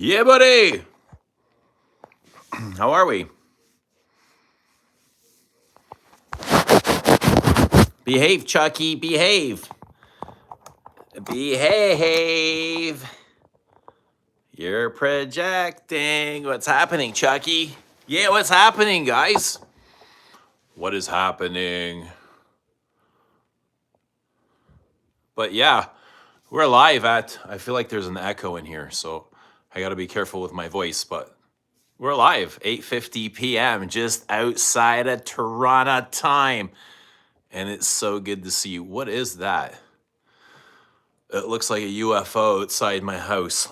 Yeah, buddy. How are we? Behave, Chucky. Behave. Behave. You're projecting. What's happening, Chucky? Yeah, what's happening, guys? What is happening? But yeah, we're live at, I feel like there's an echo in here, so I got to be careful with my voice, but we're live, 8:50 p.m., just outside of Toronto time. And it's so good to see you. What is that? It looks like a UFO outside my house.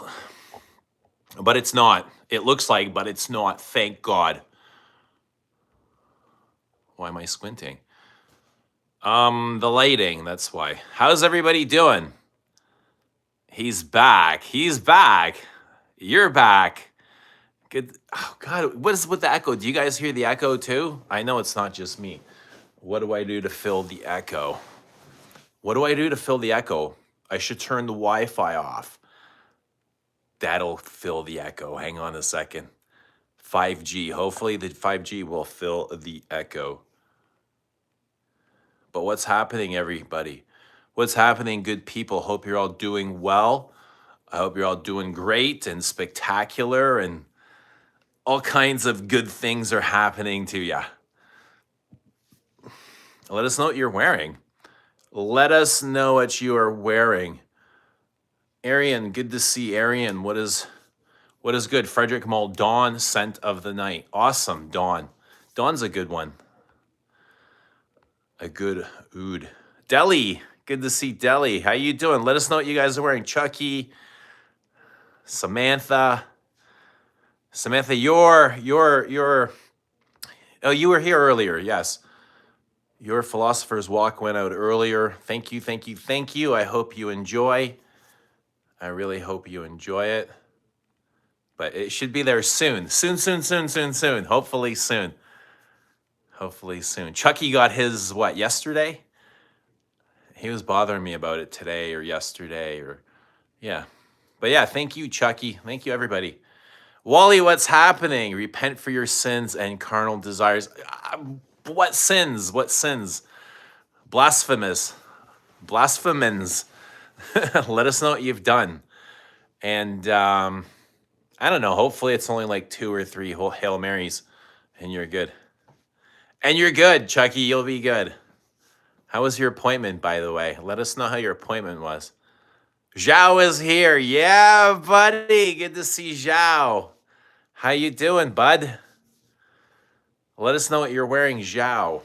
But it's not. It looks like, but it's not. Thank God. Why am I squinting? The lighting, that's why. How's everybody doing? He's back. He's back. You're back. Good. Oh God, what is with the echo? Do you guys hear the echo too? I know it's not just me. What do I do to fill the echo? What do I do to fill the echo? I should turn the Wi-Fi off. That'll fill the echo. Hang on a second. 5G. Hopefully the 5G will fill the echo. But what's happening, everybody? What's happening, good people? Hope you're all doing well. I hope you're all doing great and spectacular, and all kinds of good things are happening to you. Let us know what you're wearing. Let us know what you are wearing. Arian, good to see Arian. What is good? Frederick Mull, Dawn, scent of the night. Awesome, Dawn. Dawn's a good one. A good oud. Deli, good to see Deli. How you doing? Let us know what you guys are wearing. Chucky, Samantha. Samantha, you're oh, you were here earlier, yes. Your Philosopher's Walk went out earlier. Thank you, thank you, thank you. I hope you enjoy. I really hope you enjoy it. But it should be there soon. Soon. Hopefully soon. Hopefully soon. Chucky got his, what, yesterday? He was bothering me about it today or yesterday or, yeah. But yeah, thank you, Chucky. Thank you, everybody. Wally, what's happening? Repent for your sins and carnal desires. What sins? What sins? Blasphemous. Blasphemins. Let us know what you've done. And I don't know. Hopefully it's only like 2 or 3 whole Hail Marys and you're good. And you're good, Chucky. You'll be good. How was your appointment, by the way? Let us know how your appointment was. Zhao is here. Yeah, buddy. Good to see Zhao. How you doing, bud? Let us know what you're wearing, Zhao.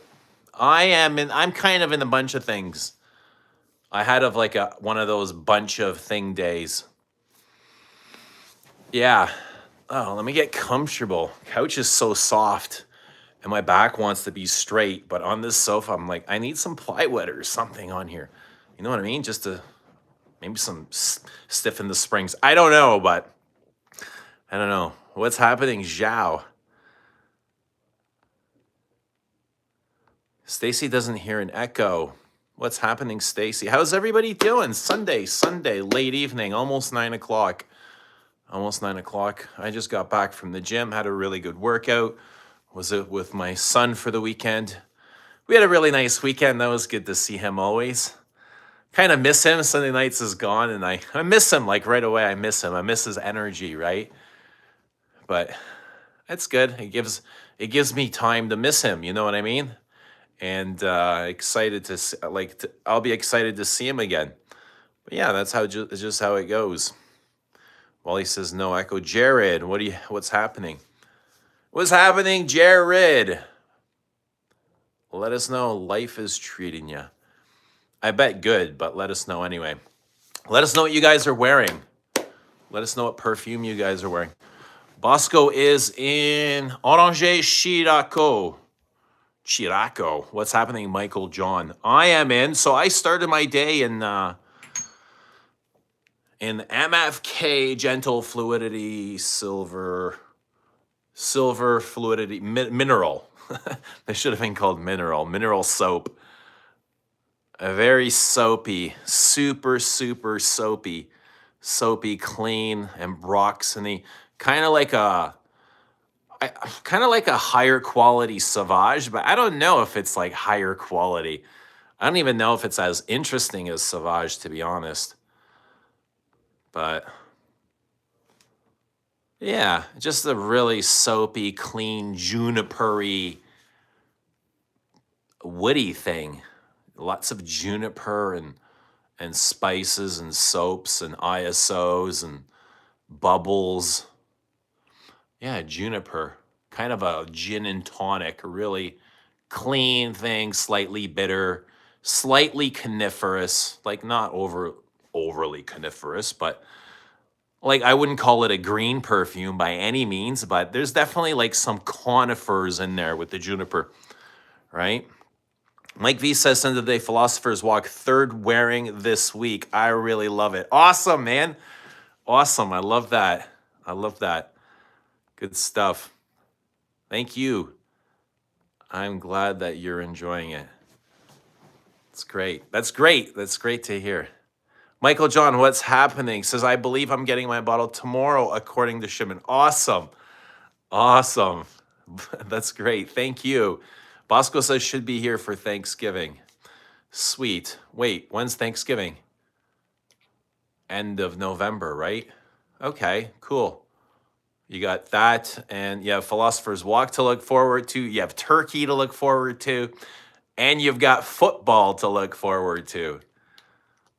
I'm kind of in a bunch of things. I had like one of those bunch of thing days. Yeah. Oh, let me get comfortable. Couch is so soft and my back wants to be straight, but on this sofa, I'm like, I need some plywood or something on here. You know what I mean? Just to maybe some stiffen the springs. I don't know, but I don't know. What's happening, Zhao? Stacy doesn't hear an echo. What's happening, Stacy? How's everybody doing? Sunday, late evening, almost 9 o'clock. Almost 9 o'clock. I just got back from the gym, had a really good workout. Was it with my son for the weekend? We had a really nice weekend. That was good to see him always. Kind of miss him. Sunday nights is gone, and I miss him like right away. I miss him. I miss his energy, right? But it's good. It gives me time to miss him. You know what I mean? And excited to I'll be excited to see him again. But yeah, that's just how it goes. Wally says no echo. Jared, what's happening? What's happening, Jared? Let us know life is treating you. I bet good, but let us know anyway. Let us know what you guys are wearing. Let us know what perfume you guys are wearing. Bosco is in Orange Chiraco. What's happening, Michael John? I am in. So I started my day in MFK Gentle Fluidity Silver Fluidity Mineral. They should have been called Mineral soap. A very soapy, super soapy soapy, clean, ambroxany, kind of like a kind of like a higher quality Sauvage, but I don't know if it's like higher quality. I don't even know if it's as interesting as Sauvage, to be honest. But yeah, just a really soapy, clean, juniper-y, woody thing. Lots of juniper and spices and soaps and ISOs and bubbles. Yeah, juniper. Kind of a gin and tonic, really clean thing, slightly bitter, slightly coniferous, like not overly coniferous, but like I wouldn't call it a green perfume by any means, but there's definitely like some conifers in there with the juniper, right? Mike V says, end of the day, Philosopher's Walk, third wearing this week. I really love it. Awesome, man. Awesome. I love that. I love that. Good stuff. Thank you. I'm glad that you're enjoying it. It's great. That's great. That's great to hear. Michael John, what's happening? Says, I believe I'm getting my bottle tomorrow according to shipment. Awesome. Awesome. That's great. Thank you. Bosco says, should be here for Thanksgiving. Sweet. Wait, when's Thanksgiving? End of November, right? Okay, cool. You got that, and you have Philosopher's Walk to look forward to. You have turkey to look forward to, and you've got football to look forward to.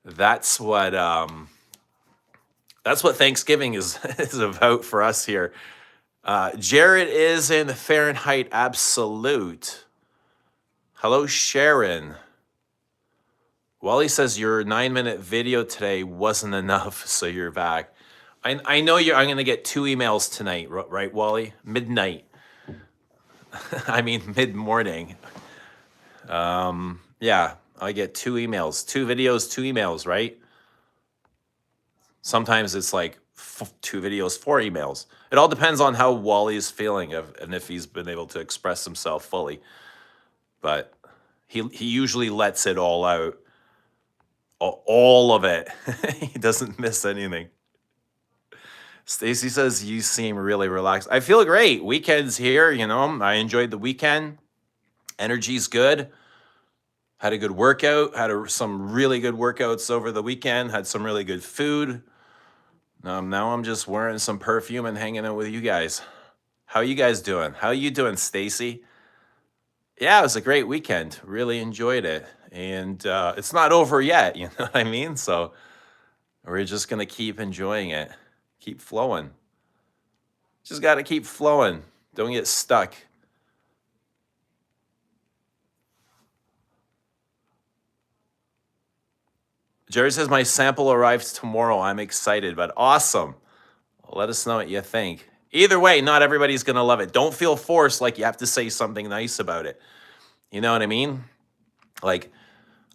That's what Thanksgiving is is about for us here. Jared is in Fahrenheit Absolute. Hello, Sharon. Wally says your 9-minute video today wasn't enough, so you're back. I know I'm going to get 2 emails tonight, right, Wally? Midnight. I mean, mid-morning. Yeah, I get 2 emails. 2 videos, 2 emails, right? Sometimes it's like 2 videos, 4 emails. It all depends on how Wally's feeling and if he's been able to express himself fully. But he usually lets it all out. All of it. He doesn't miss anything. Stacy says you seem really relaxed. I feel great. Weekend's here, I enjoyed the weekend. Energy's good. Had a good workout. Had some really good workouts over the weekend. Had some really good food. Now I'm just wearing some perfume and hanging out with you guys. How you guys doing? How you doing, Stacy? Yeah, it was a great weekend. Really enjoyed it. And it's not over yet, you know what I mean? So we're just going to keep enjoying it. Keep flowing. Just got to keep flowing. Don't get stuck. Jerry says, my sample arrives tomorrow. I'm excited, but awesome. Let us know what you think. Either way, not everybody's going to love it. Don't feel forced like you have to say something nice about it. You know what I mean? Like,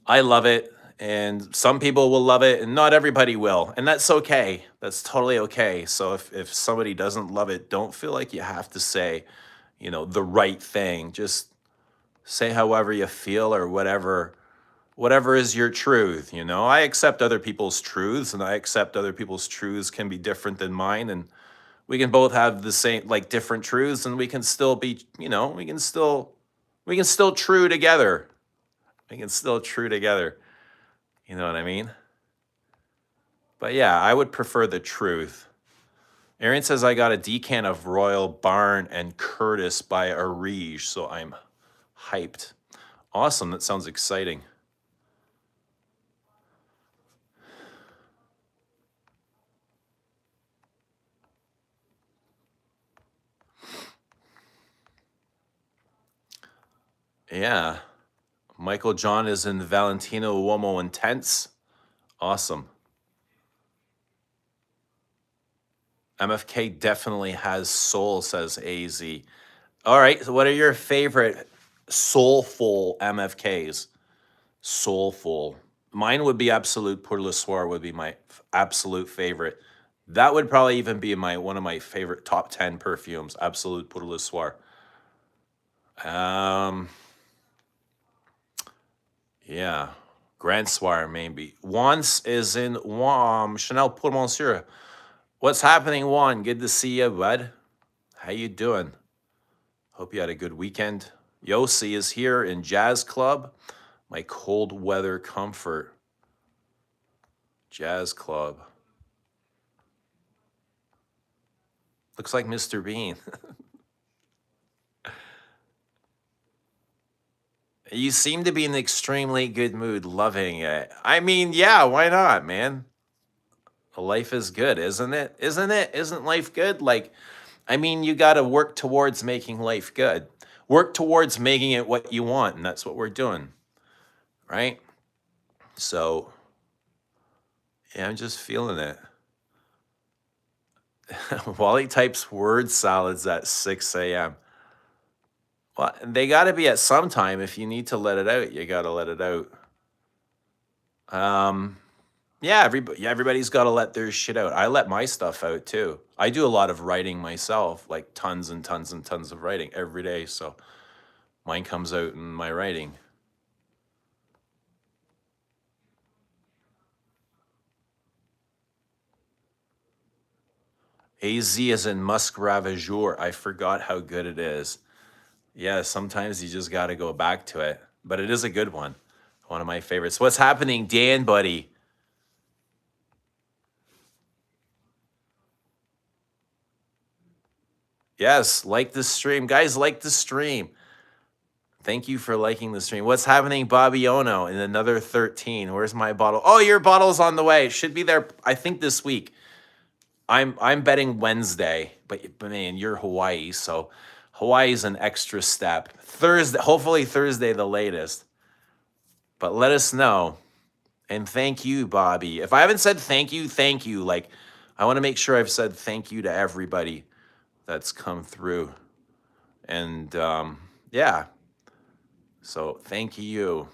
I love it, and some people will love it, and not everybody will. And that's okay. That's totally okay. So if somebody doesn't love it, don't feel like you have to say, the right thing. Just say however you feel or whatever is your truth. I accept other people's truths, and I accept other people's truths can be different than mine, and we can both have the same, like, different truths, and we can still be, we can still true together. We can still true together. You know what I mean? But yeah, I would prefer the truth. Aaron says I got a decant of Royal Barn and Curtis by Arige, so I'm hyped. Awesome, that sounds exciting. Yeah. Michael John is in Valentino Uomo Intense. Awesome. MFK definitely has soul, says AZ. All right, so what are your favorite soulful MFKs? Soulful. Mine would be Absolute Pour le Soir would be my absolute favorite. That would probably even be one of my favorite top 10 perfumes, Absolute Pour le Soir. Yeah. Grand Soir, maybe. Once is in Chanel pour Monsieur. What's happening, Juan? Good to see you, bud. How you doing? Hope you had a good weekend. Yossi is here in Jazz Club, my cold weather comfort. Jazz Club. Looks like Mr. Bean. You seem to be in an extremely good mood, loving it. I mean, yeah, why not, man? Life is good, isn't it? Isn't it? Isn't life good? Like, I mean, you got to work towards making life good. Work towards making it what you want, and that's what we're doing, right? So, yeah, I'm just feeling it. Wally types word salads at 6 a.m. Well, they got to be at some time. If you need to let it out, you got to let it out. Yeah, everybody's got to let their shit out. I let my stuff out too. I do a lot of writing myself, like tons and tons and tons of writing every day. So mine comes out in my writing. AZ is in Musk Ravageur. I forgot how good it is. Yeah, sometimes you just got to go back to it. But it is a good one. One of my favorites. What's happening, Dan, buddy? Yes, like the stream. Guys, like the stream. Thank you for liking the stream. What's happening, Bobby Ono, in another 13? Where's my bottle? Oh, your bottle's on the way. It should be there, I think, this week. I'm betting Wednesday, but man, you're Hawaii, so Hawaii's an extra step. Thursday, hopefully Thursday the latest. But let us know. And thank you, Bobby. If I haven't said thank you. Like, I want to make sure I've said thank you to everybody that's come through. And yeah. So thank you.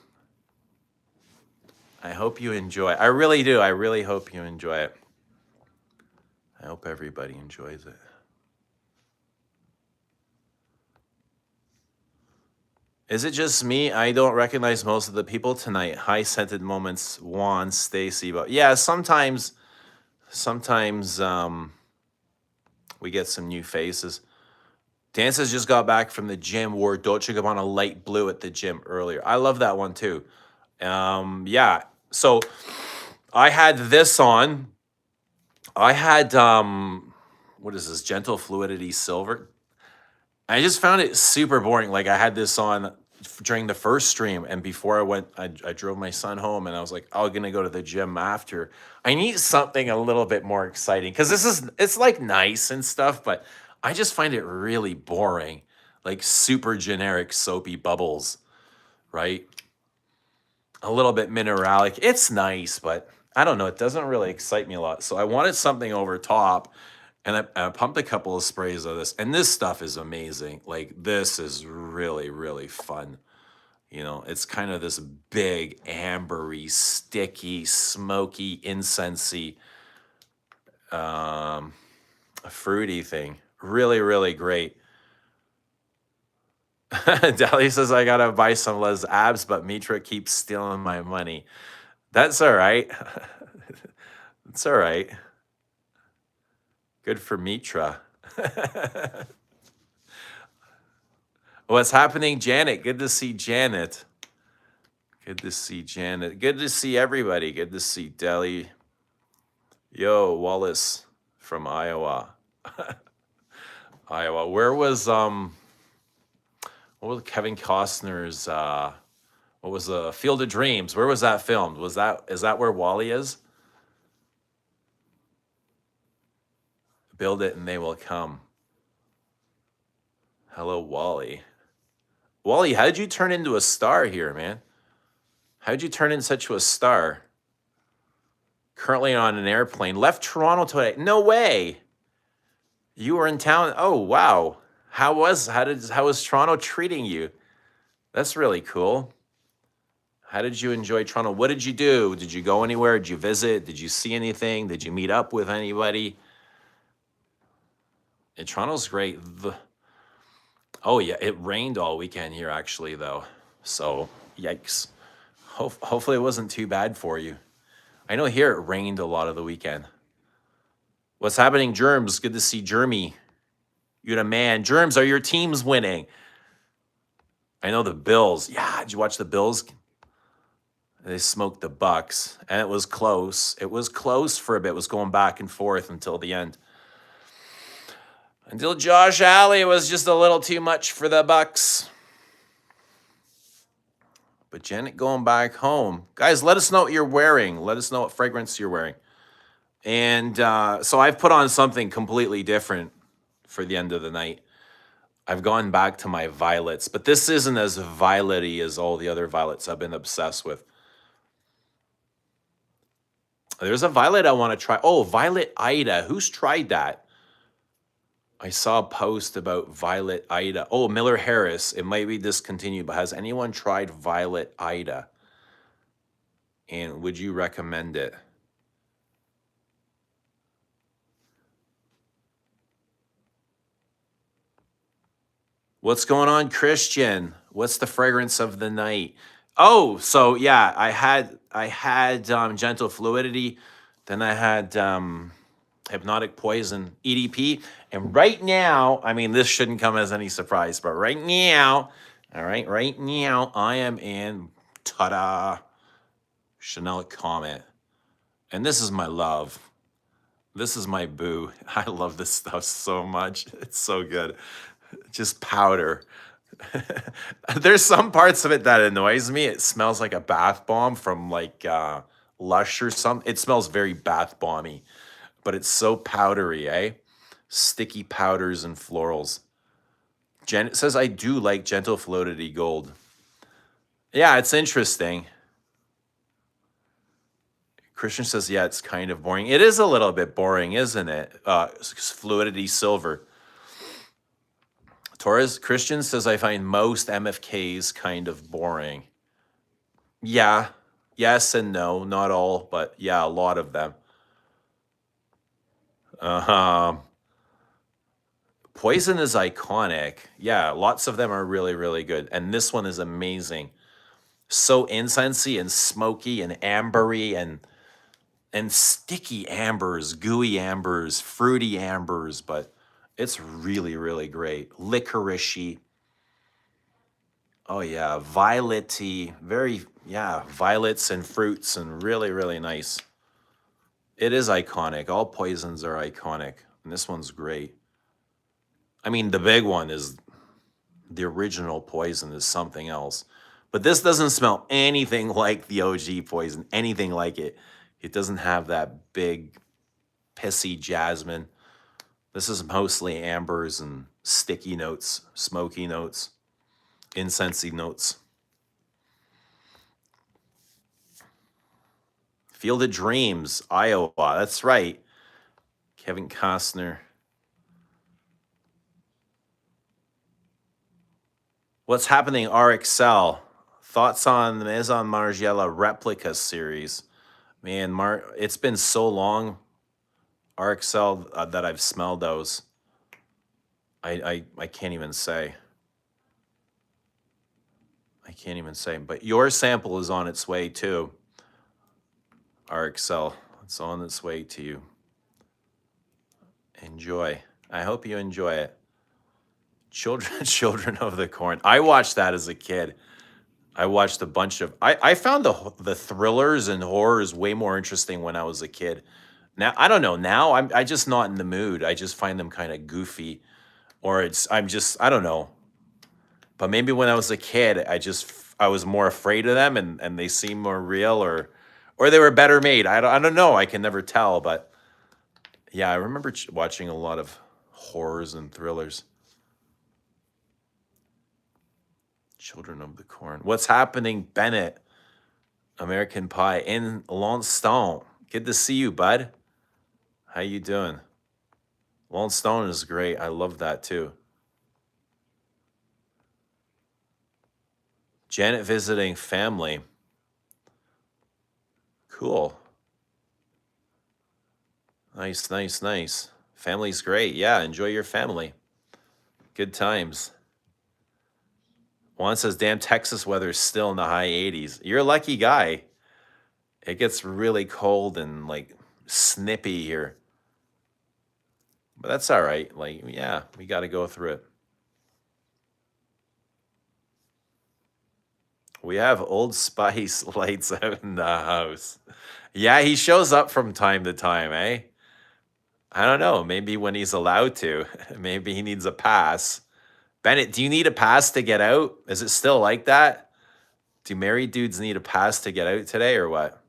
I hope you enjoy it. I really do. I really hope you enjoy it. I hope everybody enjoys it. Is it just me? I don't recognize most of the people tonight. High scented moments, Juan, Stacy. But yeah, sometimes we get some new faces. Dances just got back from the gym, wore Dolce & Gabbana light blue at the gym earlier. I love that one too. Yeah. So I had this on. I had what is this? Gentle Fluidity Silver. I just found it super boring. Like, I had this on during the first stream, and before I went, I drove my son home, and I was like, I'm gonna go to the gym after. I need something a little bit more exciting, because it's like nice and stuff, but I just find it really boring. Like super generic soapy bubbles, right? A little bit mineralic. It's nice, but I don't know. It doesn't really excite me a lot. So I wanted something over top. And I pumped a couple of sprays of this, and this stuff is amazing. Like, this is really, really fun. You know, it's kind of this big, ambery, sticky, smoky, incensey, fruity thing. Really, really great. Dali says, I gotta buy some Les abs, but Mitra keeps stealing my money. That's all right. It's all right. Good for Mitra. What's happening, Janet? Good to see Janet. Good to see Janet. Good to see everybody. Good to see Deli. Yo, Wallace from Iowa. Iowa. Where was what was Kevin Costner's what was Field of Dreams? Where was that filmed? Is that where Wally is? Build it and they will come. Hello, Wally. Wally, how did you turn into a star here, man? How did you turn into such a star? Currently on an airplane. Left Toronto today. No way. You were in town. Oh, wow. How was Toronto treating you? That's really cool. How did you enjoy Toronto? What did you do? Did you go anywhere? Did you visit? Did you see anything? Did you meet up with anybody? Toronto's great. Oh, yeah, it rained all weekend here, actually, though. So, yikes. Hopefully it wasn't too bad for you. I know here it rained a lot of the weekend. What's happening, Germs? Good to see Jeremy. You're the man. Germs, are your teams winning? I know the Bills. Yeah, did you watch the Bills? They smoked the Bucks, and it was close. It was close for a bit. It was going back and forth until the end. Until Josh Allen was just a little too much for the Bucks. But Janet going back home. Guys, let us know what you're wearing. Let us know what fragrance you're wearing. And so I've put on something completely different for the end of the night. I've gone back to my violets, but this isn't as violet-y as all the other violets I've been obsessed with. There's a violet I want to try. Oh, Violet Ida. Who's tried that? I saw a post about Violet Ida. Oh, Miller Harris. It might be discontinued, but has anyone tried Violet Ida? And would you recommend it? What's going on, Christian? What's the fragrance of the night? Oh, so yeah, I had Gentle Fluidity, then I had Hypnotic Poison, EDP, and right now, I mean, this shouldn't come as any surprise, but right now, all right, right now, I am in ta-da, Chanel Comet, and this is my love. This is my boo. I love this stuff so much. It's so good. Just powder. There's some parts of it that annoys me. It smells like a bath bomb from like Lush or something. It smells very bath bomby, but it's so powdery, eh? Sticky powders and florals. Janet says, I do like Gentle Fluidity Gold. Yeah, it's interesting. Christian says, yeah, it's kind of boring. It is a little bit boring, isn't it? Fluidity Silver. Torres Christian says, I find most MFKs kind of boring. Yeah, yes and no, not all, but yeah, a lot of them. Poison is iconic. Yeah, lots of them are really, really good. And this one is amazing. So incensey and smoky and ambery and sticky ambers, gooey ambers, fruity ambers, but it's really, really great. Licoricey. Oh yeah, violety, very, yeah, violets and fruits and really, really nice. It is iconic. All poisons are iconic, and this one's great. I mean, the big one is the original poison is something else. But this doesn't smell anything like the OG poison, anything like it. It doesn't have that big, pissy jasmine. This is mostly ambers and sticky notes, smoky notes, incensey notes. Field of Dreams, Iowa. That's right. Kevin Costner. What's happening, RXL? Thoughts on the Maison Margiela replica series? Man, it's been so long, RXL, that I've smelled those. I can't even say. I can't even say. But your sample is on its way too, RXL. It's on its way to you. Enjoy. I hope you enjoy it. Children of the Corn. I watched that as a kid. I watched a bunch of. I found the thrillers and horrors way more interesting when I was a kid. Now I don't know. Now I just not in the mood. I just find them kind of goofy, or I don't know. But maybe when I was a kid, I was more afraid of them, and they seem more real, or they were better made. I don't know. I can never tell. But yeah, I remember watching a lot of horrors and thrillers. Children of the Corn. What's happening, Bennett? American Pie in Longstone. Good to see you, bud. How you doing? Longstone is great. I love that too. Janet visiting family. Cool. Nice, nice, nice. Family's great. Yeah, enjoy your family. Good times. Juan says, damn, Texas weather is still in the high 80s. You're a lucky guy. It gets really cold and like snippy here. But that's all right. Like, yeah, we got to go through it. We have Old Spice lights out in the house. Yeah, he shows up from time to time, eh? I don't know. Maybe when he's allowed to. Maybe he needs a pass. Bennett, do you need a pass to get out? Is it still like that? Do married dudes need a pass to get out today or what?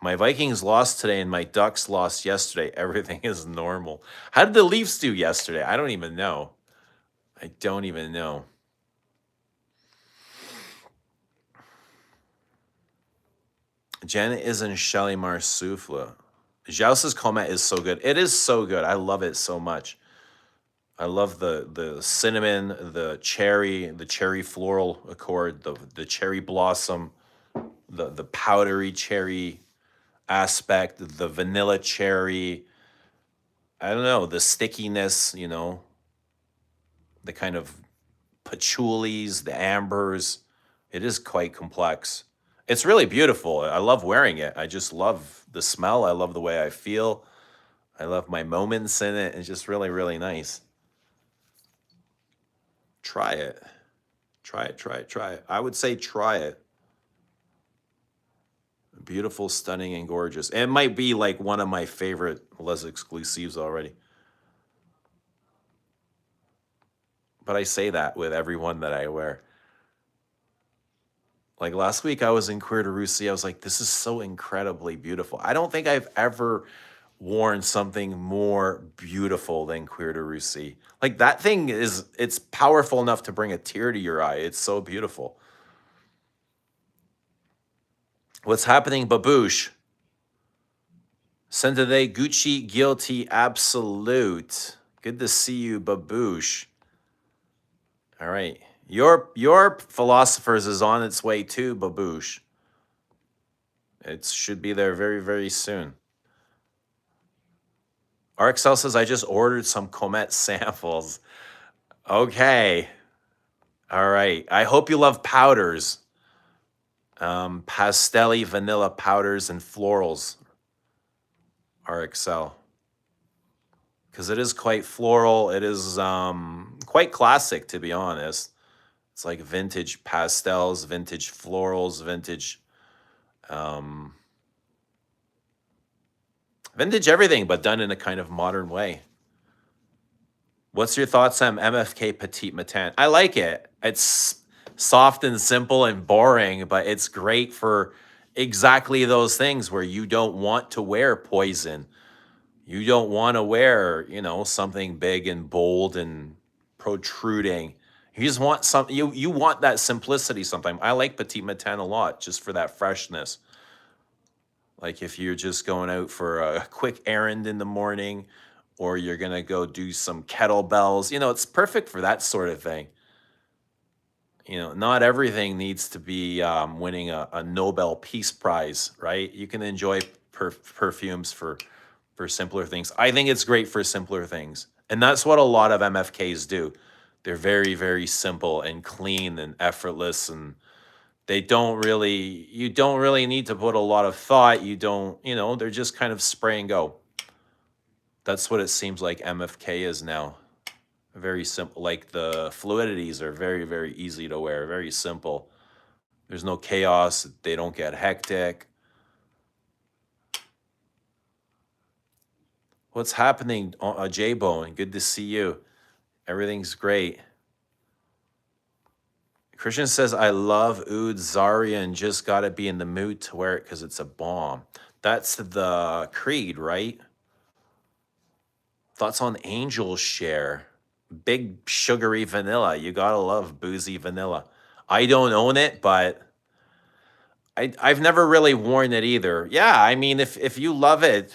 My Vikings lost today and my Ducks lost yesterday. Everything is normal. How did the Leafs do yesterday? I don't even know. I don't even know. Jen isn't Shalimar Souffle. Jouse's comment is so good. It is so good. I love it so much. I love the cinnamon, the cherry floral accord, the cherry blossom, the powdery cherry aspect, the vanilla cherry. I don't know, the stickiness, the kind of patchoulis, the ambers. It is quite complex. It's really beautiful. I love wearing it. I just love the smell. I love the way I feel. I love my moments in it. It's just really, really nice. Try it. Try it, try it, try it. I would say try it. Beautiful, stunning, and gorgeous. It might be like one of my favorite Les Exclusives already. But I say that with every one that I wear. Like last week, I was in Queer de Russie. I was like, this is so incredibly beautiful. I don't think I've ever worn something more beautiful than Queer de Russie. Like that thing it's powerful enough to bring a tear to your eye. It's so beautiful. What's happening, Baboosh? Sendade Gucci Guilty Absolute. Good to see you, Baboosh. All right. Your Philosophers is on its way too, Baboosh. It should be there very, very soon. RXL says, I just ordered some Comet samples. Okay. All right. I hope you love powders. Pastelly vanilla powders and florals. RXL. Because it is quite floral. It is quite classic, to be honest. It's like vintage pastels, vintage florals, vintage everything, but done in a kind of modern way. What's your thoughts on MFK Petite Matin? I like it. It's soft and simple and boring, but it's great for exactly those things where you don't want to wear poison. You don't want to wear, something big and bold and protruding. You just want something, you want that simplicity sometimes. I like Petite Matin a lot just for that freshness. Like if you're just going out for a quick errand in the morning or you're going to go do some kettlebells, it's perfect for that sort of thing. Not everything needs to be winning a Nobel Peace Prize, right? You can enjoy perfumes for simpler things. I think it's great for simpler things. And that's what a lot of MFKs do. They're very, very simple and clean and effortless, and you don't really need to put a lot of thought. They're just kind of spray and go. That's what it seems like MFK is now. Very simple. Like the fluidities are very, very easy to wear, very simple. There's no chaos. They don't get hectic. What's happening, J-Bone? Good to see you. Everything's great. Christian says, I love Oud Zarya and just got to be in the mood to wear it because it's a bomb. That's the Creed, right? Thoughts on Angel Share? Big sugary vanilla. You got to love boozy vanilla. I don't own it, but I've never really worn it either. Yeah, I mean, if you love it,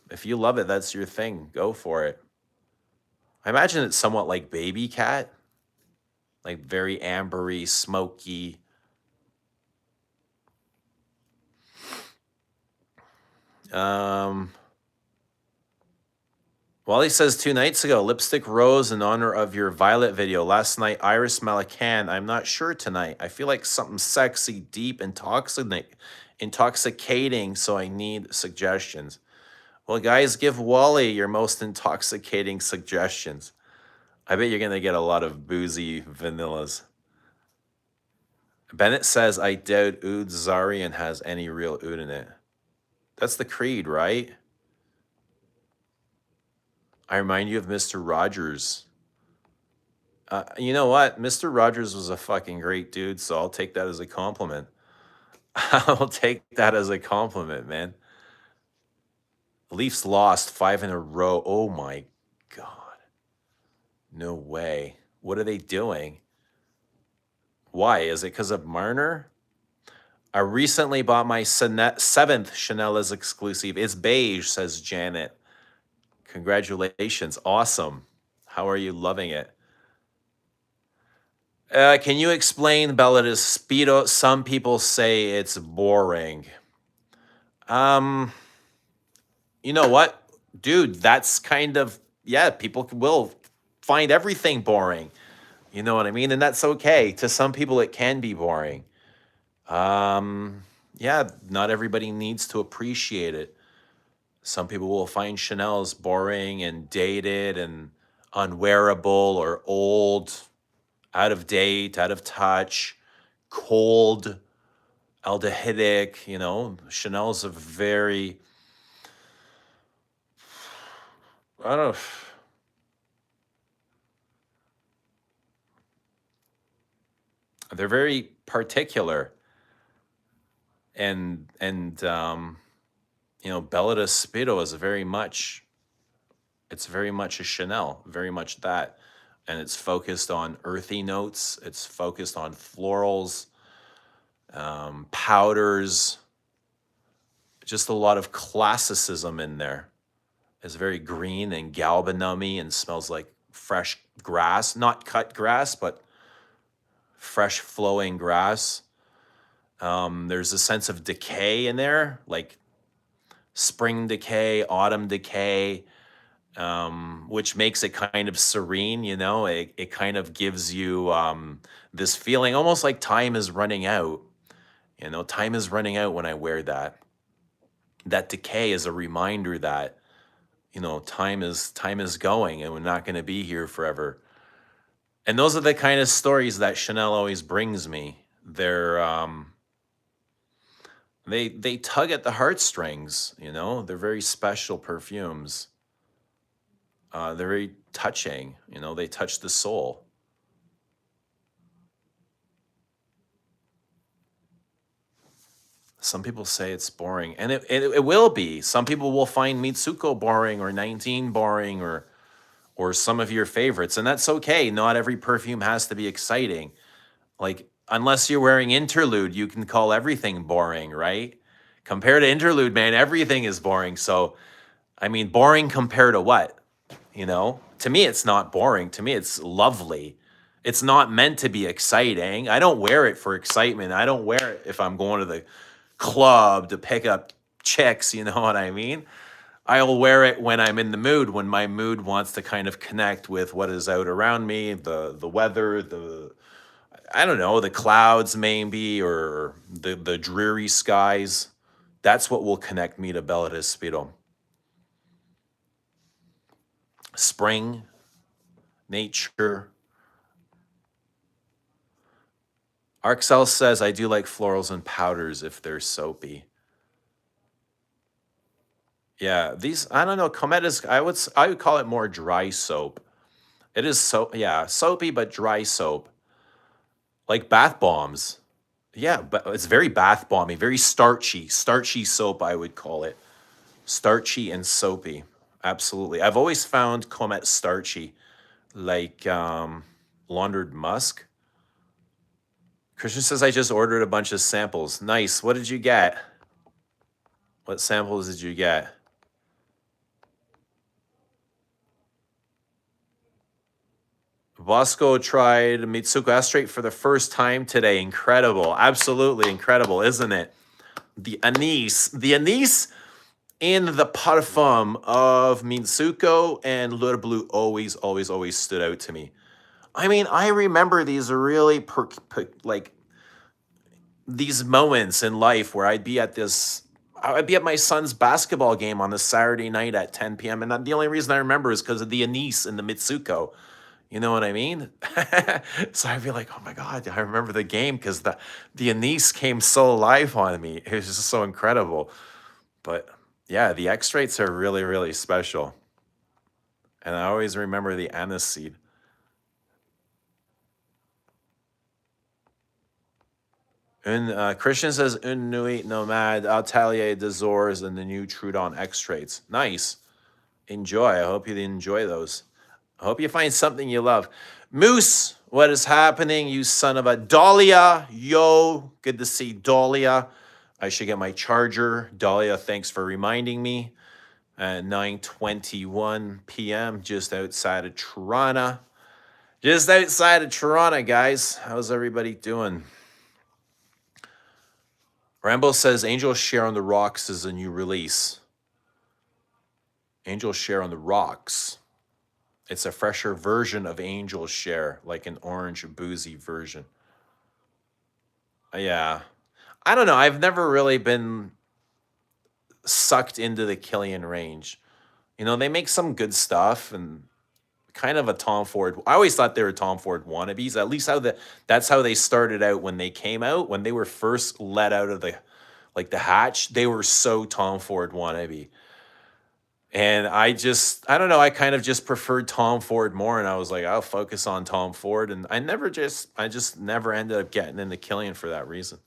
that's your thing. Go for it. I imagine it's somewhat like Baby Cat, like very ambery, smoky. Well, Wally says 2 nights ago, lipstick rose in honor of your Violet video. Last night, Iris Malacan. I'm not sure tonight. I feel like something sexy, deep, intoxicating, so I need suggestions. Well, guys, give Wally your most intoxicating suggestions. I bet you're going to get a lot of boozy vanillas. Bennett says, I doubt Oud Zarian has any real oud in it. That's the Creed, right? I remind you of Mr. Rogers. You know what? Mr. Rogers was a fucking great dude, so I'll take that as a compliment. I'll take that as a compliment, man. Leafs lost 5 in a row. Oh my God. No way. What are they doing? Why? Is it because of Marner? I recently bought my 7th Chanel as exclusive. It's beige, says Janet. Congratulations. Awesome. How are you loving it? Can you explain Bella's Speedo? Some people say it's boring. You know what? Dude, that's kind of, yeah, people will find everything boring. You know what I mean? And that's okay. To some people, it can be boring. Yeah, not everybody needs to appreciate it. Some people will find Chanel's boring and dated and unwearable or old, out of date, out of touch, cold, aldehydic. You know, Chanel's a very, I don't know. They're very particular. And you know, Bella Speedo is very much, it's very much a Chanel, very much that. And it's focused on earthy notes. It's focused on florals, powders, just a lot of classicism in there. It's very green and galbanum-y and smells like fresh grass, not cut grass, but fresh flowing grass. There's a sense of decay in there, like spring decay, autumn decay, which makes it kind of serene, you know. It kind of gives you this feeling almost like time is running out. You know, time is running out when I wear that. That decay is a reminder that, you know, time is going and we're not going to be here forever. And those are the kind of stories that Chanel always brings me. They're they tug at the heartstrings, you know. They're very special perfumes. They're very touching, you know. They touch the soul. Some people say it's boring, and it will be. Some people will find Mitsuko boring or 19 boring or some of your favorites, and that's okay. Not every perfume has to be exciting. Like, unless you're wearing Interlude, you can call everything boring, right? Compared to Interlude, man, everything is boring. So, I mean, boring compared to what? You know, to me, it's not boring. To me, it's lovely. It's not meant to be exciting. I don't wear it for excitement. I don't wear it if I'm going to the club to pick up chicks, you know what I mean? I'll wear it when I'm in the mood, when my mood wants to kind of connect with what is out around me, the weather, I don't know, the clouds maybe, or the dreary skies. That's what will connect me to Bella Speedo. Spring, nature. Arxel says, I do like florals and powders if they're soapy. Yeah, these, I don't know, Comet is, I would call it more dry soap. It is yeah, soapy, but dry soap. Like bath bombs. Yeah, but it's very bath bomby, very starchy soap, I would call it. Starchy and soapy. Absolutely. I've always found Comet starchy, like laundered musk. Christian says, I just ordered a bunch of samples. Nice. What did you get? What samples did you get? Bosco tried Mitsuko Astrate for the first time today. Incredible. Absolutely incredible, isn't it? The anise. The anise in the Parfum of Mitsuko and Le Bleu always stood out to me. I mean, I remember these really like these moments in life where I'd be at my son's basketball game on a Saturday night at 10 p.m. And the only reason I remember is because of the anise and the Mitsuko. You know what I mean? So I'd be like, oh my God, I remember the game because the anise came so alive on me. It was just so incredible. But yeah, the extracts are really, really special. And I always remember the aniseed. Christian says, Une nuit nomade, atelier des ors, and the new Trudon extracts. Nice. Enjoy. I hope you enjoy those. I hope you find something you love. Moose, what is happening, you son of a Dahlia? Yo, good to see Dahlia. I should get my charger. Dahlia, thanks for reminding me. At 9:21 p.m., just outside of Toronto. Just outside of Toronto, guys. How's everybody doing? Rambo says Angel Share on the Rocks is a new release. Angel Share on the Rocks. It's a fresher version of Angel Share, like an orange boozy version. Yeah. I don't know. I've never really been sucked into the Killian range. You know, they make some good stuff and kind of a Tom Ford. I always thought they were Tom Ford wannabes. At least that's how they started out when they came out. When they were first let out of the hatch, they were so Tom Ford wannabe. And I don't know, I kind of just preferred Tom Ford more. And I was like, I'll focus on Tom Ford. And I just never ended up getting into Killian for that reason.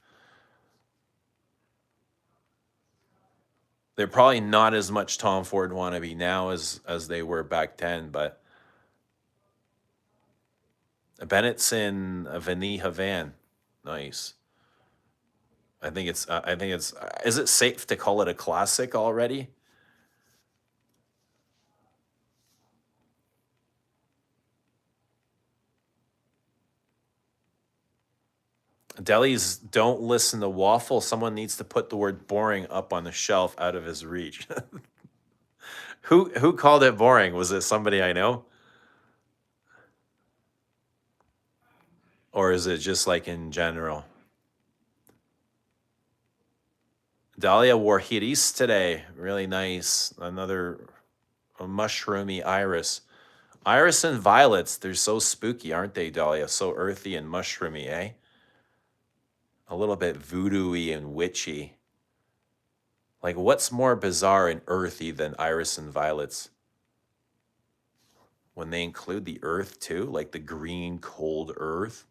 They're probably not as much Tom Ford wannabe now as they were back then, but Bennett's in a Vaniha van. Nice. I think it's, is it safe to call it a classic already? Delis don't listen to Waffle. Someone needs to put the word boring up on the shelf out of his reach. Who called it boring? Was it somebody I know? Or is it just like in general? Dahlia wore Hiris today. Really nice. Another mushroomy iris. Iris and violets, they're so spooky, aren't they, Dahlia? So earthy and mushroomy, eh? A little bit voodoo-y and witchy. Like, what's more bizarre and earthy than iris and violets? When they include the earth too, like the green, cold earth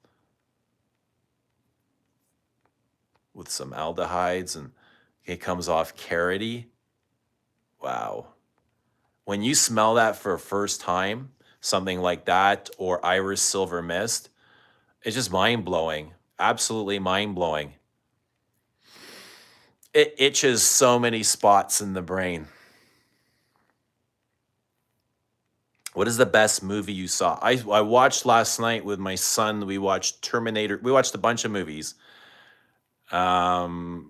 with some aldehydes and it comes off carroty. Wow. When you smell that for a first time, something like that or iris silver mist, it's just mind-blowing. Absolutely mind-blowing. It itches so many spots in the brain. What is the best movie you saw? I watched last night with my son. We watched Terminator. We watched a bunch of movies. He always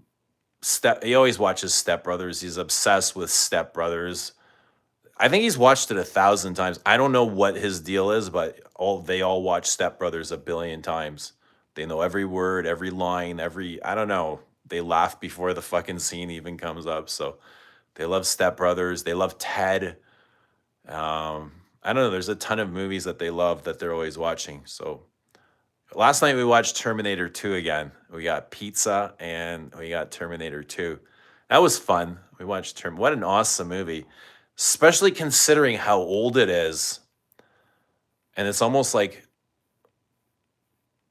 watches Step Brothers. He's obsessed with Step Brothers. I think he's watched it 1,000 times. I don't know what his deal is, but they all watch Step Brothers 1,000,000,000 times. They know every word, every line, I don't know. They laugh before the fucking scene even comes up. So they love Step Brothers. They love Ted. I don't know. There's a ton of movies that they love that they're always watching. So last night we watched Terminator 2 again. We got pizza and we got Terminator 2. That was fun. We watched What an awesome movie, especially considering how old it is. And it's almost like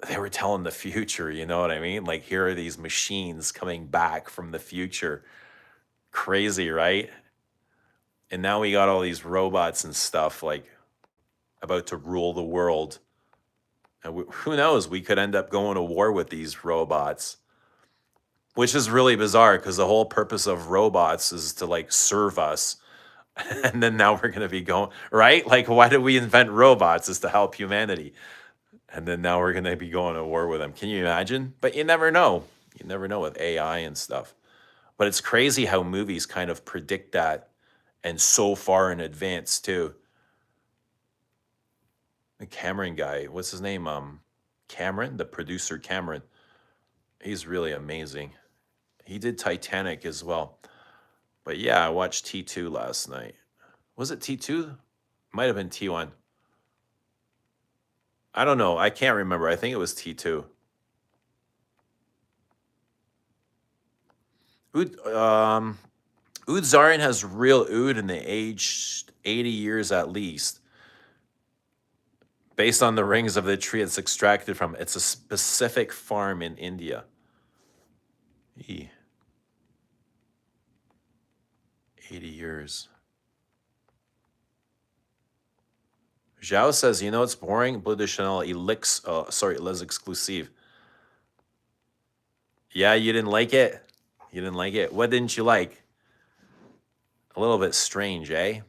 they were telling the future, you know what I mean? Like, here are these machines coming back from the future. Crazy, right? And now we got all these robots and stuff like about to rule the world. And who knows? We could end up going to war with these robots, which is really bizarre because the whole purpose of robots is to like serve us. And then now we're going to be going, right? Like, why did we invent robots? Is to help humanity. And then now we're going to be going to war with them. Can you imagine? But you never know. You never know with AI and stuff. But it's crazy how movies kind of predict that, and so far in advance too. The Cameron guy, what's his name? Cameron, the producer Cameron. He's really amazing. He did Titanic as well. But yeah, I watched T2 last night. Was it T2? Might have been T1. I don't know. I can't remember. I think it was T2. Oud Zarin has real oud in the aged 80 years at least. Based on the rings of the tree it's extracted from. It's a specific farm in India. 80 years. Zhao says, you know, it's boring. Bleu de Chanel, Les Exclusives. Yeah, you didn't like it? You didn't like it? What didn't you like? A little bit strange, eh?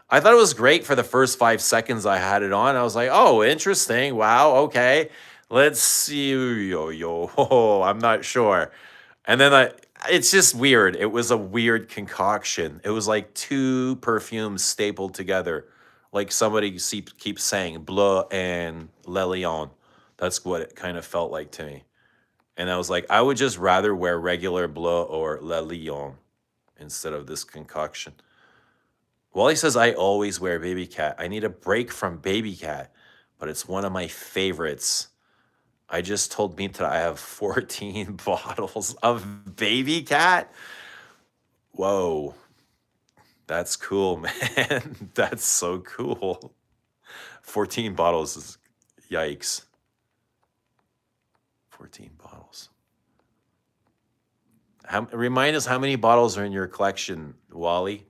I thought it was great for the first 5 seconds I had it on. I was like, oh, interesting. Wow, okay. Let's see. I'm not sure. And then it's just weird. It was a weird concoction. It was like 2 perfumes stapled together. Like somebody keeps saying, Bleu and Le Lion. That's what it kind of felt like to me. And I was like, I would just rather wear regular Bleu or Le Lion instead of this concoction. Wally says, I always wear Baby Cat. I need a break from Baby Cat, but it's one of my favorites. I just told Mitra I have 14 bottles of Baby Cat. Whoa. That's cool, man. That's so cool. 14 bottles is yikes. 14 bottles. Remind us how many bottles are in your collection, Wally.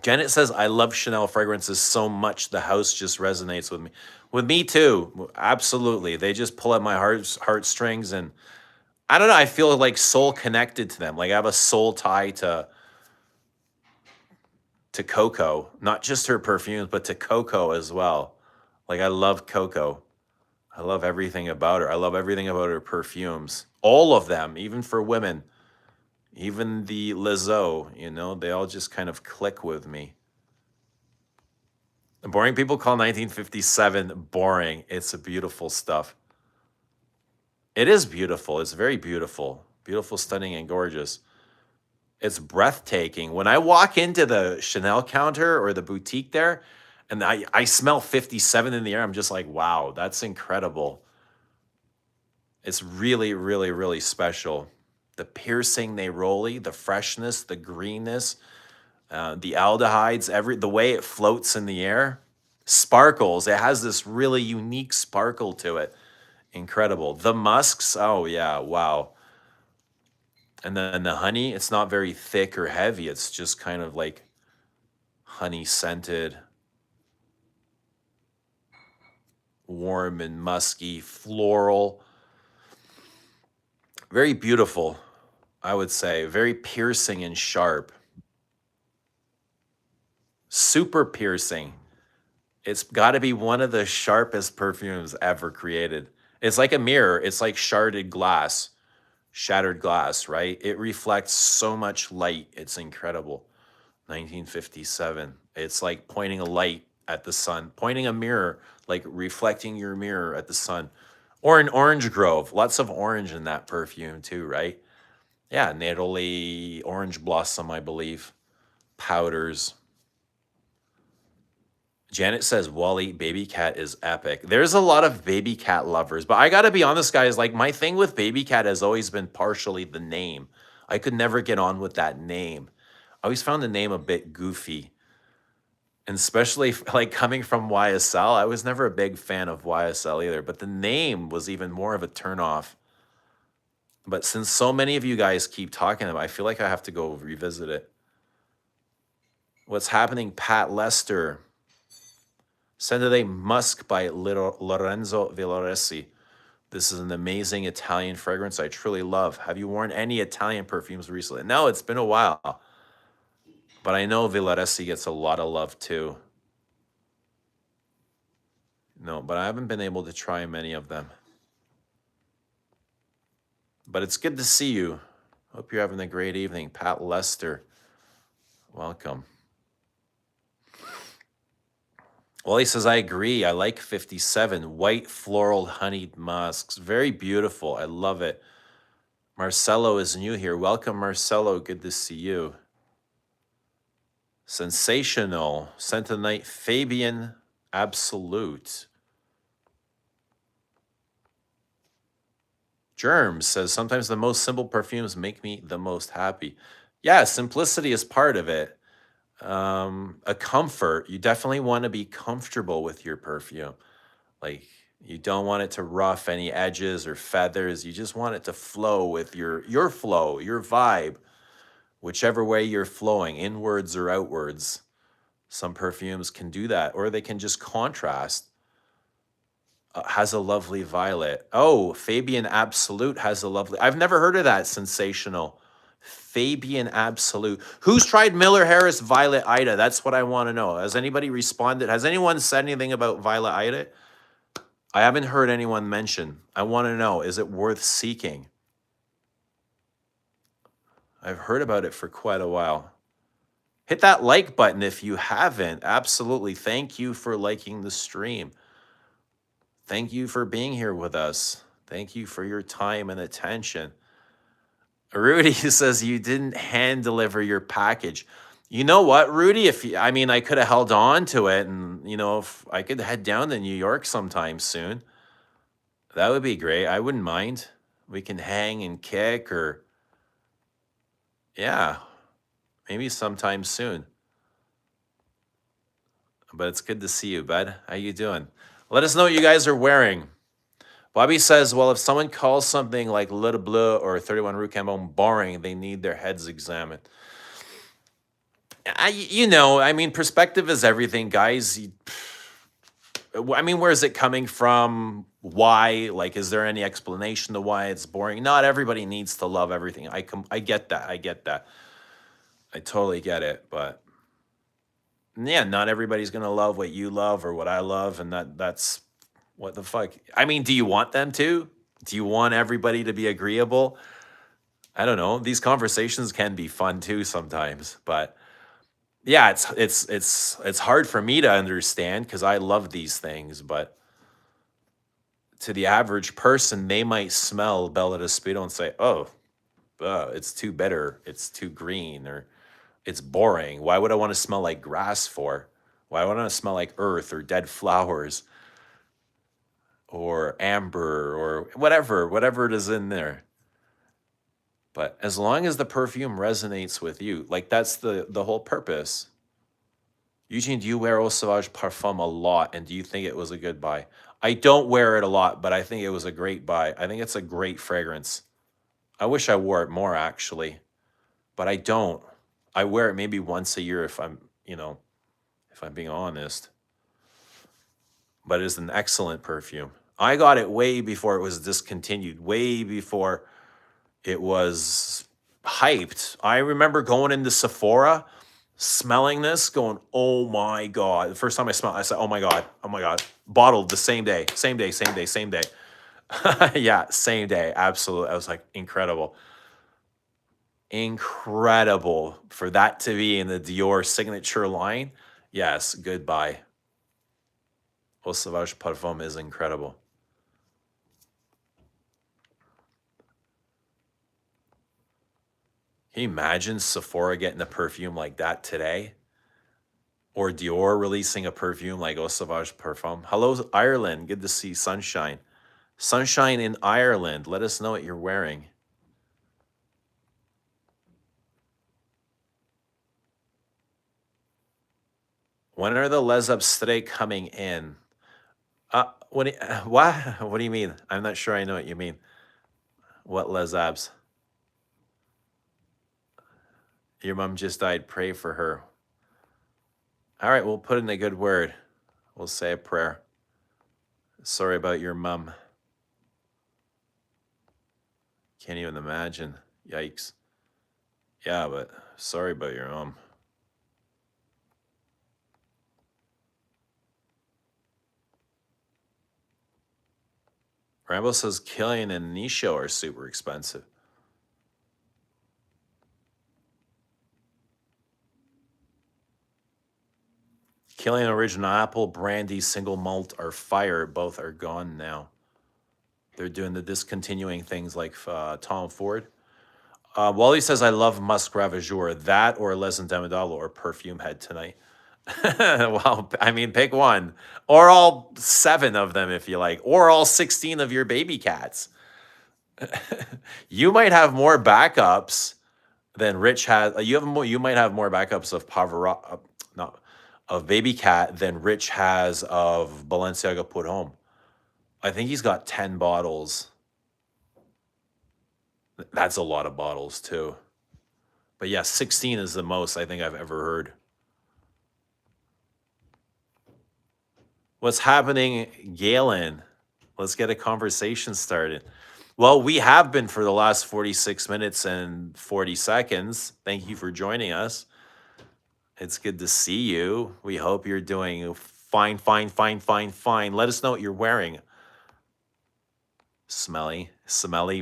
Janet says, I love Chanel fragrances so much the house just resonates with me. With me too, absolutely. They just pull at my heartstrings, and I don't know, I feel like soul connected to them. Like I have a soul tie to Coco, not just her perfumes, but to Coco as well. Like I love Coco. I love everything about her. I love everything about her perfumes. All of them, even for women. Even the Lizzo, you know, they all just kind of click with me. The boring people call 1957 boring. It's a beautiful stuff. It is beautiful. It's very beautiful. Beautiful, stunning, and gorgeous. It's breathtaking. When I walk into the Chanel counter or the boutique there, and I smell 57 in the air, I'm just like, wow, that's incredible. It's really, really, really special. The piercing neroli, the freshness, the greenness, the aldehydes, the way it floats in the air, sparkles. It has this really unique sparkle to it. Incredible. The musks, oh yeah, wow. And then the honey, it's not very thick or heavy. It's just kind of like honey scented, warm and musky, floral. Very beautiful, I would say. Very piercing and sharp. Super piercing. It's got to be one of the sharpest perfumes ever created. It's like a mirror. It's like shattered glass, right? It reflects so much light. It's incredible. 1957. It's like pointing a light at the sun, pointing a mirror, like reflecting your mirror at the sun. Or an orange grove. Lots of orange in that perfume too, right? Yeah, Neroli, orange blossom, I believe. Powders. Janet says, Wally, Baby Cat is epic. There's a lot of Baby Cat lovers, but I gotta be honest, guys, like my thing with Baby Cat has always been partially the name. I could never get on with that name. I always found the name a bit goofy. And especially like coming from YSL, I was never a big fan of YSL either, but the name was even more of a turnoff. But since so many of you guys keep talking about it, I feel like I have to go revisit it. What's happening, Pat Lester? Sendere Musk by Lorenzo Villoresi. This is an amazing Italian fragrance I truly love. Have you worn any Italian perfumes recently? No, it's been a while. But I know Villoresi gets a lot of love too. No, but I haven't been able to try many of them. But it's good to see you. Hope you're having a great evening. Pat Lester, welcome. Well, he says, I agree. I like 57 white floral honeyed musks. Very beautiful. I love it. Marcelo is new here. Welcome, Marcelo. Good to see you. Sensational. Sentinite Fabian Absolute. Germs says, sometimes the most simple perfumes make me the most happy. Yeah, simplicity is part of it. A comfort. You definitely want to be comfortable with your perfume. Like, you don't want it to rough any edges or feathers. You just want it to flow with your flow, your vibe, whichever way you're flowing, inwards or outwards. Some perfumes can do that, or they can just contrast. Has a lovely violet. Oh, Fabian Absolute has a lovely. I've never heard of that. Sensational. Fabian Absolute. Who's tried Miller Harris Violet Ida? That's what I want to know. Has anybody responded? Has anyone said anything about Violet Ida? I haven't heard anyone mention. I want to know, is it worth seeking? I've heard about it for quite a while. Hit that like button if you haven't. Absolutely. Thank you for liking the stream. Thank you for being here with us. Thank you for your time and attention. Rudy says you didn't hand deliver your package. You know what, Rudy? I could have held on to it, and if I could head down to New York sometime soon, that would be great. I wouldn't mind. We can hang and kick, or yeah, maybe sometime soon. But it's good to see you, bud. How you doing? Let us know what you guys are wearing. Bobby says, well, if someone calls something like Le Bleu or 31 Rue Cambon boring, they need their heads examined. Perspective is everything, guys. Where is it coming from? Why? Like, is there any explanation to why it's boring? Not everybody needs to love everything. I get that. I get that. I totally get it. But yeah, not everybody's gonna love what you love or what I love, and that's what the fuck. Do you want them to? Do you want everybody to be agreeable? I don't know. These conversations can be fun too sometimes, but yeah, it's hard for me to understand because I love these things, but to the average person, they might smell Bella Speedo and say, "Oh, it's too bitter, it's too green, or it's boring. Why would I want to smell like grass for? Why would I want to smell like earth or dead flowers or amber or whatever it is in there?" But as long as the perfume resonates with you, like that's the whole purpose. Eugene, do you wear Eau Sauvage Parfum a lot, and do you think it was a good buy? I don't wear it a lot, but I think it was a great buy. I think it's a great fragrance. I wish I wore it more, actually, but I don't. I wear it maybe once a year if I'm being honest. But it is an excellent perfume. I got it way before it was discontinued, way before it was hyped. I remember going into Sephora, smelling this, going, "Oh my God." The first time I smelled it, I said, "Oh my God, oh my God." Bottled the same day. Yeah, same day. Absolutely. I was like, incredible. Incredible for that to be in the Dior signature line. Yes, goodbye. Eau Sauvage Parfum is incredible. Can you imagine Sephora getting a perfume like that today? Or Dior releasing a perfume like Eau Sauvage Parfum? Hello, Ireland. Good to see Sunshine. Sunshine in Ireland. Let us know what you're wearing. When are the Les Abstraits coming in? What? What do you mean? I'm not sure I know what you mean. What Les Abs? Your mom just died. Pray for her. All right, we'll put in a good word. We'll say a prayer. Sorry about your mom. Can't even imagine. Yikes. Yeah, but sorry about your mom. Rambo says Killian and Nisho are super expensive. Killian Original Apple, Brandy, Single Malt are fire. Both are gone now. They're doing the discontinuing things like Tom Ford. Wally says, I love Musk Ravageur. That or Les Indemnidalo or Perfume Head tonight. Well, I mean, pick one. Or all 7 of them if you like. Or all 16 of your baby cats. You might have more backups than Rich has. You might have more backups of of Baby Cat than Rich has of Balenciaga Put Home. I think he's got 10 bottles. That's a lot of bottles too. But yeah, 16 is the most I think I've ever heard. What's happening, Galen? Let's get a conversation started. Well, we have been for the last 46 minutes and 40 seconds. Thank you for joining us. It's good to see you. We hope you're doing fine, fine, fine, fine, fine. Let us know what you're wearing. Smelly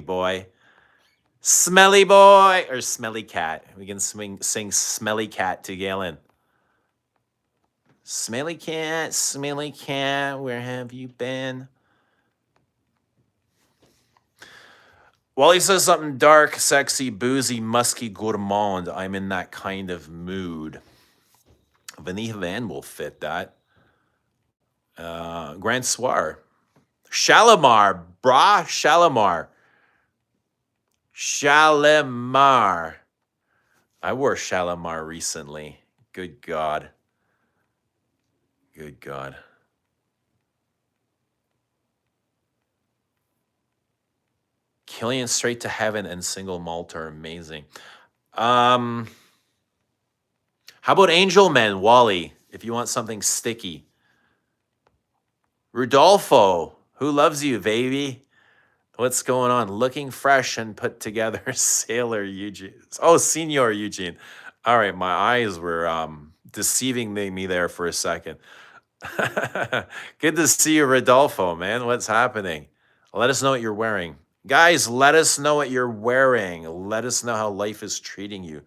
boy. Smelly boy or smelly cat. We can sing smelly cat to Galen. Smelly cat, where have you been? Wally says something dark, sexy, boozy, musky, gourmand. I'm in that kind of mood. Vanilla Van will fit that. Grand Soir. Shalimar, brah, Shalimar. Shalimar. I wore Shalimar recently. Good God. Good God. Killian Straight to Heaven and Single Malt are amazing. How about Angel Men, Wally, if you want something sticky? Rudolfo, who loves you, baby? What's going on? Looking fresh and put together, Sailor Eugene. Oh, Senior Eugene. All right, my eyes were deceiving me there for a second. Good to see you, Rodolfo, man. What's happening? Let us know what you're wearing. Guys, let us know what you're wearing. Let us know how life is treating you.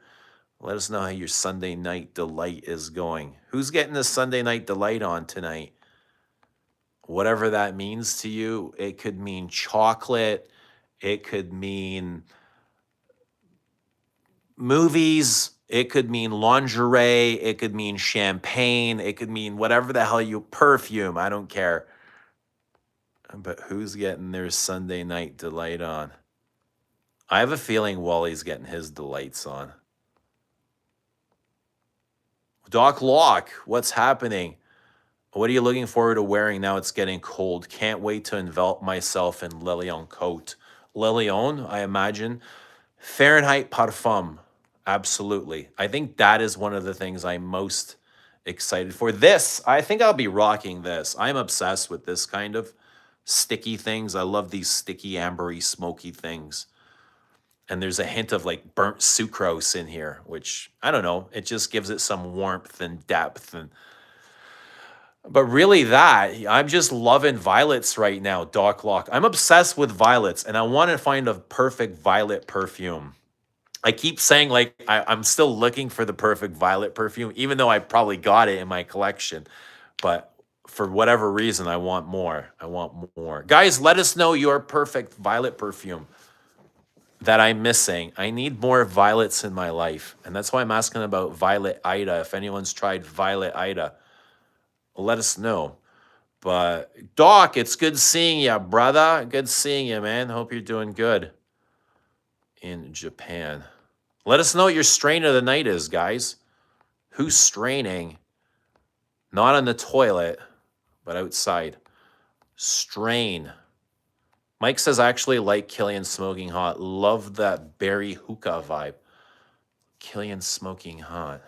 Let us know how your Sunday night delight is going. Who's getting the Sunday night delight on tonight? Whatever that means to you. It could mean chocolate. It could mean movies. It could mean lingerie. It could mean champagne. It could mean whatever the hell you... Perfume. I don't care. But who's getting their Sunday night delight on? I have a feeling Wally's getting his delights on. Doc Locke, what's happening? What are you looking forward to wearing now it's getting cold? Can't wait to envelop myself in Le Lion coat. Le Lion, I imagine. Fahrenheit Parfum. Absolutely. I think that is one of the things I'm most excited for. This, I think I'll be rocking this. I'm obsessed with this kind of sticky things. I love these sticky, ambery, smoky things. And there's a hint of like burnt sucrose in here, which, I don't know, it just gives it some warmth and depth. But really I'm just loving violets right now, Doc Locke. I'm obsessed with violets, and I want to find a perfect violet perfume. I keep saying, like, I'm still looking for the perfect violet perfume, even though I probably got it in my collection. But for whatever reason, I want more. I want more. Guys, let us know your perfect violet perfume that I'm missing. I need more violets in my life. And that's why I'm asking about Violet Ida. If anyone's tried Violet Ida, let us know. But Doc, it's good seeing you, brother. Good seeing you, man. Hope you're doing good in Japan. Let us know what your strain of the night is, guys. Who's straining? Not on the toilet, but outside. Strain. Mike says, I actually like Killian Smoking Hot. Love that berry hookah vibe. Killian Smoking Hot.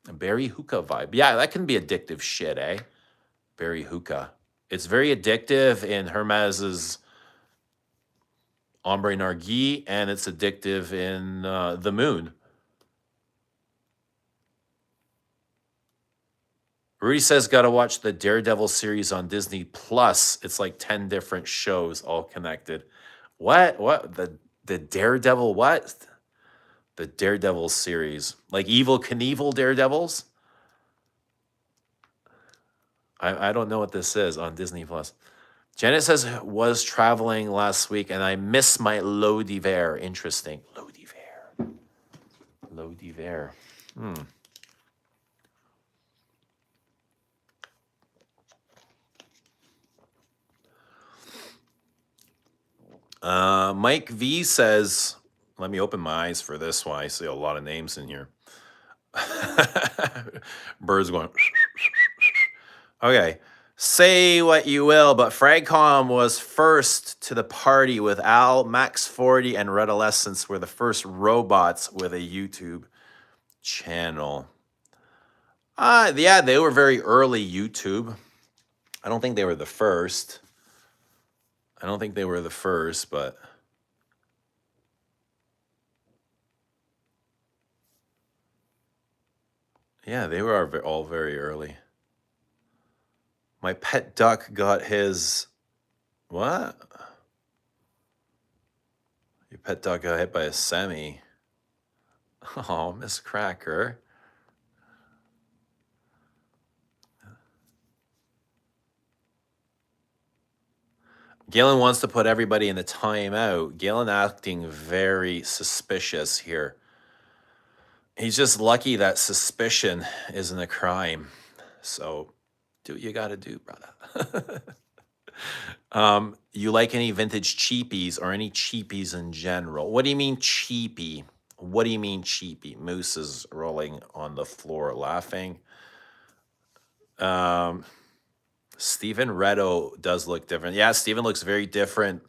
A berry hookah vibe. Yeah, that can be addictive shit, eh? Berry hookah. It's very addictive in Hermes's Ombre Nargis, and it's addictive in The Moon. Rudy says, gotta watch the Daredevil series on Disney Plus. It's like 10 different shows all connected. What? The Daredevil what? The Daredevil series. Like Evil Knievel Daredevils? I don't know what this is on Disney Plus. Janet says was traveling last week and I miss my Lodi Vere. Interesting. Lodi Vere. Lodi Vere. Mike V says, let me open my eyes for this one. I see a lot of names in here. Birds going. Okay. Say what you will, but Fragcom was first to the party with Al, Max 40, and Redolescence were the first robots with a YouTube channel. Yeah, they were very early YouTube. I don't think they were the first. But yeah, they were all very early. My pet duck got his... What? Your pet duck got hit by a semi. Oh, Miss Cracker. Galen wants to put everybody in the timeout. Galen acting very suspicious here. He's just lucky that suspicion isn't a crime. So do what you got to do, brother. You like any vintage cheapies or any cheapies in general? What do you mean cheapie? What do you mean cheapie? Moose is rolling on the floor laughing. Steven Redo does look different. Yeah, Steven looks very different.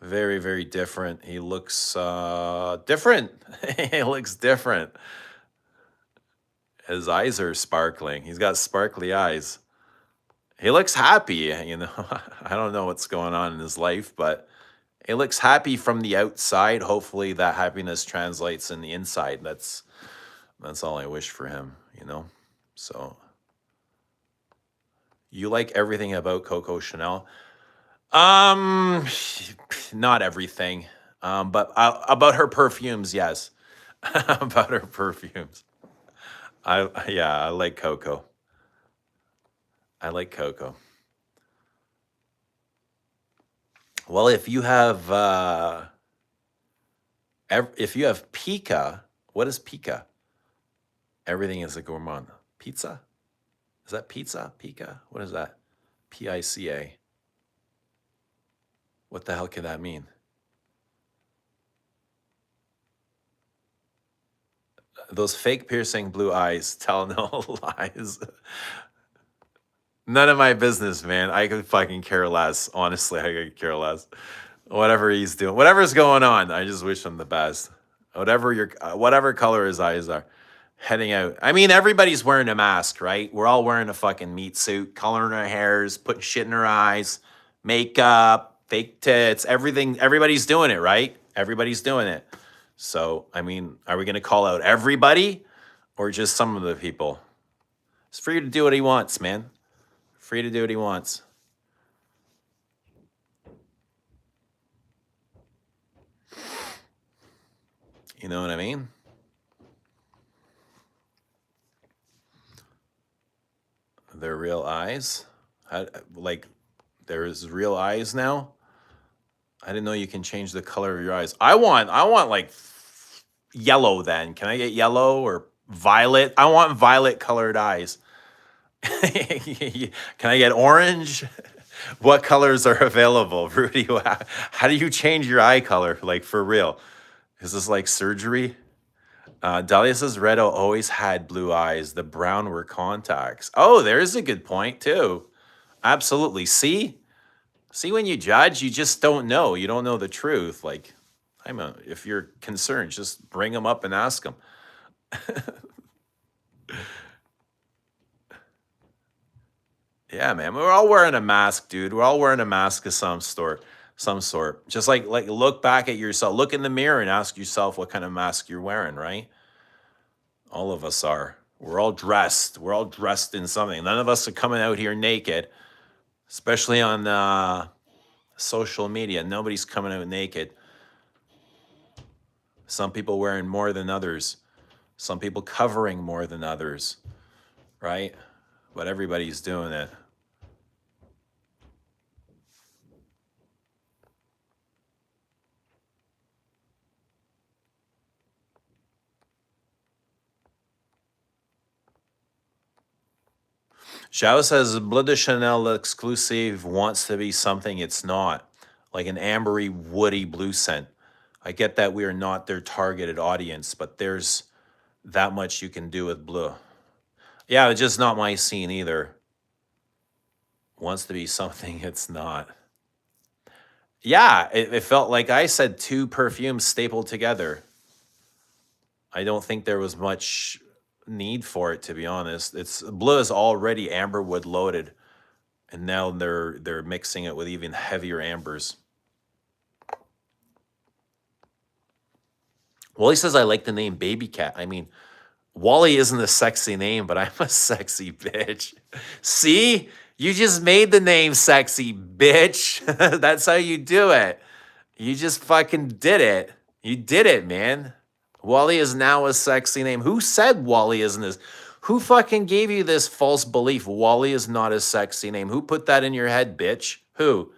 Very, very different. He looks different. He looks different. His eyes are sparkling. He's got sparkly eyes. He looks happy, you know. I don't know what's going on in his life, but he looks happy from the outside. Hopefully that happiness translates in the inside. That's all I wish for him, you know. So you like everything about Coco Chanel? Not everything. But about her perfumes, yes. About her perfumes. I like Coco. I like Coco. Well, if you have Pika, what is Pika? Everything is a gourmand. Pizza? Is that pizza? Pika? What is that? P-I-C-A. What the hell could that mean? Those fake piercing blue eyes tell no lies. None of my business, man. I could fucking care less. Honestly, I could care less. Whatever he's doing, whatever's going on, I just wish him the best. Whatever color his eyes are, heading out. I mean, everybody's wearing a mask, right? We're all wearing a fucking meat suit, coloring our hairs, putting shit in our eyes, makeup, fake tits, everything. Everybody's doing it, right? Everybody's doing it. So, I mean, are we going to call out everybody or just some of the people? It's free to do what he wants, man. Free to do what he wants. You know what I mean? They're real eyes. Like, there's real eyes now. I didn't know you can change the color of your eyes. I want like yellow then. Can I get yellow or violet? I want violet colored eyes. Can I get orange? What colors are available? Rudy, how do you change your eye color? Like, for real? Is this like surgery? Dahlia says Redo always had blue eyes. The brown were contacts. Oh, there's a good point too. Absolutely. See, when you judge, you just don't know. You don't know the truth. Like, if you're concerned, just bring them up and ask them. Yeah, man. We're all wearing a mask, dude. We're all wearing a mask of some sort. Just like look back at yourself. Look in the mirror and ask yourself what kind of mask you're wearing, right? All of us are. We're all dressed. We're all dressed in something. None of us are coming out here naked, especially on social media. Nobody's coming out naked. Some people wearing more than others. Some people covering more than others, right? But everybody's doing it. Xiao says Bleu de Chanel exclusive wants to be something it's not, like an ambery, woody blue scent. I get that we are not their targeted audience, but there's that much you can do with blue. Yeah, it's just not my scene either. Wants to be something it's not. Yeah, it felt like I said two perfumes stapled together. I don't think there was much need for it, to be honest. It's blue is already amberwood loaded, and now they're mixing it with even heavier ambers. Wally says I like the name Baby Cat. I mean, Wally isn't a sexy name, but I'm a sexy bitch. See? You just made the name sexy, bitch. That's how you do it. You just fucking did it. You did it, man. Wally is now a sexy name. Who said Wally isn't this? Who fucking gave you this false belief Wally is not a sexy name? Who put that in your head, bitch? Who?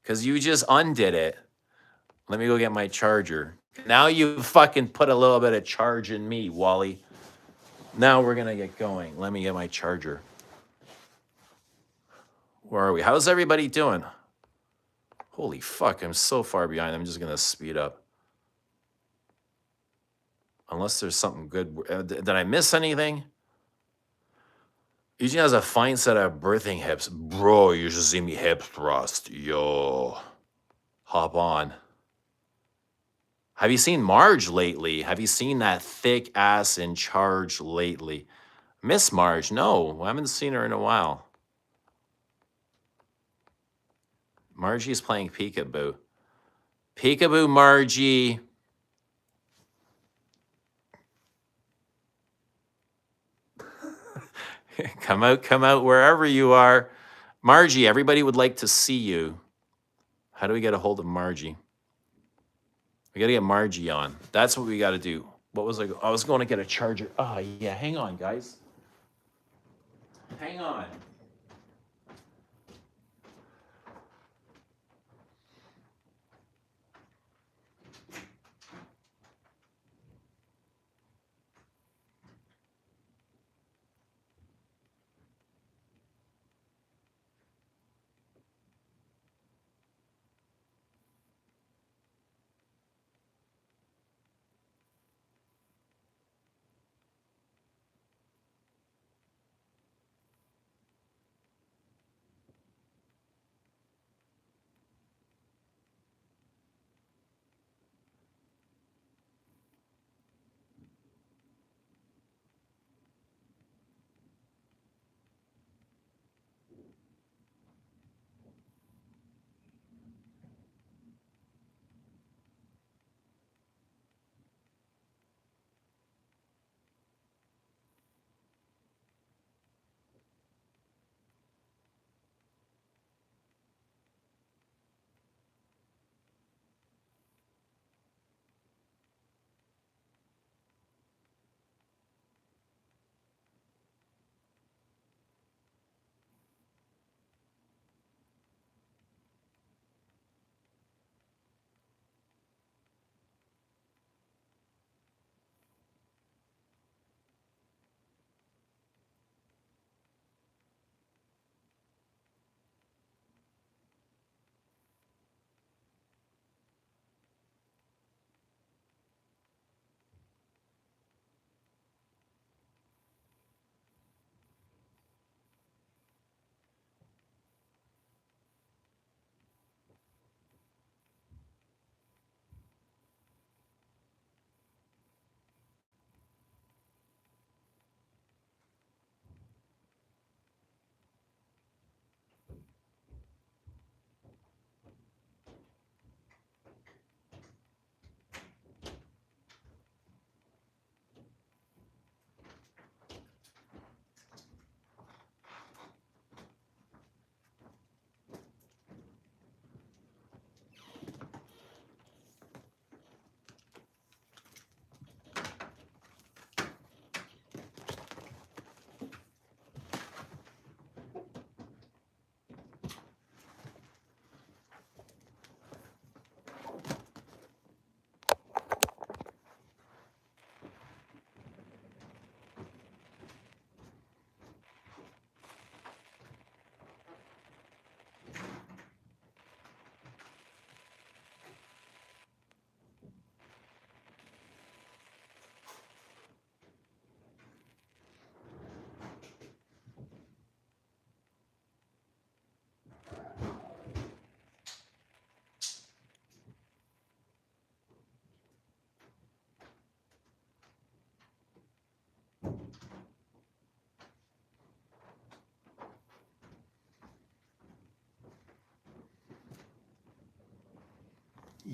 Because you just undid it. Let me go get my charger. Now you fucking put a little bit of charge in me, Wally. Now we're going to get going. Let me get my charger. Where are we? How's everybody doing? Holy fuck, I'm so far behind. I'm just going to speed up. Unless there's something good. Did I miss anything? Eugene has a fine set of birthing hips. Bro, you should see me hip thrust. Yo. Hop on. Have you seen Marge lately? Have you seen that thick ass in charge lately? Miss Marge? No, I haven't seen her in a while. Margie's playing peekaboo. Peekaboo, Margie. Come out wherever you are. Margie, everybody would like to see you. How do we get a hold of Margie? We got to get Margie on. That's what we got to do. What was I was going to get a charger. Oh, yeah. Hang on, guys. Hang on.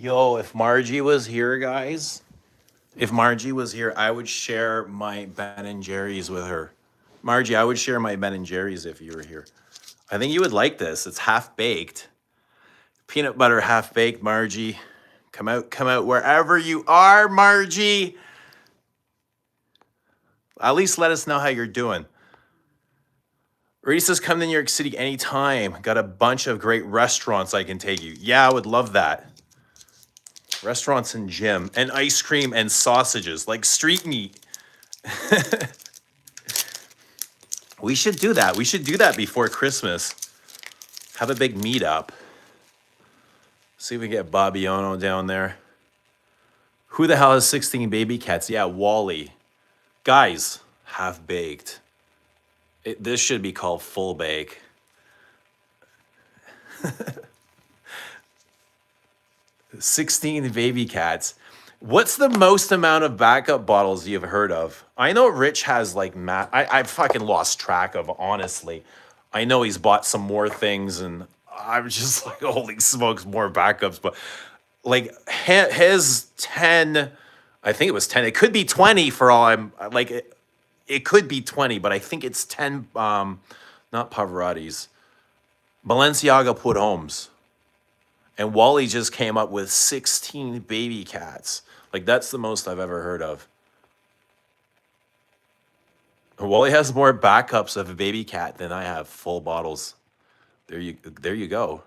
Yo, if Margie was here, guys, if Margie was here, I would share my Ben and Jerry's with her. Margie, I would share my Ben and Jerry's if you were here. I think you would like this. It's half baked. Peanut butter half baked, Margie. Come out wherever you are, Margie. At least let us know how you're doing. Reese's come to New York City anytime. Got a bunch of great restaurants I can take you. Yeah, I would love that. Restaurants and gym and ice cream and sausages, like street meat. We should do that. We should do that before Christmas. Have a big meetup. See if we get Bobbiano down there. Who the hell has 16 baby cats? Yeah, Wally. Guys, half baked. This should be called full bake. 16 baby cats. What's the most amount of backup bottles you've heard of? I know Rich has like I fucking lost track of, honestly. I know he's bought some more things and I'm just like, holy smokes, more backups. But like his 10, I think it was 10. It could be 20 for all I'm like, it could be 20, but I think it's 10, not Pavarotti's. Balenciaga put homes. And Wally just came up with 16 baby cats. Like, that's the most I've ever heard of. Wally has more backups of a baby cat than I have full bottles. There you go.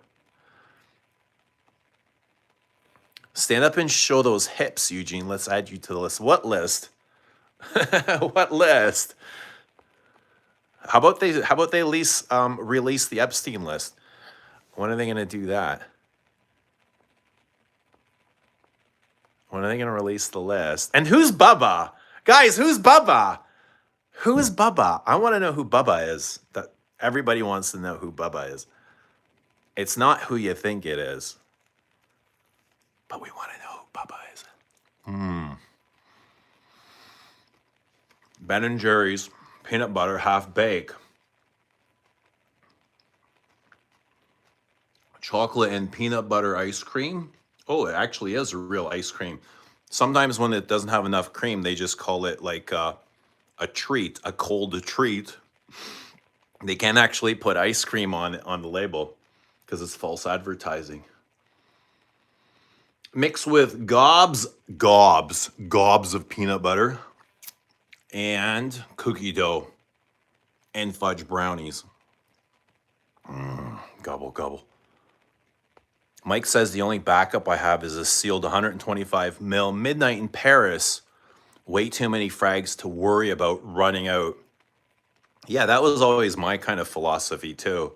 Stand up and show those hips, Eugene. Let's add you to the list. What list? What list? How about they release the Epstein list? When are they going to do that? When are they going to release the list? And who's Bubba? Guys, who's Bubba? Who is Bubba? I want to know who Bubba is. That everybody wants to know who Bubba is. It's not who you think it is. But we want to know who Bubba is. Ben and Jerry's peanut butter half bake. Chocolate and peanut butter ice cream. Oh, it actually is a real ice cream. Sometimes when it doesn't have enough cream, they just call it like a treat, a cold treat. They can't actually put ice cream on the label because it's false advertising. Mixed with gobs of peanut butter and cookie dough and fudge brownies. Gobble, gobble. Mike says the only backup I have is a sealed 125 mil Midnight in Paris. Way too many frags to worry about running out. Yeah, that was always my kind of philosophy too.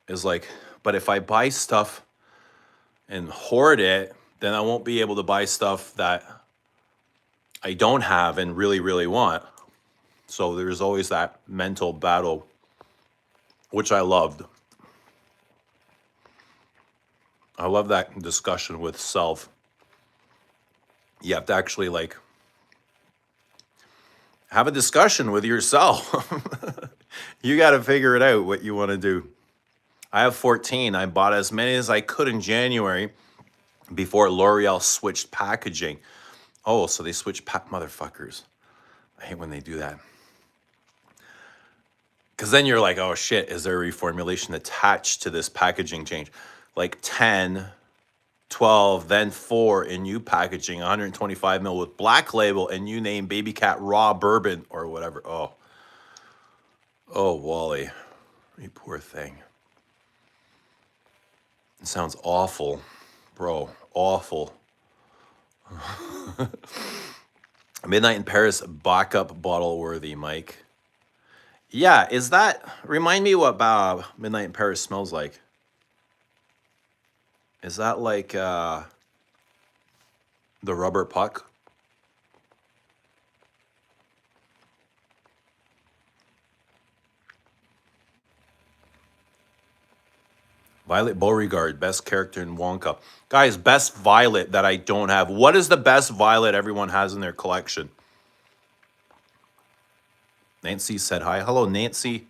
Is like, but if I buy stuff and hoard it, then I won't be able to buy stuff that I don't have and really, really want. So there's always that mental battle, which I loved. I love that discussion with self. You have to actually like have a discussion with yourself. You got to figure it out what you want to do. I have 14. I bought as many as I could in January before L'Oreal switched packaging. Oh, so they switched motherfuckers. I hate when they do that. Because then you're like, oh shit, is there a reformulation attached to this packaging change? Like 10, 12, then 4 in new packaging, 125 mil with black label, and you name Baby Cat Raw Bourbon or whatever. Oh, Wally, you poor thing. It sounds awful, bro, awful. Midnight in Paris, backup bottle worthy, Mike. Yeah, is that, remind me what Midnight in Paris smells like. Is that like the rubber puck? Violet Beauregard, best character in Wonka. Guys, best Violet that I don't have. What is the best Violet everyone has in their collection? Nancy said hi. Hello, Nancy.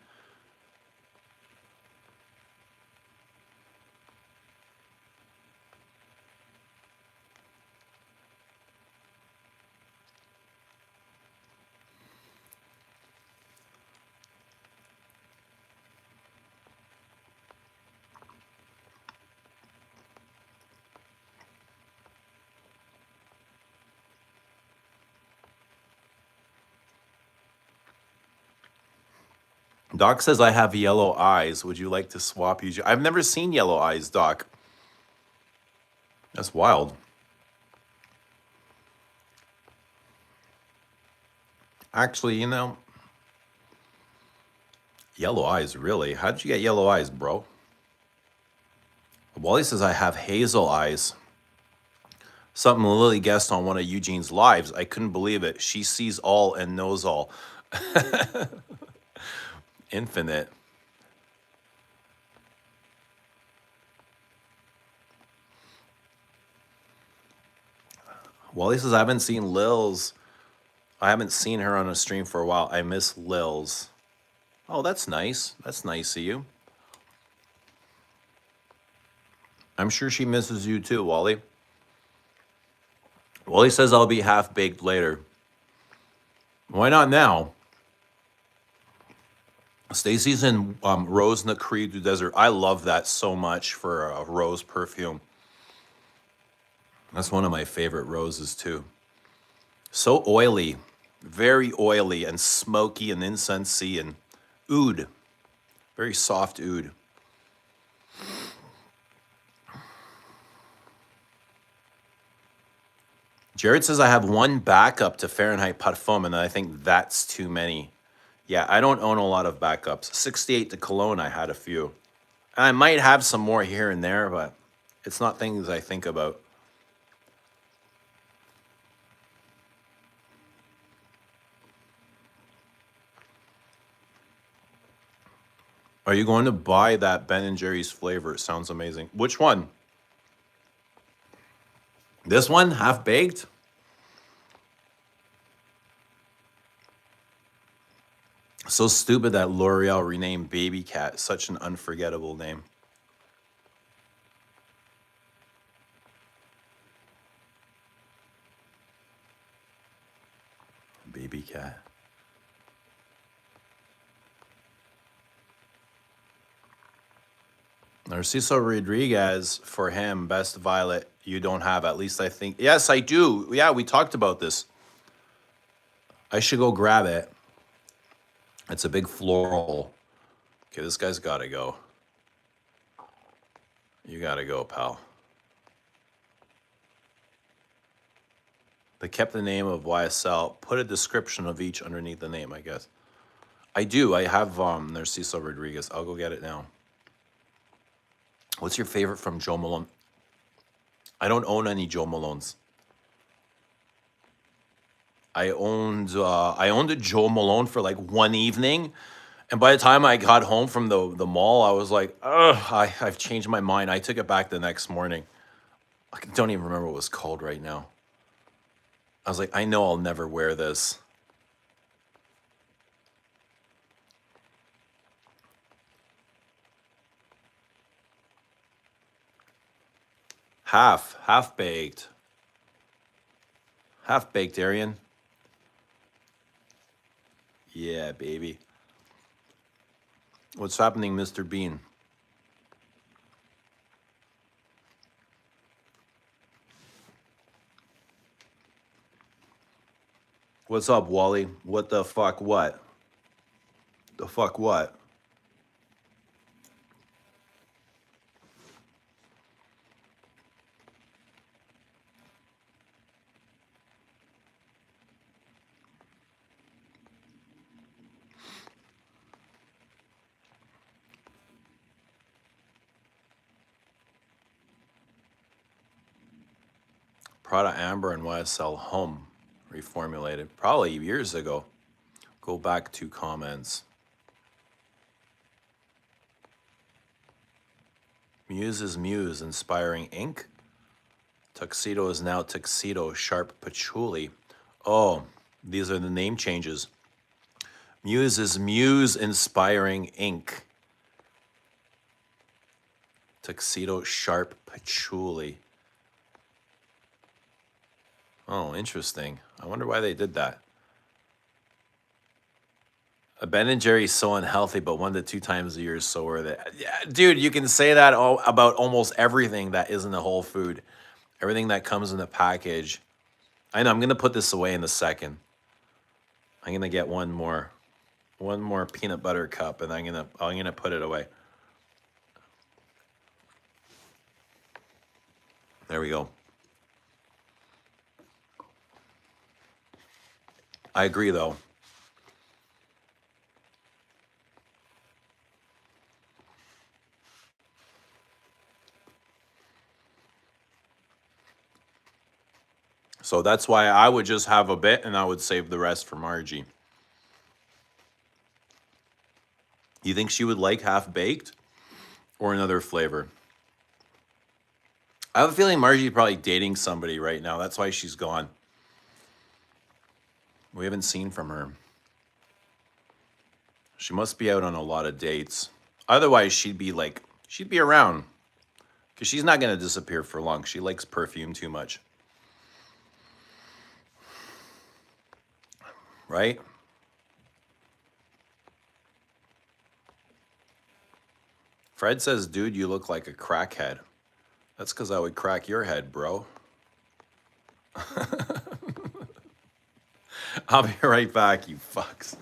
Doc says I have yellow eyes. Would you like to swap you? I've never seen yellow eyes, Doc. That's wild. Actually, you know, yellow eyes, really? How did you get yellow eyes, bro? Wally says I have hazel eyes. Something Lily guessed on one of Eugene's lives. I couldn't believe it. She sees all and knows all. Infinite. Wally says I haven't seen Lil's. I haven't seen her on a stream for a while. I miss Lil's. Oh, that's nice. That's nice of you. I'm sure she misses you too, Wally. Wally says I'll be half-baked later. Why not now? Stacy's in Rose in the Creed Desert. I love that so much for a rose perfume. That's one of my favorite roses too. So oily, very oily and smoky and incensey and oud. Very soft oud. Jared says I have one backup to Fahrenheit Parfum, and I think that's too many. Yeah, I don't own a lot of backups. 68 to Cologne, I had a few. I might have some more here and there, but it's not things I think about. Are you going to buy that Ben & Jerry's flavor? It sounds amazing. Which one? This one, half-baked? So stupid that L'Oreal renamed Baby Cat. Such an unforgettable name. Baby Cat. Narciso Rodriguez, for him, best violet you don't have. At least I think. Yes, I do. Yeah, we talked about this. I should go grab it. It's a big floral. Okay, this guy's got to go. You got to go, pal. They kept the name of YSL. Put a description of each underneath the name, I guess. I do. I have Narciso Rodriguez. I'll go get it now. What's your favorite from Joe Malone? I don't own any Joe Malones. I owned a Joe Malone for like one evening, and by the time I got home from the mall, I was like, ugh, I've changed my mind. I took it back the next morning. I don't even remember what it was called right now. I was like, I know I'll never wear this. Half-baked. Half-baked, Arian. Yeah, baby. What's happening, Mr. Bean? What's up, Wally? What the fuck what? The fuck what? Prada Amber and YSL Home reformulated. Probably years ago. Go back to comments. Muse is Muse, inspiring ink. Tuxedo is now Tuxedo, sharp patchouli. Oh, these are the name changes. Muse is Muse, inspiring ink. Tuxedo, sharp patchouli. Oh, interesting. I wonder why they did that. A Ben & Jerry's so unhealthy, but 1 to 2 times a year is so worth it. Yeah, dude, you can say that about almost everything that isn't a whole food. Everything that comes in a package. I know, I'm going to put this away in a second. I'm going to get one more. One more peanut butter cup, and I'm gonna put it away. There we go. I agree, though. So that's why I would just have a bit, and I would save the rest for Margie. You think she would like half baked or another flavor? I have a feeling Margie's probably dating somebody right now. That's why she's gone. We haven't seen from her. She must be out on a lot of dates. Otherwise, she'd be around. Because she's not going to disappear for long. She likes Perfume too much. Right? Fred says, dude, you look like a crackhead. That's because I would crack your head, bro. I'll be right back, you fucks.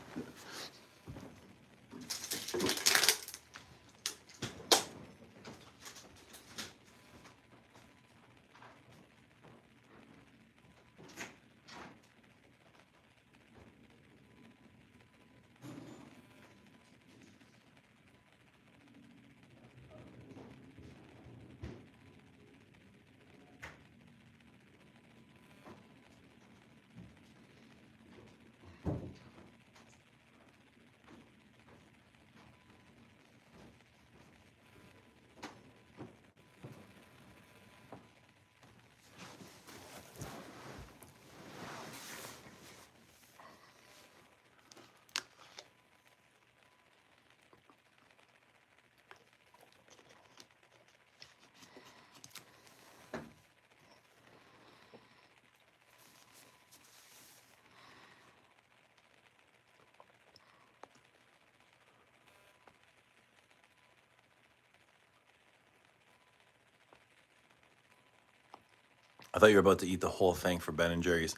I thought you were about to eat the whole thing for Ben and Jerry's.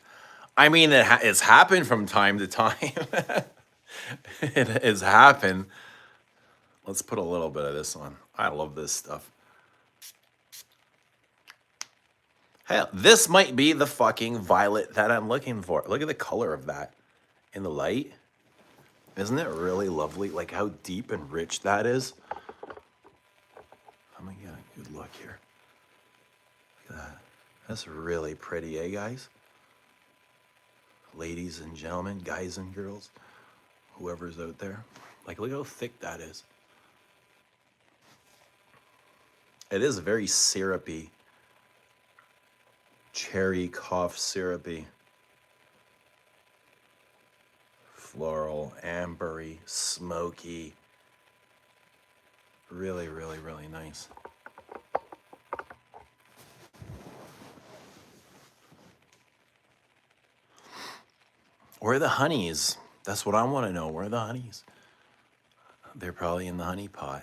I mean, it's happened from time to time. It has happened. Let's put a little bit of this on. I love this stuff. Hell, this might be the fucking violet that I'm looking for. Look at the color of that in the light. Isn't it really lovely? Like how deep and rich that is. I'm gonna get a good look here. Look at that. That's really pretty, eh, guys? Ladies and gentlemen, guys and girls, whoever's out there. Like, look how thick that is. It is very syrupy. Cherry cough syrupy. Floral, ambery, smoky. Really, really, really nice. Where are the honeys? That's what I want to know. Where are the honeys? They're probably in the honey pot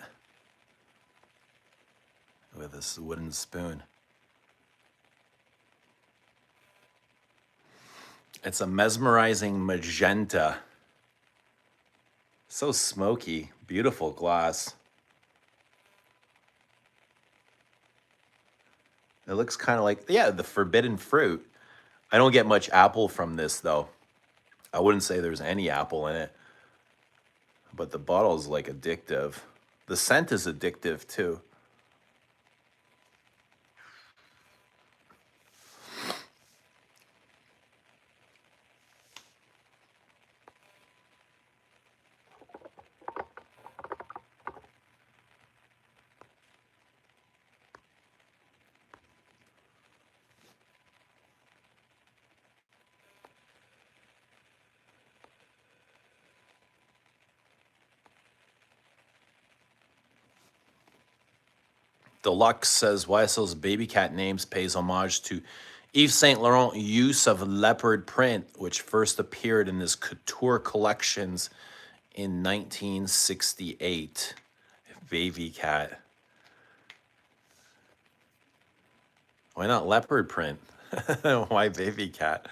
with this wooden spoon. It's a mesmerizing magenta. So smoky. Beautiful glass. It looks kind of like, yeah, the forbidden fruit. I don't get much apple from this, though. I wouldn't say there's any apple in it. But the bottle's like addictive. The scent is addictive, too. Deluxe says YSL's baby cat names pays homage to Yves Saint Laurent use of leopard print, which first appeared in his couture collections in 1968. Baby cat. Why not leopard print? Why baby cat?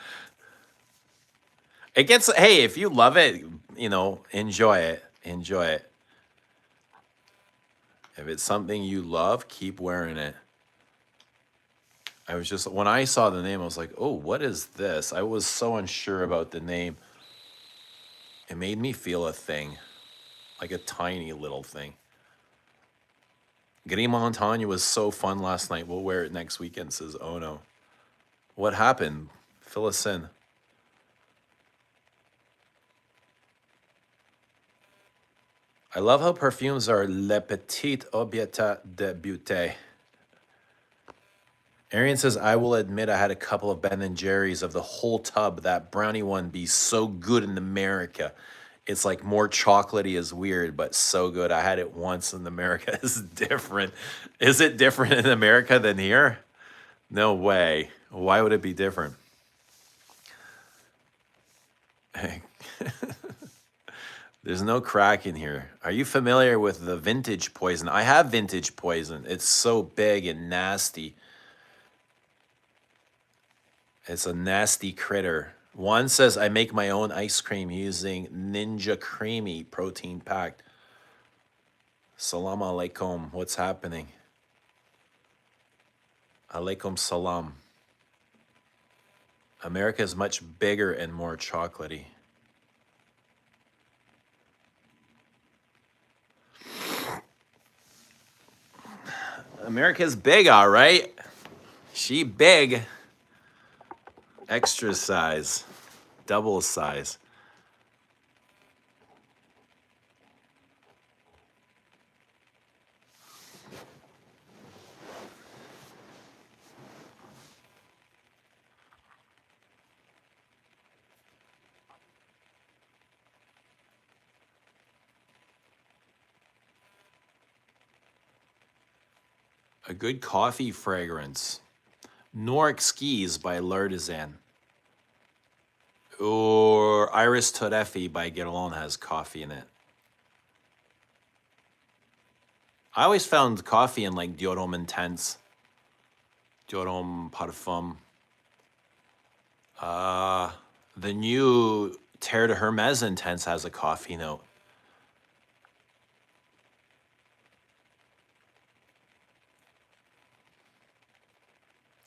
It gets, hey, if you love it, you know, enjoy it. Enjoy it. If it's something you love, keep wearing it. I was just, when I saw the name, I was like, oh, what is this? I was so unsure about the name. It made me feel a thing, like a tiny little thing. Gris Montagne was so fun last night. We'll wear it next weekend, says Ono. What happened? Fill us in. I love how perfumes are le petit objet de beauté. Arian says, I will admit I had a couple of Ben & Jerry's of the whole tub. That brownie one be so good in America. It's like more chocolatey is weird, but so good. I had it once in America. It's different. Is it different in America than here? No way. Why would it be different? There's no crack in here. Are you familiar with the vintage poison? I have vintage poison. It's so big and nasty. It's a nasty critter. One says, I make my own ice cream using Ninja Creamy protein packed. Salam alaikum. What's happening? Alaikum salam. America is much bigger and more chocolatey. America's big, all right. She big. Extra size. Double size. A good coffee fragrance. Noric Skis by L'Artisan. Or Iris Torefi by Guerlain has coffee in it. I always found coffee in like Dior Homme Intense. Dior Homme Parfum. The new Terre de Hermes Intense has a coffee note.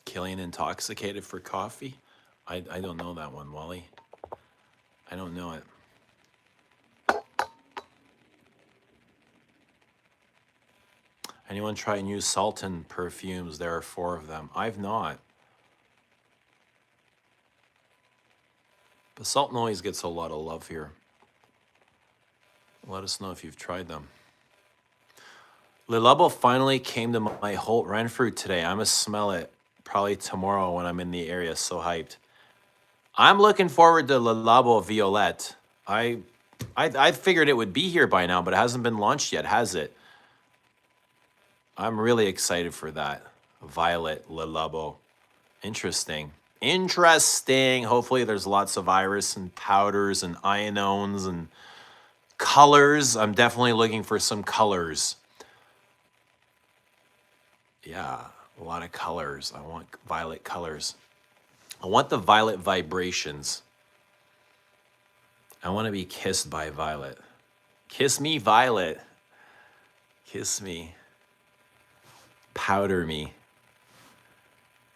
Killing Intoxicated for coffee? I don't know that one, Wally. I don't know it. Anyone try new Sultan perfumes? There are 4 of them. I've not. But Sultan always gets a lot of love here. Let us know if you've tried them. Le Labo finally came to my Holt Renfrew today. I'm gonna smell it probably tomorrow when I'm in the area. So hyped. I'm looking forward to Le Labo Violette. I figured it would be here by now, but it hasn't been launched yet, has it? I'm really excited for that. Violet Le Labo. Interesting. Interesting. Hopefully there's lots of iris and powders and ionones and colors. I'm definitely looking for some colors. Yeah, a lot of colors. I want violet colors. I want the violet vibrations. I want to be kissed by Violet. Kiss me, Violet. Kiss me. Powder me.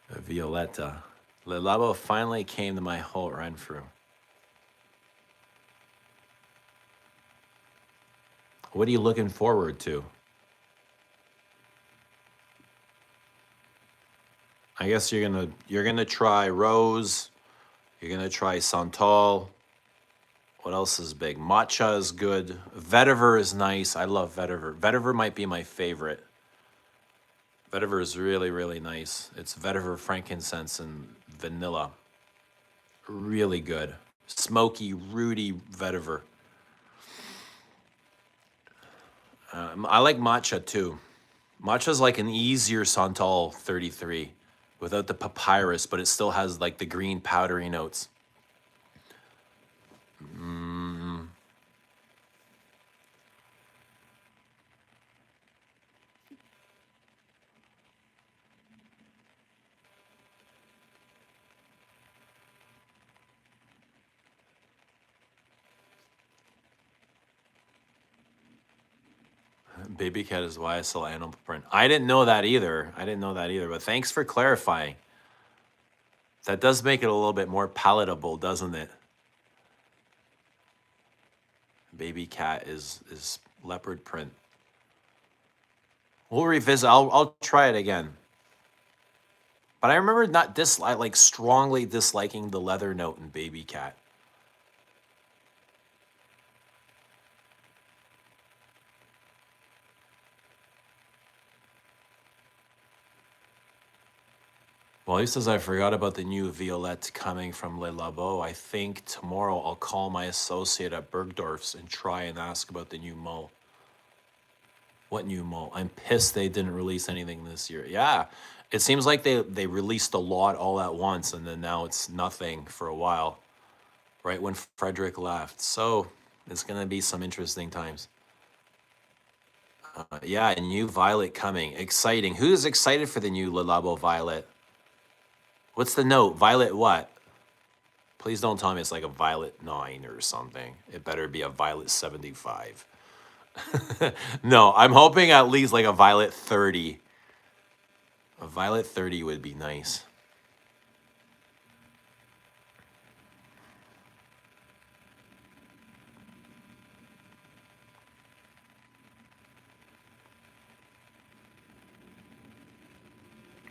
Violetta. Le Labo finally came to my Holt Renfrew. What are you looking forward to? I guess you're gonna try Rose. You're gonna try Santal. What else is big? Matcha is good. Vetiver is nice. I love vetiver. Vetiver might be my favorite. Vetiver is really, really nice. It's vetiver, frankincense, and vanilla. Really good. Smoky, rooty vetiver. I like matcha too. Matcha's like an easier Santal 33 without the papyrus, but it still has like the green powdery notes. Baby cat is why I sell animal print. I didn't know that either. But thanks for clarifying. That does make it a little bit more palatable, doesn't it? Baby cat is leopard print. We'll revisit. I'll try it again. But I remember not like strongly disliking the leather note in Baby Cat. Well, he says I forgot about the new Violette coming from Le Labo. I think tomorrow I'll call my associate at Bergdorf's and try and ask about the new Mo. What new Mo? I'm pissed they didn't release anything this year. Yeah, it seems like they released a lot all at once, and then now it's nothing for a while, right when Frederick left. So it's going to be some interesting times. Yeah, a new Violet coming. Exciting. Who's excited for the new Le Labo Violet? What's the note? Violet what? Please don't tell me it's like a Violet 9 or something. It better be a Violet 75. No, I'm hoping at least like a Violet 30. A Violet 30 would be nice.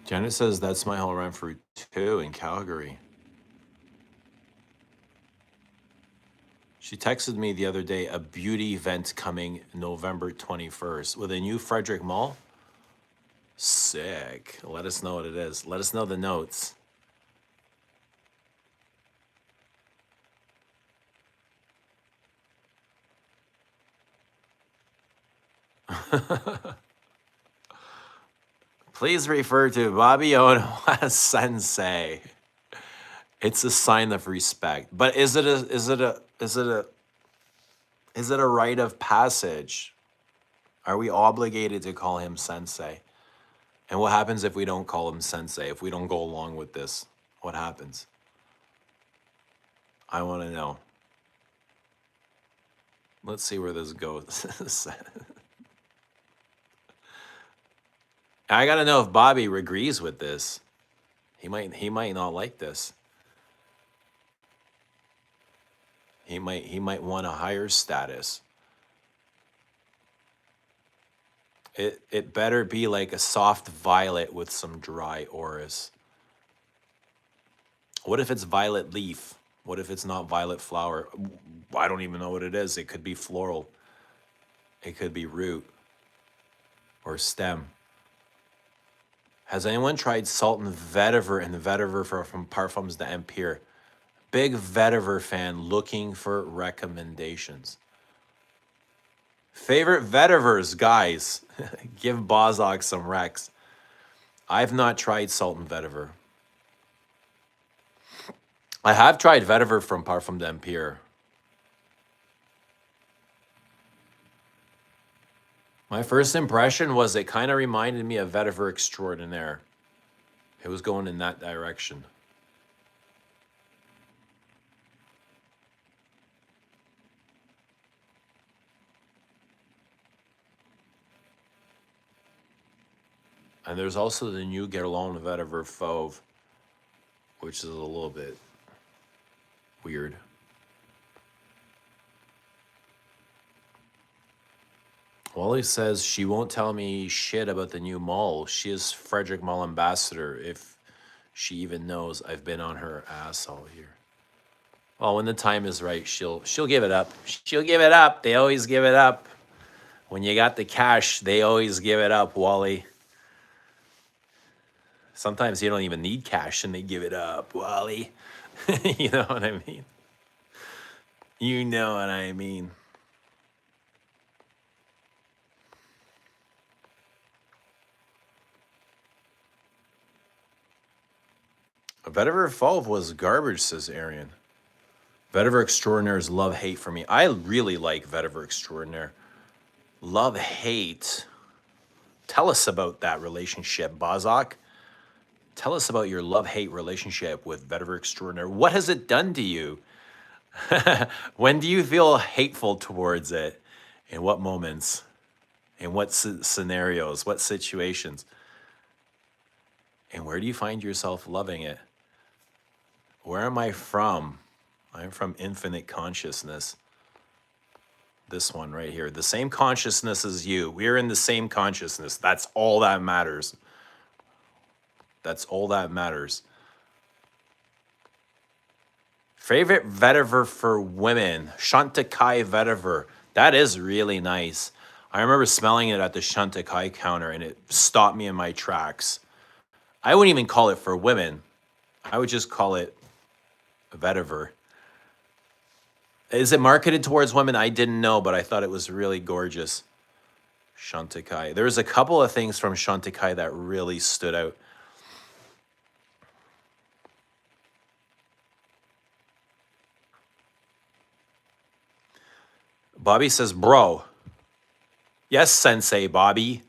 Janet says that's my whole run for 2 in Calgary. She texted me the other day, a beauty event coming November 21st with a new Frederick Mall. Sick. Let us know what it is. Let us know the notes. Please refer to Bobby Ono as sensei. It's a sign of respect. But is it a rite of passage? Are we obligated to call him sensei? And what happens if we don't call him sensei? If we don't go along with this, what happens? I want to know. Let's see where this goes. I gotta know if Bobby agrees with this. He might not like this. He might want a higher status. It better be like a soft violet with some dry orris. What if it's violet leaf? What if it's not violet flower? I don't even know what it is. It could be floral. It could be root or stem. Has anyone tried salt and vetiver from Parfums d'Empire? Big vetiver fan looking for recommendations. Favorite vetivers, guys. Give Bozok some recs. I've not tried salt and vetiver. I have tried vetiver from Parfum d'Empire. My first impression was it kind of reminded me of vetiver extraordinaire. It was going in that direction. And there's also the new Guerlain vetiver Fauve, which is a little bit weird. Wally says she won't tell me shit about the new mall. She is Frederick Mall ambassador, if she even knows I've been on her ass all year. Well, when the time is right, she'll give it up. She'll give it up. They always give it up. When you got the cash, they always give it up, Wally. Sometimes you don't even need cash and they give it up, Wally. You know what I mean? You know what I mean. Vetiver Fauve was garbage, says Arian. Vetiver Extraordinaire's love-hate for me. I really like Vetiver Extraordinaire. Love-hate. Tell us about that relationship, Bozok. Tell us about your love-hate relationship with Vetiver Extraordinaire. What has it done to you? When do you feel hateful towards it? In what moments? In what scenarios, what situations? And where do you find yourself loving it? Where am I from? I'm from infinite consciousness. This one right here. The same consciousness as you. We're in the same consciousness. That's all that matters. That's all that matters. Favorite vetiver for women. Chantecaille vetiver. That is really nice. I remember smelling it at the Chantecaille counter and it stopped me in my tracks. I wouldn't even call it for women. I would just call it vetiver. Is it marketed towards women? I didn't know, but I thought it was really gorgeous. Chantecaille. There's a couple of things from Chantecaille that really stood out. Bobby says, bro. Yes, Sensei Bobby.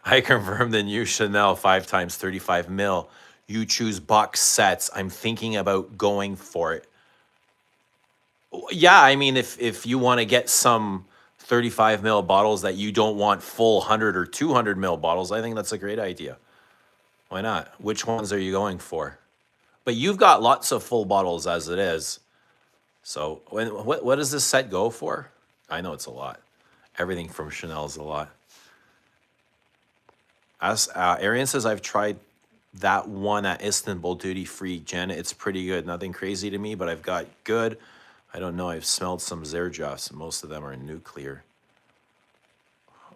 I confirmed the new Chanel 5x 35 mil. You choose box sets. I'm thinking about going for it. Yeah, I mean, if you want to get some 35 mil bottles that you don't want full 100 or 200 mil bottles, I think that's a great idea. Why not? Which ones are you going for? But you've got lots of full bottles as it is. So what does this set go for? I know it's a lot. Everything from Chanel is a lot. As Arian says, I've tried that one at Istanbul duty free. Jen, it's pretty good. Nothing crazy to me, but I've got good. I don't know. I've smelled some Zerjoffs. Most of them are nuclear.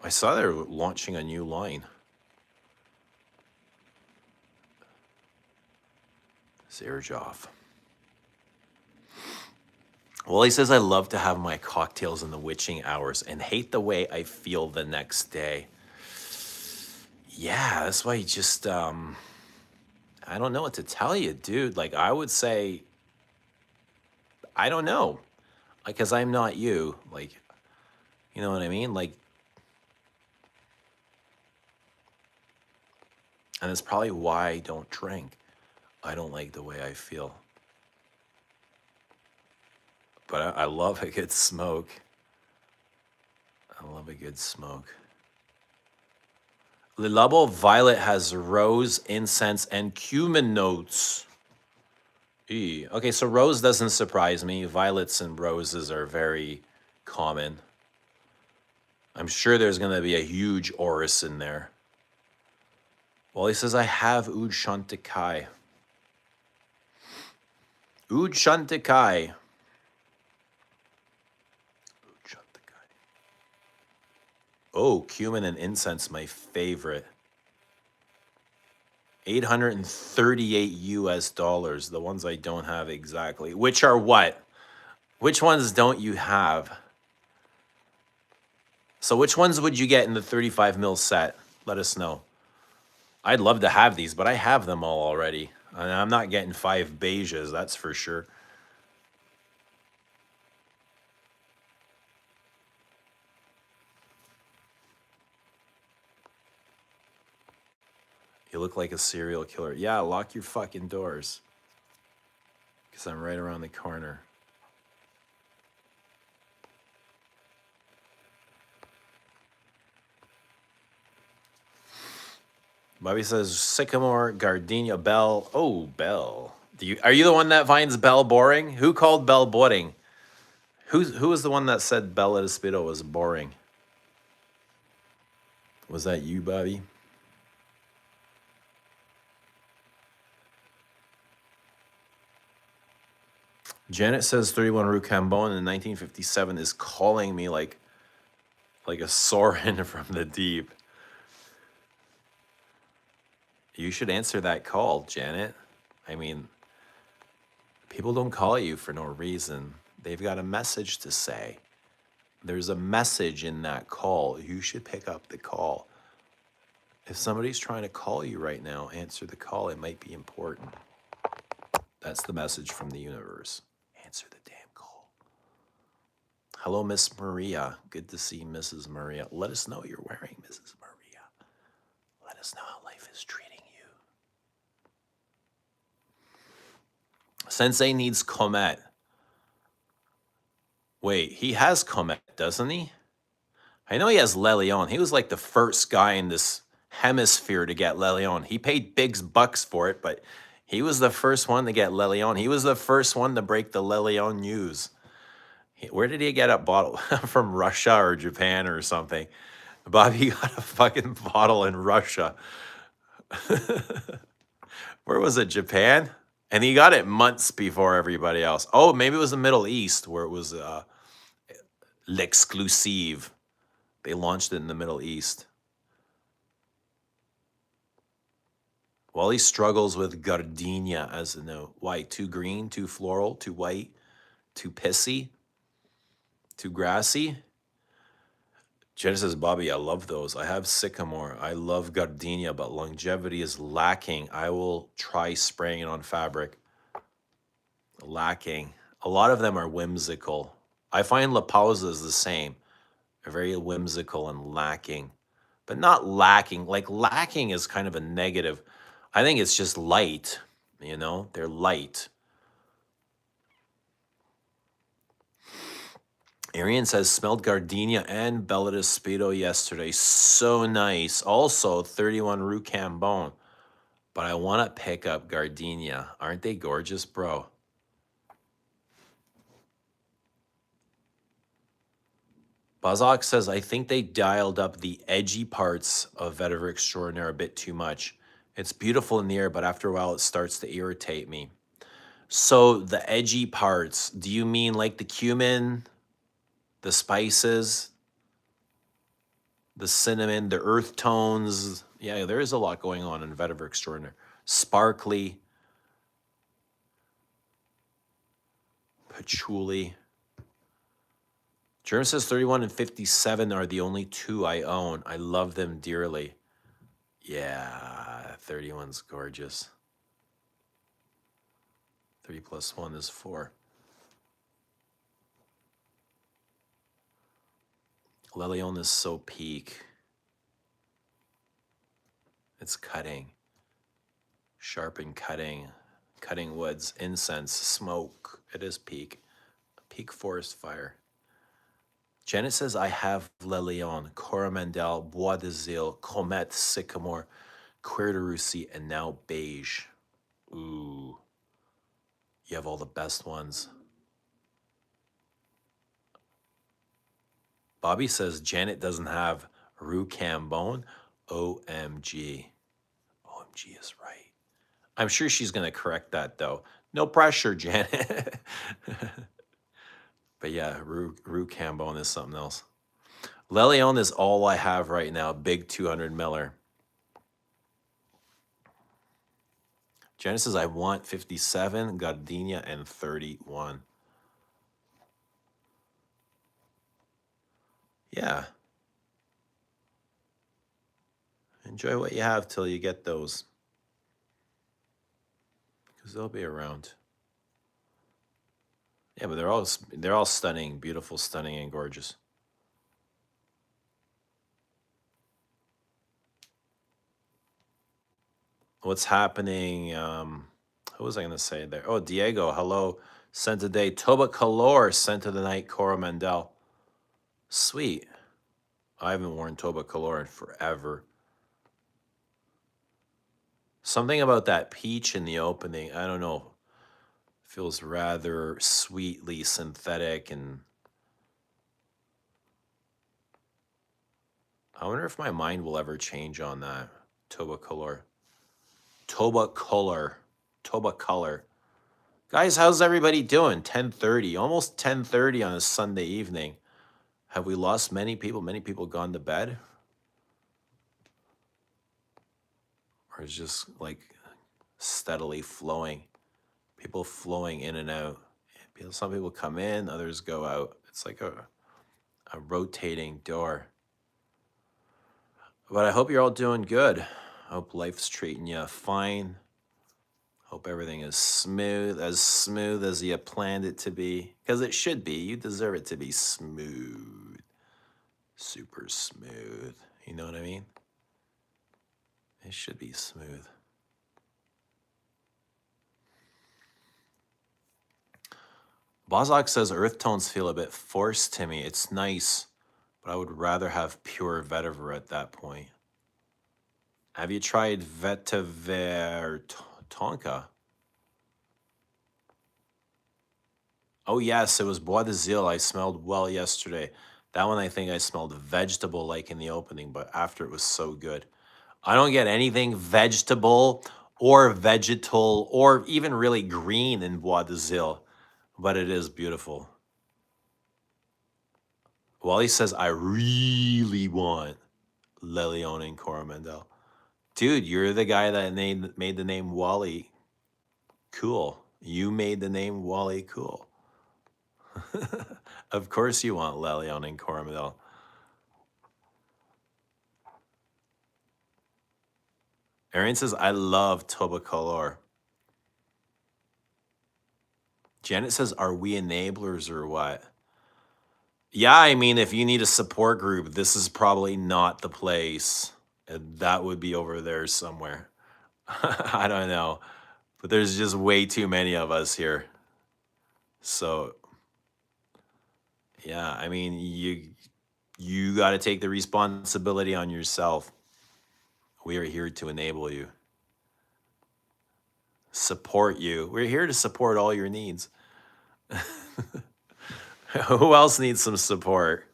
I saw they're launching a new line. Zerjoff. Well, he says, I love to have my cocktails in the witching hours and hate the way I feel the next day. Yeah, that's why you just, I don't know what to tell you, dude. Like, I would say, I don't know. Because I'm not you. Like, you know what I mean? Like, and it's probably why I don't drink. I don't like the way I feel. But I love a good smoke. I love a good smoke. Le Labo Violet has rose, incense, and cumin notes. Eee. Okay, so rose doesn't surprise me. Violets and roses are very common. I'm sure there's going to be a huge orris in there. Well, he says, I have Oud Chantecaille. Oud Chantecaille. Oh, cumin and incense, my favorite. 838 US dollars. The ones I don't have exactly. Which are what? Which ones don't you have? So which ones would you get in the 35 mil set? Let us know. I'd love to have these, but I have them all already. And I'm not getting 5 beiges, that's for sure. You look like a serial killer. Yeah, lock your fucking doors. Because I'm right around the corner. Bobby says Sycamore, Gardenia, Bell. Oh, Bell. Are you the one that finds Bell boring? Who called Bell boring? Who was the one that said Bell at Espido was boring? Was that you, Bobby? Janet says 31 Rue Cambon in 1957 is calling me like a Soren from the deep. You should answer that call, Janet. I mean, people don't call you for no reason. They've got a message to say. There's a message in that call. You should pick up the call. If somebody's trying to call you right now, answer the call. It might be important. That's the message from the universe. Answer the damn call. Hello, Miss Maria. Good to see Mrs. Maria. Let us know you're wearing, Mrs. Maria. Let us know how life is treating you. Sensei needs Comet. Wait, he has Comet, doesn't he? I know he has Le Leon. He was like the first guy in this hemisphere to get Le Leon. He paid big bucks for it, but he was the first one to get Le Leon. He was the first one to break the Le Leon news. Where did he get a bottle? From Russia or Japan or something? Bobby got a fucking bottle in Russia. Where was it? Japan? And he got it months before everybody else. Oh, maybe it was the Middle East where it was l'exclusive. They launched it in the Middle East. Wally struggles with gardenia as a note. Why? Too green, too floral, too white, too pissy, too grassy? Jenna says, Bobby, I love those. I have sycamore. I love gardenia, but longevity is lacking. I will try spraying it on fabric. Lacking. A lot of them are whimsical. I find La Pausa is the same. They're very whimsical and lacking. But not lacking. Like lacking is kind of a negative. I think it's just light, you know? They're light. Arian says, smelled gardenia and Bella de Speedo yesterday. So nice. Also, 31 Rue Cambon. But I want to pick up gardenia. Aren't they gorgeous, bro? Bazak says, I think they dialed up the edgy parts of Vetiver Extraordinaire a bit too much. It's beautiful in the air, but after a while it starts to irritate me. So the edgy parts, do you mean like the cumin, the spices, the cinnamon, the earth tones? Yeah, there is a lot going on in Vetiver Extraordinaire. Sparkly, patchouli. Germ says 31 and 57 are the only two I own. I love them dearly. Yeah, 31's gorgeous. 3 plus 1 is 4. Le Leon is so peak. It's cutting. Sharp and cutting. Cutting woods, incense, smoke. It is peak. Peak forest fire. Janet says, I have Le Leon, Coromandel, Bois de Zille, Comète, Sycamore, Cuir de Russie, and now Beige. Ooh. You have all the best ones. Bobby says Janet doesn't have Rue Cambon. OMG. OMG is right. I'm sure she's going to correct that, though. No pressure, Janet. But yeah, Rue Cambon is something else. Le Leon is all I have right now. Big 200 miller. Janet says, I want 57, gardenia, and 31. Yeah. Enjoy what you have till you get those. Because they'll be around. Yeah, but they're all stunning, beautiful, stunning, and gorgeous. What's happening? Who was I going to say there? Oh, Diego, hello. Sent today. Toba Color sent to the night. Coromandel. Sweet. I haven't worn Toba Color in forever. Something about that peach in the opening, I don't know. Feels rather sweetly synthetic, and I wonder if my mind will ever change on that. Toba Color. Toba Color. Toba Color. Guys, how's everybody doing? 10:30, almost 10:30 on a Sunday evening. Have we lost many people? Many people gone to bed? Or is just like steadily flowing? People flowing in and out. Some people come in, others go out. It's like a rotating door. But I hope you're all doing good. I hope life's treating you fine. Hope everything is smooth as you planned it to be. Because it should be. You deserve it to be smooth. Super smooth. You know what I mean? It should be smooth. Bozak says earth tones feel a bit forced to me. It's nice. but I would rather have pure vetiver at that point. Have you tried vetiver tonka? Oh yes, it was Bois de Zille. I smelled well yesterday. That one I think I smelled vegetable like in the opening, but after it was so good. I don't get anything vegetable or vegetal or even really green in Bois de Zille, but it is beautiful. Wally says, I really want Lelione and Coromandel. Dude, you're the guy that made the name Wally cool. You made the name Wally cool. Of course you want Lelione and Coromandel. Arian says, I love Tobacolor. Janet says, are we enablers or what? Yeah, I mean, if you need a support group, this is probably not the place. That would be over there somewhere. I don't know. But there's just way too many of us here. So, yeah, I mean, you got to take the responsibility on yourself. We are here to enable you. Support you. We're here to support all your needs. Who else needs some support?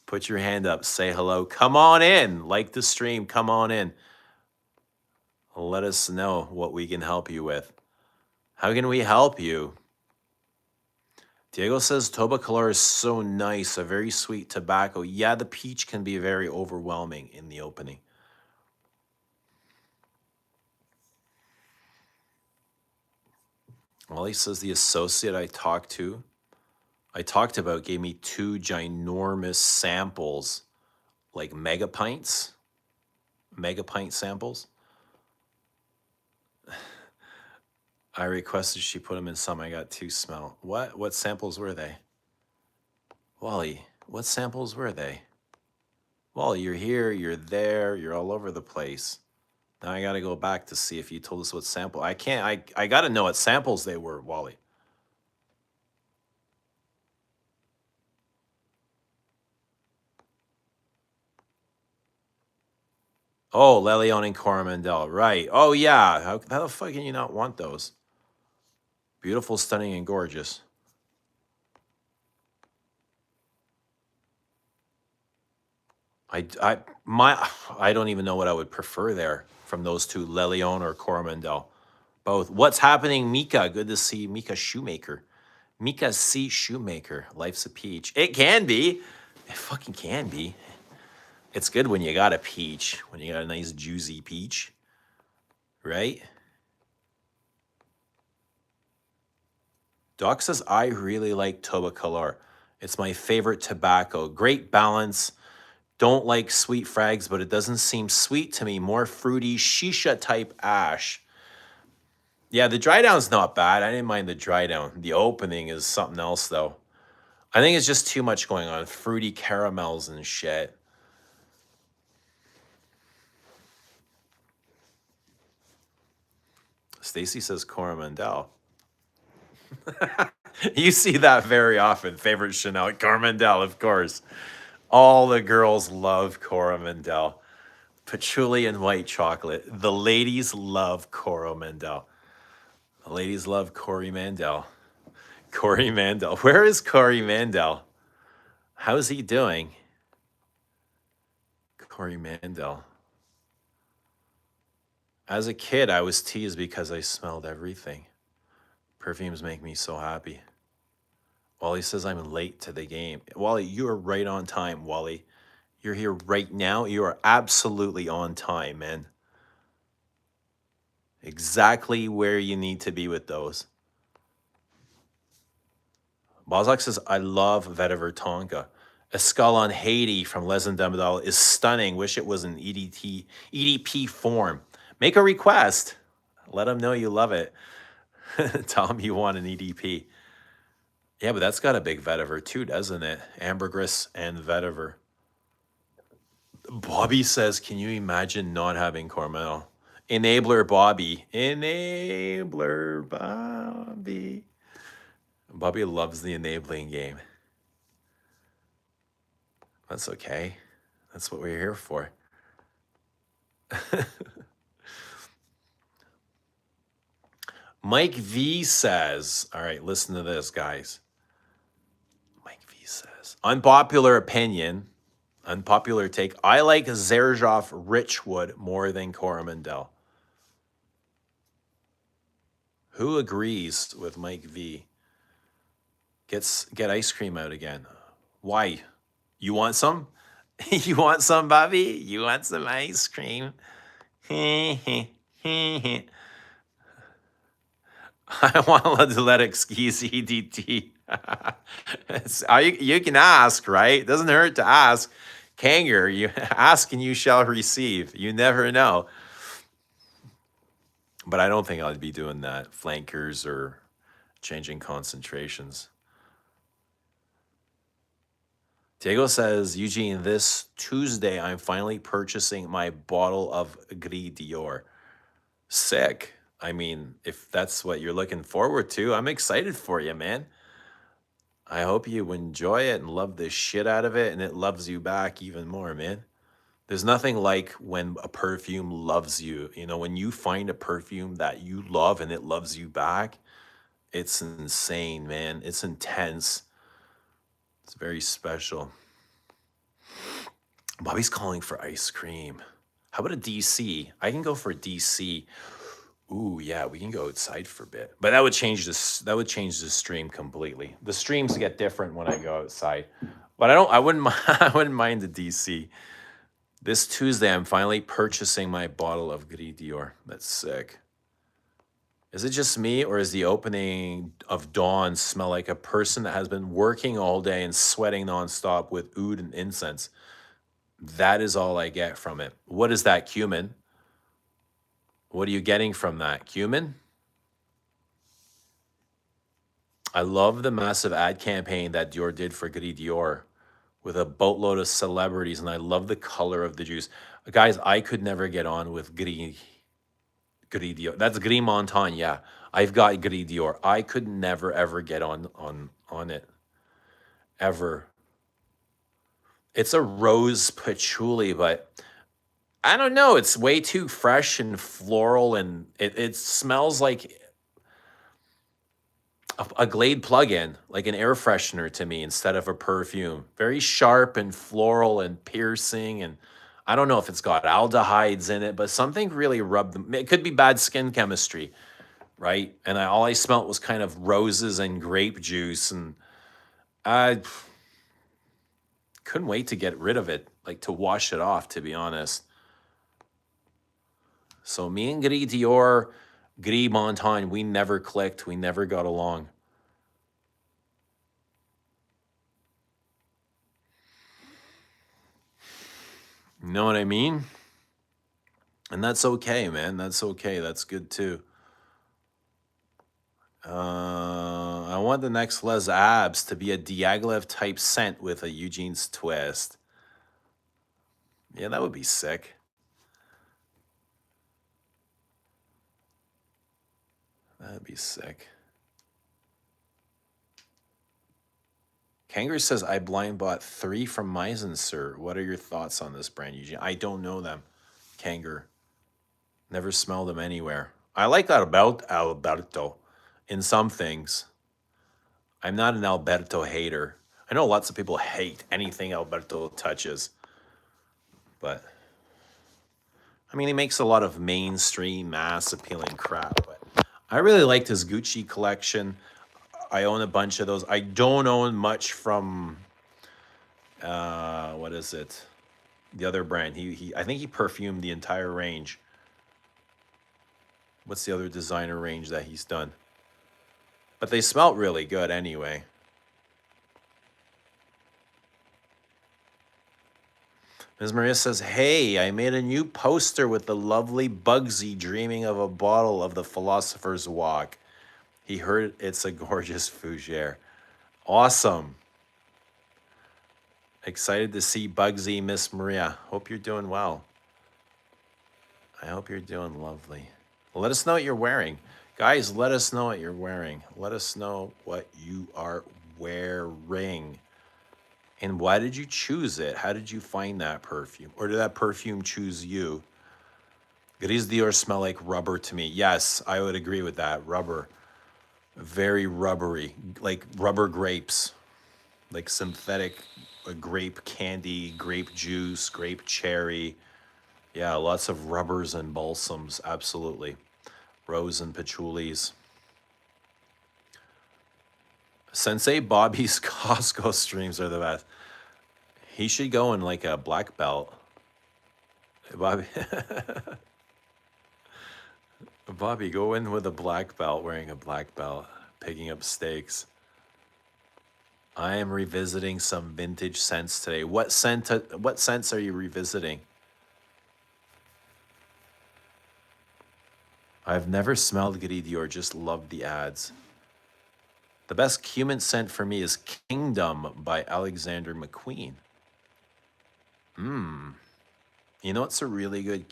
Put your hand up, say hello. Come on in. Like the stream, come on in. Let us know what we can help you with. How can we help you? Diego says Tobacolor is so nice, a very sweet tobacco. Yeah, the peach can be very overwhelming in the opening. Well, he says the associate I talked about gave me 2 ginormous samples, like megapint samples. I requested she put them in some. I got 2 smell. What samples were they? Wally, what samples were they? Wally, you're here, you're there, you're all over the place. Now I gotta go back to see if you told us what sample. I can't, I gotta know what samples they were, Wally. Oh, Lelione and Coromandel, right. Oh yeah, how the fuck can you not want those? Beautiful, stunning, and gorgeous. I don't even know what I would prefer there from those 2, Lelione or Coromandel. Both. What's happening, Mika? Good to see Mika Shoemaker. Mika C. Shoemaker. Life's a peach. It can be. It fucking can be. It's good when you got a peach, when you got a nice juicy peach, right? Doc says, I really like Tobacolor. It's my favorite tobacco. Great balance. Don't like sweet frags, but it doesn't seem sweet to me. More fruity, shisha type ash. Yeah, the dry down's not bad. I didn't mind the dry down. The opening is something else, though. I think it's just too much going on. Fruity caramels and shit. Stacy says Coromandel. You see that very often. Favorite Chanel, Coromandel, of course. All the girls love Coromandel. Patchouli and white chocolate. The ladies love Coromandel. The ladies love Corey Mandel. Corey Mandel. Where is Corey Mandel? How's he doing? Corey Mandel. As a kid, I was teased because I smelled everything. Perfumes make me so happy. Wally says I'm late to the game. Wally, you are right on time, Wally. You're here right now. You are absolutely on time, man. Exactly where you need to be with those. Bozak says, I love Vetiver Tonka. A skull on Haiti from Les Indomitable is stunning. Wish it was in EDP form. Make a request. Let them know you love it. Tell them you want an EDP. Yeah, but that's got a big vetiver too, doesn't it? Ambergris and vetiver. Bobby says, can you imagine not having Cormel? Enabler Bobby. Enabler Bobby. Bobby loves the enabling game. That's okay. That's what we're here for. Mike V says, all right, listen to this, guys. Mike V says, unpopular take. I like Zerzhov Richwood more than Coromandel. Who agrees with Mike V? Get ice cream out again. Why? You want some? You want some, Bobby? You want some ice cream? I want to let excuse EDT. You can ask, right? It doesn't hurt to ask. Kanger, you ask and you shall receive. You never know. But I don't think I'd be doing that. Flankers or changing concentrations. Diego says, Eugene, this Tuesday, I'm finally purchasing my bottle of Gris Dior. Sick. I mean, if that's what you're looking forward to, I'm excited for you, man. I hope you enjoy it and love the shit out of it, and it loves you back even more, man. There's nothing like when a perfume loves you. You know, when you find a perfume that you love and it loves you back, it's insane, man. It's intense. It's very special. Bobby's calling for ice cream. How about a DC? I can go for a DC. Ooh, yeah, we can go outside for a bit. But that would change this. That would change the stream completely. The streams get different when I go outside. But I wouldn't I wouldn't mind the DC. This Tuesday, I'm finally purchasing my bottle of Gris Dior. That's sick. Is it just me, or is the opening of dawn smell like a person that has been working all day and sweating nonstop with oud and incense? That is all I get from it. What is that, cumin? What are you getting from that? Cumin? I love the massive ad campaign that Dior did for Gris Dior with a boatload of celebrities, and I love the color of the juice. Guys, I could never get on with Gris Dior. That's Gris Montagne, yeah. I've got Gris Dior. I could never ever get on it. Ever. It's a rose patchouli, but I don't know. It's way too fresh and floral, and it smells like a Glade plug-in, like an air freshener to me instead of a perfume. Very sharp and floral and piercing, and I don't know if it's got aldehydes in it, but something really rubbed them. It could be bad skin chemistry, right? And all I smelt was kind of roses and grape juice, and I couldn't wait to get rid of it, like to wash it off, to be honest. So me and Gris Dior, Gris Montagne, we never clicked. We never got along. You know what I mean? And that's okay, man. That's okay. That's good too. I want the next Les Abs to be a Diaghilev type scent with a Eugene's twist. Yeah, that would be sick. That'd be sick. Kanger says, I blind bought 3 from Meissen, sir. What are your thoughts on this brand, Eugene? I don't know them, Kanger. Never smelled them anywhere. I like that about Alberto in some things. I'm not an Alberto hater. I know lots of people hate anything Alberto touches. But, I mean, he makes a lot of mainstream, mass-appealing crap. But I really liked his Gucci collection. I own a bunch of those. I don't own much from, what is it? The other brand. I think he perfumed the entire range. What's the other designer range that he's done? But they smelt really good anyway. Ms. Maria says, hey, I made a new poster with the lovely Bugsy dreaming of a bottle of the Philosopher's Walk. He heard it's a gorgeous fougere. Awesome. Excited to see Bugsy, Miss Maria. Hope you're doing well. I hope you're doing lovely. Let us know what you're wearing. Guys, let us know what you're wearing. Let us know what you are wearing. And why did you choose it? How did you find that perfume? Or did that perfume choose you? Gris Dior smell like rubber to me. Yes, I would agree with that. Rubber. Very rubbery. Like rubber grapes. Like synthetic grape candy, grape juice, grape cherry. Yeah, lots of rubbers and balsams. Absolutely. Rose and patchoulis. Sensei Bobby's Costco streams are the best. He should go in like a black belt. Bobby, Bobby, go in with a black belt, wearing a black belt, picking up steaks. I am revisiting some vintage scents today. What scents are you revisiting? I've never smelled Gris Dior, just loved the ads. The best cumin scent for me is Kingdom by Alexander McQueen. You know what's a really good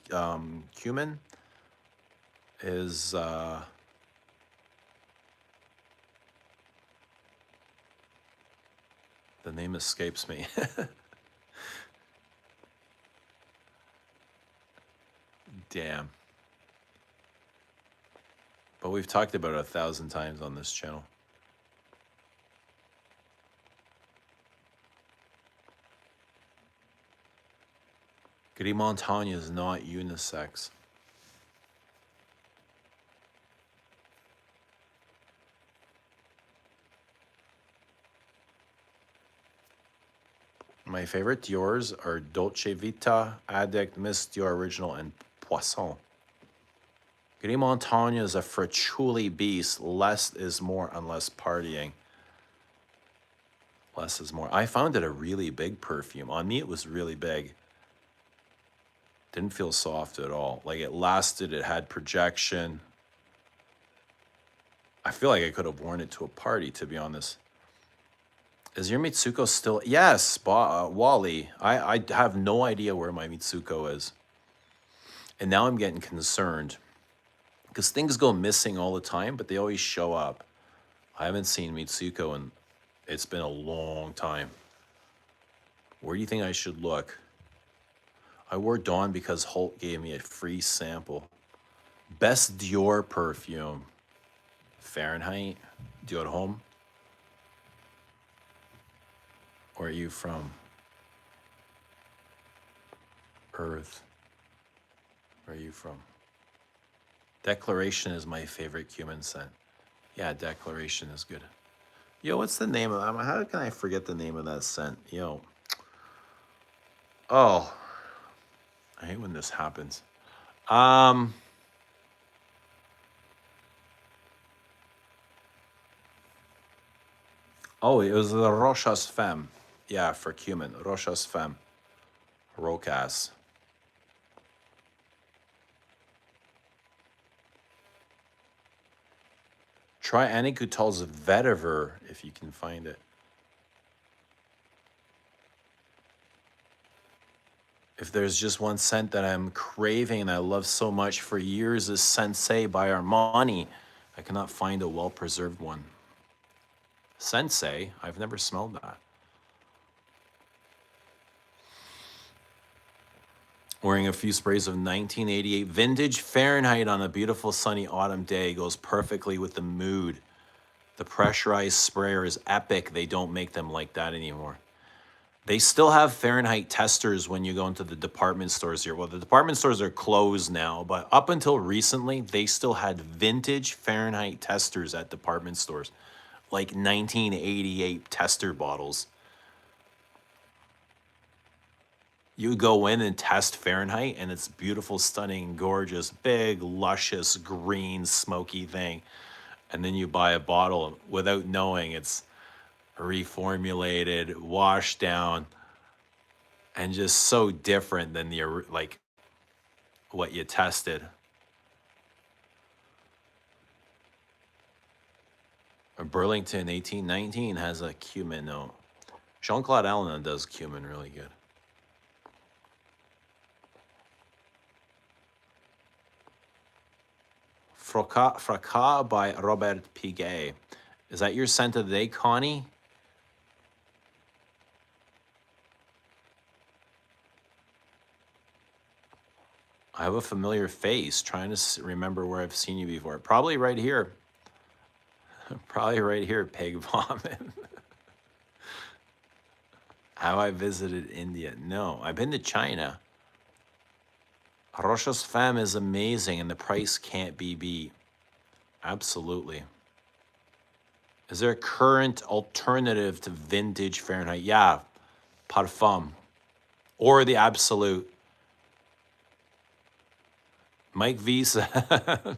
cumin? Is the name escapes me. Damn. But we've talked about it 1,000 times on this channel. Gris Montagne is not unisex. My favorite Diors are Dolce Vita, Addict, Miss Dior Original, and Poisson. Gris Montagne is a frachuli beast. Less is more unless partying. Less is more. I found it a really big perfume. On me, it was really big. Didn't feel soft at all. Like it lasted, it had projection. I feel like I could have worn it to a party, to be honest. Is your Mitsuko still? Yes, Wally. I have no idea where my Mitsuko is. And now I'm getting concerned because things go missing all the time, but they always show up. I haven't seen Mitsuko and it's been a long time. Where do you think I should look? I wore Dawn because Holt gave me a free sample. Best Dior perfume. Fahrenheit. Dior Homme. Where are you from? Earth. Where are you from? Declaration is my favorite cumin scent. Yeah, Declaration is good. Yo, what's the name of that? How can I forget the name of that scent? Yo. Oh. I hate when this happens. Oh, it was the Rochas Femme. Yeah, for cumin. Rochas Femme. Rocas. Try Annie Coutal's Vetiver if you can find it. If there's just one scent that I'm craving and I love so much for years is Sensei by Armani. I cannot find a well-preserved one. Sensei? I've never smelled that. Wearing a few sprays of 1988 vintage Fahrenheit on a beautiful sunny autumn day goes perfectly with the mood. The pressurized sprayer is epic. They don't make them like that anymore. They still have Fahrenheit testers when you go into the department stores here. Well, the department stores are closed now, but up until recently, they still had vintage Fahrenheit testers at department stores, like 1988 tester bottles. You go in and test Fahrenheit, and it's beautiful, stunning, gorgeous, big, luscious, green, smoky thing. And then you buy a bottle without knowing it's reformulated, washed down, and just so different than the like what you tested. Burlington 1819 has a cumin note. Jean-Claude Allen does cumin really good. Fracas by Robert Piguet. Is that your scent of the day, Connie? I have a familiar face. Trying to remember where I've seen you before. Probably right here. Probably right here, Pig Vomit. Have I visited India? No. I've been to China. Roche's Femme is amazing and the price can't be beat. Absolutely. Is there a current alternative to vintage Fahrenheit? Yeah, Parfum. Or the Absolute. Mike Visa.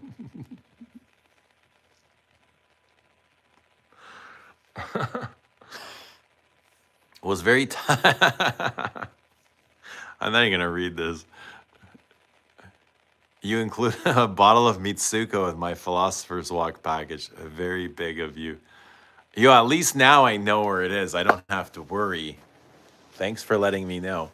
Was very I'm not even gonna read this. You include a bottle of Mitsuko with my Philosopher's Walk package. Very big of you. Yo, at least now I know where it is. I don't have to worry. Thanks for letting me know.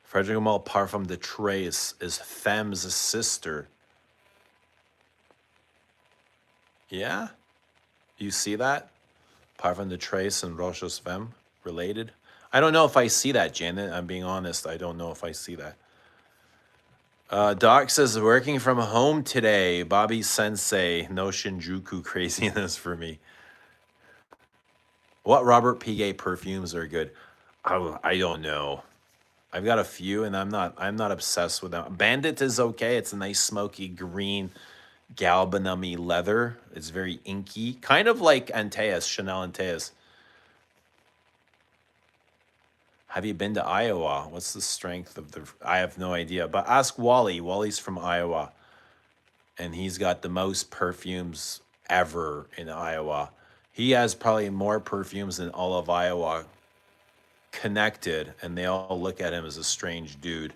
Frederic Amal Parfum de Trace is Femme's sister. Yeah? You see that? Parfum de Trace and Roche's Femme related? I don't know if I see that, Janet. I'm being honest. I don't know if I see that. Doc says, working from home today. Bobby Sensei, no Shinjuku craziness for me. What Robert Piguet perfumes are good? I don't know. I've got a few, and I'm not obsessed with them. Bandit is okay. It's a nice smoky green galbanum-y leather. It's very inky, kind of like Antaeus, Chanel Antaeus. Have you been to Iowa? What's the strength of the? I have no idea, but ask Wally. Wally's from Iowa, and he's got the most perfumes ever in Iowa. He has probably more perfumes than all of Iowa connected, and they all look at him as a strange dude.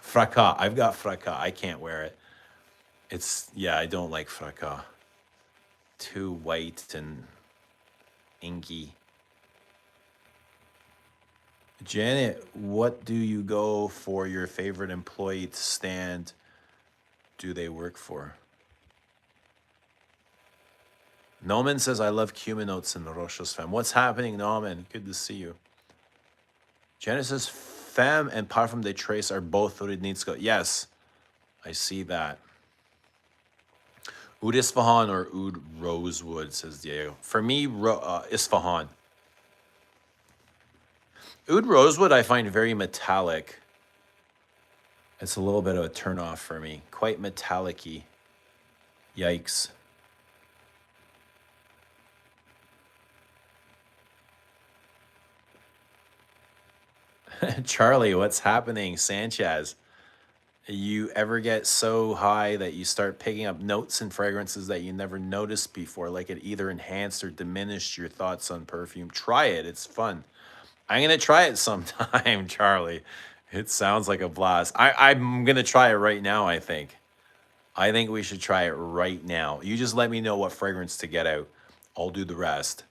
Fracas. I've got Fracas. I can't wear it. Yeah, I don't like Fracas. Too white and inky. Janet, what do you go for your favorite employee to stand? Do they work for? Norman says, I love cumin notes in the Roche's Femme. What's happening, Norman? Good to see you. Janet says, Femme and Parfum de Trace are both Rudnitsko. Yes, I see that. Oud Isfahan or Oud Rosewood, says Diego. For me, Isfahan. Oud Rosewood I find very metallic. It's a little bit of a turnoff for me. Quite metallic-y. Yikes. Charlie, what's happening? Sanchez. You ever get so high that you start picking up notes and fragrances that you never noticed before, like it either enhanced or diminished your thoughts on perfume? Try it. It's fun. I'm going to try it sometime, Charlie. It sounds like a blast. I'm going to try it right now, I think. I think we should try it right now. You just let me know what fragrance to get out. I'll do the rest.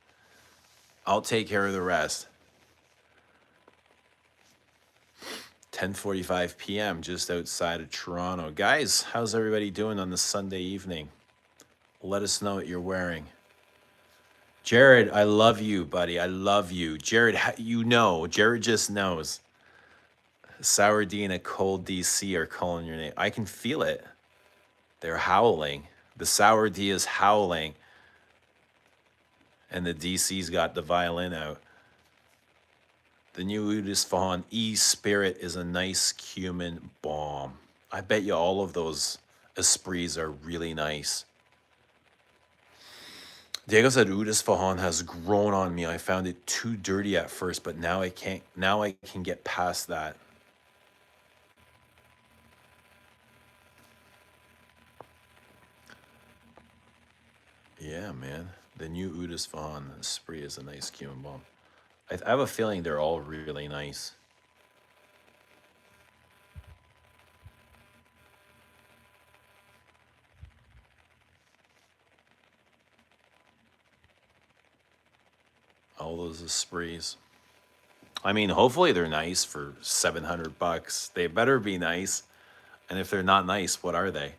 I'll take care of the rest. 10:45 p.m. just outside of Toronto. Guys, how's everybody doing on this Sunday evening? Let us know what you're wearing. Jared, I love you, buddy. I love you. Jared, you know. Jared just knows. Sour D and a cold DC are calling your name. I can feel it. They're howling. The Sour D is howling. And the DC's got the violin out. The new Oud Isfahan E-Spirit is a nice cumin bomb. I bet you all of those esprits are really nice. Diego said Oud Isfahan has grown on me. I found it too dirty at first, but now I can't. Now I can get past that. Yeah, man. The new Oud Isfahan Esprit is a nice cumin bomb. I have a feeling they're all really nice. All those esprits. I mean, hopefully they're nice for $700. They better be nice. And if they're not nice, what are they?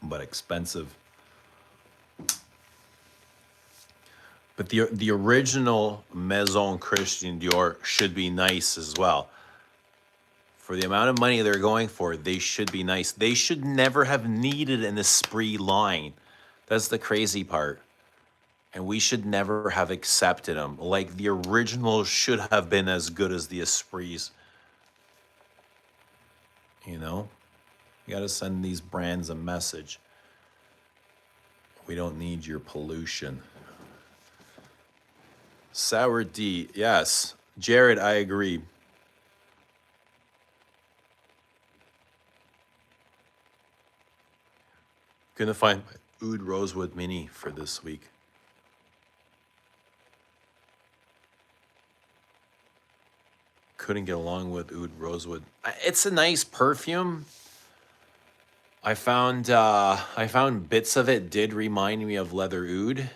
But expensive. But the original Maison Christian Dior should be nice as well. For the amount of money they're going for, they should be nice. They should never have needed an Esprit line. That's the crazy part. And we should never have accepted them. Like, the original should have been as good as the Esprits. You know? You gotta send these brands a message. We don't need your pollution. Sour D, yes. Jared, I agree. Gonna find my Oud Rosewood Mini for this week. Couldn't get along with Oud Rosewood. It's a nice perfume. I found bits of it did remind me of leather oud,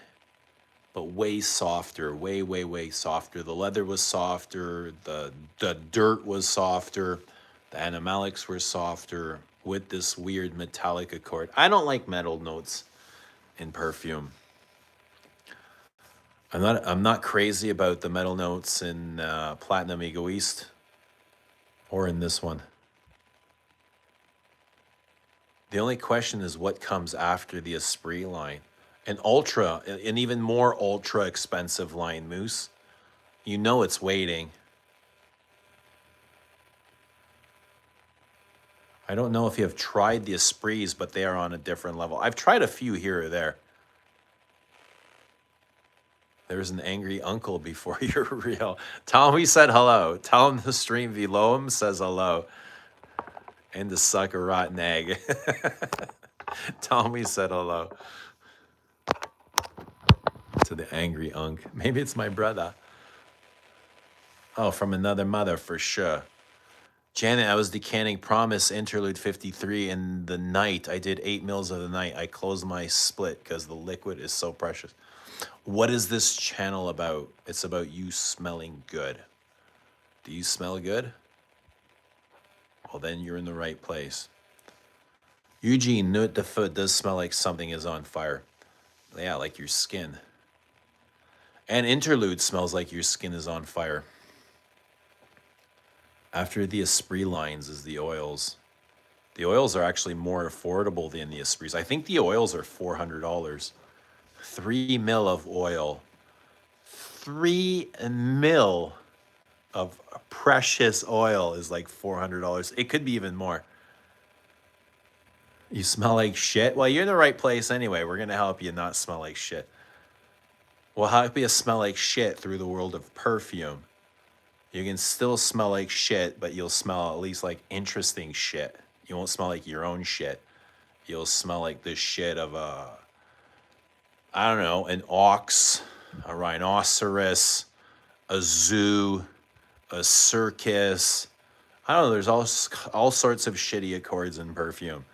but way softer, way softer. The leather was softer, the dirt was softer, the animalics were softer with this weird metallic accord. I don't like metal notes in perfume. I'm not crazy about the metal notes in Platinum Egoist or in this one. The only question is what comes after the Esprit line. An even more ultra expensive line, Moose. You know it's waiting. I don't know if you have tried the Esprits, but they are on a different level. I've tried a few here or there. There's an angry uncle before you're real. Tell him we said hello. Tell him the stream below him says hello. And to suck a rotten egg. Tell him we said hello. To the angry unk. Maybe it's my brother. Oh, from another mother for sure. Janet, I was decanting Promise Interlude 53 in the night. I did 8 mils of the night. I closed my split because the liquid is so precious. What is this channel about? It's about you smelling good. Do you smell good? Well, then you're in the right place. Eugene, Nuit de Foot does smell like something is on fire. Yeah, like your skin. And Interlude smells like your skin is on fire. After the Esprit lines is the oils. The oils are actually more affordable than the Esprits. I think the oils are $400. 3 mil of oil. 3 mil of precious oil is like $400. It could be even more. You smell like shit? Well, you're in the right place anyway. We're going to help you not smell like shit. We'll help you smell like shit through the world of perfume. You can still smell like shit, but you'll smell at least like interesting shit. You won't smell like your own shit. You'll smell like the shit of I don't know, an ox, a rhinoceros, a zoo, a circus. I don't know, there's all sorts of shitty accords in perfume.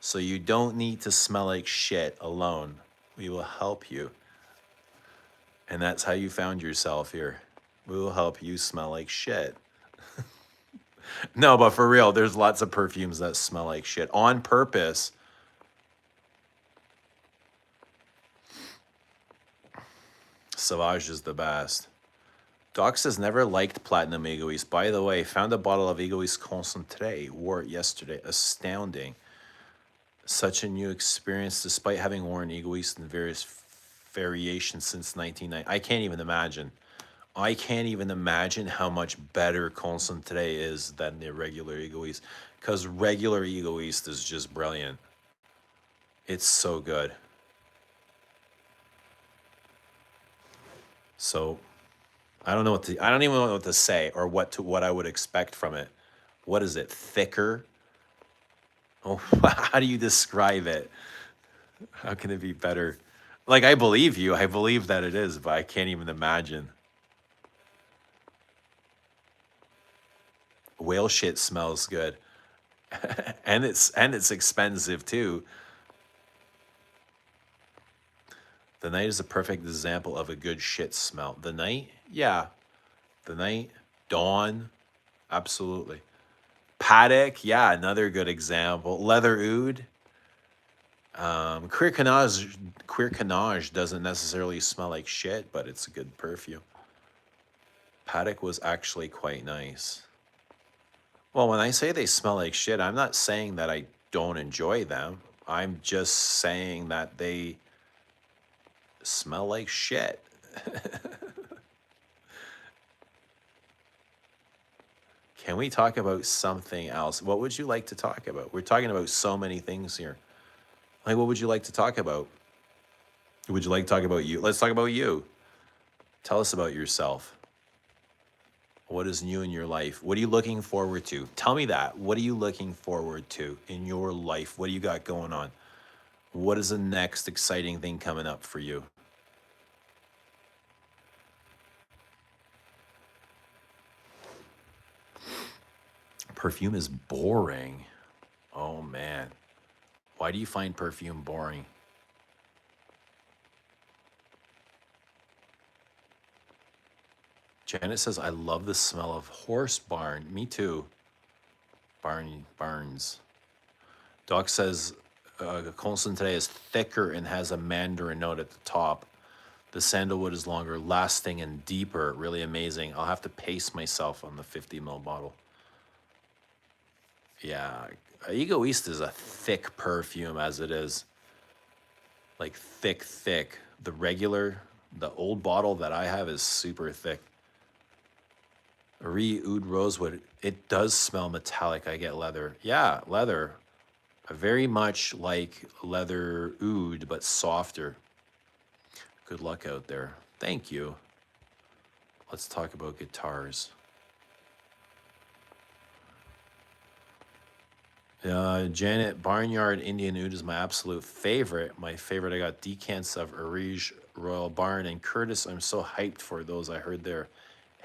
So you don't need to smell like shit alone. We will help you. And that's how you found yourself here. We will help you smell like shit. No, but for real, there's lots of perfumes that smell like shit on purpose. Sauvage is the best. Doc says never liked Platinum Egoist. By the way, found a bottle of Egoist Concentré. Wore it yesterday. Astounding. Such a new experience despite having worn Egoist in various variations since 1990. I can't even imagine. I can't even imagine how much better Concentré is than the regular Egoist. Because regular Egoist is just brilliant. It's so good. So I don't even know what to say or what I would expect from it. What is it? Thicker? Oh, how do you describe it? How can it be better? Like, I believe you. I believe that it is, but I can't even imagine. Whale shit smells good. and it's expensive too. The night is a perfect example of a good shit smell. The night? Yeah. The night, dawn, Absolutely. Paddock, yeah, another good example. Leather Oud. Queer Canage doesn't necessarily smell like shit, but it's a good perfume. Paddock was actually quite nice. Well, when I say they smell like shit, I'm not saying that I don't enjoy them. I'm just saying that they smell like shit. Can we talk about something else? What would you like to talk about? We're talking about so many things here. Like, what would you like to talk about? Would you like to talk about you? Let's talk about you. Tell us about yourself. What is new in your life? What are you looking forward to? Tell me that. What are you looking forward to in your life? What do you got going on? What is the next exciting thing coming up for you? Perfume is boring. Oh man. Why do you find perfume boring? Janet says, I love the smell of horse barn. Me too. Barns. Doc says, Colson today is thicker and has a mandarin note at the top. The sandalwood is longer, lasting, and deeper. Really amazing. I'll have to pace myself on the 50 ml bottle. Yeah, Egoist is a thick perfume as it is. Like thick, thick. The old bottle that I have is super thick. Oud Rosewood, it does smell metallic. I get leather. Yeah, leather. Very much like leather oud, but softer. Good luck out there. Thank you. Let's talk about guitars. Janet, Barnyard Indian Oud is my absolute favorite. My favorite, I got decants of Arige, Royal Barn, and Curtis. I'm so hyped for those. I heard they're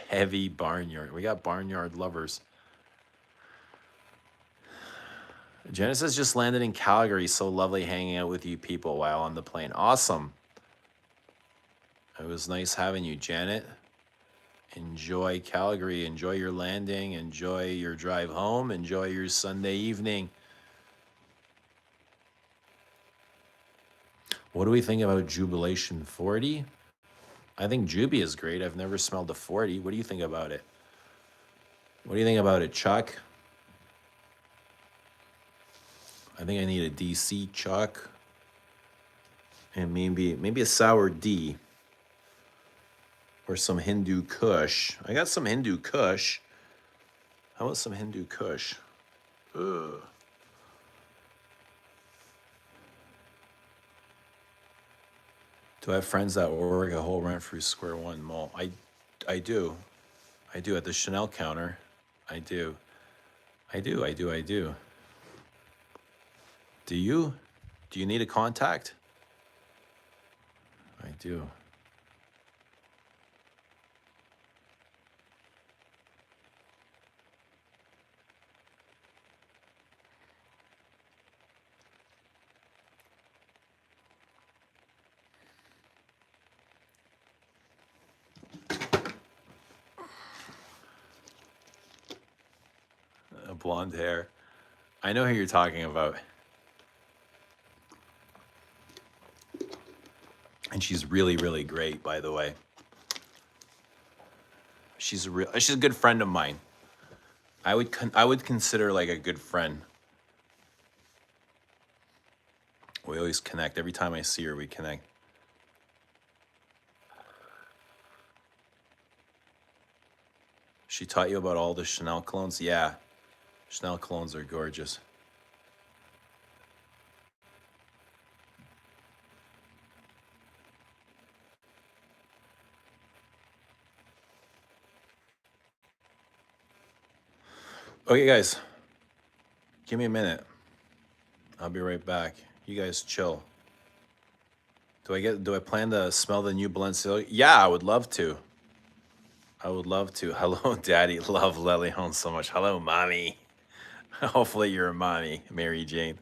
heavy Barnyard. We got Barnyard lovers. Janet says just landed in Calgary. So lovely hanging out with you people while on the plane. Awesome. It was nice having you, Janet. Enjoy Calgary. Enjoy your landing. Enjoy your drive home. Enjoy your Sunday evening. What do we think about Jubilation 40? I think Juby is great. I've never smelled a 40. What do you think about it? What do you think about it, Chuck? I think I need a DC, Chuck. And maybe a sour D. Or some Hindu Kush. I got some Hindu Kush. How about some Hindu Kush? Ugh. Do I have friends that work a whole rent through Square One Mall? I do. I do at the Chanel counter. I do. I do. Do you? Do you need a contact? I do. Blonde hair. I know who you're talking about. And she's really, really great, by the way. She's a good friend of mine. I would consider like a good friend. We always connect. Every time I see her, we connect. She taught you about all the Chanel colognes? Yeah. Chanel colognes are gorgeous. Okay, guys. Give me a minute. I'll be right back. You guys chill. Do I plan to smell the new Balenciaga? Yeah, I would love to. I would love to. Hello, Daddy. Love Leleon so much. Hello, Mommy. Hopefully you're a mommy, Mary Jane.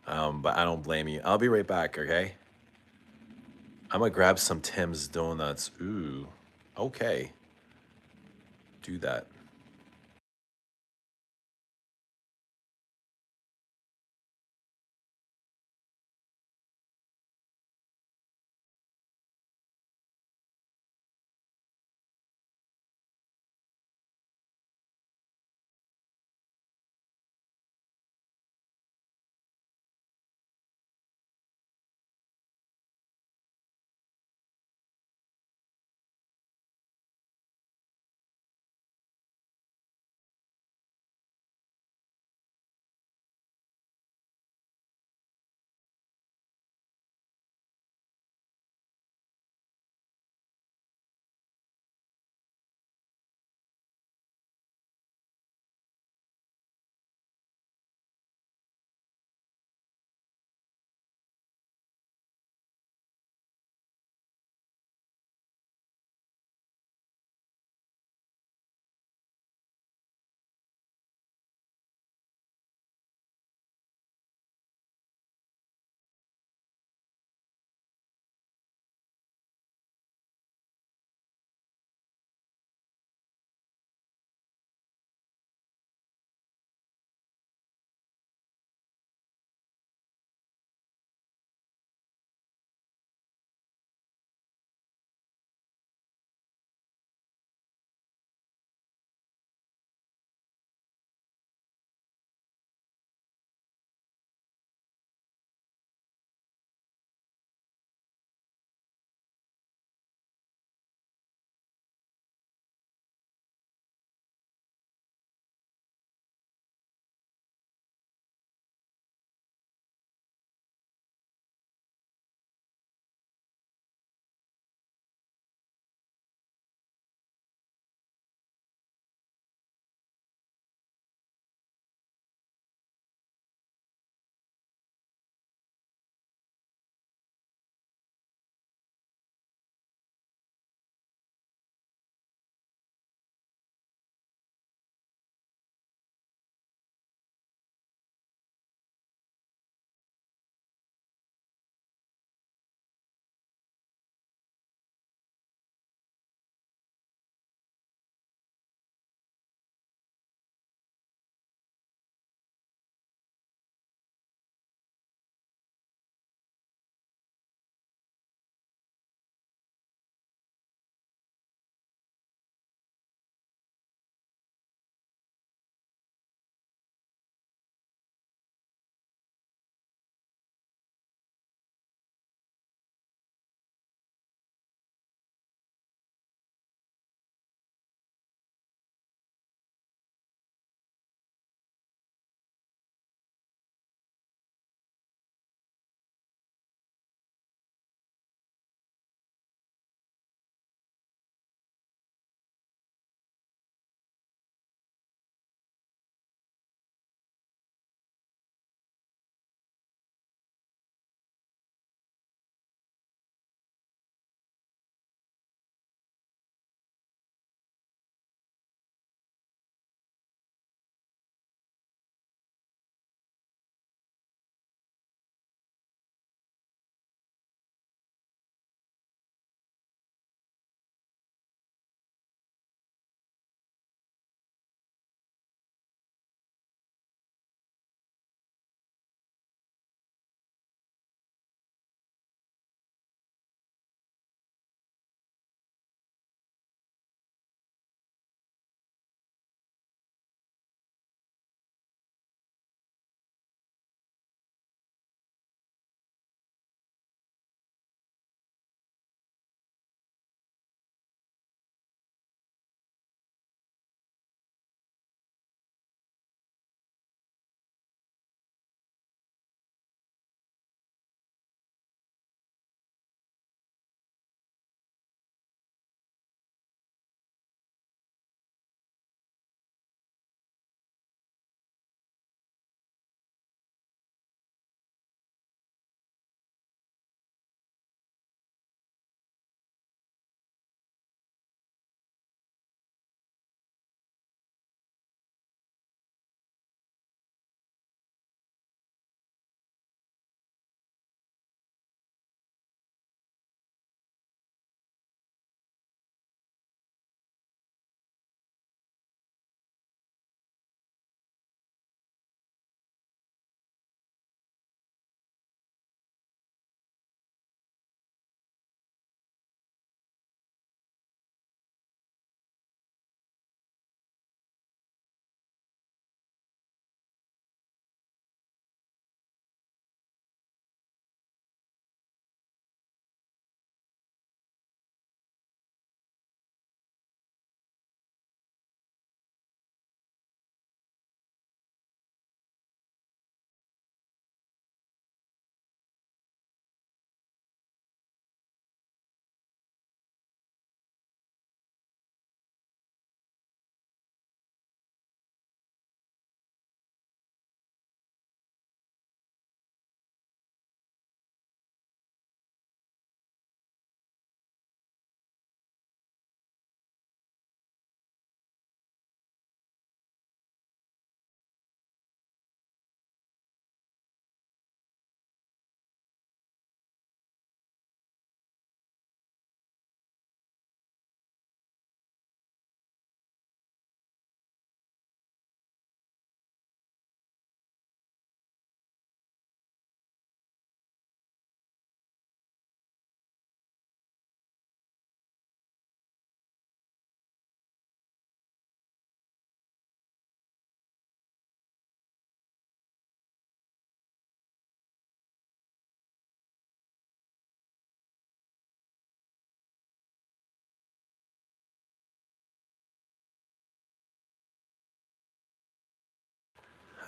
But I don't blame you. I'll be right back, okay? I'm gonna grab some Tim's donuts. Ooh, okay. Do that.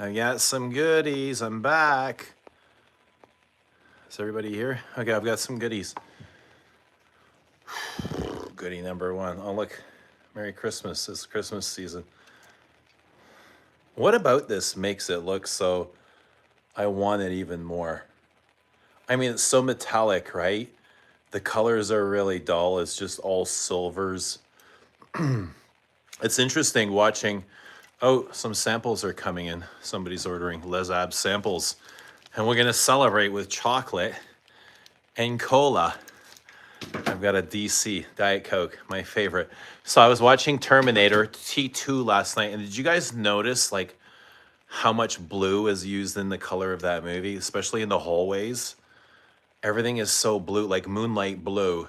I got some goodies. I'm back. Is everybody here? Okay, I've got some goodies. Goodie number one. Oh, look. Merry Christmas. It's Christmas season. What about this makes it look so I want it even more? I mean, it's so metallic, right? The colors are really dull. It's just all silvers. It's interesting watching. Oh, some samples are coming in. Somebody's ordering Les Ab samples. And we're going to celebrate with chocolate and cola. I've got a DC Diet Coke, my favorite. So I was watching Terminator T2 last night. And did you guys notice like how much blue is used in the color of that movie, especially in the hallways? Everything is so blue, like moonlight blue.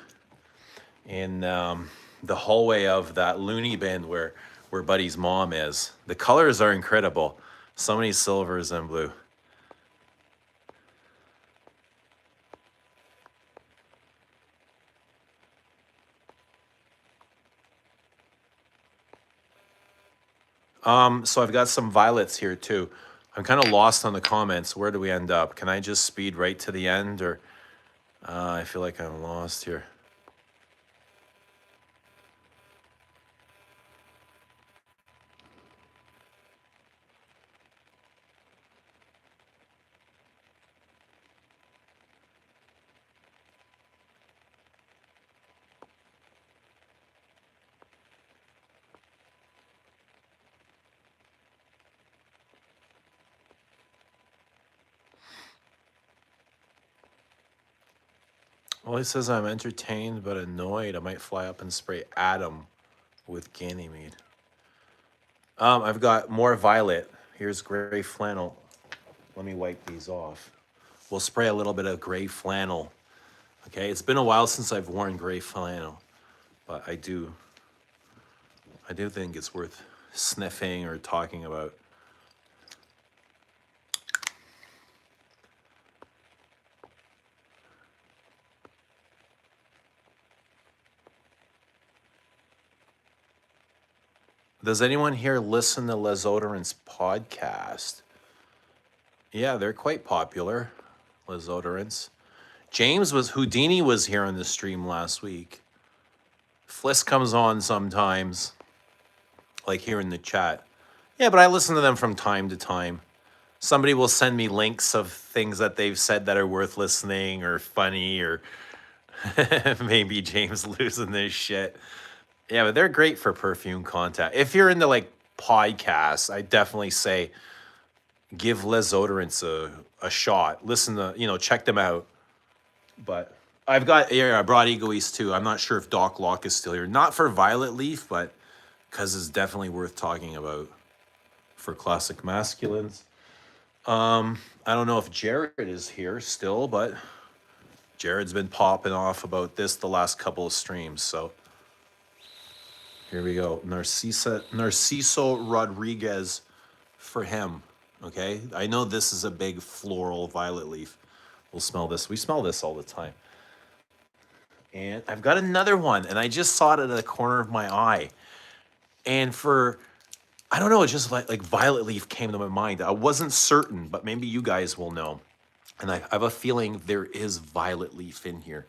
In the hallway of that loony bin where Buddy's mom is. The colors are incredible. So many silvers and blue. So I've got some violets here too. I'm kind of lost on the comments. Where do we end up? Can I just speed right to the end, or I feel like I'm lost here. Well, he says I'm entertained but annoyed. I might fly up and spray Adam with Ganymede. I've got more violet. Here's gray flannel. Let me wipe these off. We'll spray a little bit of gray flannel. Okay, it's been a while since I've worn gray flannel, but I do think it's worth sniffing or talking about. Does anyone here listen to Les Odorant's podcast? Yeah, they're quite popular, Les Odorants. Houdini was here on the stream last week. Fliss comes on sometimes, like here in the chat. Yeah, but I listen to them from time to time. Somebody will send me links of things that they've said that are worth listening or funny, or maybe James losing this shit. Yeah, but they're great for perfume content. If you're into like podcasts, I definitely say give Les Odorants a shot. Listen to, check them out. But I brought Egoist too. I'm not sure if Doc Locke is still here. Not for Violet Leaf, but because it's definitely worth talking about for classic masculines. I don't know if Jared is here still, but Jared's been popping off about this the last couple of streams. So here we go. Narciso Rodriguez for him. Okay. I know this is a big floral violet leaf. We'll smell this. We smell this all the time. And I've got another one, and I just saw it at the corner of my eye. And I don't know, it's just like violet leaf came to my mind. I wasn't certain, but maybe you guys will know. And I have a feeling there is violet leaf in here.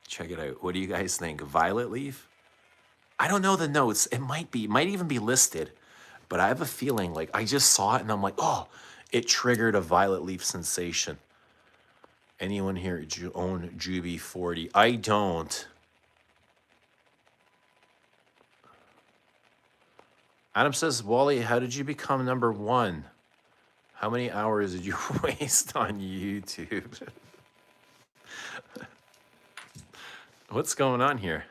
Check it out. What do you guys think? Violet leaf? I don't know the notes. It might even be listed, but I have a feeling like I just saw it and I'm like, oh, it triggered a violet leaf sensation. Anyone here own Juby 40? I don't. Adam says, Wally, how did you become number one? How many hours did you waste on YouTube? What's going on here?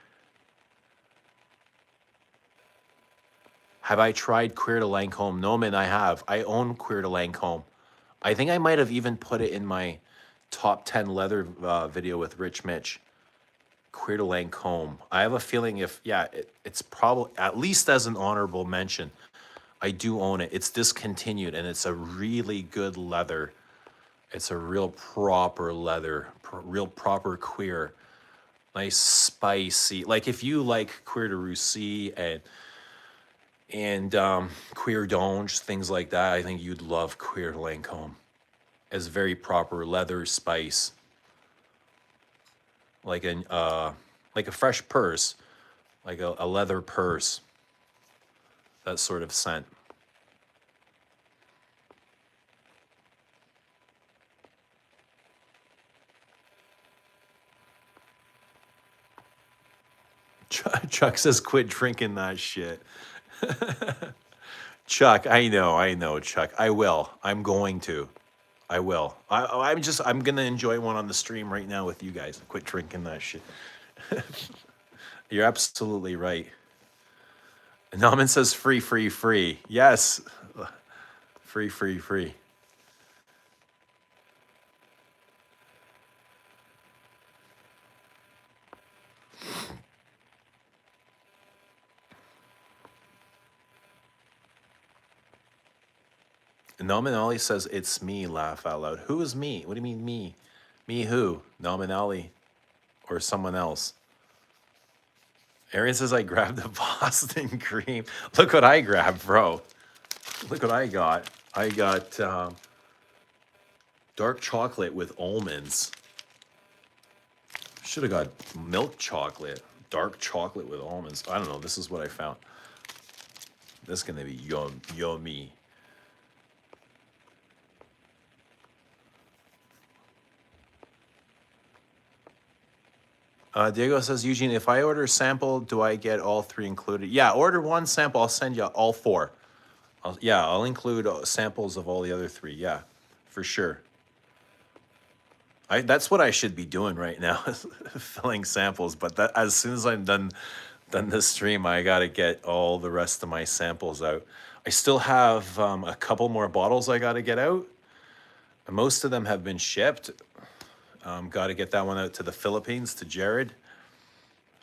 Have I tried Queer de Lancôme? No, man, I have. I own Queer de Lancôme. I think I might have even put it in my top 10 leather video with Rich Mitch. Queer de Lancôme. I have a feeling it's probably, at least as an honorable mention, I do own it. It's discontinued, and it's a really good leather. It's a real proper leather, real proper queer. Nice, spicy. Like if you like Queer de Russie and and Queer Donge, things like that. I think you'd love Queer Lancome as very proper leather spice, like like a fresh purse, like a leather purse. That sort of scent. Chuck says, "Quit drinking that shit." Chuck, I know, Chuck. I will. I'm going to. I will. I'm gonna enjoy one on the stream right now with you guys. Quit drinking that shit. You're absolutely right. Nauman says free, free, free. Yes. Free, free, free. Nominali says, "It's me," laugh out loud. Who is me? What do you mean me? Me who? Nominali or someone else? Arian says, "I grabbed the Boston cream." Look what I grabbed, bro. Look what I got. I got dark chocolate with almonds. Should have got milk chocolate. Dark chocolate with almonds. I don't know. This is what I found. This is going to be yummy. Diego says, "Eugene, if I order a sample, do I get all 3 included?" Yeah, order 1 sample. I'll send you all 4. I'll include samples of all the other 3. Yeah, for sure. That's what I should be doing right now, filling samples. But as soon as I'm done this stream, I got to get all the rest of my samples out. I still have a couple more bottles I got to get out. Most of them have been shipped. Got to get that one out to the Philippines, to Jared.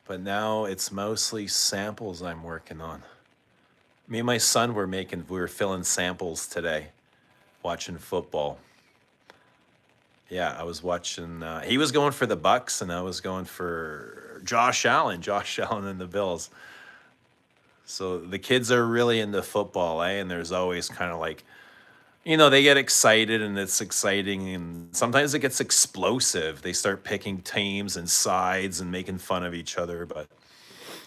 But now it's mostly samples I'm working on. Me and my son we were filling samples today, watching football. Yeah, I was watching, he was going for the Bucks and I was going for Josh Allen and the Bills. So the kids are really into football, and there's always kind of like, they get excited and it's exciting, and sometimes it gets explosive. They start picking teams and sides and making fun of each other. But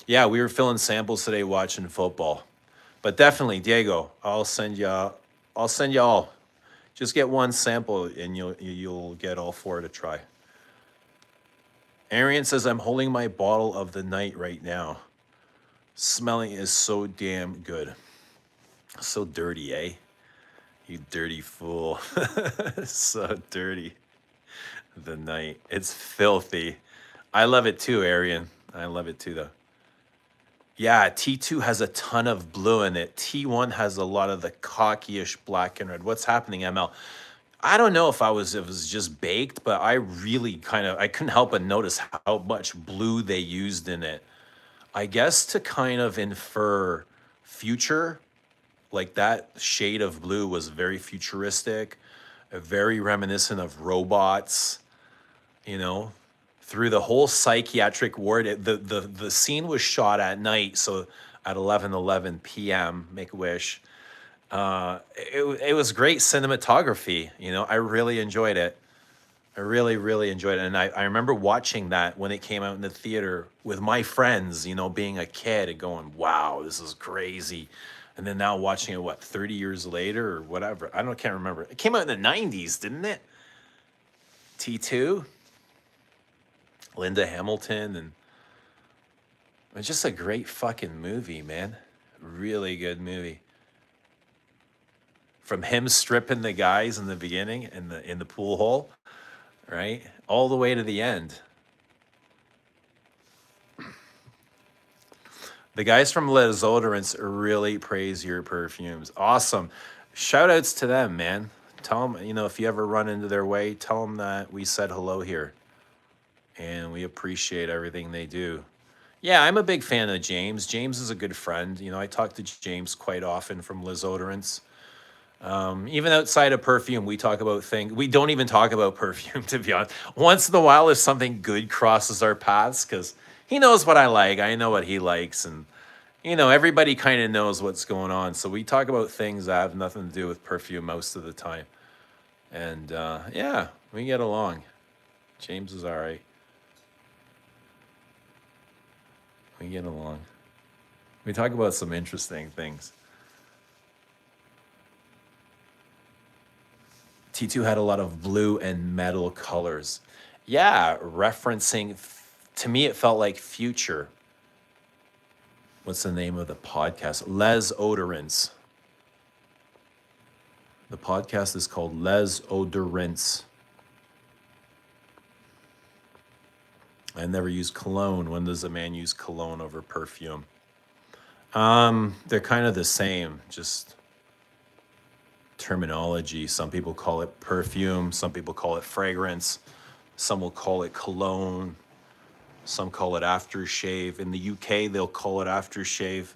yeah, we were filling samples today watching football. But definitely, Diego, I'll send you all. Just get 1 sample and you'll get all 4 to try. Arian says, "I'm holding my bottle of the night right now. Smelling is so damn good." So dirty, eh? You dirty fool. So dirty. The night. It's filthy. I love it too, Arian. I love it too, though. Yeah, T2 has a ton of blue in it. T1 has a lot of the cockish black and red. What's happening, ML? I don't know if it was just baked, but I really I couldn't help but notice how much blue they used in it. I guess to kind of infer future. Like that shade of blue was very futuristic, very reminiscent of robots, through the whole psychiatric ward. The scene was shot at night, so at 11:11 p.m. Make-A-Wish. It was great cinematography. I really enjoyed it. I really, really enjoyed it. And I remember watching that when it came out in the theater with my friends, being a kid and going, "Wow, this is crazy." And then now watching it, 30 years later or whatever. Can't remember. It came out in the 90s, didn't it? T2, Linda Hamilton, and it's just a great fucking movie, man. Really good movie. From him stripping the guys in the beginning in the pool hole, right? All the way to the end. The guys from Les Odorants really praise your perfumes. Awesome. Shout outs to them, man. Tell them, if you ever run into their way, tell them that we said hello here. And we appreciate everything they do. Yeah, I'm a big fan of James. James is a good friend. I talk to James quite often from Les Odorants. Even outside of Perfume, we talk about things. We don't even talk about Perfume, to be honest. Once in a while, if something good crosses our paths, because he knows what I like, I know what he likes, and everybody kind of knows what's going on. So we talk about things that have nothing to do with perfume most of the time. And yeah, we get along. James is all right. We get along. We talk about some interesting things. T2 had a lot of blue and metal colors. Yeah, referencing, to me, it felt like Future. What's the name of the podcast? Les Odorants. The podcast is called Les Odorants. I never use cologne. When does a man use cologne over perfume? They're kind of the same, just terminology. Some people call it perfume, some people call it fragrance, some will call it cologne, some call it aftershave. In the UK, they'll call it aftershave.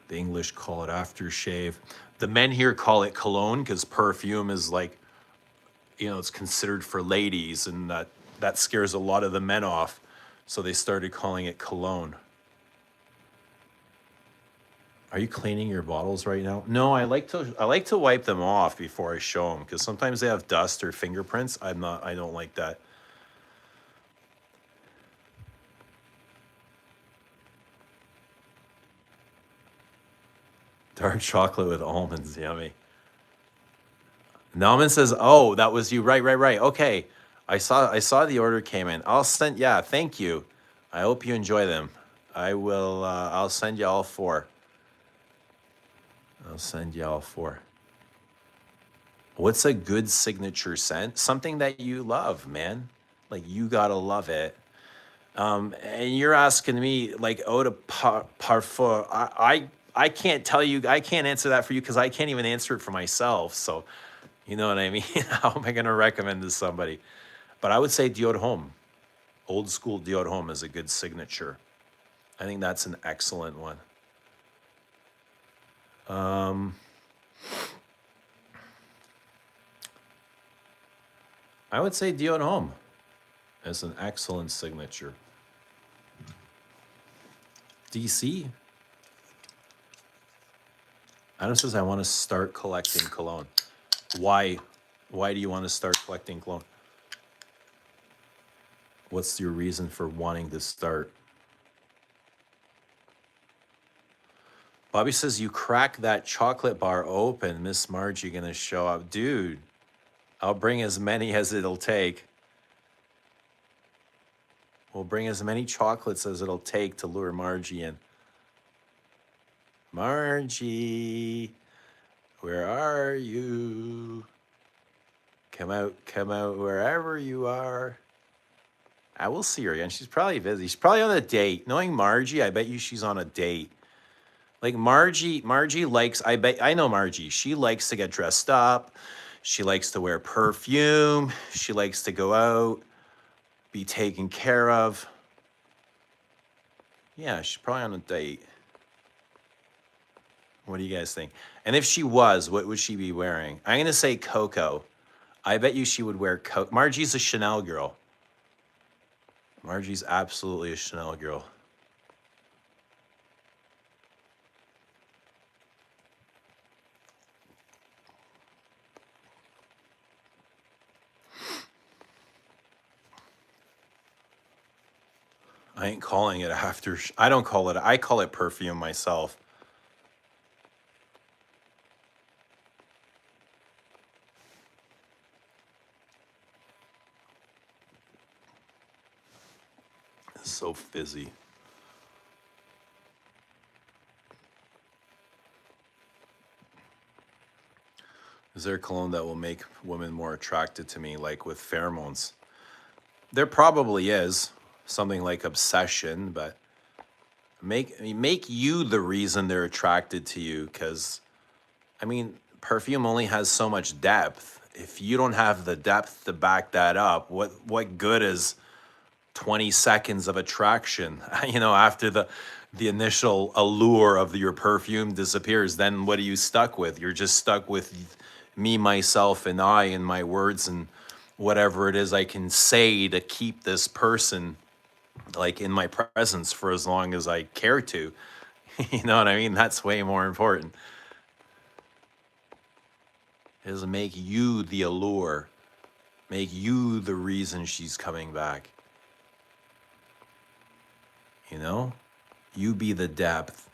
The English call it aftershave. The men here call it cologne because perfume is like, it's considered for ladies, and that scares a lot of the men off. So they started calling it cologne. Are you cleaning your bottles right now? No, I like to wipe them off before I show them because sometimes they have dust or fingerprints. I don't like that. Dark chocolate with almonds, yummy. Nauman says, "Oh, that was you. Right. Okay. I saw the order came in. Yeah, thank you. I hope you enjoy them. I'll send you all four. What's a good signature scent? Something that you love, man. Like you gotta love it. And you're asking me like eau de parfum. I can't tell you. I can't answer that for you because I can't even answer it for myself. So, you know what I mean? How am I gonna recommend to somebody? But I would say Dior Homme. Old school Dior Homme is a good signature. I think that's an excellent one. I would say Dior Homme is an excellent signature. DC. Adam says, I want to start collecting cologne. Why? Why do you want to start collecting cologne? What's your reason for wanting to start? Bobby says, you crack that chocolate bar open, Miss Margie gonna show up. Dude, I'll bring as many as it'll take. We'll bring as many chocolates as it'll take to lure Margie in. Margie, where are you? Come out wherever you are. I will see her again. She's probably busy. She's probably on a date. Knowing Margie, I bet you she's on a date. Like Margie likes, I know Margie. She likes to get dressed up. She likes to wear perfume. She likes to go out, be taken care of. Yeah, she's probably on a date. What do you guys think? And if she was, what would she be wearing? I'm going to say Coco. I bet you she would wear Coco. Margie's a Chanel girl. Margie's absolutely a Chanel girl. I ain't calling it after. I don't call it. I call it perfume myself. It's so fizzy. Is there a cologne that will make women more attracted to me, like with pheromones? There probably is something like obsession, but make you the reason they're attracted to you. Because, I mean, perfume only has so much depth. If you don't have the depth to back that up, what good is 20 seconds of attraction? After the initial allure of your perfume disappears, then what are you stuck with? You're just stuck with me, myself, and I, and my words, and whatever it is I can say to keep this person like in my presence for as long as I care to. You know what I mean? That's way more important. Is make you the allure, make you the reason she's coming back. You know? You be the depth.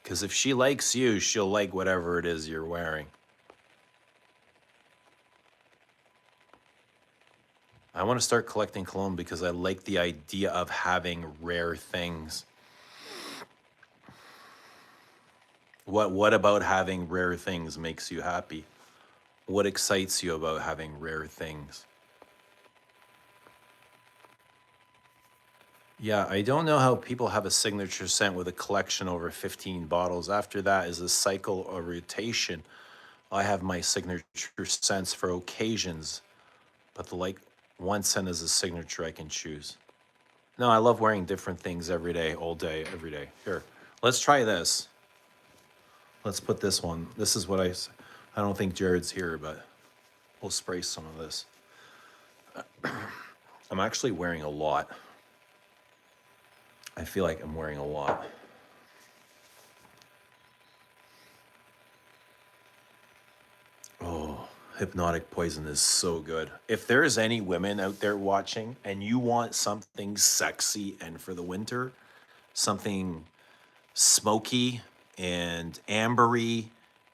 Because if she likes you, she'll like whatever it is you're wearing. I want to start collecting cologne because I like the idea of having rare things. What about having rare things makes you happy? What excites you about having rare things? Yeah, I don't know how people have a signature scent with a collection over 15 bottles. After that is a cycle or rotation. I have my signature scents for occasions, but the like one scent is a signature I can choose. No, I love wearing different things every day, all day, every day. Here, let's try this. Let's put this one. This is what I don't think Jared's here, but we'll spray some of this. I'm actually wearing a lot. I feel like I'm wearing a lot. Oh, Hypnotic Poison is so good. If there's any women out there watching and you want something sexy and for the winter, something smoky and ambery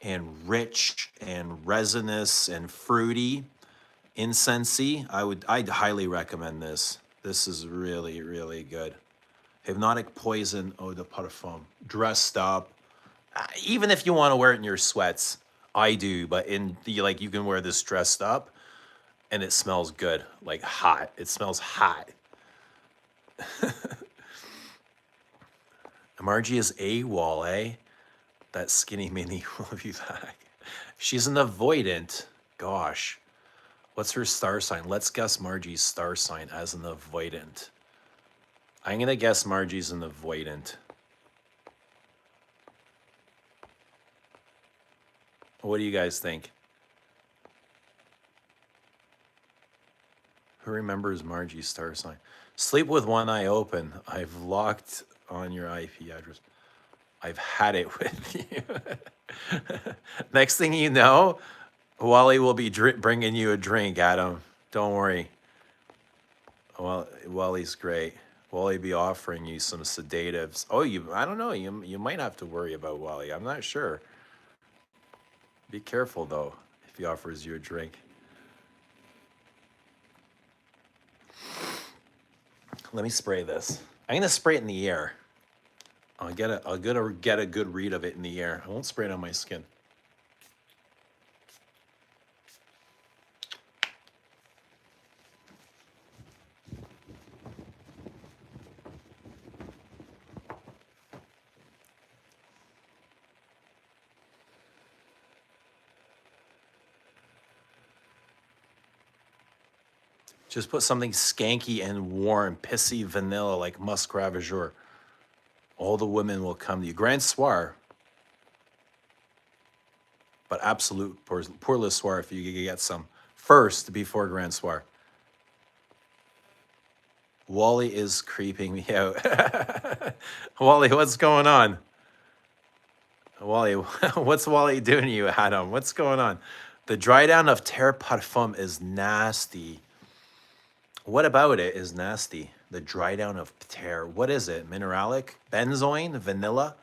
and rich and resinous and fruity, incensey, I'd highly recommend this. This is really, really good. Hypnotic Poison Eau de Parfum. Dressed up. Even if you want to wear it in your sweats, I do, but in the like you can wear this dressed up and it smells good, like hot. It smells hot. Margie is AWOL, eh? That skinny mini will be back. She's an avoidant. Gosh. What's her star sign? Let's guess Margie's star sign as an avoidant. I'm going to guess Margie's an avoidant. What do you guys think? Who remembers Margie's star sign? Sleep with one eye open. I've locked on your IP address. I've had it with you. Next thing you know, Wally will be bringing you a drink, Adam. Don't worry. Well, Wally's great. Wally be offering you some sedatives. Oh, I don't know. You might have to worry about Wally. I'm not sure. Be careful though if he offers you a drink. Let me spray this. I'm gonna spray it in the air. I'll get a good read of it in the air. I won't spray it on my skin. Just put something skanky and warm, pissy vanilla like Musk Ravageur. All the women will come to you. Grand Soir, but absolute pour le soir if you get some first before Grand Soir. Wally is creeping me out. Wally, what's going on? Wally, what's Wally doing to you, Adam? What's going on? The dry down of Terre Parfum is nasty. What about it is nasty? The dry down of Terre. What is it? Mineralic? Benzoin? Vanilla?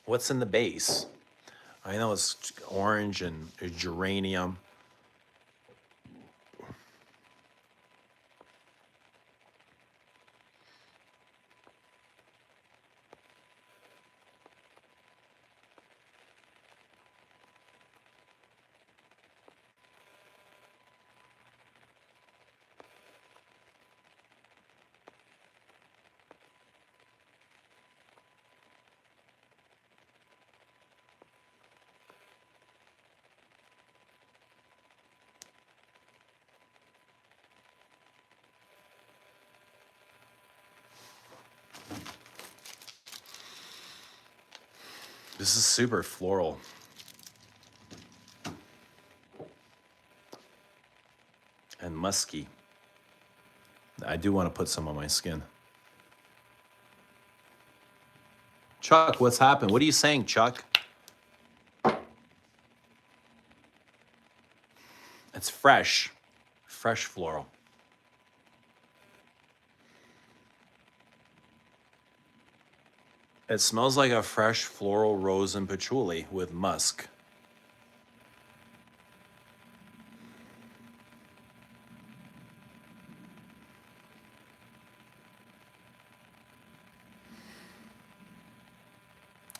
What's in the base? I know it's orange and geranium. This is super floral. and musky. I do want to put some on my skin. Chuck, what's happened? What are you saying, Chuck? It's fresh. Fresh floral. It smells like a fresh floral rose and patchouli with musk.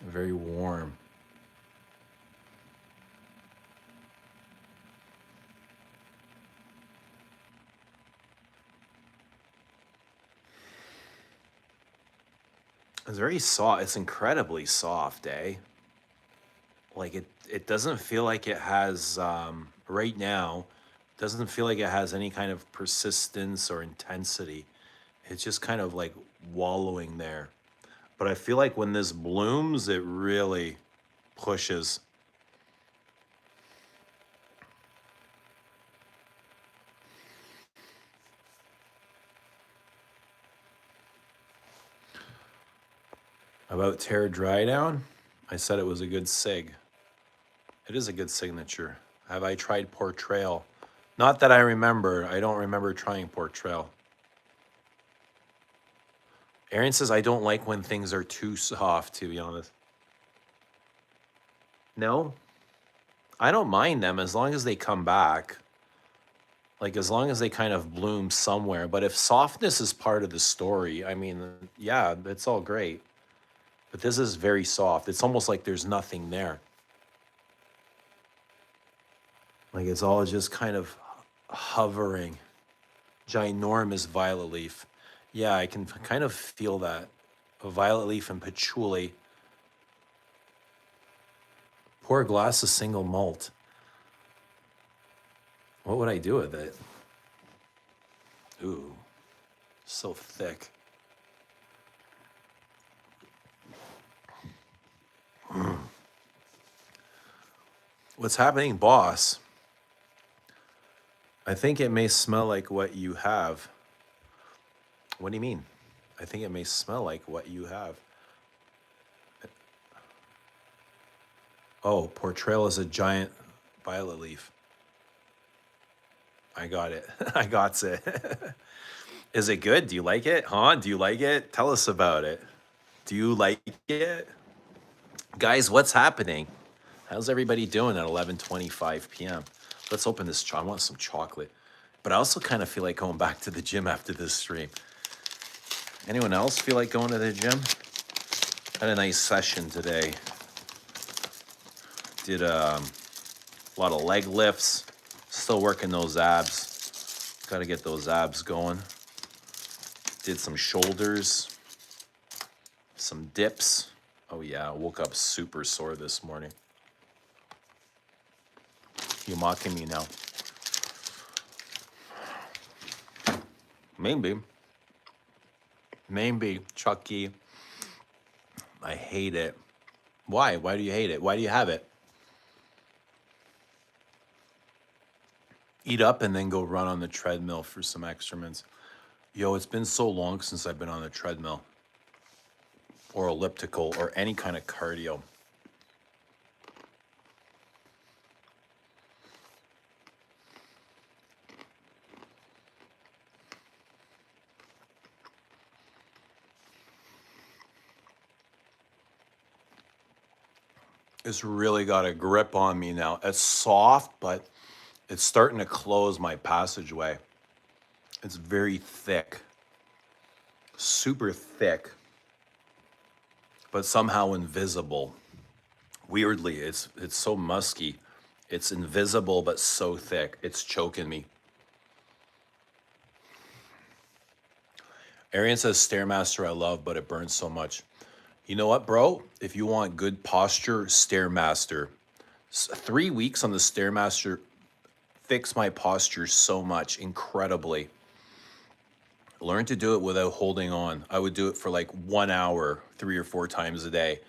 Very warm. It's very soft. It's incredibly soft, eh? Like it doesn't feel like it has right now, doesn't feel like it has any kind of persistence or intensity. It's just kind of like wallowing there. But I feel like when this blooms, it really pushes. About Tear Dry Down, I said it was a good sig. It is a good signature. Have I tried Portrayal? Not that I remember. I don't remember trying Portrayal. Aaron says, I don't like when things are too soft, to be honest. No, I don't mind them as long as they come back. Like, as long as they kind of bloom somewhere. But if softness is part of the story, I mean, yeah, it's all great. But this is very soft. It's almost like there's nothing there. Like, it's all just kind of hovering. Ginormous violet leaf. Yeah, I can kind of feel that. A violet leaf and patchouli. Pour a glass of single malt. What would I do with it? Ooh, so thick. What's happening, boss? I think it may smell like what you have. What do you mean? I think it may smell like what you have. Oh, Portrayal is a giant violet leaf. I got it. I got it. Is it good? Do you like it? Huh? Do you like it? Tell us about it. Do you like it? Guys, what's happening? How's everybody doing at 11:25 p.m.? Let's open this. I want some chocolate. But I also kind of feel like going back to the gym after this stream. Anyone else feel like going to the gym? Had a nice session today. Did a lot of leg lifts. Still working those abs. Got to get those abs going. Did some shoulders. Some dips. Oh yeah, I woke up super sore this morning. You mocking me now? Maybe. Maybe, Chucky. I hate it. Why? Why do you hate it? Why do you have it? Eat up and then go run on the treadmill for some extra minutes. Yo, it's been so long since I've been on the treadmill or elliptical or any kind of cardio. It's really got a grip on me now. It's soft, but it's starting to close my passageway. It's very thick, super thick, but somehow invisible. Weirdly, it's so musky. It's invisible, but so thick. It's choking me. Arian says, Stairmaster I love, but it burns so much. You know what, bro? If you want good posture, Stairmaster. 3 weeks on the Stairmaster fixed my posture so much, incredibly. Learn to do it without holding on. I would do it for like 1 hour, 3 or 4 times a day.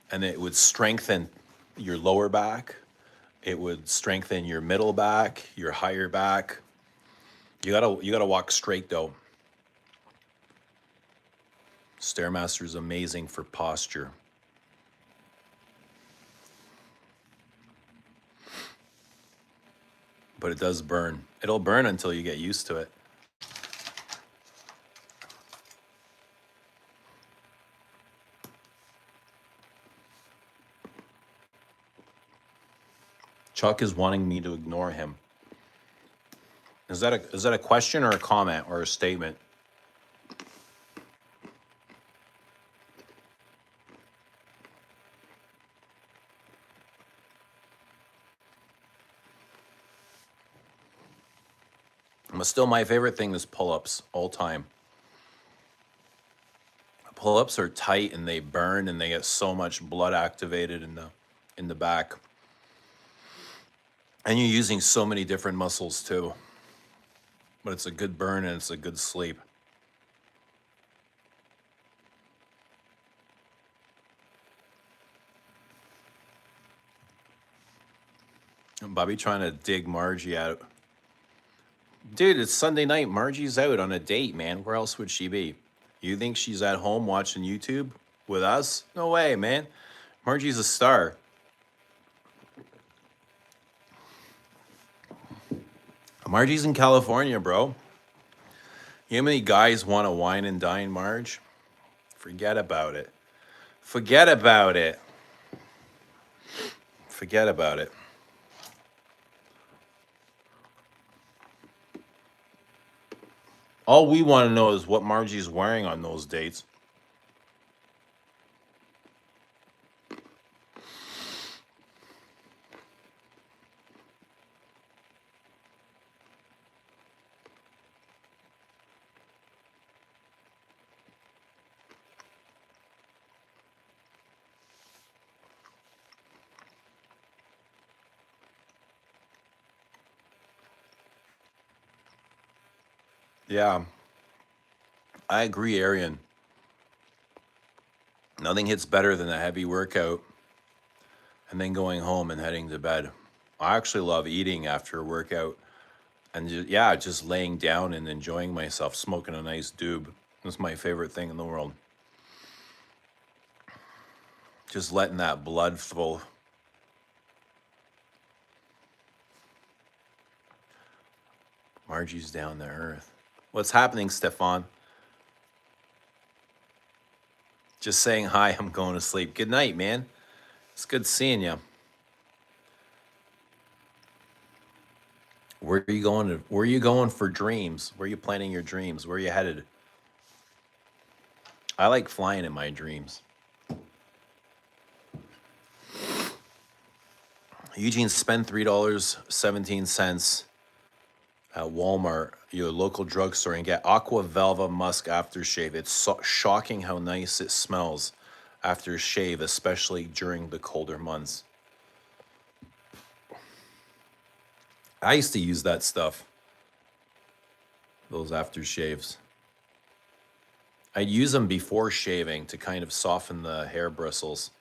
And it would strengthen your lower back. It would strengthen your middle back, your higher back. You gotta walk straight though. Stairmaster is amazing for posture. But it does burn. It'll burn until you get used to it. Chuck is wanting me to ignore him. Is that a question or a comment or a statement? But still, my favorite thing is pull-ups all time. Pull-ups are tight and they burn and they get so much blood activated in the back. And you're using so many different muscles too. But it's a good burn and it's a good sleep. And Bobby trying to dig Margie out. Dude, it's Sunday night. Margie's out on a date, man. Where else would she be? You think she's at home watching YouTube with us? No way, man. Margie's a star. Margie's in California, bro. You know how many guys want to wine and dine Marge? Forget about it. Forget about it. Forget about it. All we want to know is what Margie's wearing on those dates. Yeah, I agree, Arian. Nothing hits better than a heavy workout and then going home and heading to bed. I actually love eating after a workout and just laying down and enjoying myself, smoking a nice doob. That's my favorite thing in the world. Just letting that blood flow. Margie's down to earth. What's happening, Stefan? Just saying hi, I'm going to sleep. Good night, man. It's good seeing you. Where are you going where are you going for dreams? Where are you planning your dreams? Where are you headed? I like flying in my dreams. Eugene, spend $3.17 at Walmart, your local drugstore, and get Aqua Velva Musk aftershave. It's shocking how nice it smells after a shave, especially during the colder months. I used to use that stuff, those aftershaves. I'd use them before shaving to kind of soften the hair bristles.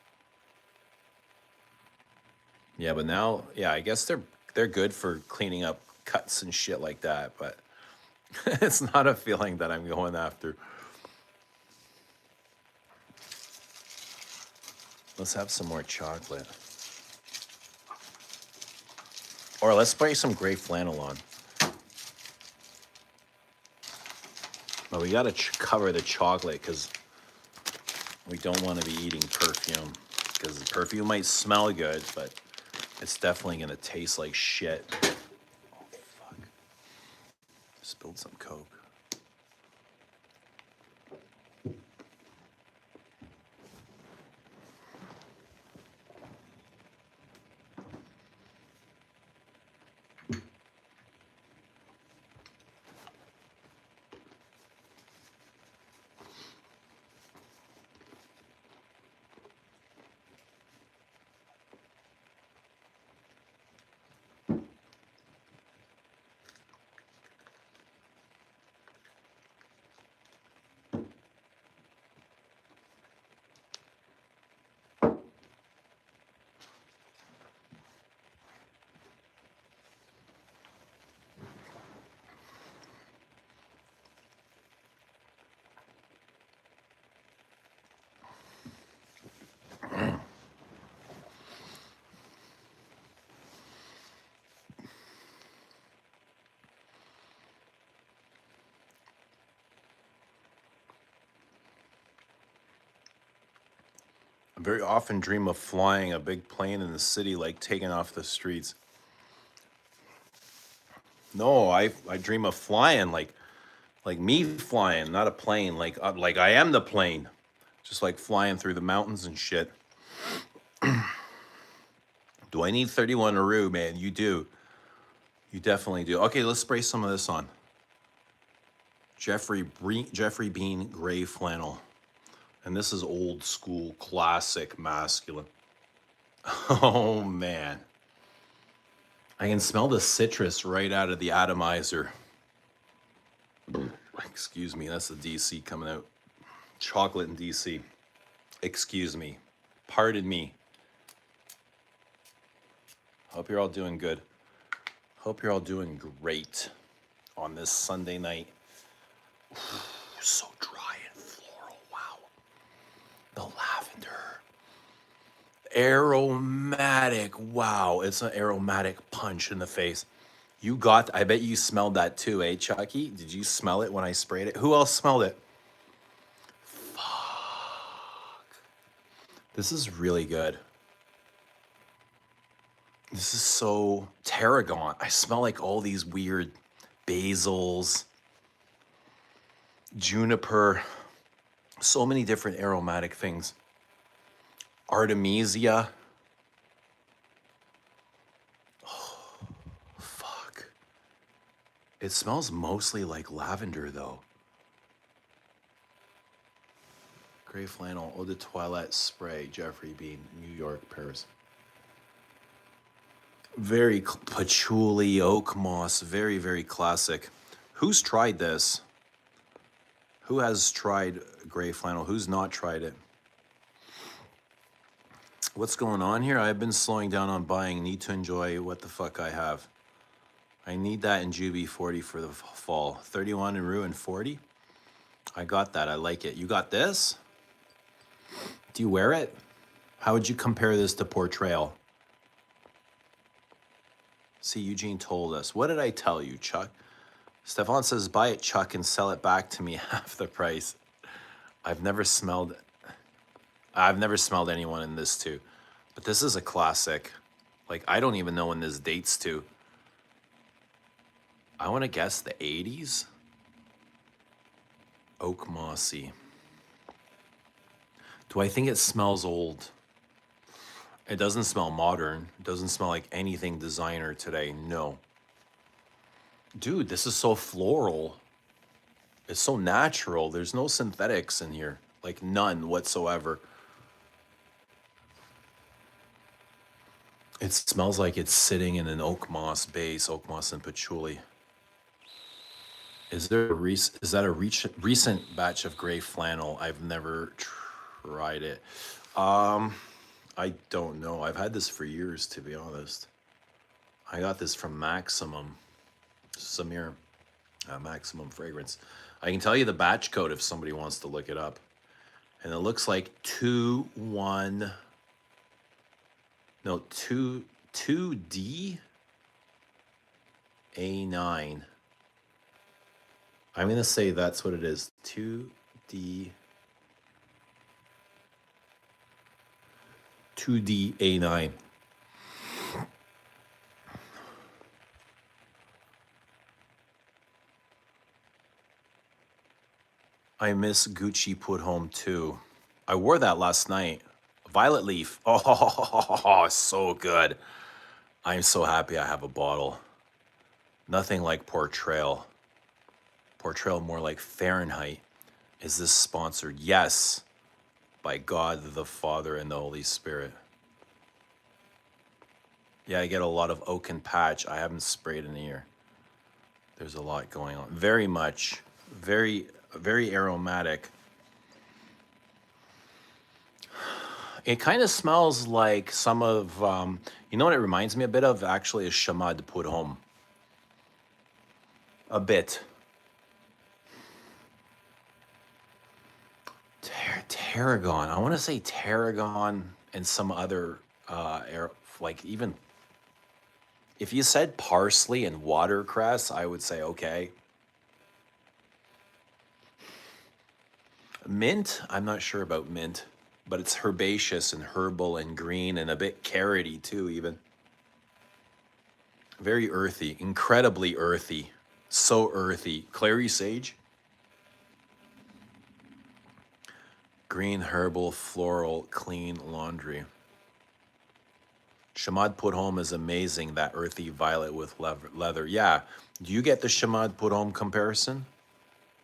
Yeah, but now, yeah, I guess they're good for cleaning up cuts and shit like that, but it's not a feeling that I'm going after. Let's have some more chocolate. Or let's spray some gray flannel on. But we gotta cover the chocolate because we don't want to be eating perfume. Because the perfume might smell good, but it's definitely gonna taste like shit. Oh, fuck. Spilled some Coke. Very often dream of flying a big plane in the city, like taking off the streets. No, I dream of flying, like me flying, not a plane. Like I am the plane, just like flying through the mountains and shit. Do I need 31 Aru, man? You do. You definitely do. Okay, let's spray some of this on. Jeffrey Bean gray flannel. And this is old school, classic masculine. Oh, man. I can smell the citrus right out of the atomizer. Excuse me, that's the DC coming out. Chocolate and DC. Excuse me. Pardon me. Hope you're all doing good. Hope you're all doing great on this Sunday night. So dry and floral. Wow. The lavender. Aromatic. Wow. It's an aromatic punch in the face. I bet you smelled that too, eh, Chucky? Did you smell it when I sprayed it? Who else smelled it? Fuck. This is really good. This is so tarragon. I smell like all these weird basils, juniper, so many different aromatic things. Artemisia. Oh, fuck. It smells mostly like lavender though. Gray flannel, eau de toilette spray, Jeffrey Bean, New York, Paris. Very patchouli, oak moss, very, very classic. Who's tried this? Who has tried gray flannel? Who's not tried it? What's going on here? I've been slowing down on buying. Need to enjoy what the fuck I have. I need that in Juby 40 for the fall. 31 in Rue and 40. I got that. I like it. You got this? Do you wear it? How would you compare this to Portrayal? See, Eugene told us. What did I tell you, Chuck? Stefan says, buy it, Chuck, and sell it back to me half the price. I've never smelled anyone in this too. But this is a classic. Like, I don't even know when this dates to. I want to guess the 80s. Oak mossy. Do I think it smells old? It doesn't smell modern. It doesn't smell like anything designer today. No. Dude, this is so floral. It's so natural. There's no synthetics in here. Like none whatsoever. It smells like it's sitting in an oak moss base, oak moss and patchouli. Is that a recent batch of gray flannel? I've never tried it. I don't know. I've had this for years, to be honest. I got this from Maximum. Samir, Maximum Fragrance. I can tell you the batch code if somebody wants to look it up. And it looks like 2D A9. I'm going to say that's what it is. 2D A9. I miss Gucci Put Home too. I wore that last night. Violet Leaf. Oh, so good. I'm so happy I have a bottle. Nothing like Portrayal. Portrayal more like Fahrenheit. Is this sponsored? Yes. By God the Father and the Holy Spirit. Yeah, I get a lot of oak and patch. I haven't sprayed in a year. There's a lot going on. Very much. Very, very aromatic. It kind of smells like some of, you know what it reminds me a bit of? Actually, is Chamade Put Home. A bit. Tarragon. I want to say tarragon and some other, like even, if you said parsley and watercress, I would say okay. Mint? I'm not sure about mint. but it's herbaceous and herbal and green and a bit carroty too, even. Very earthy, incredibly earthy. So earthy. Clary sage, green, herbal, floral, clean laundry. Shamad Put Home is amazing, that earthy violet with leather. Yeah. Do you get the Shamad Put Home comparison?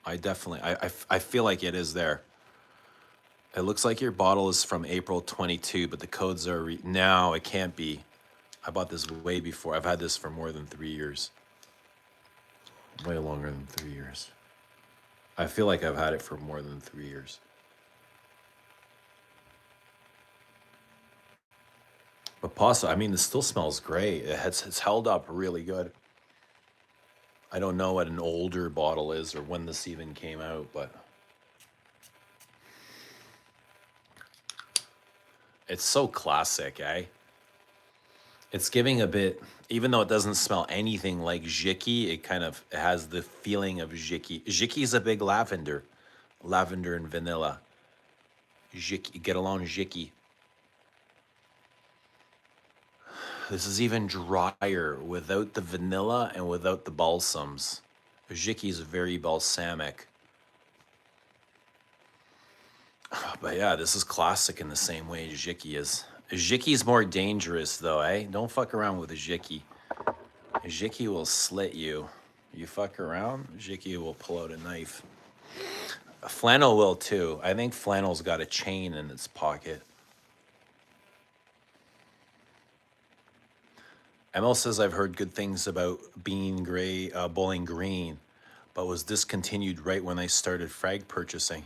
I definitely, I feel like it is there. It looks like your bottle is from April 22, but the codes are, no, it can't be. I bought this way before. I've had this for more than 3 years. Way longer than 3 years. I feel like I've had it for more than 3 years. But I mean, it still smells great. It's held up really good. I don't know what an older bottle is or when this even came out, but it's so classic, eh? It's giving a bit, even though it doesn't smell anything like Jiki, it kind of has the feeling of Jiki. Jiki is a big lavender. Lavender and vanilla. Jiki, get along Jiki. This is even drier without the vanilla and without the balsams. Jiki is very balsamic. But yeah, this is classic in the same way Jiki is. Jiki's more dangerous though, eh? Don't fuck around with a Jiki. Jiki will slit you. You fuck around, Jiki will pull out a knife. Flannel will too. I think flannel's got a chain in its pocket. ML says, I've heard good things about Bowling Green, but was discontinued right when I started frag purchasing.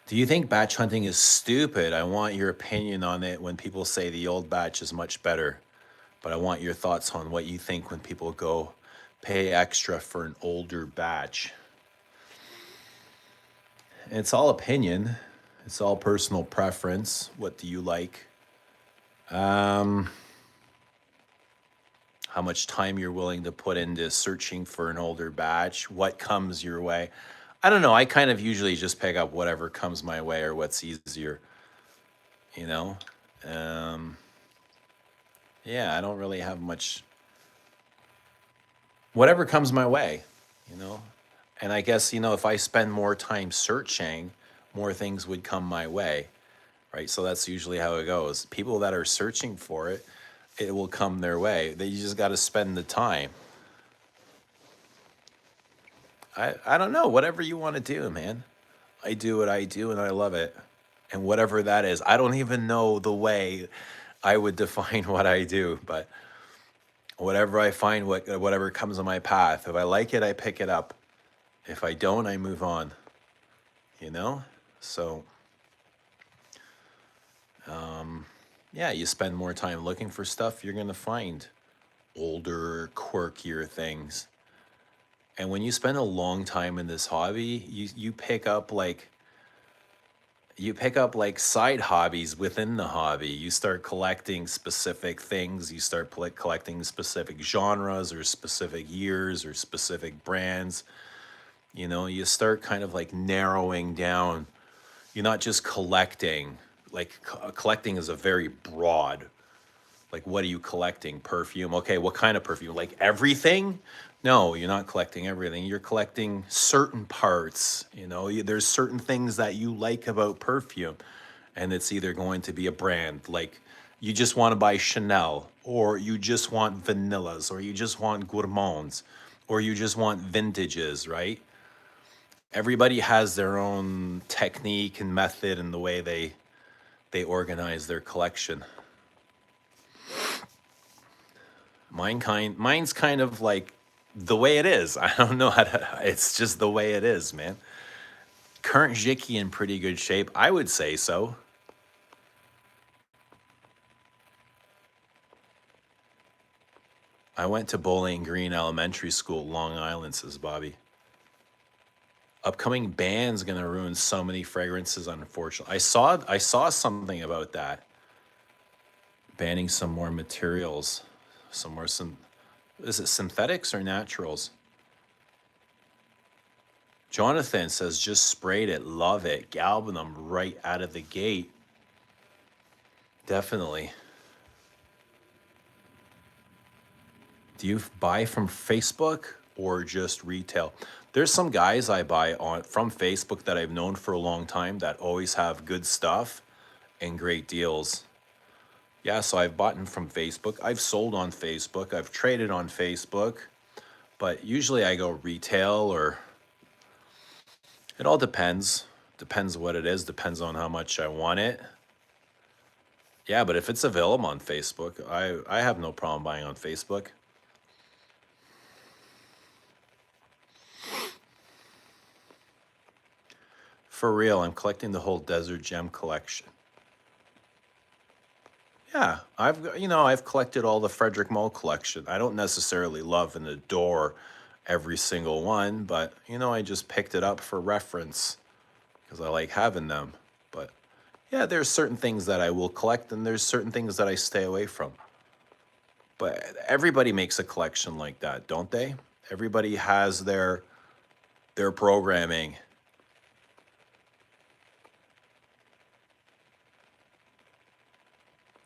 Do you think batch hunting is stupid? I want your opinion on it when people say the old batch is much better, but I want your thoughts on what you think when people go pay extra for an older batch. It's all opinion. It's all personal preference. What do you like? How much time you're willing to put into searching for an older batch, what comes your way. I don't know. I kind of usually just pick up whatever comes my way or what's easier, you know? Yeah, I don't really have much, whatever comes my way, you know? And I guess, you know, if I spend more time searching, more things would come my way, right? So that's usually how it goes. People that are searching for it, it will come their way. You just got to spend the time. I don't know, whatever you want to do, man. I do what I do and I love it. And whatever that is, I don't even know the way I would define what I do, but whatever I find, whatever comes on my path, if I like it, I pick it up. If I don't, I move on, you know? So, yeah, you spend more time looking for stuff, you're going to find older, quirkier things. And when you spend a long time in this hobby, you pick up like side hobbies within the hobby. You start collecting specific things. You start collecting specific genres or specific years or specific brands. You know, you start kind of like narrowing down. You're not just collecting. Like collecting is a very broad. Like, what are you collecting? Perfume. Okay, what kind of perfume? Like everything? No, you're not collecting everything. You're collecting certain parts. You know, there's certain things that you like about perfume, and it's either going to be a brand. Like, you just want to buy Chanel, or you just want vanillas, or you just want gourmands, or you just want vintages, right? Everybody has their own technique and method in the way they organize their collection. Mine's kind of like the way it is. I don't know how to, it's just the way it is, man. Current Jiki in pretty good shape. I would say so. I went to Bowling Green Elementary School, Long Island, says Bobby. Upcoming ban's gonna ruin so many fragrances, unfortunately. I saw something about that. Banning some more materials. Is it synthetics or naturals? Jonathan says, just sprayed it. Love it. Galbanum right out of the gate. Definitely. Do you buy from Facebook or just retail? There's some guys I buy from Facebook that I've known for a long time that always have good stuff and great deals. Yeah, so I've bought them from Facebook. I've sold on Facebook. I've traded on Facebook. But usually I go retail, or it all depends. Depends what it is. Depends on how much I want it. Yeah, but if it's available on Facebook, I have no problem buying on Facebook. For real, I'm collecting the whole Desert Gem collection. Yeah, I've collected all the Frederick Moe collection. I don't necessarily love and adore every single one, but I just picked it up for reference because I like having them. But yeah, there's certain things that I will collect and there's certain things that I stay away from. But everybody makes a collection like that, don't they? Everybody has their programming.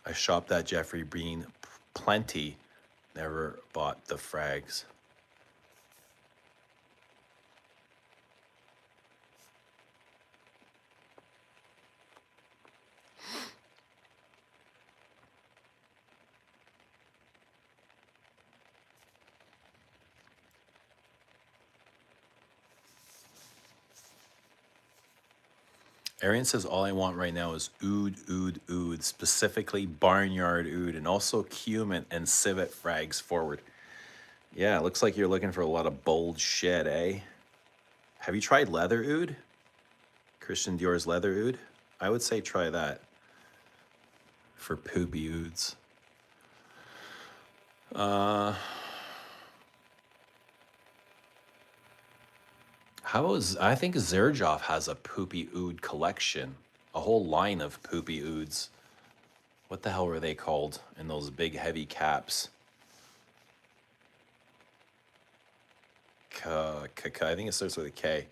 I shopped at Jeffrey Bean plenty. Never bought the frags. Arian says, all I want right now is oud, specifically barnyard oud, and also cumin and civet frags forward. Yeah, it looks like you're looking for a lot of bold shit, eh? Have you tried leather oud? Christian Dior's leather oud? I would say try that for poopy ouds. I think Zerjoff has a poopy oud collection, a whole line of poopy ouds. What the hell were they called in those big heavy caps? I think it starts with a K.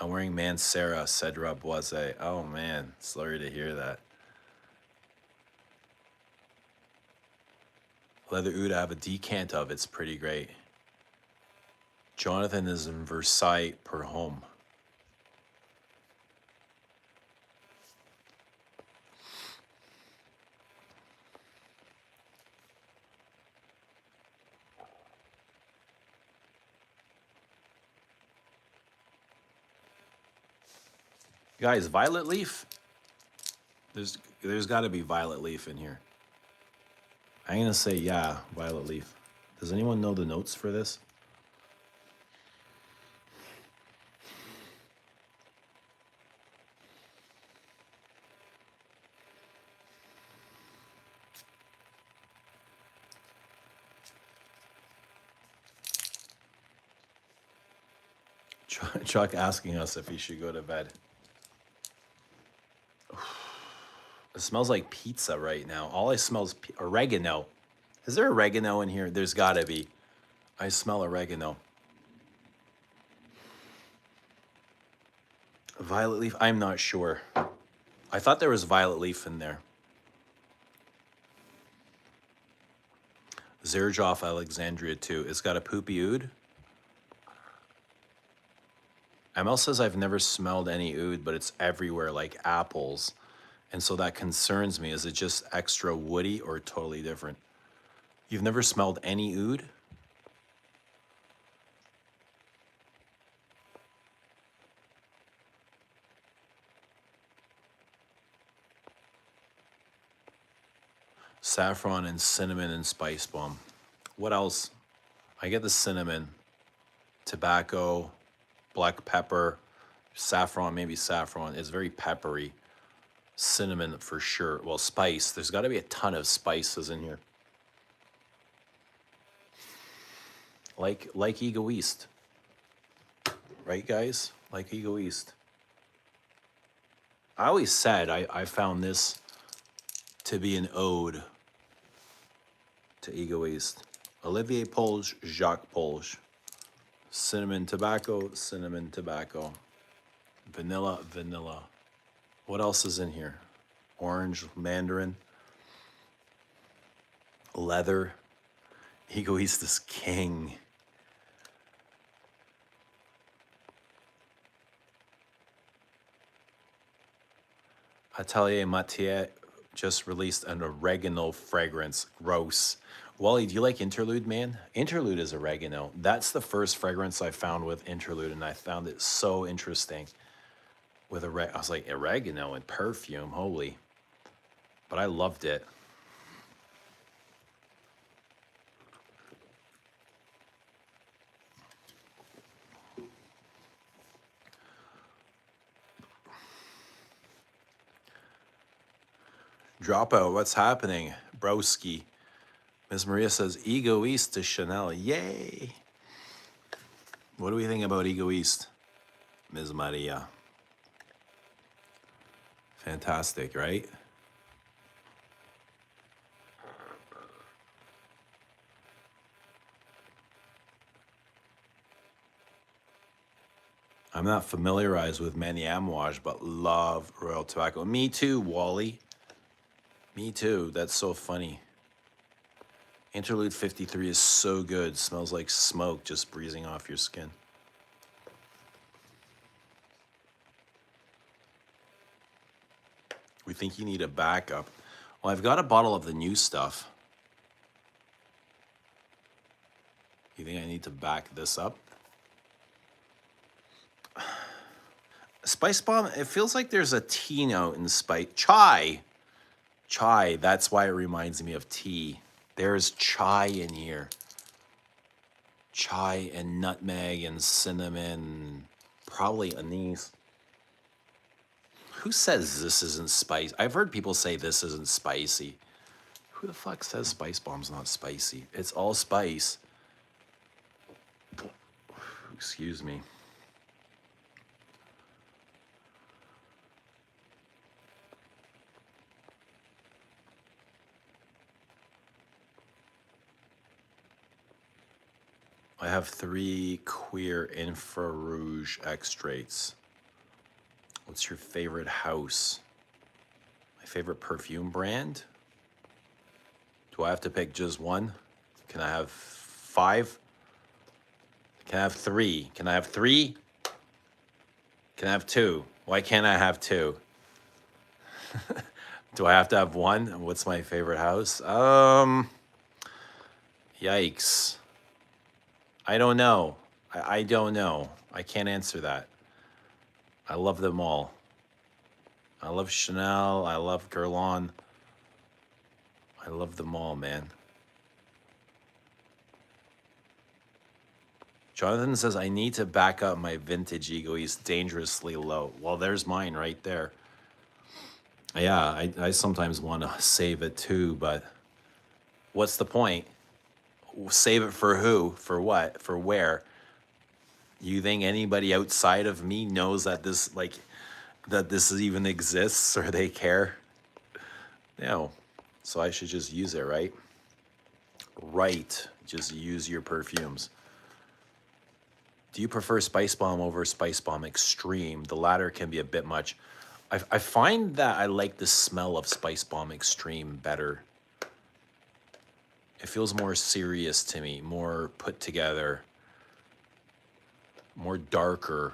I'm wearing Mancera, Cedra Boise. Oh man, sorry to hear that. Leather oud, I have a decant of. It's pretty great. Jonathan is in Versailles per home. Guys, violet leaf? There's got to be violet leaf in here. I'm going to say, yeah, violet leaf. Does anyone know the notes for this? Chuck asking us if he should go to bed. It smells like pizza right now. All I smell is oregano. Is there oregano in here? There's gotta be. I smell oregano. Violet leaf? I'm not sure. I thought there was violet leaf in there. Zerjoff Alexandria too. It's got a poopy oud. ML says I've never smelled any oud, but it's everywhere like apples. And so that concerns me. Is it just extra woody or totally different? You've never smelled any oud? Saffron and cinnamon and spice bomb. What else? I get the cinnamon, tobacco, black pepper, saffron, maybe saffron. It's very peppery. Cinnamon for sure. Well, spice. There's got to be a ton of spices in here. Like Ego East. Right, guys? Like Ego East. I always said I found this to be an ode to Ego East. Olivier Polge, Jacques Polge. Cinnamon tobacco, vanilla, vanilla. What else is in here? Orange, mandarin, leather. Egoist king. Atelier Matier just released an oregano fragrance. Gross. Wally, do you like Interlude, man? Interlude is oregano. That's the first fragrance I found with Interlude, and I found it so interesting. With I was like, oregano and perfume, holy. But I loved it. Dropout, what's happening? Broski. Ms. Maria says, Egoist to Chanel. Yay. What do we think about Egoist, Ms. Maria? Fantastic, right? I'm not familiarized with many Amouage, but love Royal Tobacco. Me too, Wally. Me too. That's so funny. Interlude 53 is so good. Smells like smoke just breezing off your skin. We think you need a backup. Well, I've got a bottle of the new stuff. You think I need to back this up? Spice Bomb, it feels like there's a tea note in Spice. Chai. Chai, that's why it reminds me of tea. There's chai in here. Chai and nutmeg and cinnamon. Probably anise. Who says this isn't spicy? I've heard people say this isn't spicy. Who the fuck says Spice Bomb's not spicy? It's all spice. Excuse me. I have 3 queer infrarouge extracts. What's your favorite house? My favorite perfume brand? Do I have to pick just one? Can I have 5? Can I have 3? Can I have 3? Can I have 2? Why can't I have 2? Do I have to have 1? What's my favorite house? Yikes. I don't know. I don't know. I can't answer that. I love them all. I love Chanel. I love Guerlain. I love them all, man. Jonathan says, I need to back up my vintage Egoist dangerously low. Well, there's mine right there. Yeah, I sometimes want to save it too, but what's the point? Save it for who? For what? For where? You think anybody outside of me knows that this even exists or they care? No. So I should just use it, right? Right. Just use your perfumes. Do you prefer Spice Bomb over Spice Bomb Extreme? The latter can be a bit much. I find that I like the smell of Spice Bomb Extreme better. It feels more serious to me, more put together, more darker.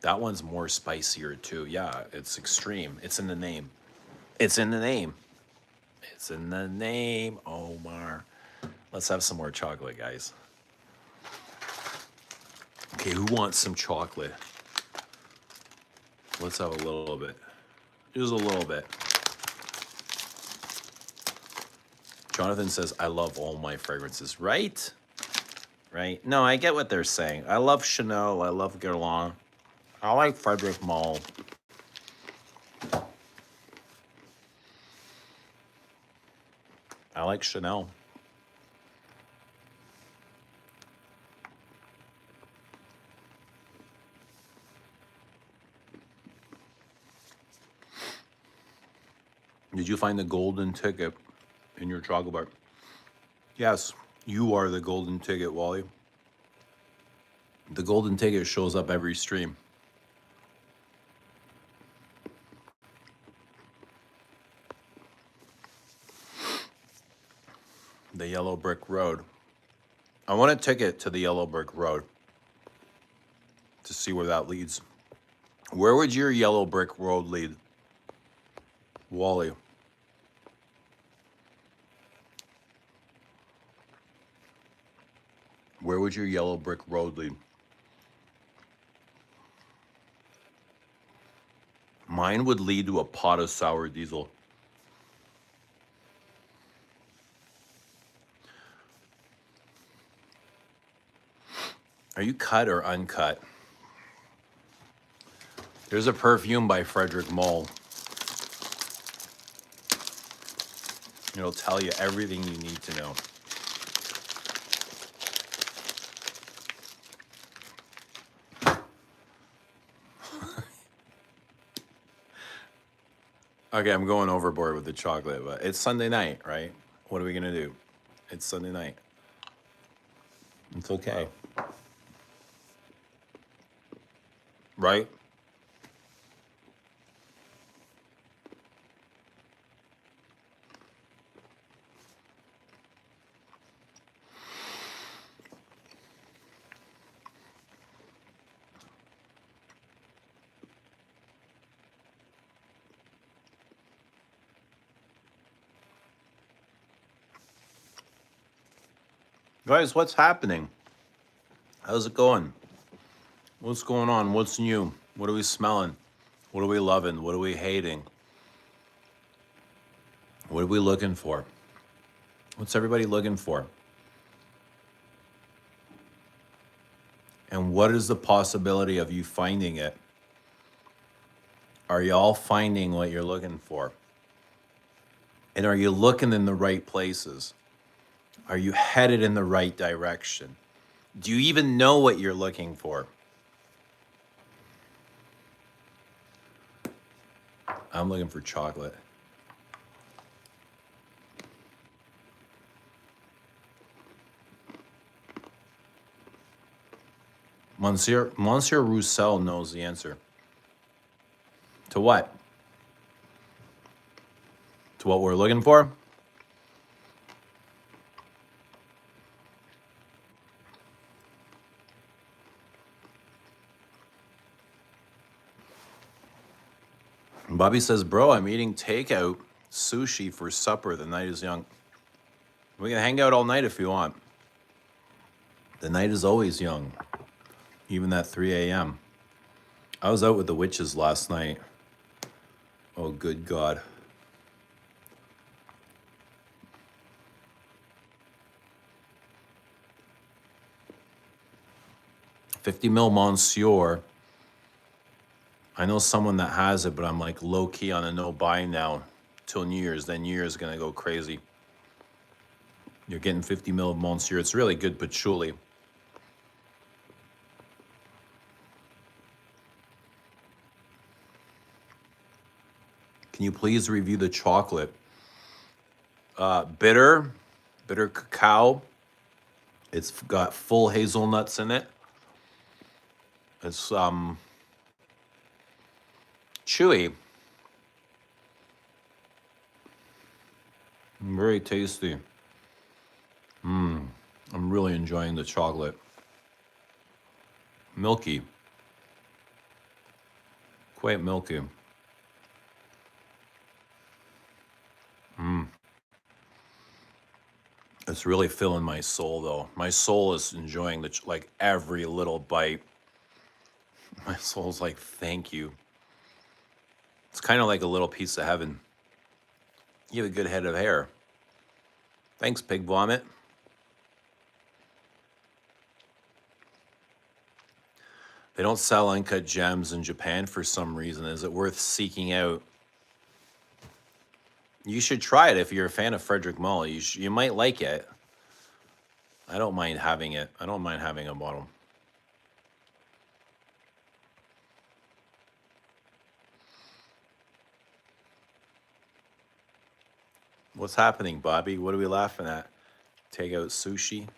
That one's more spicier too. Yeah, it's extreme. It's in the name. It's in the name. It's in the name, Omar. Let's have some more chocolate, guys. Okay, who wants some chocolate? Let's have a little bit. Just a little bit. Jonathan says, I love all my fragrances. Right? Right? No, I get what they're saying. I love Chanel. I love Guerlain. I like Frederic Malle. I like Chanel. Did you find the golden ticket in your chocolate bar? Yes, you are the golden ticket, Wally. The golden ticket shows up every stream. The yellow brick road. I want a ticket to the yellow brick road to see where that leads. Where would your yellow brick road lead, Wally? Where would your yellow brick road lead? Mine would lead to a pot of sour diesel. Are you cut or uncut? There's a perfume by Frederick Moll. It'll tell you everything you need to know. Okay, I'm going overboard with the chocolate, but it's Sunday night, right? What are we gonna do? It's Sunday night. It's okay. Right? Guys, what's happening? How's it going? What's going on? What's new? What are we smelling? What are we loving? What are we hating? What are we looking for? What's everybody looking for? And what is the possibility of you finding it? Are y'all finding what you're looking for? And are you looking in the right places? Are you headed in the right direction? Do you even know what you're looking for? I'm looking for chocolate. Monsieur Roussel knows the answer. To what? To what we're looking for? Bobby says, bro, I'm eating takeout sushi for supper. The night is young. We can hang out all night if you want. The night is always young, even at 3 a.m. I was out with the witches last night. Oh, good God. $50 mil Monsieur. I know someone that has it, but I'm like low key on a no buy now till New Year's. Then New Year's gonna go crazy. You're getting 50 mil of Monsieur. It's really good patchouli. Can you please review the chocolate? Bitter cacao. It's got full hazelnuts in it. It's chewy. Very tasty. I'm really enjoying the chocolate. Milky. Quite milky. It's really filling my soul, though. My soul is enjoying like every little bite. My soul's like, thank you. It's kind of like a little piece of heaven. You have a good head of hair. Thanks, Pig Vomit. They don't sell uncut gems in Japan for some reason. Is it worth seeking out? You should try it if you're a fan of Frederick Moll. You might like it. I don't mind having it. I don't mind having a bottle. What's happening, Bobby? What are we laughing at? Take out sushi.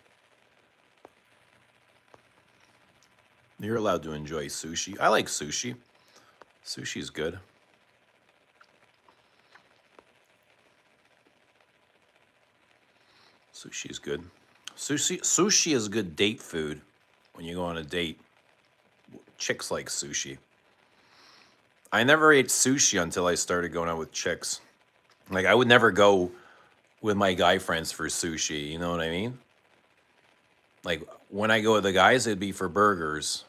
You're allowed to enjoy sushi. I like sushi. Sushi's good. Sushi's good. Sushi is good date food when you go on a date. Chicks like sushi. I never ate sushi until I started going out with chicks. Like I would never go with my guy friends for sushi, you know what I mean? Like when I go with the guys, it'd be for burgers.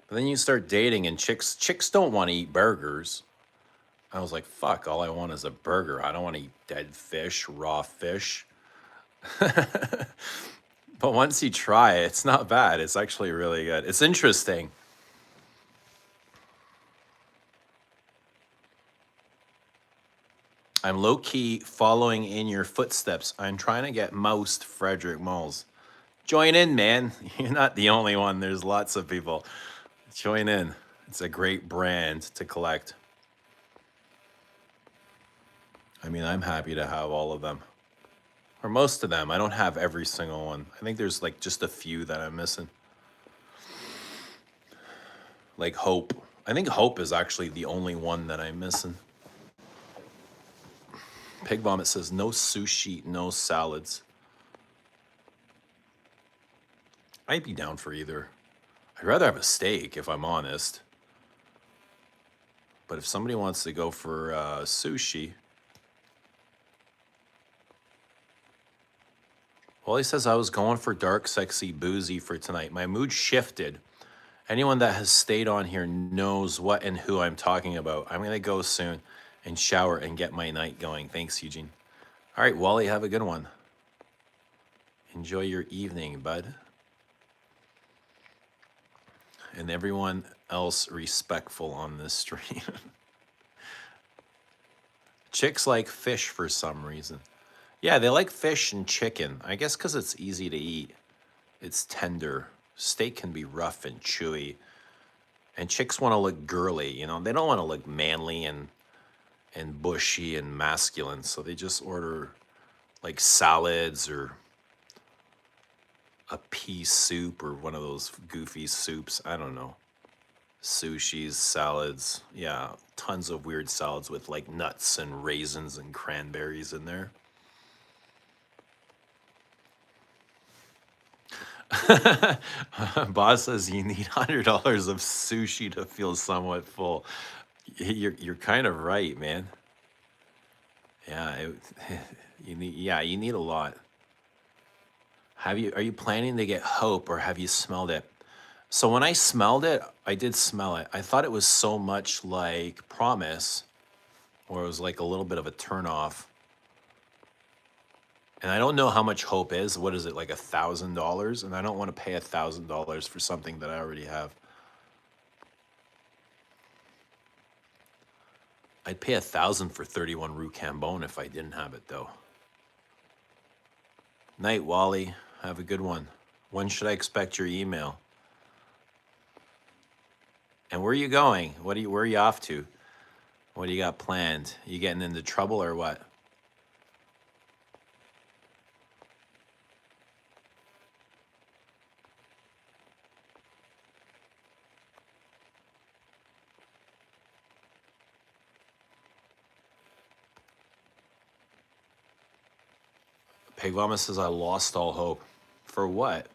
But then you start dating and chicks don't want to eat burgers. I was like, fuck, all I want is a burger. I don't want to eat dead fish, raw fish. But once you try it, it's not bad. It's actually really good. It's interesting. I'm low-key following in your footsteps. I'm trying to get most Frederick Malls. Join in, man. You're not the only one. There's lots of people. Join in. It's a great brand to collect. I mean, I'm happy to have all of them. Or most of them. I don't have every single one. I think there's like just a few that I'm missing. Like Hope. I think Hope is actually the only one that I'm missing. Pig Vomit says no sushi, no salads. I'd be down for either. I'd rather have a steak if I'm honest. But if somebody wants to go for sushi. Well, he says I was going for dark, sexy, boozy for tonight. My mood shifted. Anyone that has stayed on here knows what and who I'm talking about. I'm going to go soon and shower and get my night going. Thanks, Eugene. All right, Wally, have a good one. Enjoy your evening, bud. And everyone else respectful on this stream. Chicks like fish for some reason. Yeah, they like fish and chicken. I guess because it's easy to eat. It's tender. Steak can be rough and chewy. And chicks want to look girly, you know. They don't want to look manly and bushy and masculine. So they just order like salads or a pea soup or one of those goofy soups. I don't know. Sushis, salads. Yeah, tons of weird salads with like nuts and raisins and cranberries in there. Boss says you need $100 of sushi to feel somewhat full. You're kind of right, man. Yeah, you need a lot. Are you planning to get Hope or have you smelled it? So when I smelled it, I did smell it. I thought it was so much like Promise, or it was like a little bit of a turnoff. And I don't know how much Hope is. What is it, like $1,000? And I don't want to pay $1,000 for something that I already have. I'd pay $1,000 for 31 Rue Cambon if I didn't have it, though. Night, Wally. Have a good one. When should I expect your email? And where are you going? Where are you off to? What do you got planned? You getting into trouble or what? Pig Vomit says I lost all hope. For what?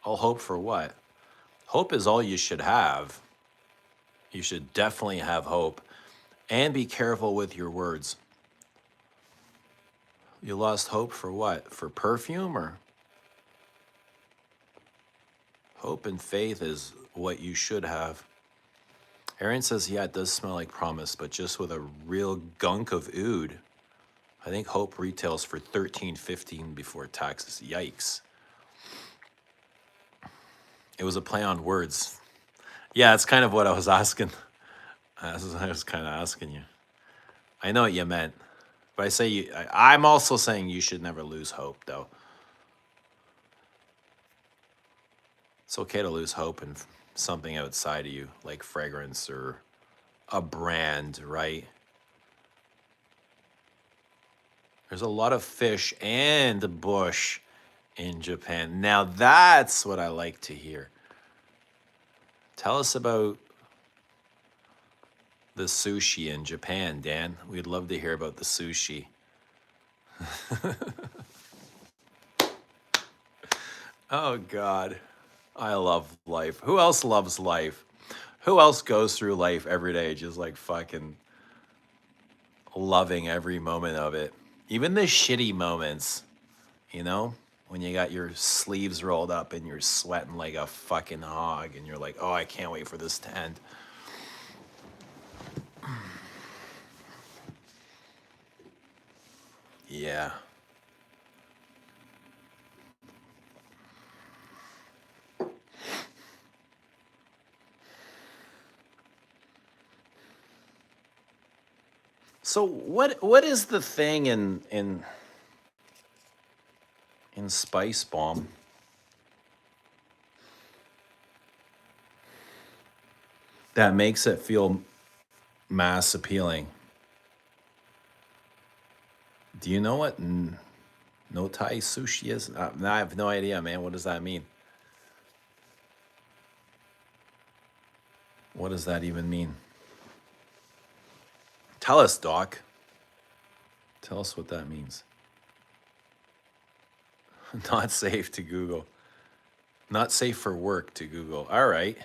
All hope for what? Hope is all you should have. You should definitely have hope. And be careful with your words. You lost hope for what? For perfume or? Hope and faith is what you should have. Aaron says, yeah, it does smell like Promise, but just with a real gunk of oud. I think Hope retails for $13.15 before taxes. Yikes. It was a play on words. Yeah, it's kind of what I was asking. I was kind of asking you. I know what you meant. But I'm also saying you should never lose hope, though. It's okay to lose hope in something outside of you, like fragrance or a brand, right? There's a lot of fish and bush in Japan. Now that's what I like to hear. Tell us about the sushi in Japan, Dan. We'd love to hear about the sushi. Oh, God. I love life. Who else loves life? Who else goes through life every day just like fucking loving every moment of it? Even the shitty moments, you know? When you got your sleeves rolled up and you're sweating like a fucking hog and you're like, oh, I can't wait for this to end. Yeah. So what is the thing in Spice Bomb that makes it feel mass appealing? Do you know what no Thai sushi is? I have no idea, man. What does that mean? What does that even mean? Tell us, Doc. Tell us what that means. Not safe to Google. Not safe for work to Google. All right.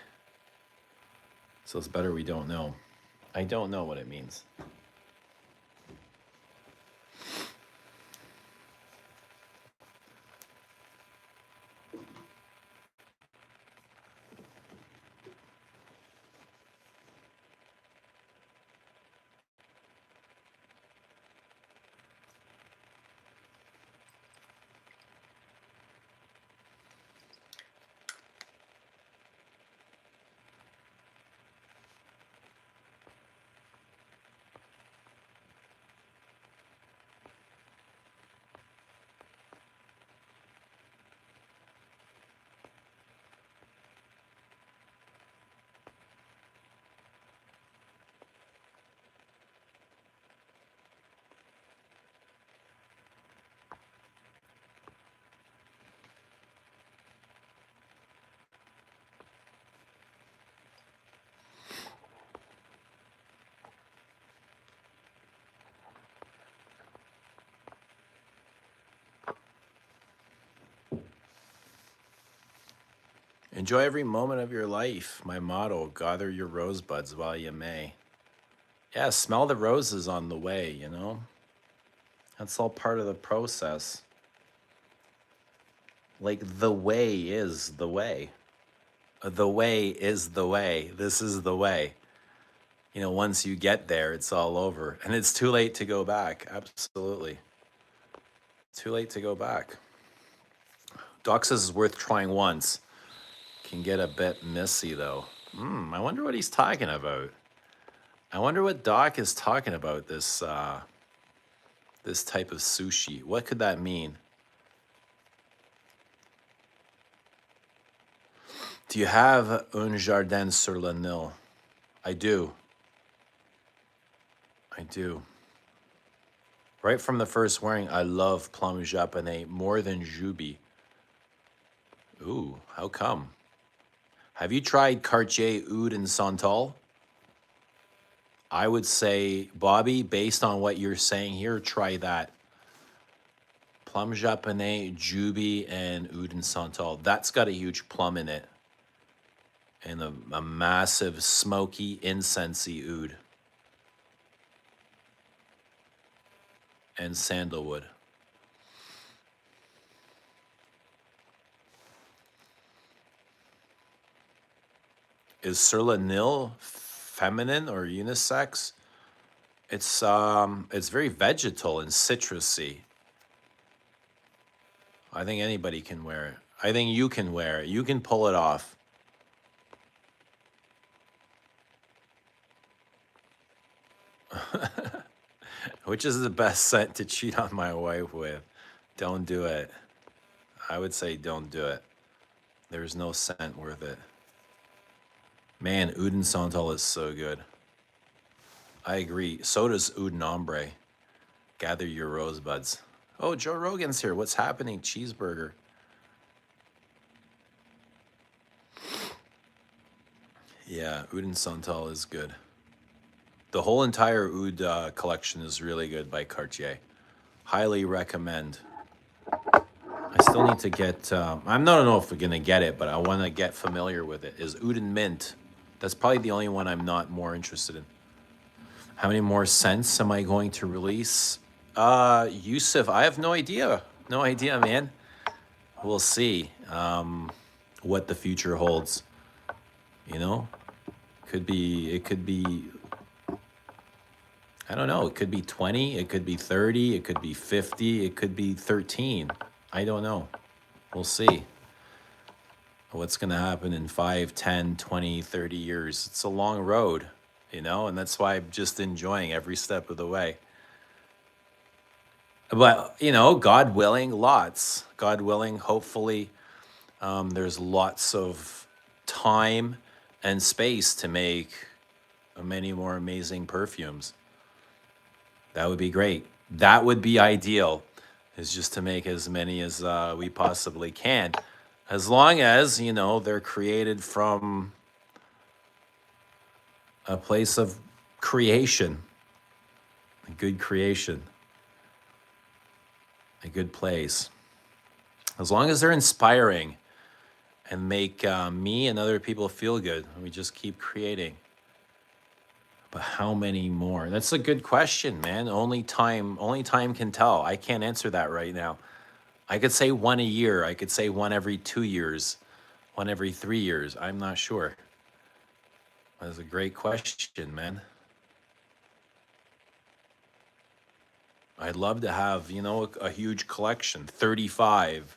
So it's better we don't know. I don't know what it means. Enjoy every moment of your life. My motto, gather your rosebuds while you may. Yeah, smell the roses on the way, you know? That's all part of the process. Like, the way is the way. The way is the way. This is the way. You know, once you get there, it's all over. And it's too late to go back. Absolutely. Too late to go back. Doc says it's worth trying once. Can get a bit messy, though. I wonder what he's talking about. I wonder what Doc is talking about, this this type of sushi. What could that mean? Do you have un jardin sur le Nil? I do. I do. Right from the first wearing, I love Plum Japonais more than Juby. Ooh, how come? Have you tried Cartier Oud and Santal? I would say, Bobby, based on what you're saying here, try that. Plum Japonais, Juby, and Oud and Santal. That's got a huge plum in it. And a massive smoky incensey oud. And sandalwood. Is Sur le Nil feminine or unisex? It's very vegetal and citrusy. I think anybody can wear it. I think you can wear it. You can pull it off. Which is the best scent to cheat on my wife with? Don't do it. I would say don't do it. There's no scent worth it. Man, Oud and Santal is so good. I agree. So does Oud and Ombre. Gather your rosebuds. Oh, Joe Rogan's here. What's happening? Cheeseburger. Yeah, Oud and Santal is good. The whole entire Oud collection is really good by Cartier. Highly recommend. I still need to get. I don't know if we're gonna get it, but I want to get familiar with it. Is Oud and Mint? That's probably the only one I'm not more interested in. How many more scents am I going to release? Yusuf, I have no idea. No idea, man. We'll see what the future holds. You know, could be. It could be. I don't know. It could be 20. It could be 30. It could be 50. It could be 13. I don't know. We'll see what's going to happen in 5, 10, 20, 30 years. It's a long road, you know, and that's why I'm just enjoying every step of the way. But, you know, God willing, lots. God willing, hopefully, there's lots of time and space to make many more amazing perfumes. That would be great. That would be ideal, is just to make as many as we possibly can. As long as, you know, they're created from a place of creation, a good creation, a good place. As long as they're inspiring and make me and other people feel good, we just keep creating. But how many more? That's a good question, man. Only time can tell. I can't answer that right now. I could say one a year. I could say one every 2 years, one every 3 years. I'm not sure. That's a great question, man. I'd love to have, you know, a huge collection, 35,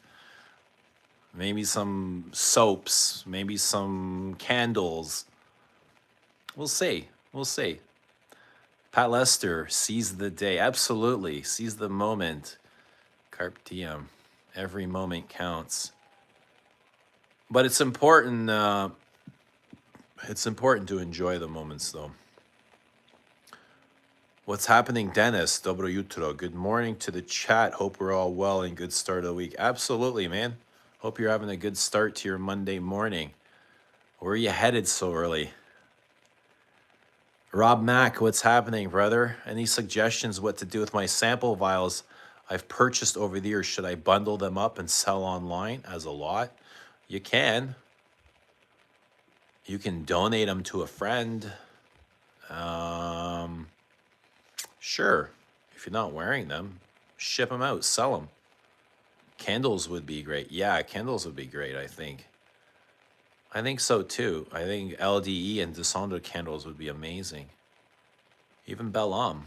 maybe some soaps, maybe some candles. We'll see. We'll see. Pat Lester, seize the day. Absolutely. Seize the moment. Carpe diem. Every moment counts. But it's important to enjoy the moments, though. What's happening, Dennis? Dobro jutro. Good morning to the chat. Hope we're all well and good start of the week. Absolutely, man. Hope you're having a good start to your Monday morning. Where are you headed so early? Rob Mack, what's happening, brother? Any suggestions what to do with my sample vials I've purchased over the years? Should I bundle them up and sell online as a lot? You can. You can donate them to a friend. Sure. If you're not wearing them, ship them out, sell them. Candles would be great. Yeah, candles would be great, I think. I think so too. I think LDE and Descendre candles would be amazing. Even Bellam.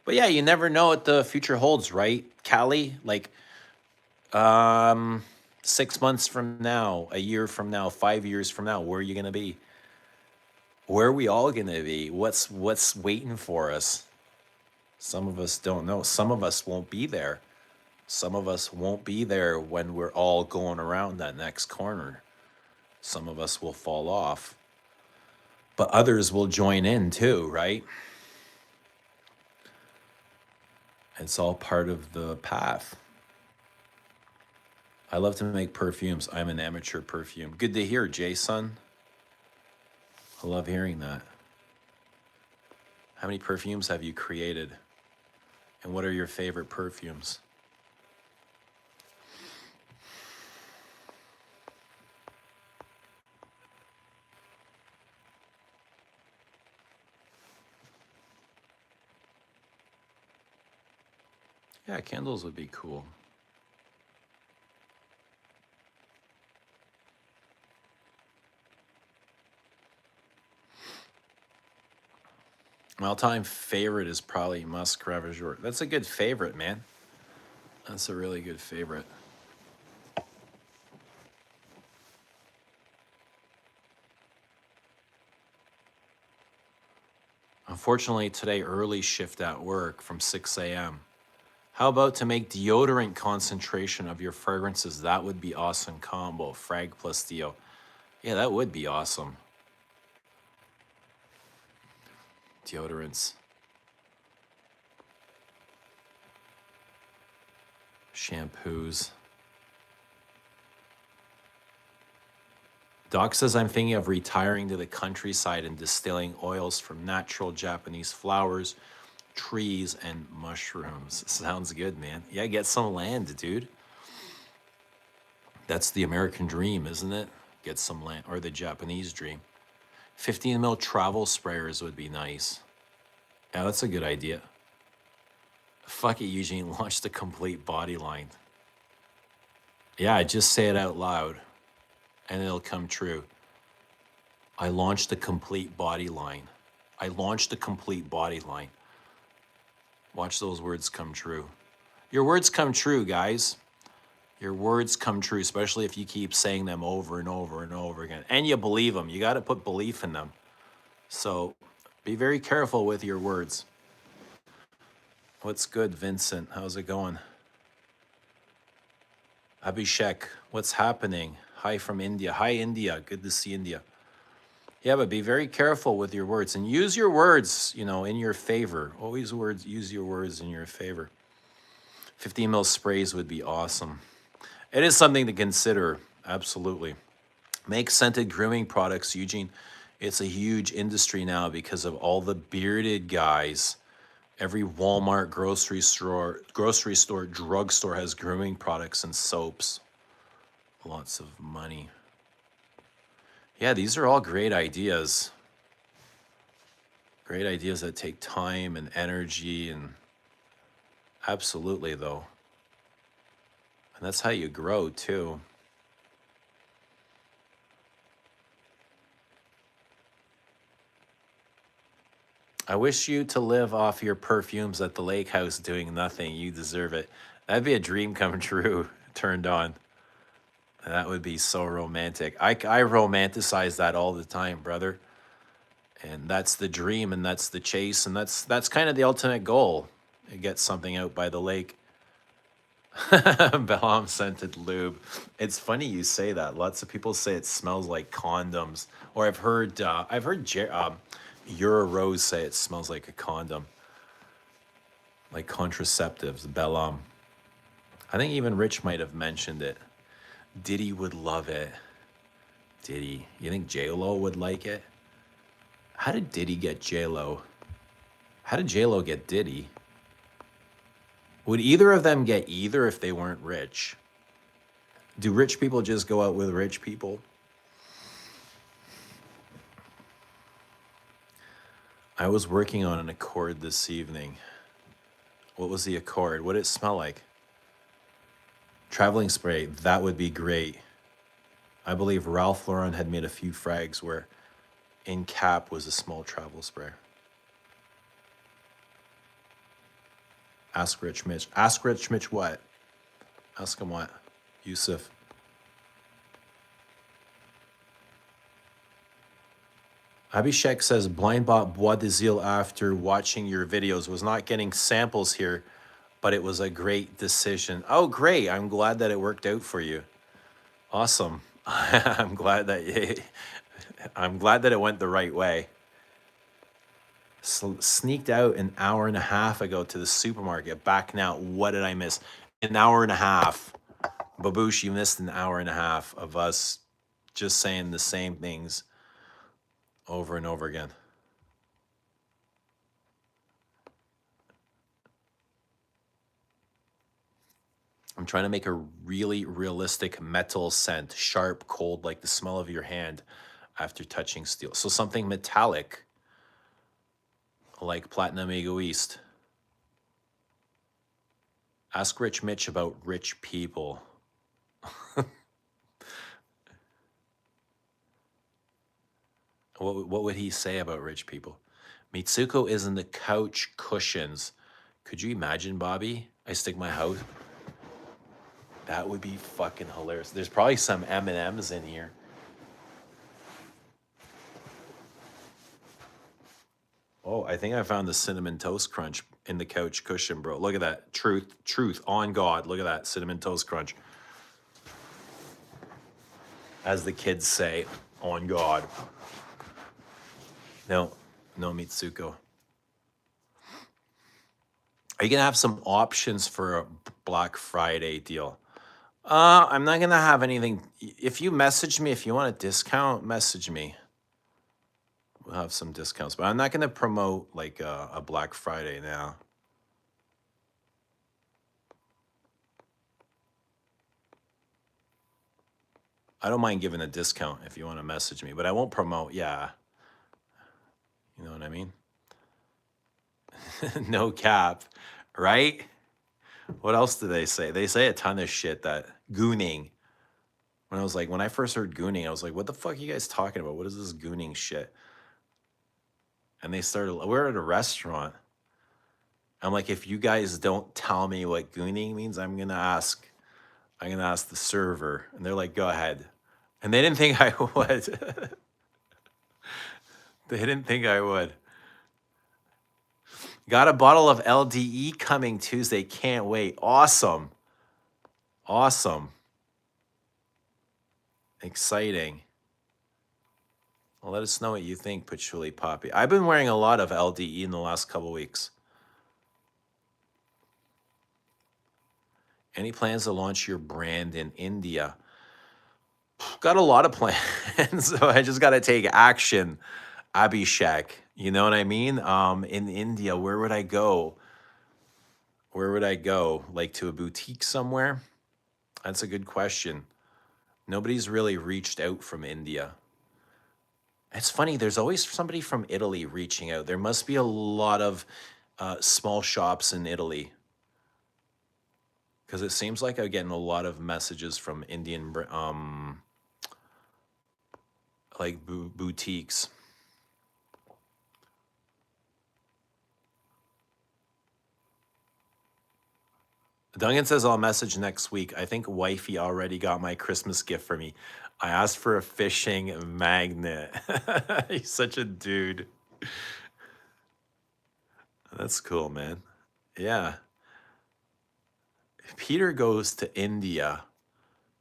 But yeah, you never know what the future holds, right, Callie? Like, 6 months from now, a year from now, 5 years from now, where are you gonna be? Where are we all gonna be? What's waiting for us? Some of us don't know. Some of us won't be there. Some of us won't be there when we're all going around that next corner. Some of us will fall off. But others will join in too, right? It's all part of the path. I love to make perfumes. I'm an amateur perfume. Good to hear, Jason. I love hearing that. How many perfumes have you created? And what are your favorite perfumes? Yeah, candles would be cool. My all-time favorite is probably Musk Ravageur. That's a good favorite, man. That's a really good favorite. Unfortunately, today early shift at work from 6 a.m. How about to make deodorant concentration of your fragrances? That would be awesome combo. Frag plus deo. Yeah, that would be awesome. Deodorants. Shampoos. Doc says, I'm thinking of retiring to the countryside and distilling oils from natural Japanese flowers, trees, and mushrooms. Sounds good, man. Yeah, get some land, dude. That's the American dream, isn't it? Get some land, or the Japanese dream. 15 mil travel sprayers would be nice. Yeah, that's a good idea. Fuck it, Eugene, launch the complete body line. Yeah, just say it out loud and it'll come true. I launched the complete body line. I launched the complete body line. Watch those words come true. Your words come true, guys. Your words come true, especially if you keep saying them over and over and over again. And you believe them. You got to put belief in them. So be very careful with your words. What's good, Vincent? How's it going? Abhishek, what's happening? Hi from India. Hi, India. Good to see India. Yeah, but be very careful with your words and use your words, you know, in your favor. Always use your words in your favor. 15 mil sprays would be awesome. It is something to consider. Absolutely. Make scented grooming products, Eugene. It's a huge industry now because of all the bearded guys. Every Walmart, grocery store, drugstore has grooming products and soaps. Lots of money. Yeah, these are all great ideas. Great ideas that take time and energy, and absolutely though. And that's how you grow too. I wish you to live off your perfumes at the lake house doing nothing. You deserve it. That'd be a dream come true, turned on. That would be so romantic. I romanticize that all the time, brother. And that's the dream, and that's the chase, and that's kind of the ultimate goal. To get something out by the lake. Balam scented lube. It's funny you say that. Lots of people say it smells like condoms, or I've heard Euro Rose say it smells like a condom, like contraceptives. Balam. I think even Rich might have mentioned it. Diddy would love it. Diddy. You think J-Lo would like it? How did Diddy get J-Lo? How did J-Lo get Diddy? Would either of them get either if they weren't rich? Do rich people just go out with rich people? I was working on an Accord this evening. What was the Accord? What did it smell like? Traveling spray. That would be great. I believe Ralph Lauren had made a few frags where in cap was a small travel spray. Ask Rich Mitch. Ask Rich Mitch what? Ask him what? Yusuf. Abhishek says, blind bought Bois de Zile after watching your videos. Was not getting samples here, but it was a great decision. Oh, great. I'm glad that it worked out for you. Awesome. I'm glad that it went the right way. Sneaked out an hour and a half ago to the supermarket. Back now. What did I miss? An hour and a half. Baboosh, you missed an hour and a half of us just saying the same things over and over again. I'm trying to make a really realistic metal scent, sharp, cold, like the smell of your hand after touching steel. So something metallic, like Platinum Egoist. Ask Rich Mitch about rich people. What would he say about rich people? Mitsuko is in the couch cushions. Could you imagine, Bobby? I stick my house. That would be fucking hilarious. There's probably some M&Ms in here. Oh, I think I found the Cinnamon Toast Crunch in the couch cushion, bro. Look at that. Truth, on God. Look at that Cinnamon Toast Crunch. As the kids say, on God. No, Mitsuko. Are you going to have some options for a Black Friday deal? I'm not gonna have anything. If you message me, if you want a discount, message me. We'll have some discounts, but I'm not gonna promote like a Black Friday now. I don't mind giving a discount if you want to message me, but I won't promote. Yeah, you know what I mean? No cap, right? What else do they say? They say a ton of shit that gooning. When I first heard gooning, I was like, what the fuck are you guys talking about? What is this gooning shit? And they started, we're at a restaurant. I'm like, if you guys don't tell me what gooning means, I'm gonna ask the server. And they're like, go ahead. And they didn't think I would. They didn't think I would. Got a bottle of LDE coming Tuesday. Can't wait. Awesome. Awesome. Exciting. Well, let us know what you think, Patchouli Poppy. I've been wearing a lot of LDE in the last couple weeks. Any plans to launch your brand in India? Got a lot of plans, so I just got to take action. Abhishek, you know what I mean? In India, where would I go? Where would I go? Like to a boutique somewhere? That's a good question. Nobody's really reached out from India. It's funny, there's always somebody from Italy reaching out. There must be a lot of small shops in Italy because it seems like I'm getting a lot of messages from Indian like boutiques. Duncan says I'll message next week. I think wifey already got my Christmas gift for me. I asked for a fishing magnet. He's such a dude. That's cool, man. Yeah. Peter goes to India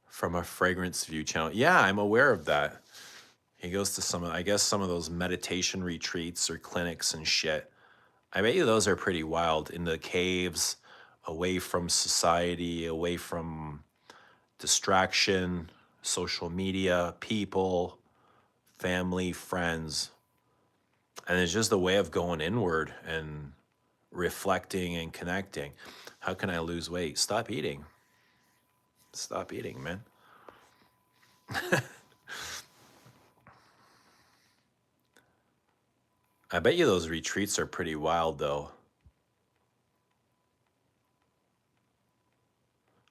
from a Fragrance View channel. Yeah, I'm aware of that. He goes to some of those meditation retreats or clinics and shit. I bet you those are pretty wild in the caves, away from society, away from distraction, social media, people, family, friends. And it's just a way of going inward and reflecting and connecting. How can I lose weight? Stop eating. Stop eating, man. I bet you those retreats are pretty wild, though.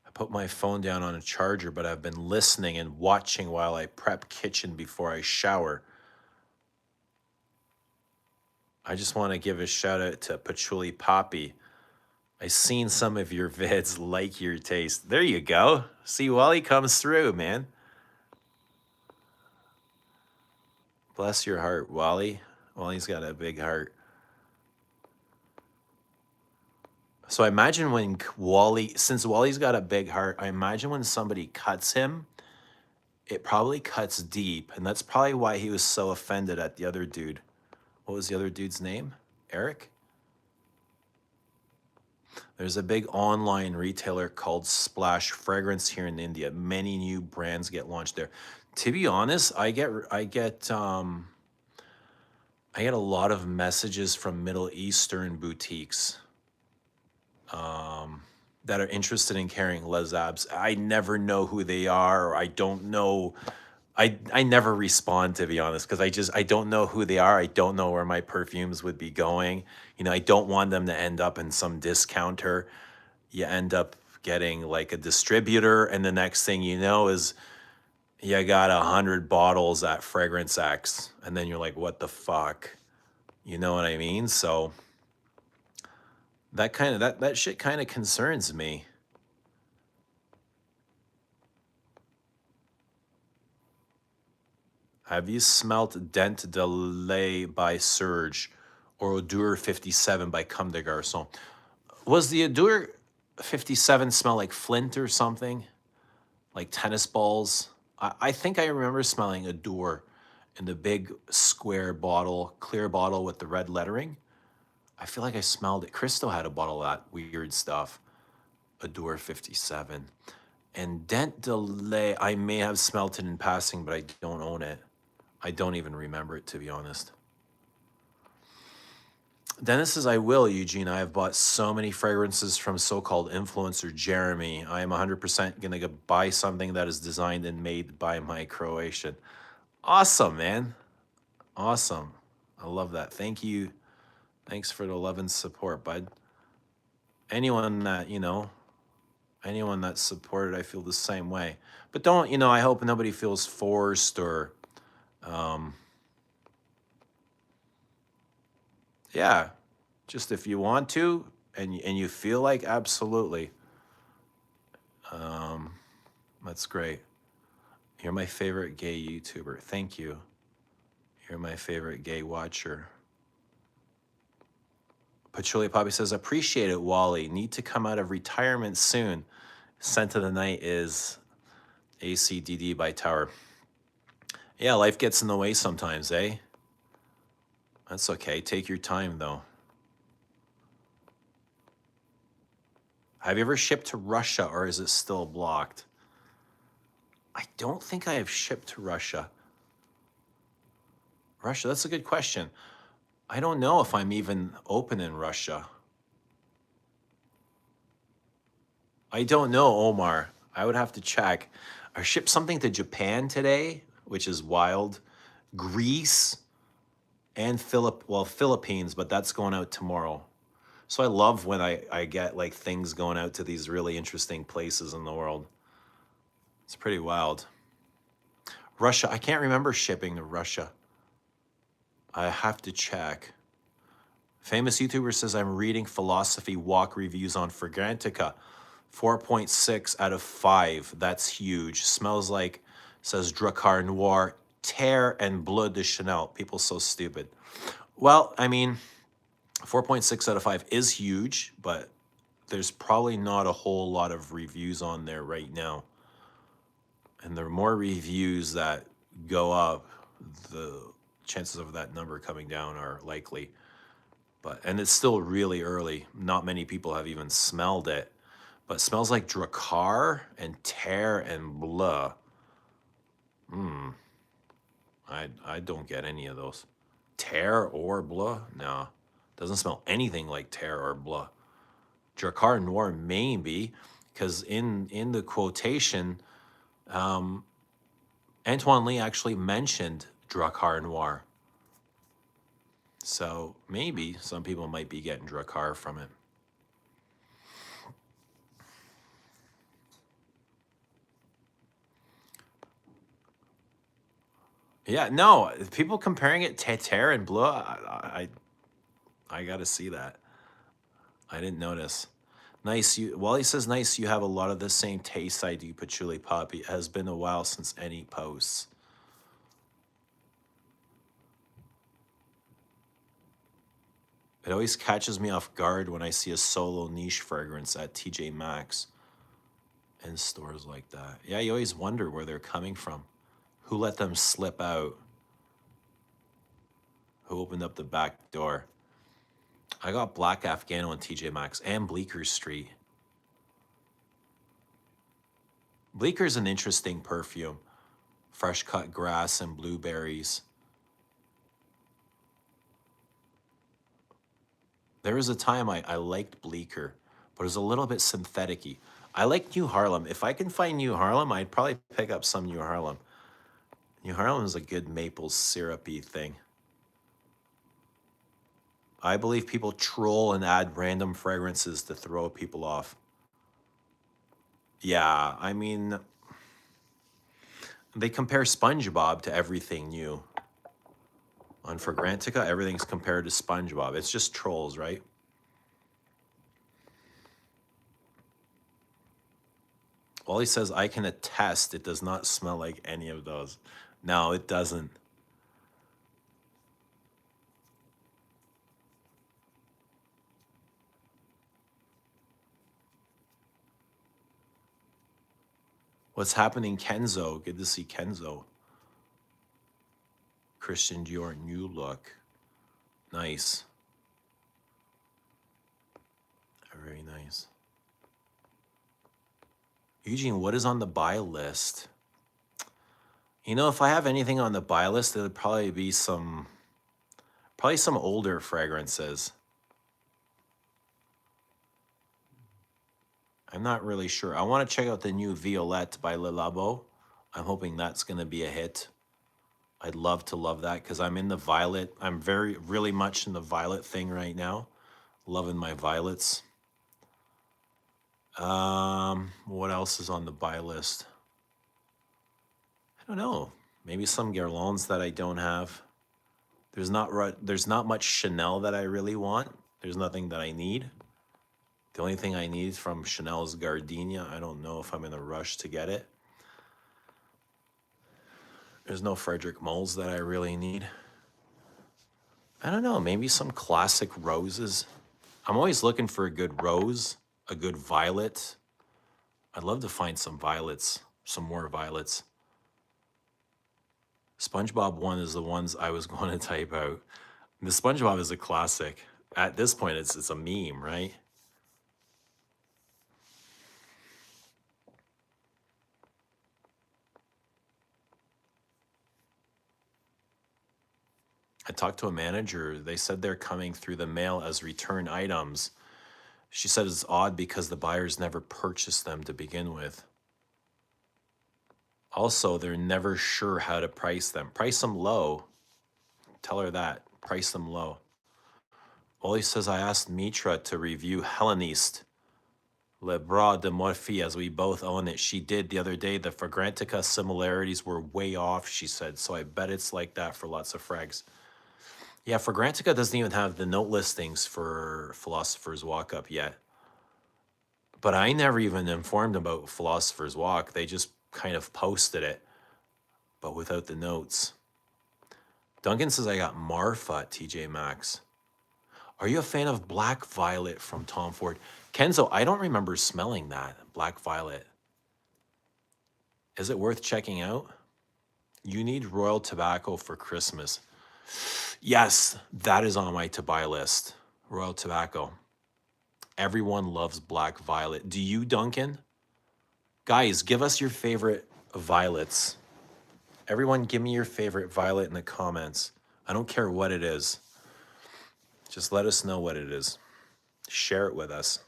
I put my phone down on a charger, but I've been listening and watching while I prep kitchen before I shower. I just want to give a shout out to Patchouli Poppy. I seen some of your vids, like your taste. There you go. See, Wally comes through, man. Bless your heart, Wally. Wally's got a big heart. So I imagine when since Wally's got a big heart, I imagine when somebody cuts him, it probably cuts deep. And that's probably why he was so offended at the other dude. What was the other dude's name? Eric? There's a big online retailer called Splash Fragrance here in India. Many new brands get launched there. To be honest, I get a lot of messages from Middle Eastern boutiques that are interested in carrying Les Abs. I never know who they are, or I don't know. I never respond, to be honest, because I don't know who they are. I don't know where my perfumes would be going. You know, I don't want them to end up in some discounter. You end up getting like a distributor, and the next thing you know is you got 100 bottles at Fragrance X, and then you're like, what the fuck? You know what I mean? So that shit kind of concerns me. Have you smelt Dent de Lait by Surge or Odeur 57 by Comme des Garçons? Was the Odeur 57 smell like Flint or something? Like tennis balls? I think I remember smelling Odeur in the big square bottle, clear bottle with the red lettering. I feel like I smelled it. Christo had a bottle of that weird stuff. Adore 57. And Dent Delay, I may have smelt it in passing, but I don't own it. I don't even remember it, to be honest. Dennis says, I will, Eugene. I have bought so many fragrances from so-called influencer Jeremy. I am 100% going to buy something that is designed and made by my Croatian. Awesome, man. Awesome. I love that. Thank you. Thanks for the love and support, bud. Anyone that, anyone that's supported, I feel the same way. But don't, I hope nobody feels forced or, yeah, just if you want to and you feel like, absolutely. That's great. You're my favorite gay YouTuber. Thank you. You're my favorite gay watcher. Patchouli Poppy says, appreciate it, Wally. Need to come out of retirement soon. Scent of the Night is ACDD by Tower. Yeah, life gets in the way sometimes, eh? That's okay. Take your time, though. Have you ever shipped to Russia, or is it still blocked? I don't think I have shipped to Russia. Russia, that's a good question. I don't know if I'm even open in Russia. I don't know, Omar. I would have to check. I shipped something to Japan today, which is wild. Greece and Philippines, but that's going out tomorrow. So I love when I get like things going out to these really interesting places in the world. It's pretty wild. Russia, I can't remember shipping to Russia. I have to check. Famous YouTuber says, I'm reading Philosophy Walk reviews on Fragrantica. 4.6 out of 5. That's huge. Smells like, says Drakkar Noir, Terre and Bleu de Chanel. People so stupid. Well, I mean, 4.6 out of 5 is huge, but there's probably not a whole lot of reviews on there right now. And the more reviews that go up, the chances of that number coming down are likely. And it's still really early. Not many people have even smelled it. But it smells like Drakkar and Terre and Bleu. I don't get any of those. Terre or Bleu? No. Doesn't smell anything like Terre or Bleu. Drakkar Noir maybe, because in the quotation, Antoine Lee actually mentioned Drakkar Noir. So maybe some people might be getting Drakkar from it. Yeah, no, people comparing it to Terre and Bleu, I got to see that. I didn't notice. Nice. Wally says, nice. You have a lot of the same taste I do, Patchouli Poppy. It has been a while since any posts. It always catches me off guard when I see a solo niche fragrance at TJ Maxx and stores like that. Yeah, you always wonder where they're coming from. Who let them slip out? Who opened up the back door? I got Black Afghano on TJ Maxx and Bleecker Street. Bleeker's an interesting perfume. Fresh cut grass and blueberries. There was a time I liked Bleecker, but it was a little bit synthetic-y. I like New Harlem. If I can find New Harlem, I'd probably pick up some New Harlem. New Harlem is a good maple syrupy thing. I believe people troll and add random fragrances to throw people off. Yeah, I mean, they compare SpongeBob to everything new. On Fragrantica, everything's compared to SpongeBob. It's just trolls, right? Wally says, I can attest it does not smell like any of those. No, it doesn't. What's happening, Kenzo? Good to see Kenzo. Christian Dior new look. Nice. Very nice. Eugene, what is on the buy list? You know, if I have anything on the buy list, it would probably be some older fragrances. I'm not really sure. I want to check out the new Violette by Le Labo. I'm hoping that's going to be a hit. I'd love to love that because I'm in the violet. I'm really much in the violet thing right now. Loving my violets. What else is on the buy list? I don't know. Maybe some Guerlains that I don't have. There's not much Chanel that I really want. There's nothing that I need. The only thing I need from Chanel is Gardenia. I don't know if I'm in a rush to get it. There's no Frederic Moles that I really need. I don't know, maybe some classic roses. I'm always looking for a good rose, a good violet. I'd love to find some violets, some more violets. SpongeBob one is the ones I was going to type out. The SpongeBob is a classic. At this point, it's a meme, right? I talked to a manager. They said they're coming through the mail as return items. She said it's odd because the buyers never purchased them to begin with. Also, they're never sure how to price them. Price them low. Tell her that. Price them low. Oli says, I asked Mitra to review Helleniste, Le Bras de Morphy, as we both own it. She did the other day. The Fragrantica similarities were way off, she said. So I bet it's like that for lots of frags. Yeah, Fragrantica doesn't even have the note listings for Philosopher's Walk up yet. But I never even informed about Philosopher's Walk. They just kind of posted it, but without the notes. Duncan says, I got Marfa at TJ Maxx. Are you a fan of Black Violet from Tom Ford? Kenzo, I don't remember smelling that. Black Violet. Is it worth checking out? You need Royal Tobacco for Christmas. Yes, that is on my to-buy list. Royal Tobacco. Everyone loves Black Violet. Do you, Duncan? Guys, give us your favorite violets. Everyone, give me your favorite violet in the comments. I don't care what it is. Just let us know what it is. Share it with us.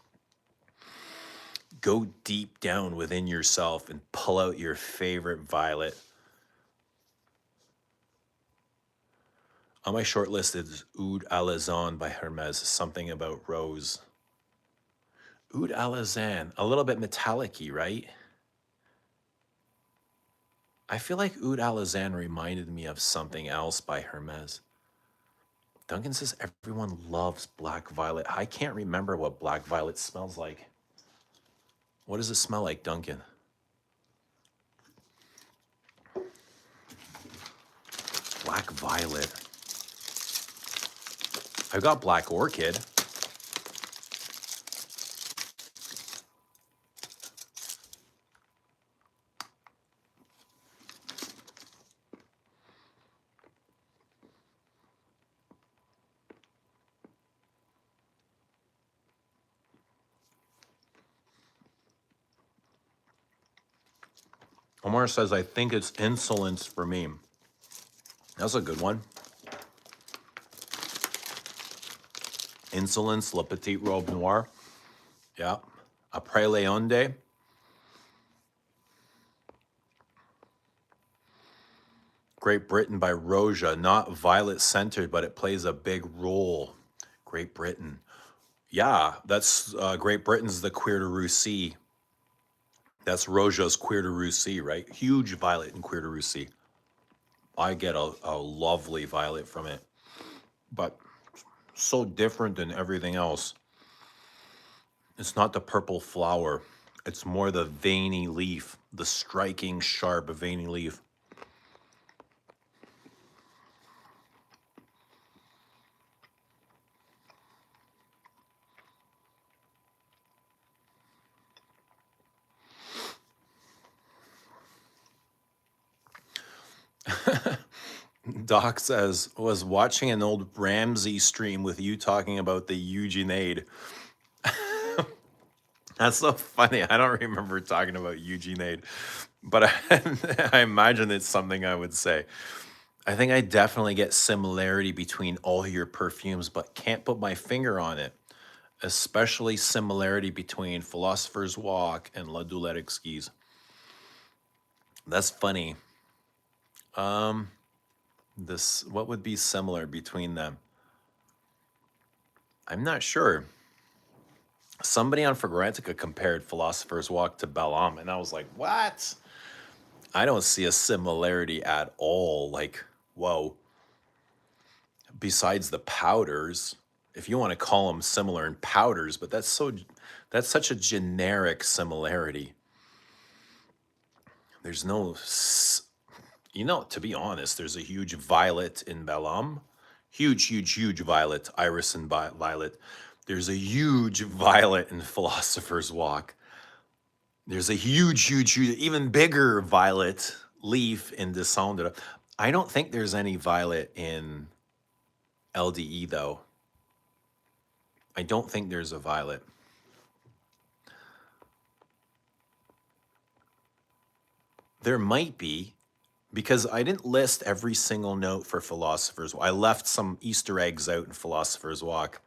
Go deep down within yourself and pull out your favorite violet. On my short list is Oud Alazan by Hermes, something about rose. Oud Alazan, a little bit metallic-y, right? I feel like Oud Alazan reminded me of something else by Hermes. Duncan says everyone loves Black Violet. I can't remember what Black Violet smells like. What does it smell like, Duncan? Black Violet. I've got Black Orchid. Omar says, I think it's Insolence for me. That's a good one. Insolence, Le Petit Robe Noir. Yeah. Après Leonde. Great Britain by Roja. Not violet-centered, but it plays a big role. Great Britain. Yeah, that's Great Britain's the Queer de Russie. That's Roja's Queer de Russie, right? Huge violet in Queer de Russie. I get a lovely violet from it, but so different than everything else. It's not the purple flower. It's more the veiny leaf, the striking, sharp, veiny leaf. Doc says, was watching an old Ramsey stream with you talking about the Eugeneade. That's so funny. I don't remember talking about Eugene Aid, but I imagine it's something I would say. I think I definitely get similarity between all your perfumes, but can't put my finger on it. Especially similarity between Philosopher's Walk and La Doulette Exquise. That's funny. Um, this what would be similar between them? I'm not sure. Somebody on Fragrantica compared Philosopher's Walk to Belhomme, and I was like, what? I don't see a similarity at all. Like, whoa. Besides the powders, if you want to call them similar in powders, but that's such a generic similarity. There's no, to be honest, there's a huge violet in Belhomme, huge violet, iris and violet. There's a huge violet in Philosopher's Walk. There's a huge, even bigger violet leaf in Descendre. I don't think there's any violet in LDE though. I don't think there's a violet. There might be, because I didn't list every single note for Philosopher's Walk. I left some Easter eggs out in Philosopher's Walk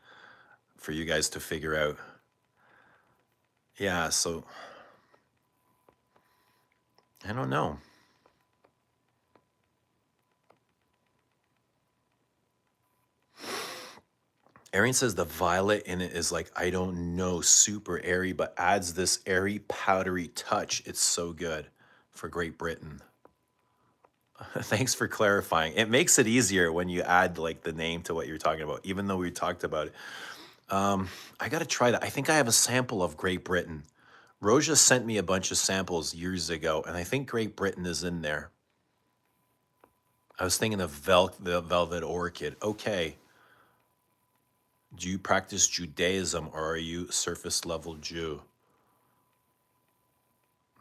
for you guys to figure out. Yeah, so I don't know. Arian says the violet in it is like, I don't know, super airy, but adds this airy, powdery touch. It's so good for Great Britain. Thanks for clarifying. It makes it easier when you add like the name to what you're talking about, even though we talked about it. I got to try that. I think I have a sample of Great Britain. Roja sent me a bunch of samples years ago, and I think Great Britain is in there. I was thinking of the Velvet Orchid. Okay. Do you practice Judaism or are you surface level Jew?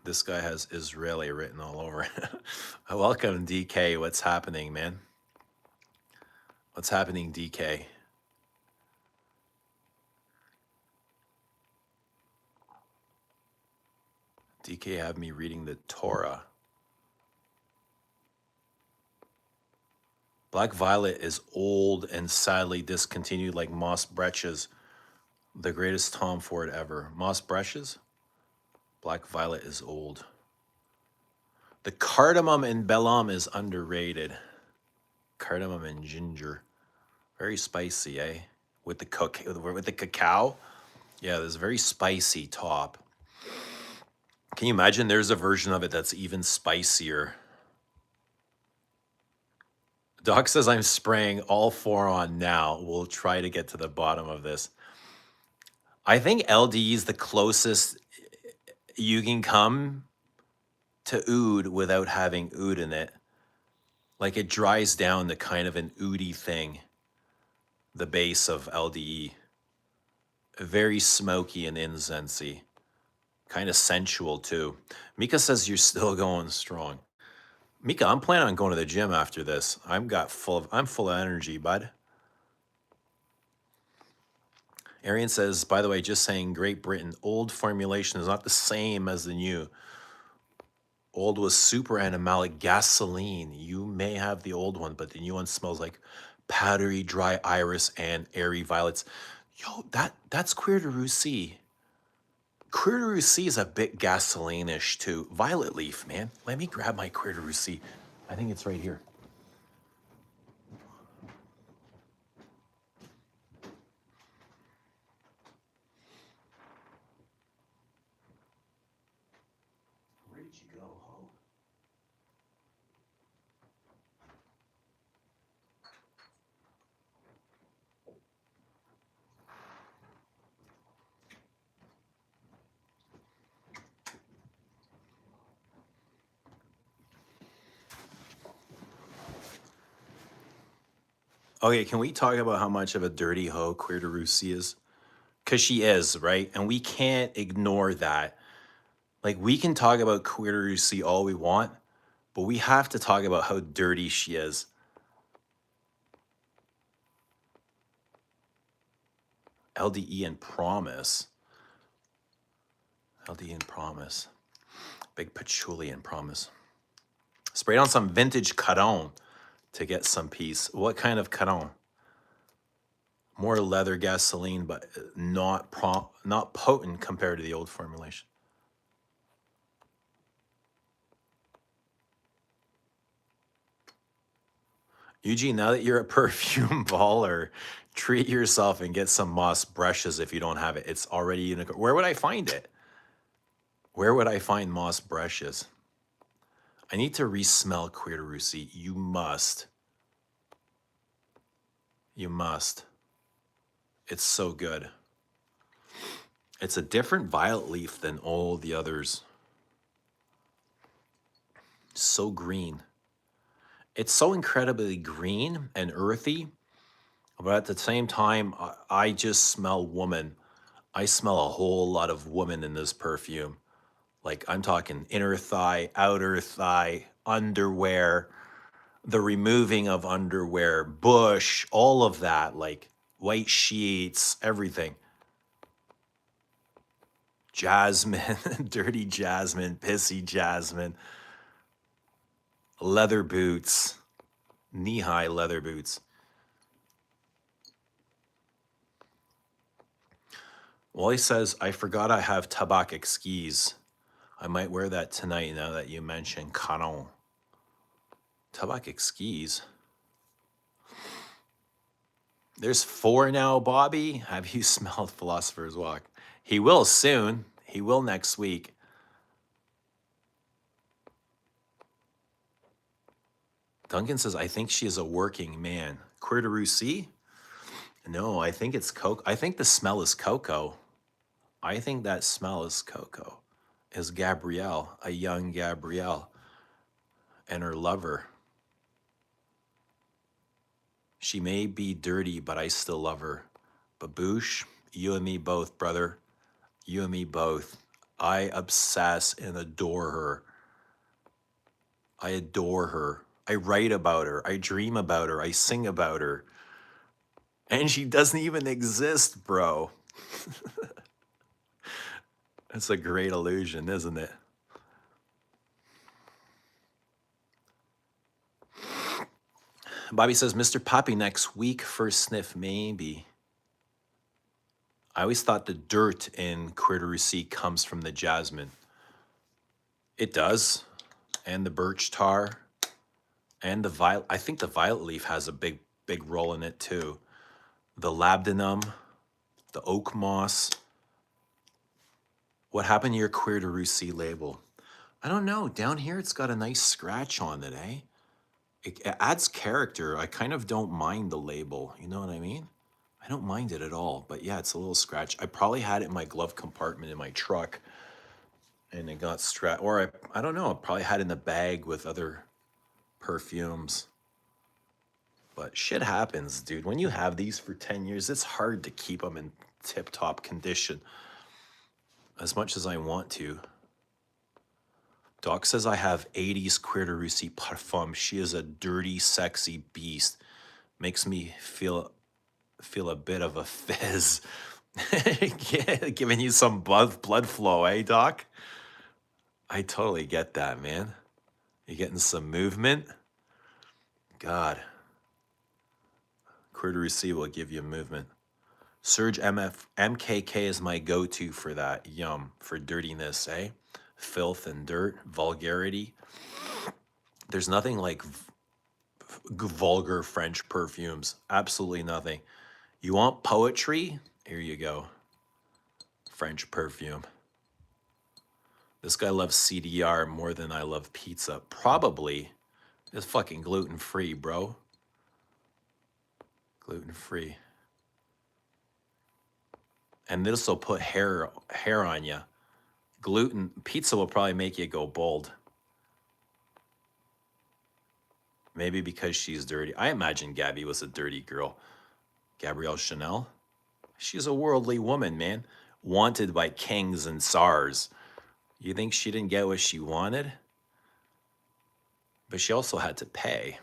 This guy has Israeli written all over it. Welcome, DK. What's happening, man? What's happening, DK? DK had me reading the Torah. Black Violet is old and sadly discontinued like Moss Bretches, the greatest Tom Ford ever. Moss Bretches? Black Violet is old. The cardamom in Belhomme is underrated. Cardamom and ginger. Very spicy, eh? With the cacao? Yeah, there's a very spicy top. Can you imagine there's a version of it that's even spicier? Doc says I'm spraying all four on now. We'll try to get to the bottom of this. I think LD is the closest you can come to oud without having oud in it. Like it dries down to kind of an oudy thing, the base of LDE. Very smoky and incensey. Kind of sensual too. Mika says you're still going strong. Mika, I'm planning on going to the gym after this. I'm full of energy, bud. Arian says, by the way, just saying Great Britain, old formulation is not the same as the new. Old was super animalic gasoline. You may have the old one, but the new one smells like powdery, dry iris and airy violets. Yo, that's Cuir de Russie. Cuir de Russie is a bit gasoline-ish too. Violet leaf, man. Let me grab my Cuir de Russie. I think it's right here. Where did you go, Ho? Okay, can we talk about how much of a dirty hoe Cuir de Russie is? Because she is, right? And we can't ignore that. Like, we can talk about Cuir de Russie all we want, but we have to talk about how dirty she is. LDE and Promise. LD and Promise. Big patchouli and Promise. Sprayed on some vintage cologne to get some peace. What kind of cologne? More leather gasoline, but not potent compared to the old formulation. Eugene, now that you're a perfume baller, treat yourself and get some moss brushes if you don't have it. It's already unicorn. Where would I find it? Where would I find moss brushes? I need to re-smell Queer de Russie. You must. You must. It's so good. It's a different violet leaf than all the others. So green. It's so incredibly green and earthy, but at the same time, I just smell woman. I smell a whole lot of woman in this perfume. Like I'm talking inner thigh, outer thigh, underwear, the removing of underwear, bush, all of that, like white sheets, everything. Jasmine, dirty jasmine, pissy jasmine, leather boots, knee-high leather boots. Wally says, I forgot I have tabacic skis. I might wear that tonight now that you mentioned caron. Tabacic skis. There's 4 now, Bobby. Have you smelled Philosopher's Walk? He will soon. He will next week. Duncan says, I think she is a working man. Queer de Russie? No, I think it's cocoa. I think the smell is cocoa. I think that smell is cocoa. Is Gabrielle, a young Gabrielle, and her lover. She may be dirty, but I still love her. Baboosh, you and me both, brother. You and me both. I obsess and adore her. I adore her. I write about her. I dream about her. I sing about her. And she doesn't even exist, bro. It's a great illusion, isn't it? Bobby says, Mr. Poppy next week, first sniff, maybe. I always thought the dirt in Queer de Russie comes from the jasmine. It does. And the birch tar. And the violet. I think the violet leaf has a big role in it too. The labdanum, the oak moss. What happened to your Queer de Russie label? I don't know. Down here, it's got a nice scratch on it, eh? It adds character. I kind of don't mind the label. You know what I mean? I don't mind it at all. But yeah, it's a little scratch. I probably had it in my glove compartment in my truck. And it got strapped. Or I don't know. I probably had it in the bag with other perfumes. But shit happens, dude. When you have these for 10 years, it's hard to keep them in tip-top condition as much as I want to. Doc says I have 80s Queer de Russie Parfum. She is a dirty, sexy beast. Makes me feel a bit of a fizz. Giving you some blood flow, eh, Doc? I totally get that, man. You getting some movement? God. Queer de Russie will give you movement. Surge MKK is my go-to for that. Yum. For dirtiness, eh? Filth and dirt, vulgarity. There's nothing like vulgar French perfumes. Absolutely nothing. You want poetry? Here you go. French perfume. This guy loves CDR more than I love pizza. Probably. It's fucking gluten-free, bro. Gluten-free. And this will put hair on you. Pizza will probably make you go bald. Maybe because she's dirty. I imagine Gabby was a dirty girl. Gabrielle Chanel. She's a worldly woman, man. Wanted by kings and tsars. You think she didn't get what she wanted? But she also had to pay.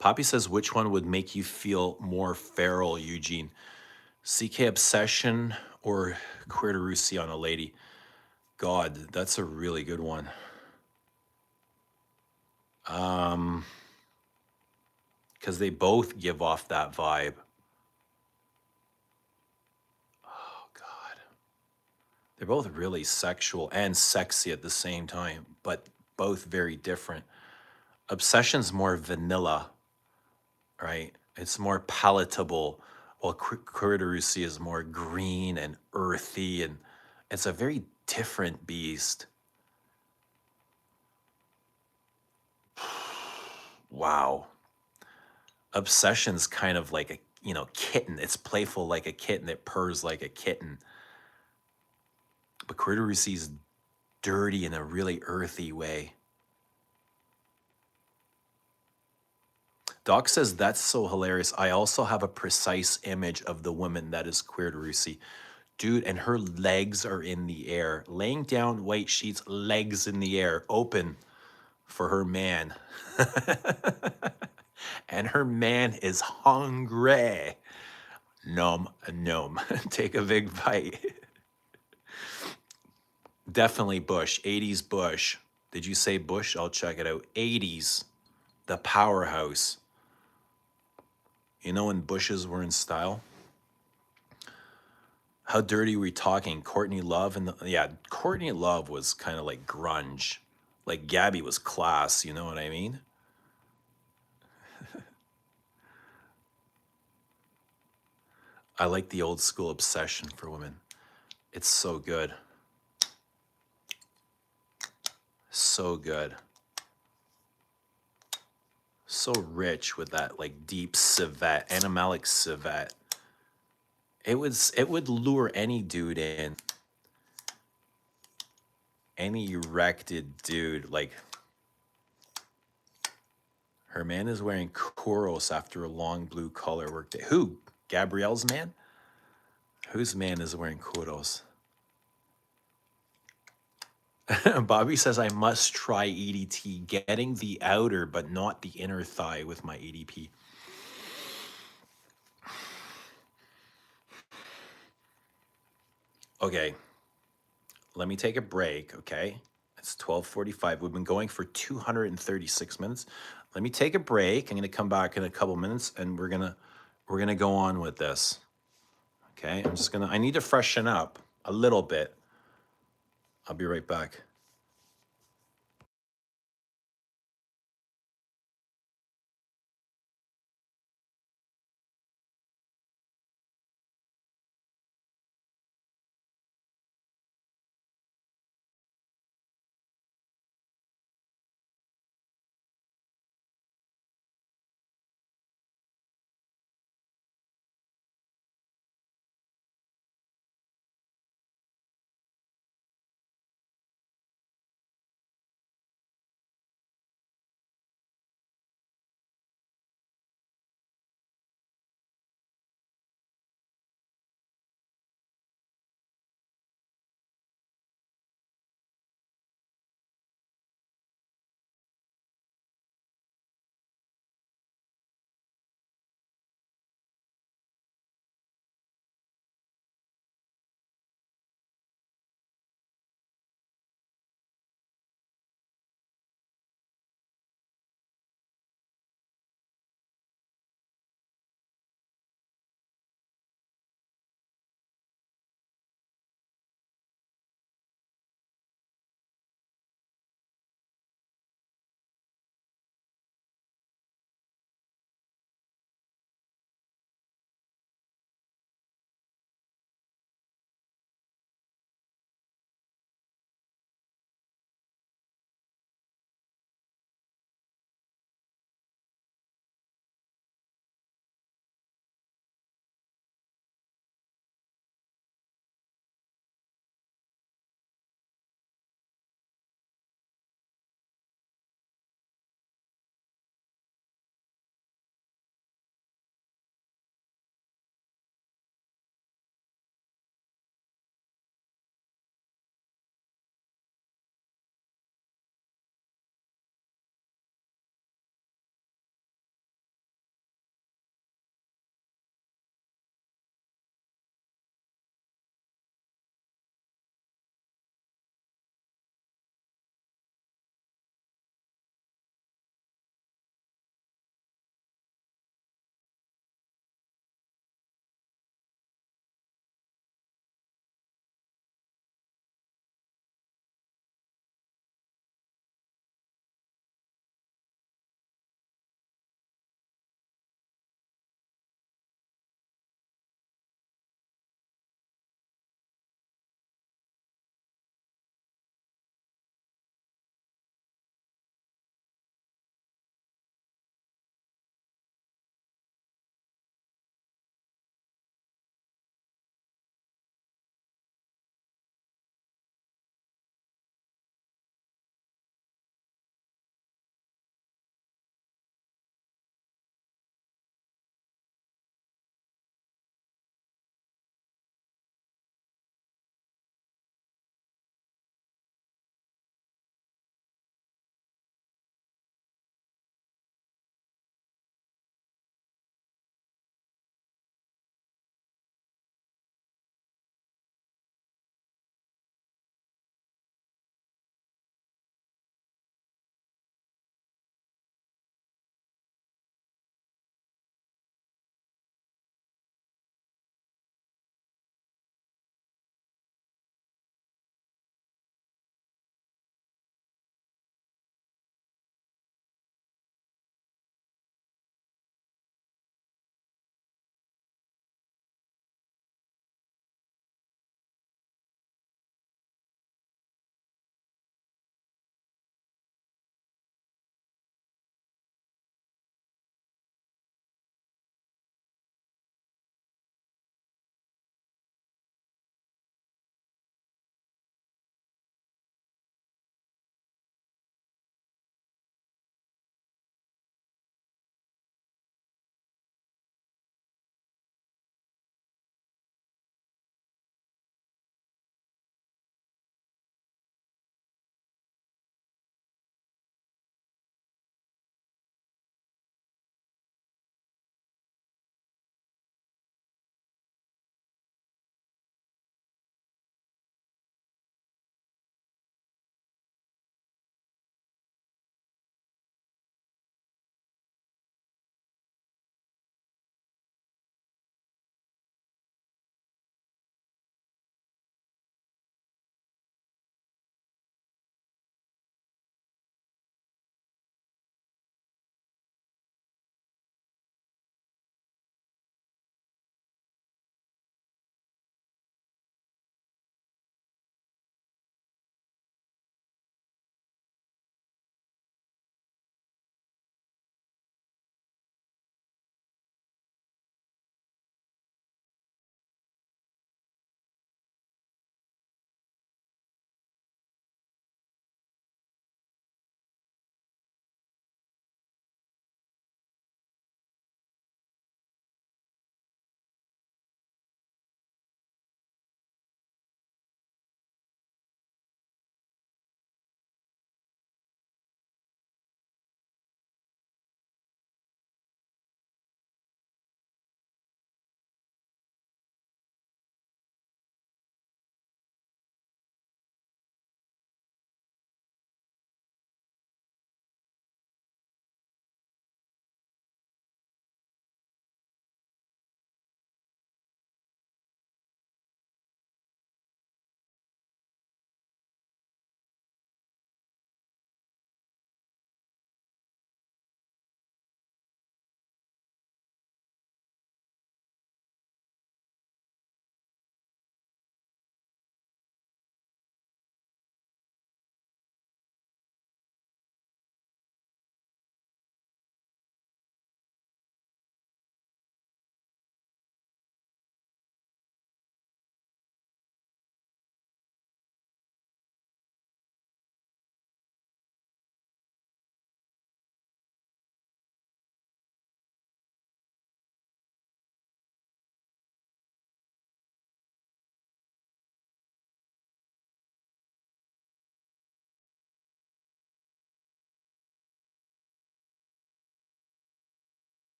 Poppy says, which one would make you feel more feral, Eugene? CK obsession or queer on a lady? God, that's a really good one. Because they both give off that vibe. Oh God, they're both really sexual and sexy at the same time, but both very different. Obsession's more vanilla, right? It's more palatable, while Quiritarusi is more green and earthy, and it's a very different beast. Wow. Obsession's kind of like a, kitten. It's playful like a kitten. It purrs like a kitten. But Quiritarusi's dirty in a really earthy way. Doc says, that's so hilarious. I also have a precise image of the woman that is Quiritarusi. Dude, and her legs are in the air, laying down white sheets, legs in the air, open for her man. And her man is hungry. Nom, nom. Take a big bite. Definitely Bush, 80s Bush. Did you say Bush? I'll check it out. 80s, the powerhouse. You know when Bushes were in style? How dirty were we talking? Courtney Love yeah, Courtney Love was kind of like grunge. Like Gabby was class, you know what I mean? I like the old school obsession for women. It's so good. So good. So rich with that like deep civet, animalic civet. It would lure any dude in. Any erected dude. Like her man is wearing Kuros after a long blue collar workday. Who? Gabrielle's man? Whose man is wearing Kuros? Bobby says I must try EDT, getting the outer but not the inner thigh with my EDP. Okay, let me take a break, okay? It's 12:45. We've been going for 236 minutes. Let me take a break. I'm going to come back in a couple minutes and we're going to go on with this. Okay? I need to freshen up a little bit. I'll be right back.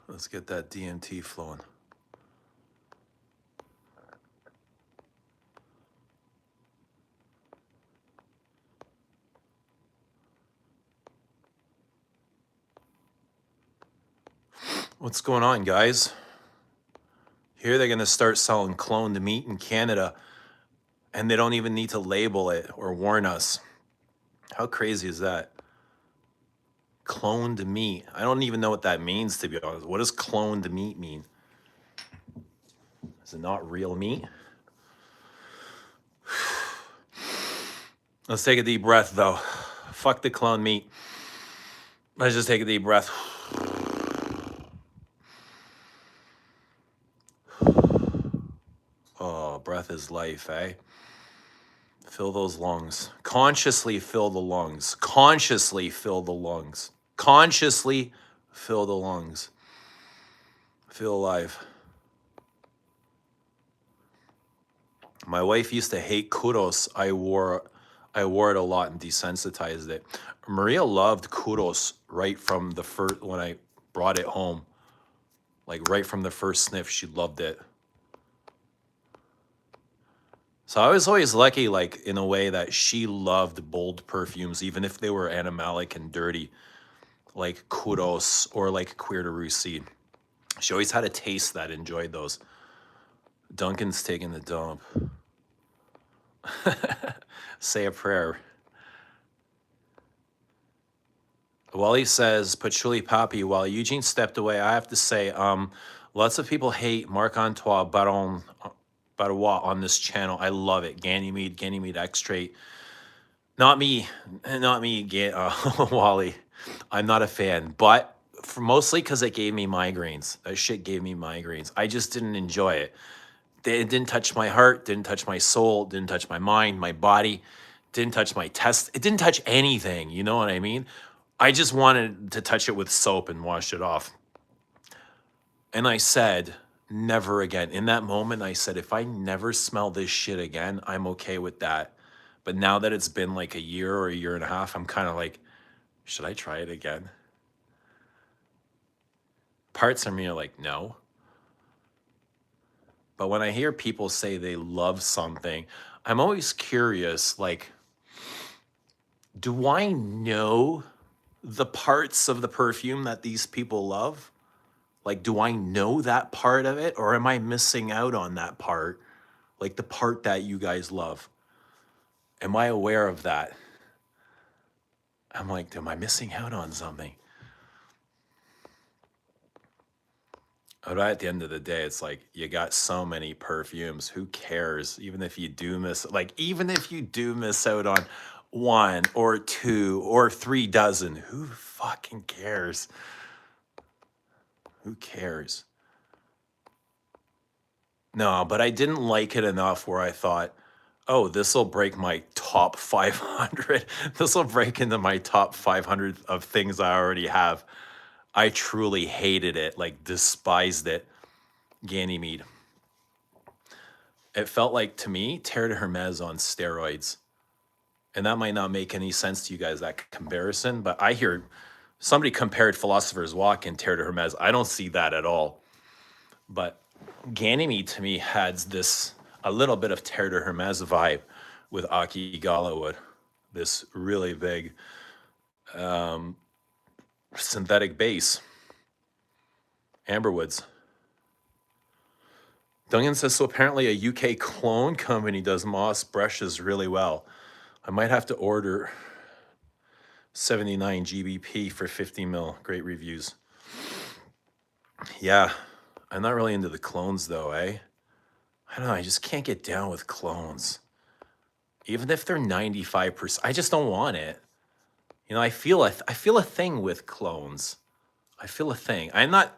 Let's get that DMT flowing. What's going on, guys? Here they're going to start selling cloned meat in Canada, and they don't even need to label it or warn us. How crazy is that? Cloned meat. I don't even know what that means, to be honest. What does cloned meat mean? Is it not real meat? Let's take a deep breath, though. Fuck the cloned meat. Let's just take a deep breath. Oh, breath is life, eh? Fill those lungs. Consciously fill the lungs. Consciously fill the lungs. Consciously fill the lungs. Feel alive. My wife used to hate kudos. I wore it a lot and desensitized it. Maria loved kudos right from the first, when I brought it home. Like right from the first sniff, she loved it. So I was always lucky, like in a way that she loved bold perfumes, even if they were animalic and dirty, like kudos or like Queer to Russie. She always had a taste that enjoyed those. Duncan's taking the dump. Say a prayer. Wally says, Patchouli Papi, while Eugene stepped away, I have to say, lots of people hate Marc-Antoine Barois on this channel. I love it. Ganymede extrait. Not me, Wally. I'm not a fan, but mostly because it gave me migraines. That shit gave me migraines. I just didn't enjoy it. It didn't touch my heart, didn't touch my soul, didn't touch my mind, my body, didn't touch my test. It didn't touch anything, you know what I mean? I just wanted to touch it with soap and wash it off. And I said, never again. In that moment, I said, if I never smell this shit again, I'm okay with that. But now that it's been like a year or a year and a half, I'm kind of like, should I try it again? Parts of me are like, no. But when I hear people say they love something, I'm always curious, like, do I know the parts of the perfume that these people love? Like, do I know that part of it, or am I missing out on that part? Like the part that you guys love. Am I aware of that? I'm like, am I missing out on something? But at the end of the day, it's like, you got so many perfumes. Who cares? Even if you do miss out on one or two or 3 dozen, who fucking cares? Who cares? No, but I didn't like it enough where I thought, oh, this will break my top 500. This will break into my top 500 of things I already have. I truly hated it, like despised it. Ganymede. It felt like, to me, Terre de Hermes on steroids. And that might not make any sense to you guys, that comparison, but I hear somebody compared Philosopher's Walk and Terre de Hermes. I don't see that at all. But Ganymede, to me, has this, a little bit of Terre de Hermes vibe with Aki Galawood. This really big synthetic base. Amberwoods. Duncan says, so apparently a UK clone company does moss brushes really well. I might have to order 79 GBP for 50 mil. Great reviews. Yeah, I'm not really into the clones though, eh? I don't know, I just can't get down with clones. Even if they're 95%, I just don't want it. You know, I feel a thing with clones. I feel a thing. I don't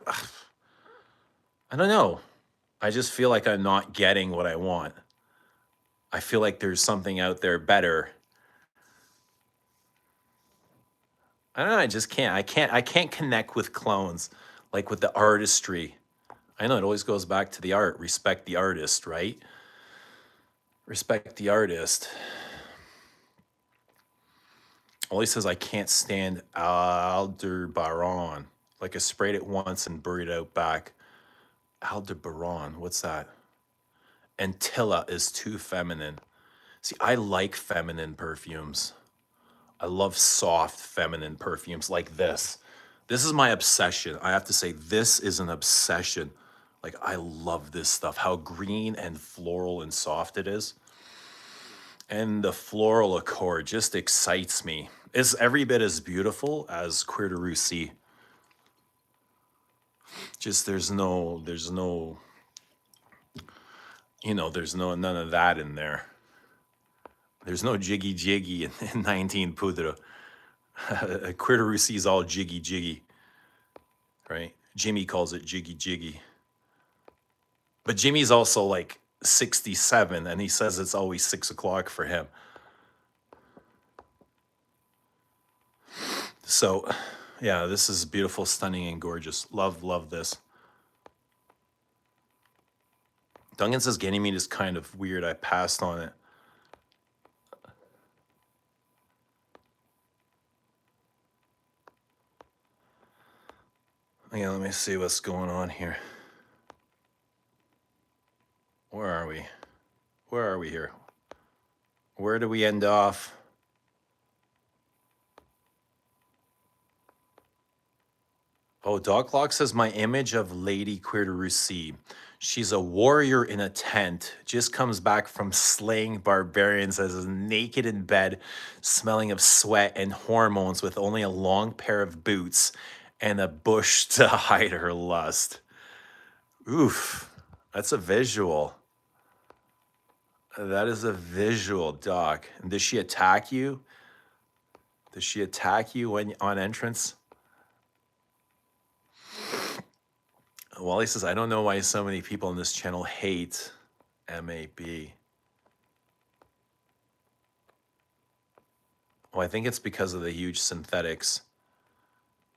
know. I just feel like I'm not getting what I want. I feel like there's something out there better. I don't know, I just can't. I can't connect with clones, like with the artistry. I know it always goes back to the art. Respect the artist, right? Respect the artist. Ollie says, I can't stand Aldebaran. Like I sprayed it once and buried it out back. Aldebaran, what's that? Antilla is too feminine. See, I like feminine perfumes. I love soft feminine perfumes like this. This is my obsession. I have to say, this is an obsession. Like, I love this stuff. How green and floral and soft it is. And the floral accord just excites me. It's every bit as beautiful as Cuir de Russie. Just there's no, there's none of that in there. There's no jiggy jiggy in 19 Poudre. Cuir de Russie is all jiggy jiggy, right? Jimmy calls it jiggy jiggy. But Jimmy's also like 67 and he says it's always 6 o'clock for him. So yeah, this is beautiful, stunning, and gorgeous. Love this. Duncan says Ganymede is kind of weird. I passed on it. Yeah, let me see what's going on here. Where are we? Where are we here? Where do we end off? Oh, Dogclock says my image of Lady Cuir de Russie. She's a warrior in a tent, just comes back from slaying barbarians as is naked in bed, smelling of sweat and hormones with only a long pair of boots and a bush to hide her lust. Oof, that's a visual. That is a visual, Doc. And does she attack you? Does she attack you when on entrance? Wally says, I don't know why so many people on this channel hate MAB. Well, I think it's because of the huge synthetics.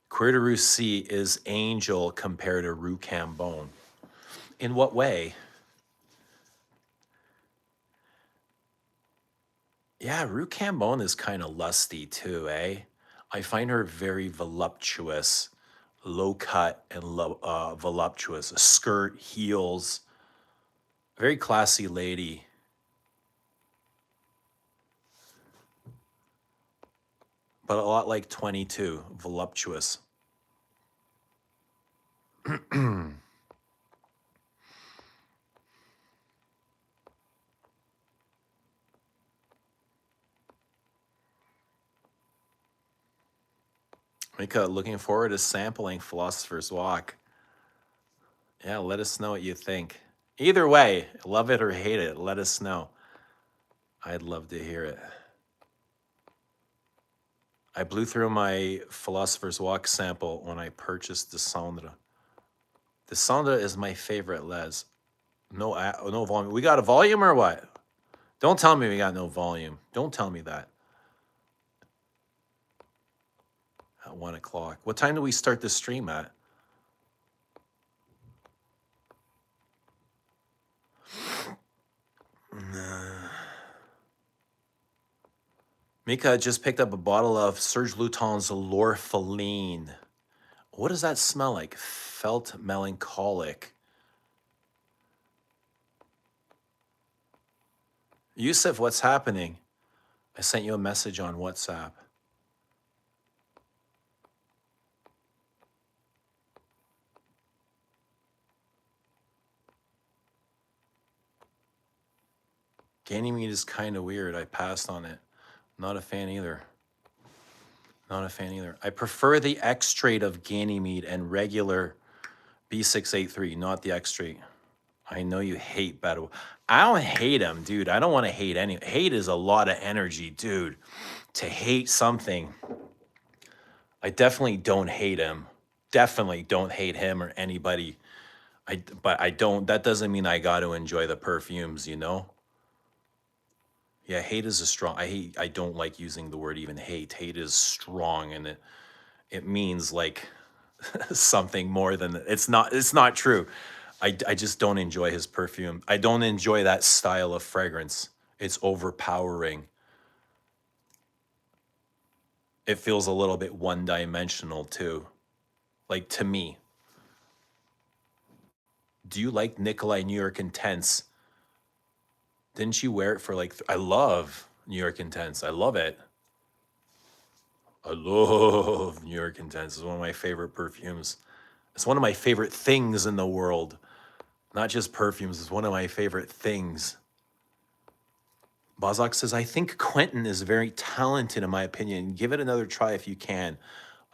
Cuir de Russie is angel compared to Rue Cambon. In what way? Yeah, Rue Cambon is kind of lusty too, eh? I find her very voluptuous, low cut and voluptuous. A skirt, heels, very classy lady. But a lot like 22, voluptuous. Mika, looking forward to sampling Philosopher's Walk. Yeah, let us know what you think. Either way, love it or hate it, let us know. I'd love to hear it. I blew through my Philosopher's Walk sample when I purchased Descendre. Descendre is my favorite, Les. No volume. We got a volume or what? Don't tell me we got no volume. Don't tell me that. At 1 o'clock. What time do we start the stream at? Mika just picked up a bottle of Serge Luton's L'Orpheline. What does that smell like? Felt melancholic. Yusuf, what's happening? I sent you a message on WhatsApp. Ganymede is kind of weird. I passed on it. Not a fan either. Not a fan either. I prefer the extrait of Ganymede and regular B683, not the extrait. I know you hate Battle. I don't hate him, dude. I don't want to hate any. Hate is a lot of energy, dude. To hate something. I definitely don't hate him. Definitely don't hate him or anybody. But I don't, that doesn't mean I got to enjoy the perfumes, you know? Yeah, hate is a strong, I don't like using the word even hate. Hate is strong and it means like something more than, it's not true. I just don't enjoy his perfume. I don't enjoy that style of fragrance. It's overpowering. It feels a little bit one-dimensional too. Like to me. Do you like Nikolai New York Intense? Didn't you wear it for like, I love New York Intense. I love it. I love New York Intense. It's one of my favorite perfumes. It's one of my favorite things in the world. Not just perfumes, it's one of my favorite things. Bozok says, I think Quentin is very talented, in my opinion. Give it another try if you can.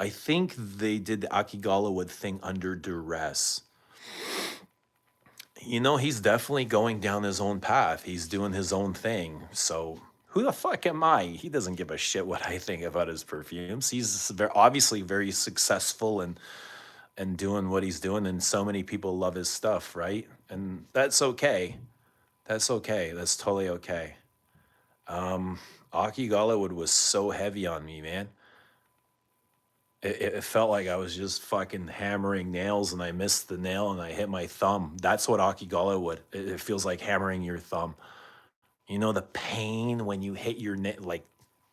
I think they did the Akigalawood thing under duress. You know, he's definitely going down his own path. He's doing his own thing. So who the fuck am I? He doesn't give a shit what I think about his perfumes. He's obviously very successful and doing what he's doing, and so many people love his stuff, right? And that's okay. That's okay. That's totally okay. Aki Galawood was so heavy on me, man. It felt like I was just fucking hammering nails and I missed the nail and I hit my thumb. That's what Aki Galawood. It feels like hammering your thumb. You know the pain when you hit like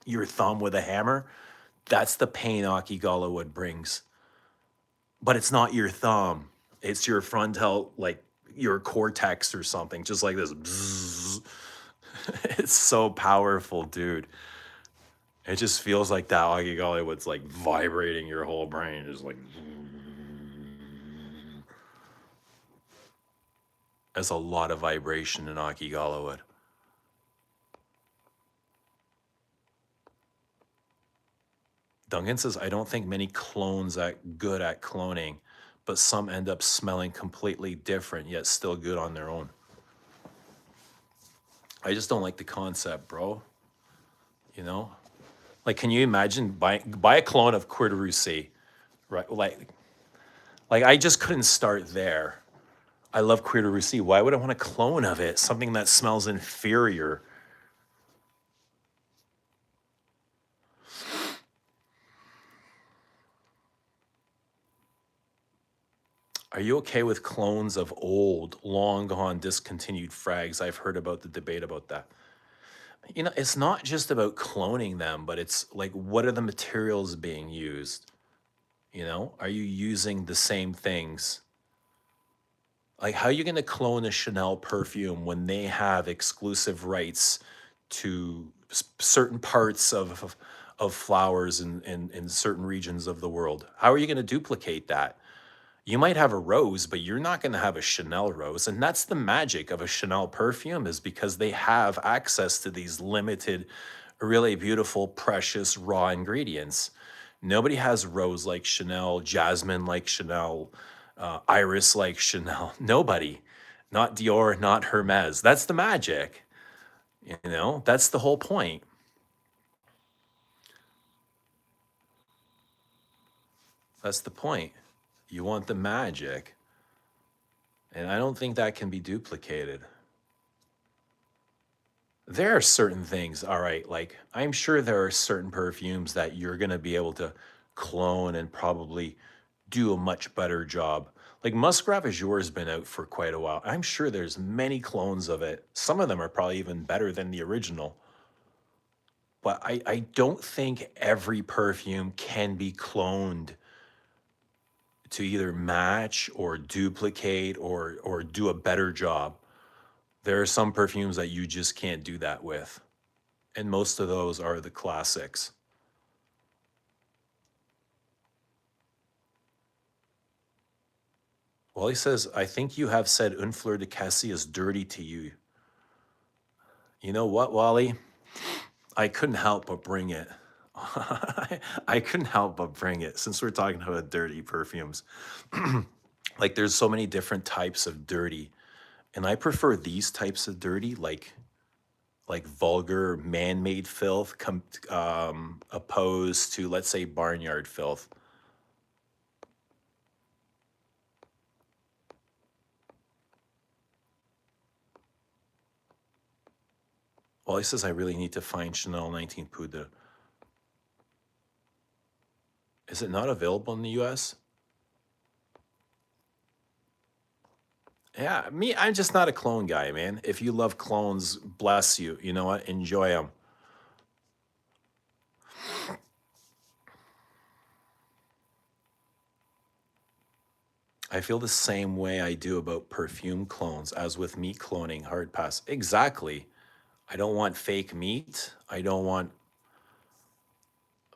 your thumb with a hammer? That's the pain Aki Galawood brings. But it's not your thumb. It's your frontal, like your cortex or something, just like this. Bzzz. It's so powerful, dude. It just feels like that Augie Gollywood's like vibrating your whole brain. It's like there's a lot of vibration in Augie Gollywood. Duncan says, I don't think many clones are good at cloning, but some end up smelling completely different, yet still good on their own. I just don't like the concept, bro. You know? Like, can you imagine buy a clone of Coeur de Russie, right? Like I just couldn't start there. I love Coeur de Russie. Why would I want a clone of it? Something that smells inferior. Are you okay with clones of old, long gone, discontinued frags? I've heard about the debate about that. You know, it's not just about cloning them, but it's like, what are the materials being used? You know, are you using the same things? Like, how are you going to clone a Chanel perfume when they have exclusive rights to certain parts of flowers in certain regions of the world? How are you going to duplicate that? You might have a rose, but you're not going to have a Chanel rose. And that's the magic of a Chanel perfume, is because they have access to these limited, really beautiful, precious, raw ingredients. Nobody has rose like Chanel, jasmine like Chanel, iris like Chanel. Nobody. Not Dior, not Hermes. That's the magic. You know, that's the whole point. That's the point. You want the magic. And I don't think that can be duplicated. There are certain things, all right, like I'm sure there are certain perfumes that you're going to be able to clone and probably do a much better job. Like Musgrave Azure has been out for quite a while. I'm sure there's many clones of it. Some of them are probably even better than the original. But I don't think every perfume can be cloned to either match or duplicate or do a better job. There are some perfumes that you just can't do that with. And most of those are the classics. Wally says, I think you have said Une Fleur de Cassis is dirty to you. You know what, Wally? I couldn't help but bring it. I couldn't help but bring it since we're talking about dirty perfumes. Like there's so many different types of dirty. And I prefer these types of dirty, like vulgar man-made filth opposed to, let's say, barnyard filth. Well, he says I really need to find Chanel 19 Poudre. Is it not available in the US? Yeah, I'm just not a clone guy, man. If you love clones, bless you. You know what? Enjoy them. I feel the same way I do about perfume clones as with meat cloning, hard pass. Exactly. I don't want fake meat. I don't want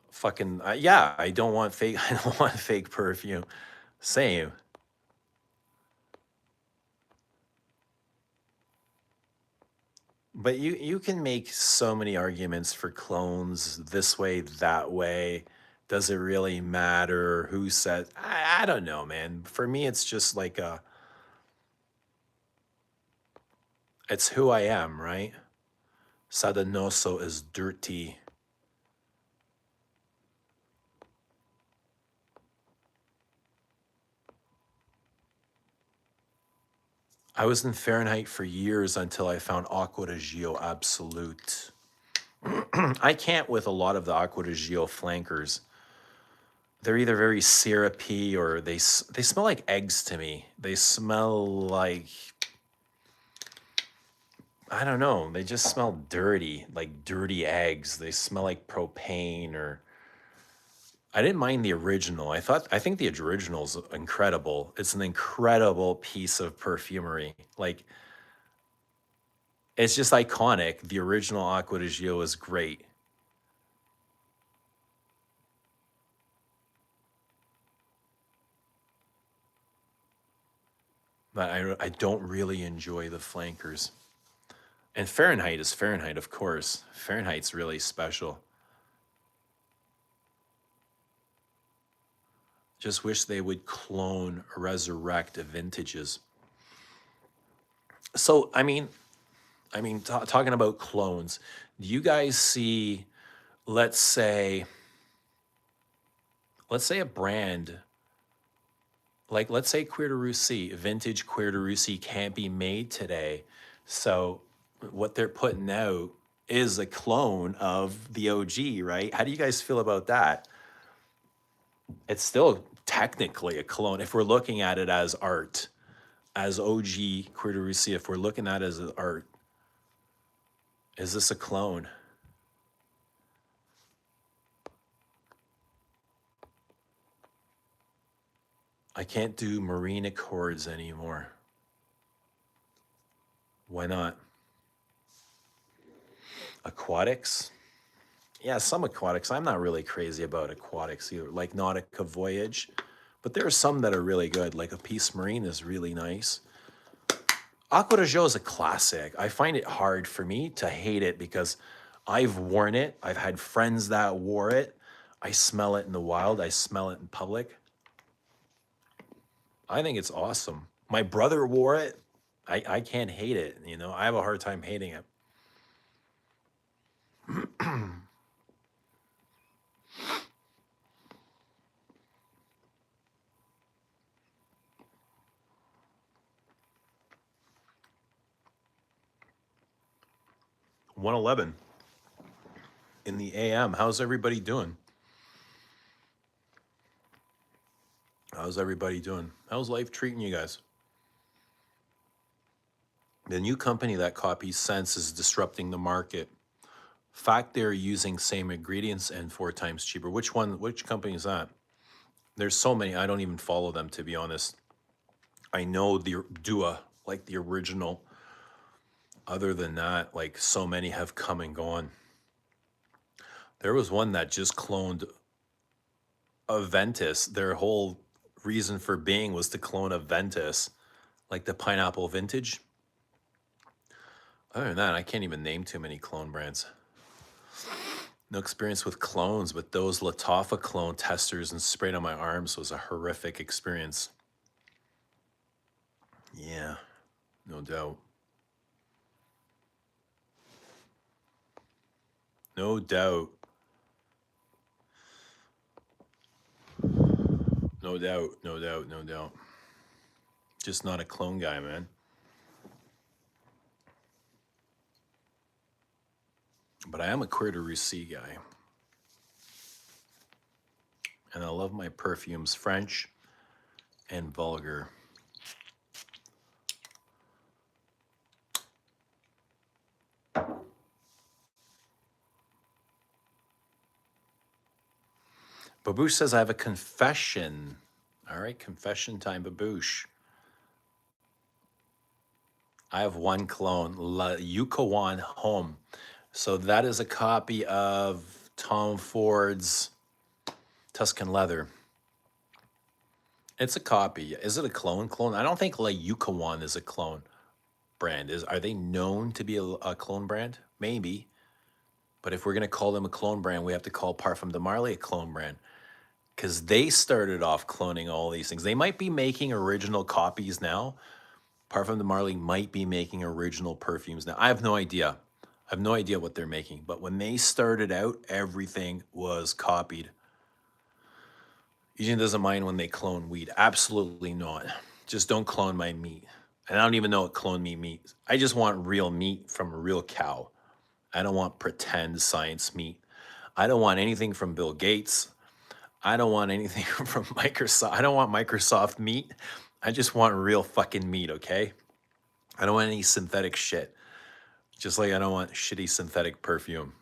fucking yeah, I don't want fake I don't want fake perfume. Same. But you can make so many arguments for clones this way, that way. Does it really matter who said? I don't know, man. For me, it's just like it's who I am, right? Sadanoso is dirty. I was in Fahrenheit for years until I found Aqua de Gio Absolute. I can't with a lot of the Aqua de Gio flankers. They're either very syrupy or they smell like eggs to me. They smell like, I don't know. They just smell dirty, like dirty eggs. They smell like propane or I didn't mind the original. I think the original's incredible. It's an incredible piece of perfumery. Like it's just iconic. The original Aqua di Gio is great. But I don't really enjoy the flankers. And Fahrenheit is Fahrenheit, of course. Fahrenheit's really special. Just wish they would clone, resurrect vintages. So, talking about clones, do you guys see, let's say, a brand like, let's say Cuir de Russie, vintage Cuir de Russie can't be made today. So, what they're putting out is a clone of the OG, right? How do you guys feel about that? It's still technically a clone if we're looking at it as art, as OG Cuir de Russie. If we're looking at it as art, is this a clone? I can't do marine accords anymore. Why not? Aquatics? Yeah, some aquatics. I'm not really crazy about aquatics either, like Nautica Voyage. But there are some that are really good, like a Peace Marine is really nice. Aqua de Gio is a classic. I find it hard for me to hate it because I've worn it. I've had friends that wore it. I smell it in the wild. I smell it in public. I think it's awesome. My brother wore it. I can't hate it. You know, I have a hard time hating it. 111 in the AM. How's everybody doing? How's everybody doing? How's life treating you guys? The new company that copies scents is disrupting the market. Fact they're using same ingredients and 4 times cheaper. Which one? Which company is that? There's so many. I don't even follow them, to be honest. I know the Dua, like the original. Other than that, like so many have come and gone. There was one that just cloned a Ventus. Their whole reason for being was to clone a Ventus, like the pineapple vintage. Other than that, I can't even name too many clone brands. No experience with clones, but those Latafa clone testers and sprayed on my arms was a horrific experience. Yeah, no doubt. No doubt. No doubt. No doubt. No doubt. Just not a clone guy, man. But I am a Cuir de Russie guy. And I love my perfumes French and vulgar. Babouche says, I have a confession. All right, confession time, baboosh. I have one clone, La Yukawan Home. So that is a copy of Tom Ford's Tuscan Leather. It's a copy. Is it a clone? Clone? I don't think La Yukawan is a clone brand. Are they known to be a clone brand? Maybe. But if we're gonna call them a clone brand, we have to call Parfum de Marly a clone brand. Because they started off cloning all these things. They might be making original copies now. Parfum de Marly might be making original perfumes now. I have no idea. I have no idea what they're making. But when they started out, everything was copied. Eugene doesn't mind when they clone weed. Absolutely not. Just don't clone my meat. And I don't even know what clone meat means. I just want real meat from a real cow. I don't want pretend science meat. I don't want anything from Bill Gates. I don't want anything from Microsoft. I don't want Microsoft meat. I just want real fucking meat, okay? I don't want any synthetic shit. Just like I don't want shitty synthetic perfume.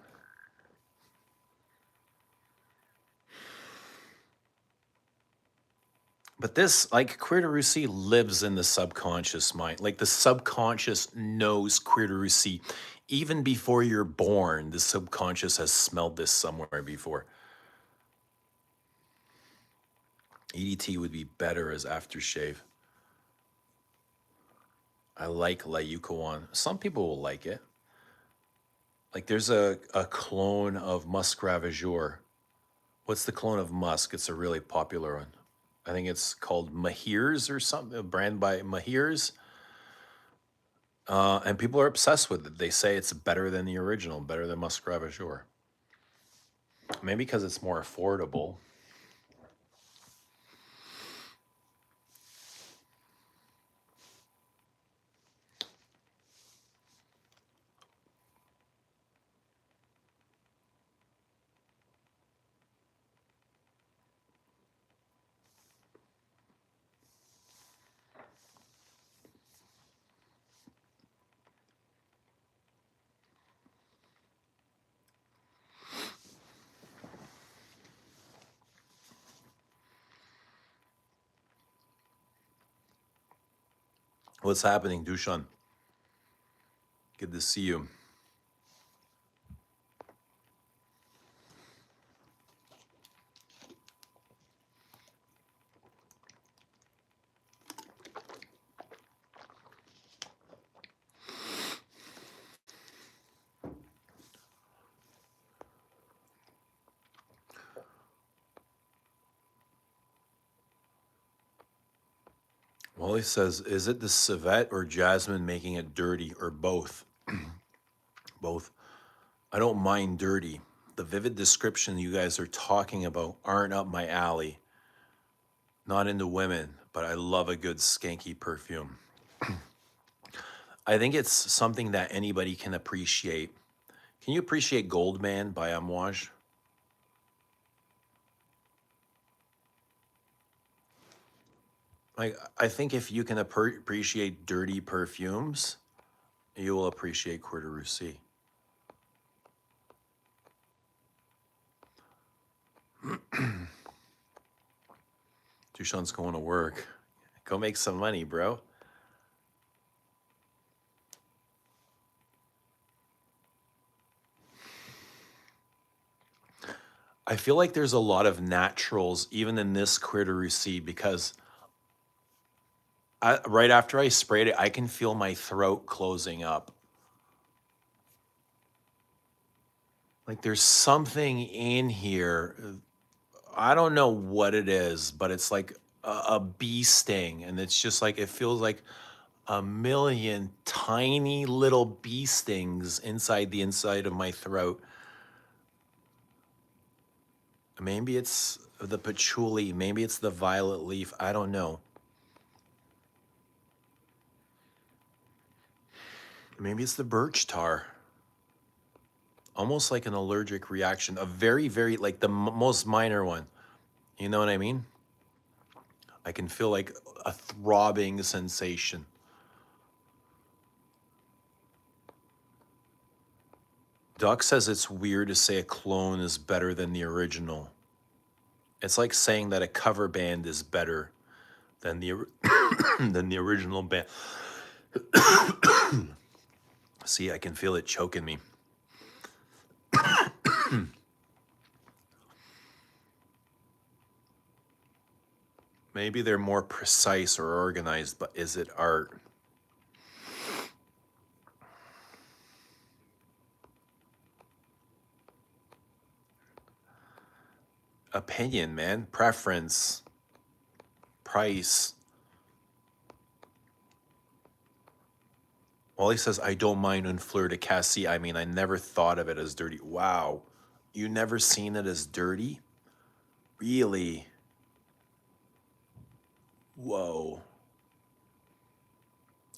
But this, like, Queer de Russie lives in the subconscious mind. Like, the subconscious knows Queer de Russie. Even before you're born, the subconscious has smelled this somewhere before. EDT would be better as aftershave. I like La Yucawan. Some people will like it. Like, there's a clone of Musk Ravageur. What's the clone of Musk? It's a really popular one. I think it's called Mahirs or something, a brand by Mahirs. And people are obsessed with it. They say it's better than the original, better than Musk Ravageur. Maybe because it's more affordable. What's happening, Dushan? Good to see you. Wally says, is it the civet or jasmine making it dirty or both? Both. I don't mind dirty. The vivid description you guys are talking about aren't up my alley. Not into women, but I love a good skanky perfume. I think it's something that anybody can appreciate. Can you appreciate Goldman by Amouage? Like, I think if you can appreciate dirty perfumes, you will appreciate Queer de Russie. Dushan's going to work. Go make some money, bro. I feel like there's a lot of naturals even in this Queer de Russie because right after I sprayed it, I can feel my throat closing up. Like there's something in here. I don't know what it is, but it's like a bee sting. And it's just like, it feels like a million tiny little bee stings inside the inside of my throat. Maybe it's the patchouli. Maybe it's the violet leaf. I don't know. Maybe it's the birch tar. Almost like an allergic reaction. A very, very, like the most minor one. You know what I mean? I can feel like a throbbing sensation. Doc says it's weird to say a clone is better than the original. It's like saying that a cover band is better. than the than the original band. See, I can feel it choking me. Maybe they're more precise or organized, but is it art? Opinion, man. Preference. Price. Well, he says, I don't mind un fleur de cassis. I mean, I never thought of it as dirty. Wow. You never seen it as dirty? Really? Whoa.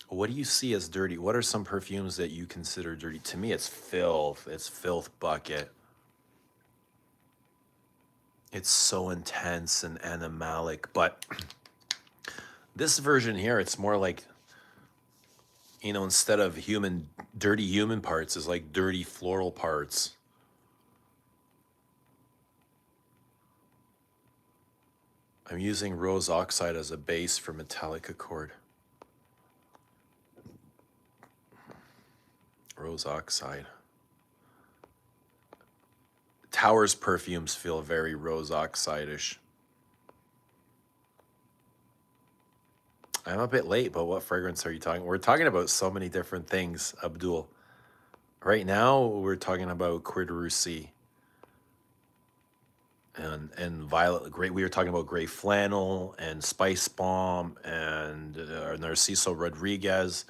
What do you see as dirty? What are some perfumes that you consider dirty? To me, it's filth. It's filth bucket. It's so intense and animalic. But this version here, it's more like, you know, instead of dirty human parts, is like dirty floral parts. I'm using rose oxide as a base for metallic accord. Rose oxide. Towers perfumes feel very rose oxide-ish. I'm a bit late, but what fragrance are you talking? We're talking about so many different things, Abdul. Right now, we're talking about Cuir de Russie and violet. Great. We were talking about gray flannel and spice bomb and Narciso Rodriguez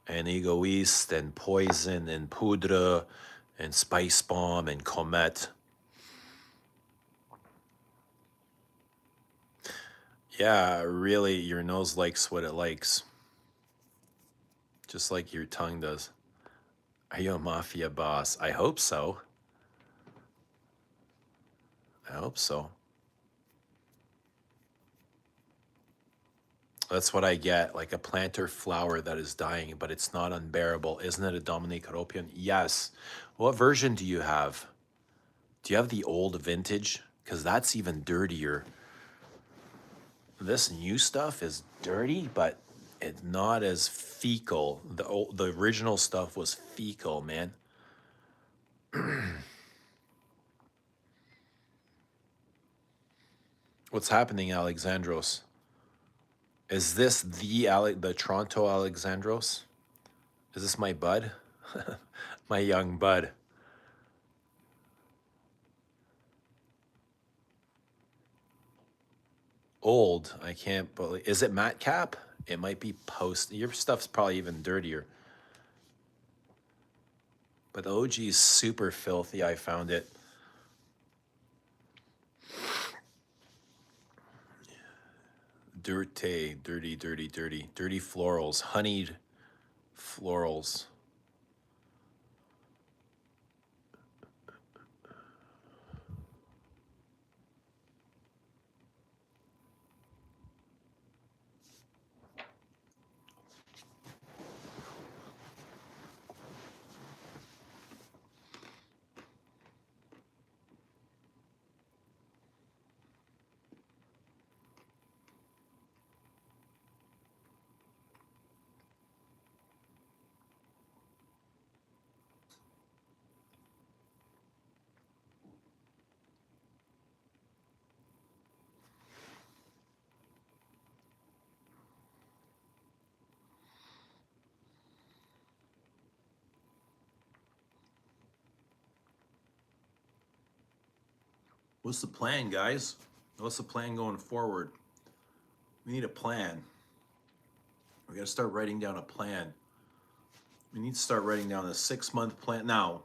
and Egoist and poison and poudre and spice bomb and comet. Yeah, really, your nose likes what it likes. Just like your tongue does. Are you a mafia boss? I hope so. I hope so. That's what I get, like a planter flower that is dying, but it's not unbearable. Isn't it a Dominique Ropian? Yes. What version do you have? Do you have the old vintage? Because that's even dirtier. This new stuff is dirty, but it's not as fecal. The original stuff was fecal, man. What's happening, Alexandros? Is this the Toronto Alexandros? Is this my bud? My young bud. Old. I can't believe. Is it matte cap? It might be post. Your stuff's probably even dirtier. But the OG is super filthy. I found it. Dirty, dirty, dirty, dirty. Dirty florals. Honeyed florals. What's the plan, guys? What's the plan going forward? We need a plan. We got to start writing down a plan. We need to start writing down a 6-month plan. Now,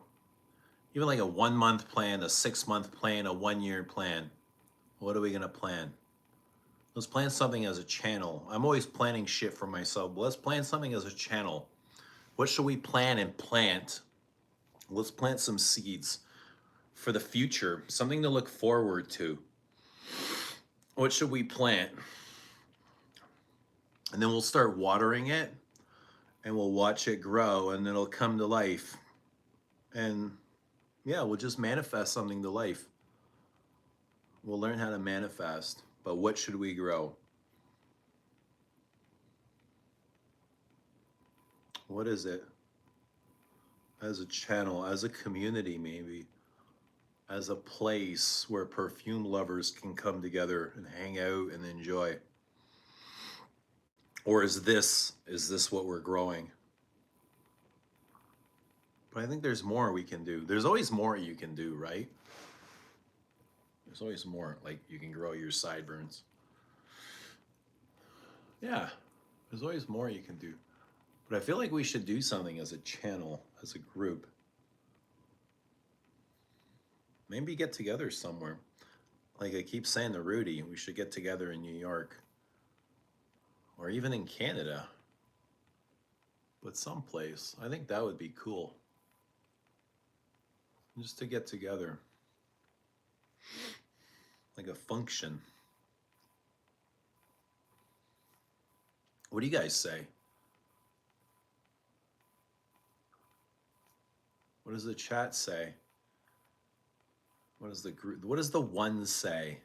even like a 1-month plan, a 6-month plan, a 1-year plan. What are we going to plan? Let's plan something as a channel. I'm always planning shit for myself, but let's plan something as a channel. What should we plan and plant? Let's plant some seeds for the future, something to look forward to. What should we plant? And then we'll start watering it and we'll watch it grow and it'll come to life. And yeah, we'll just manifest something to life. We'll learn how to manifest. But what should we grow? What is it? As a channel, as a community, maybe. As a place where perfume lovers can come together and hang out and enjoy. Or is this what we're growing? But I think there's more we can do. There's always more you can do, right? There's always more. Like you can grow your sideburns. Yeah, there's always more you can do. But I feel like we should do something as a channel, as a group. Maybe get together somewhere. Like I keep saying to Rudy, we should get together in New York. Or even in Canada. But someplace. I think that would be cool. Just to get together. Like a function. What do you guys say? What does the chat say? What does the group, what does the one say?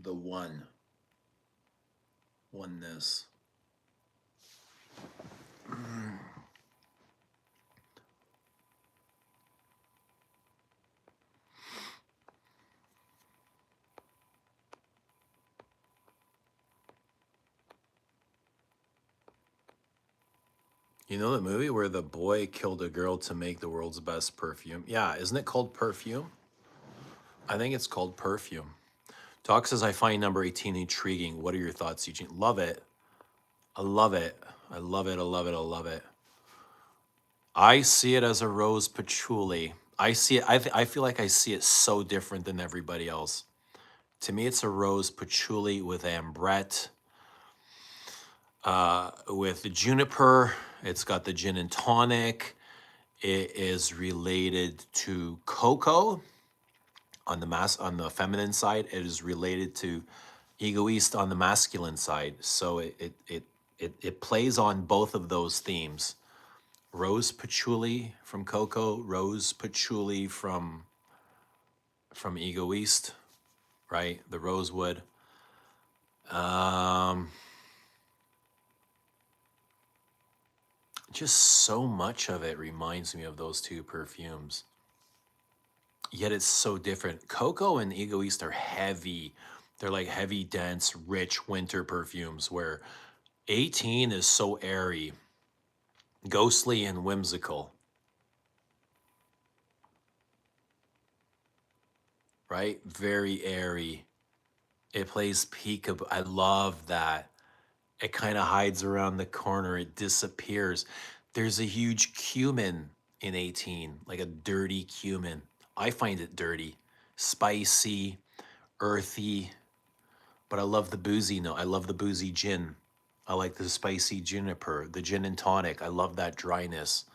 The one. Oneness. You know the movie where the boy killed a girl to make the world's best perfume? Yeah, isn't it called Perfume? I think it's called Perfume. Doc says, I find number 18 intriguing. What are your thoughts, Eugene? Love it. I love it. I love it. I love it. I love it. I see it as a rose patchouli. I see it. I feel like I see it so different than everybody else. To me, it's a rose patchouli with ambrette, with juniper. It's got the gin and tonic. It is related to cocoa on the feminine side. It is related to egoist on the masculine side. So it plays on both of those themes. Rose patchouli from cocoa, rose patchouli from egoist, right? The rosewood. Just so much of it reminds me of those two perfumes. Yet it's so different. Cocoa and egoist are heavy. They're like heavy, dense, rich winter perfumes, where 18 is so airy, ghostly, and whimsical. Right? Very airy. It plays peekaboo. I love that. It kind of hides around the corner. It disappears. There's a huge cumin in 18, like a dirty cumin. I find it dirty, spicy, earthy, but I love the boozy note. I love the boozy gin. I like the spicy juniper, the gin and tonic. I love that dryness.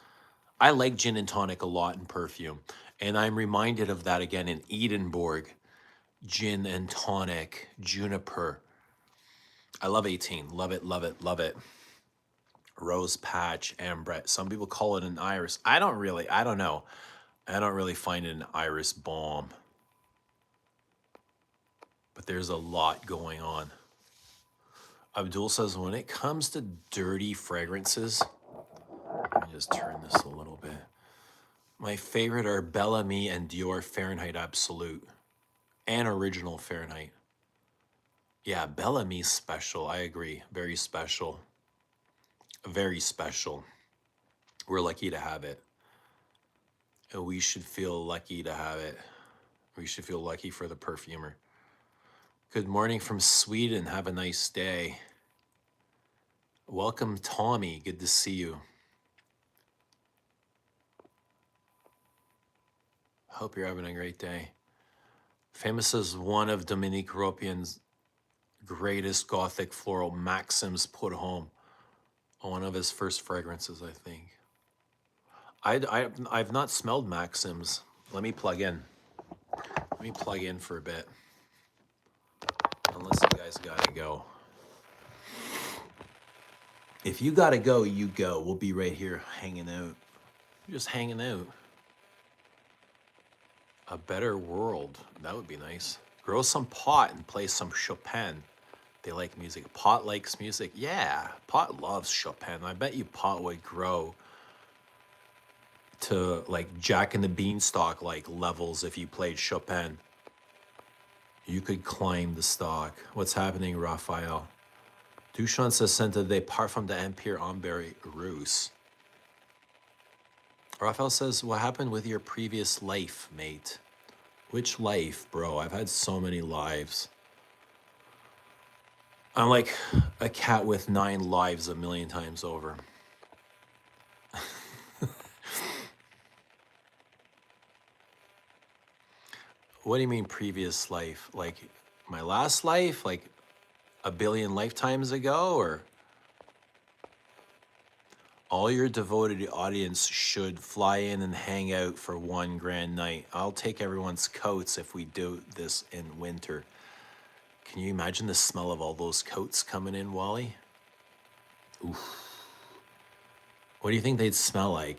I like gin and tonic a lot in perfume. And I'm reminded of that again in Edinburgh. Gin and tonic, juniper. I love 18. Love it, love it, love it. Rose patch, ambrette. Some people call it an iris. I don't know. I don't really find it an iris balm. But there's a lot going on. Abdul says, when it comes to dirty fragrances, let me just turn this a little bit. My favorite are Bellamy and Dior Fahrenheit Absolute and Original Fahrenheit. Yeah, Bellamy's special. I agree. Very special. Very special. We're lucky to have it. And we should feel lucky to have it. We should feel lucky for the perfumer. Good morning from Sweden. Have a nice day. Welcome, Tommy. Good to see you. Hope you're having a great day. Famous as one of Dominique Ropien's greatest Gothic floral, Maxims put home. One of his first fragrances, I think. I've not smelled Maxims. Let me plug in. Let me plug in for a bit. Unless you guys gotta go. If you gotta go, you go. We'll be right here hanging out. Just hanging out. A better world. That would be nice. Grow some pot and play some Chopin. They like music. Pot likes music. Yeah, Pot loves Chopin. I bet you Pot would grow to like Jack and the Beanstalk like levels if you played Chopin. You could climb the stock. What's happening, Raphael? Duchamp says Senta de Parfum de Empire Amberry Russe. Raphael says, what happened with your previous life, mate? Which life, bro? I've had so many lives. I'm like a cat with 9 lives a million times over. What do you mean previous life? Like my last life? Like a billion lifetimes ago? Or all your devoted audience should fly in and hang out for one grand night. I'll take everyone's coats if we do this in winter. Can you imagine the smell of all those coats coming in, Wally? Oof. What do you think they'd smell like?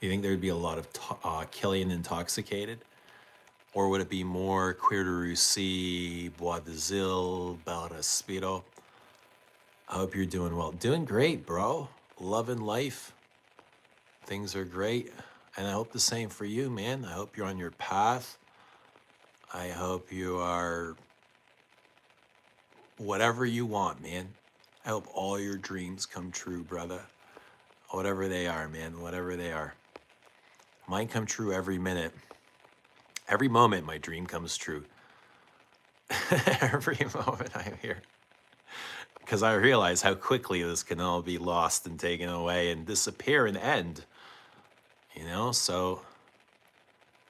You think there'd be a lot of Killian intoxicated? Or would it be more Cuir de Russie, Bois de Zil, Bel Respiro? I hope you're doing well. Doing great, bro. Loving life. Things are great. And I hope the same for you, man. I hope you're on your path. I hope you are whatever you want, man. I hope all your dreams come true, brother. Whatever they are, man. Whatever they are. Mine come true every minute. Every moment my dream comes true. Every moment I'm here. Because I realize how quickly this can all be lost and taken away and disappear and end. You know, so...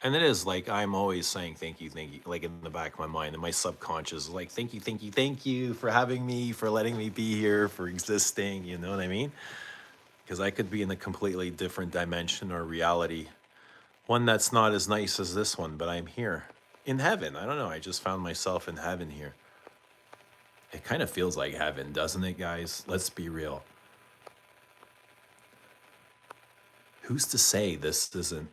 And it is like I'm always saying thank you, like in the back of my mind and my subconscious, like thank you for having me, for letting me be here, for existing, you know what I mean? Because I could be in a completely different dimension or reality. One that's not as nice as this one, but I'm here. In heaven. I don't know. I just found myself in heaven here. It kind of feels like heaven, doesn't it, guys? Let's be real. Who's to say this isn't?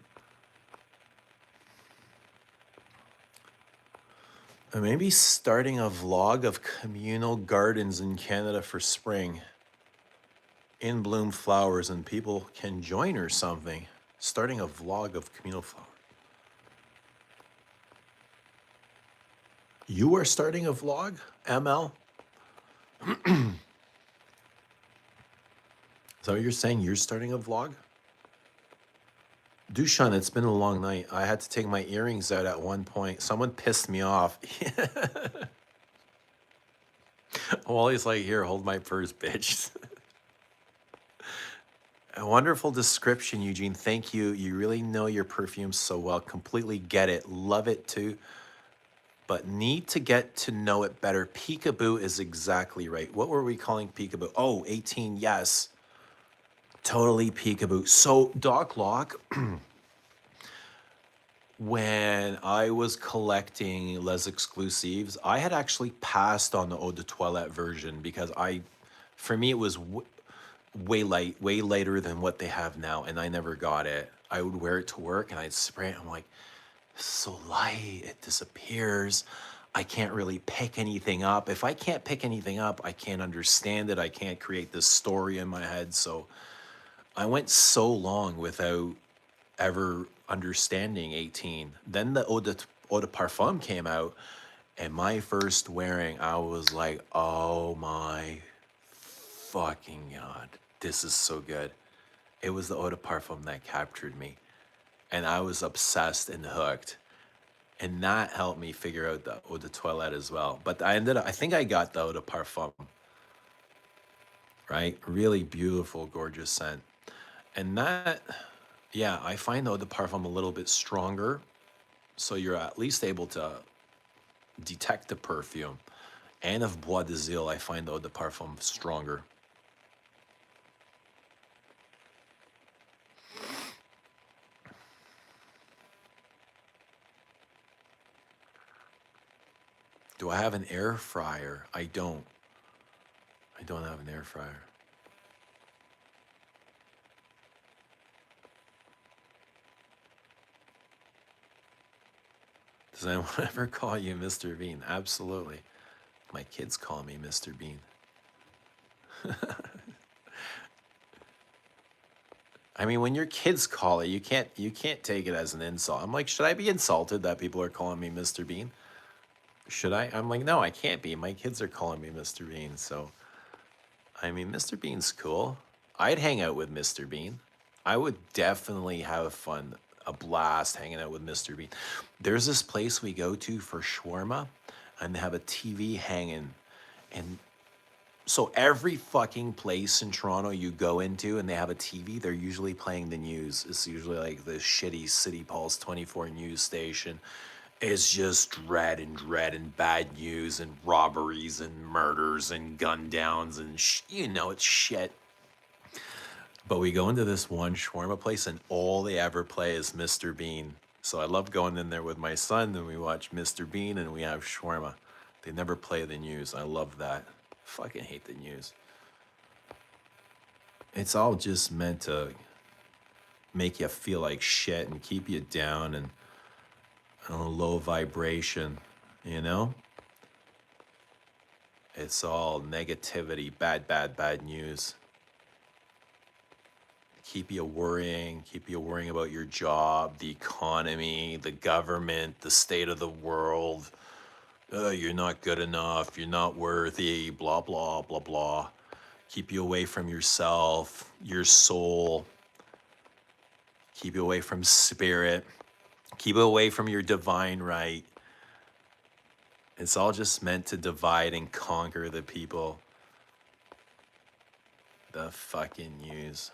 Maybe starting a vlog of communal gardens in Canada for spring. In bloom flowers and people can join or something. Starting a vlog of communal flowers. You are starting a vlog, ML? Is that what you're saying? You're starting a vlog? Dushan, it's been a long night. I had to take my earrings out at one point. Someone pissed me off. Wally's like, here, hold my purse, bitch. A wonderful description, Eugene. Thank you. You really know your perfume so well. Completely get it. Love it too. But need to get to know it better. Peekaboo is exactly right. What were we calling peekaboo? Oh, 18, yes. Totally peekaboo. So, Doc Lock, when I was collecting Les Exclusives, I had actually passed on the Eau de Toilette version because for me, it was way later than what they have now, and I never got it. I would wear it to work and I'd spray it. I'm like, it's so light, it disappears. I can't really pick anything up. If I can't pick anything up, I can't understand it. I can't create this story in my head. So I went so long without ever understanding 18. Then the Eau de Parfum came out, and my first wearing, I was like, oh my fucking God, this is so good. It was the Eau de Parfum that captured me, and I was obsessed and hooked. And that helped me figure out the Eau de Toilette as well. But I think I got the Eau de Parfum, right? Really beautiful, gorgeous scent. And that, yeah, I find the Eau de Parfum a little bit stronger. So you're at least able to detect the perfume. And of Bois de Zil, I find the Eau de Parfum stronger. Do I have an air fryer? I don't. I don't have an air fryer. Does anyone ever call you Mr. Bean? Absolutely. My kids call me Mr. Bean. I mean, when your kids call it, you can't take it as an insult. I'm like, should I be insulted that people are calling me Mr. Bean? Should I? I'm like, no, I can't be. My kids are calling me Mr. Bean. So, I mean, Mr. Bean's cool. I'd hang out with Mr. Bean. I would definitely have fun, a blast hanging out with Mr. Bean. There's this place we go to for shawarma, and they have a TV hanging. And so every fucking place in Toronto you go into and they have a TV, they're usually playing the news. It's usually like the shitty City Pulse 24 news station. It's just dread and bad news and robberies and murders and gun downs and it's shit. But we go into this one shawarma place and all they ever play is Mr. Bean. So I love going in there with my son and we watch Mr. Bean and we have shawarma. They never play the news. I love that. Fucking hate the news. It's all just meant to make you feel like shit and keep you down and on a low vibration, you know? It's all negativity, bad news. Keep you worrying about your job, the economy, the government, the state of the world. You're not good enough, you're not worthy, blah, blah, blah, blah. Keep you away from yourself, your soul. Keep you away from spirit. Keep you away from your divine right. It's all just meant to divide and conquer the people. The fucking news.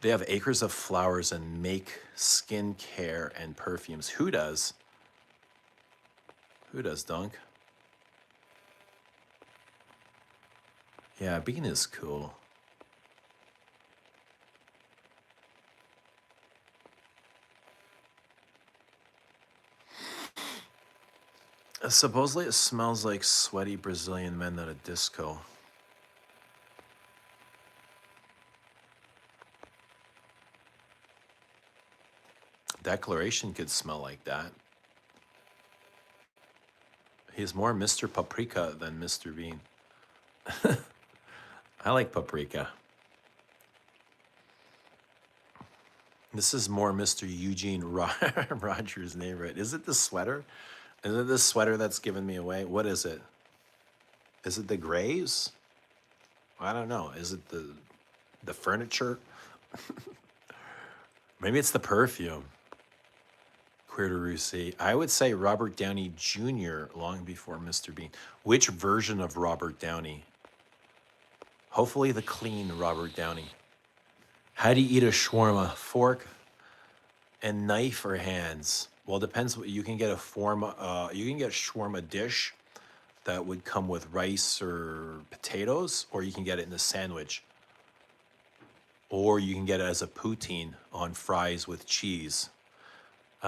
They have acres of flowers and make skincare and perfumes. Who does? Who does, Dunk? Yeah, Bean is cool. Supposedly it smells like sweaty Brazilian men at a disco. Declaration could smell like that. He's more Mr. Paprika than Mr. Bean. I like paprika. This is more Mr. Eugene Rogers' neighborhood. Is it the sweater? Is it this sweater that's giving me away? What is it? Is it the grays? I don't know. Is it the furniture? Maybe it's the perfume. Queer to Russie. I would say Robert Downey Jr. long before Mr. Bean. Which version of Robert Downey? Hopefully the clean Robert Downey. How do you eat a shawarma? Fork and knife or hands? Well, it depends. You can get a shawarma dish that would come with rice or potatoes, or you can get it in a sandwich. Or you can get it as a poutine on fries with cheese. So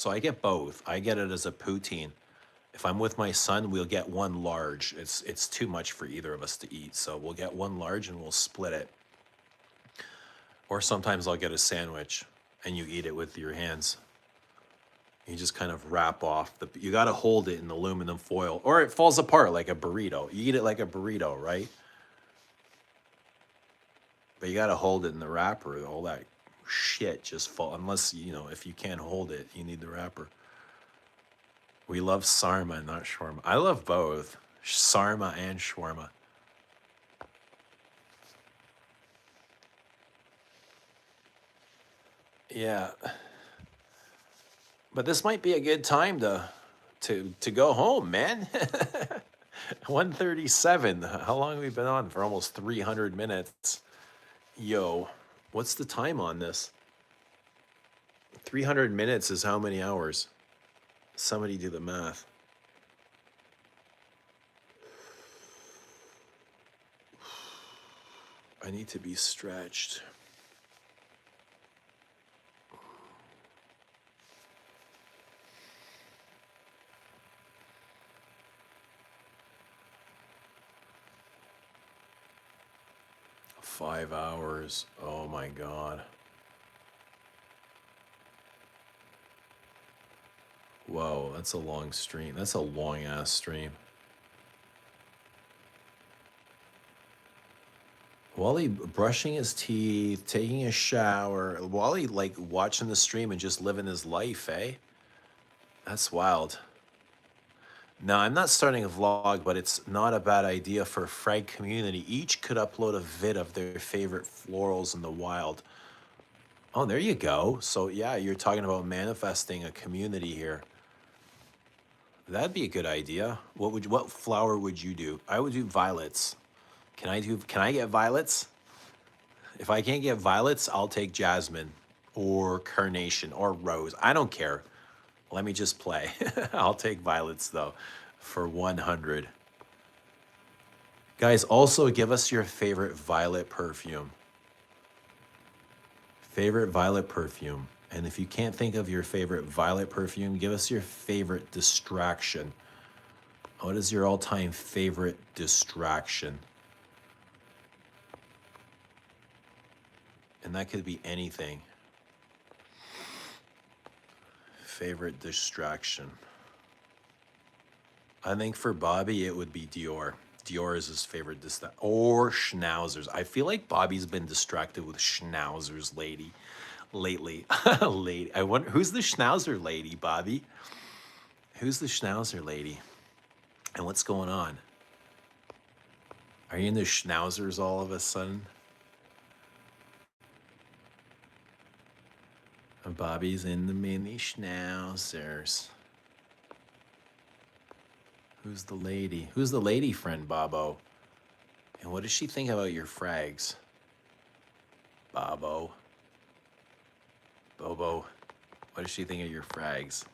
I get both. I get it as a poutine. If I'm with my son, we'll get one large. It's too much for either of us to eat, so we'll get one large and we'll split it. Or sometimes I'll get a sandwich and you eat it with your hands. You just kind of wrap off you got to hold it in aluminum foil or it falls apart like a burrito. You eat it like a burrito, right? But you got to hold it in the wrapper. All that shit just fall, unless, if you can't hold it, you need the wrapper. We love sarma, not shawarma. I love both, sarma and shawarma. Yeah. But this might be a good time to go home, man. 1:37. How long have we been on? For almost 300 minutes. Yo, what's the time on this? 300 minutes is how many hours? Somebody do the math. I need to be stretched. 5 hours. Oh my God. Whoa, that's a long stream. That's a long ass stream. Wally brushing his teeth, taking a shower. Wally like watching the stream and just living his life, eh? That's wild. No, I'm not starting a vlog, but it's not a bad idea for a frag community. Each could upload a vid of their favorite florals in the wild. Oh, there you go. So yeah, you're talking about manifesting a community here. That'd be a good idea. What flower would you do? I would do violets. Can I get violets? If I can't get violets, I'll take jasmine or carnation or rose. I don't care. Let me just play. I'll take violets though for 100. Guys, also give us your favorite violet perfume. Favorite violet perfume. And if you can't think of your favorite violet perfume, give us your favorite distraction. What is your all-time favorite distraction? And that could be anything. Favorite distraction. I think for Bobby, it would be Dior. Dior is his favorite distraction. Or schnauzers. I feel like Bobby's been distracted with schnauzers lately. Lady. I wonder, who's the schnauzer lady, Bobby? Who's the schnauzer lady? And what's going on? Are you into schnauzers all of a sudden? Bobby's in the mini schnauzers. Who's the lady? Who's the lady friend, Bobo? And what does she think about your frags? Bobo. Bobo. What does she think of your frags?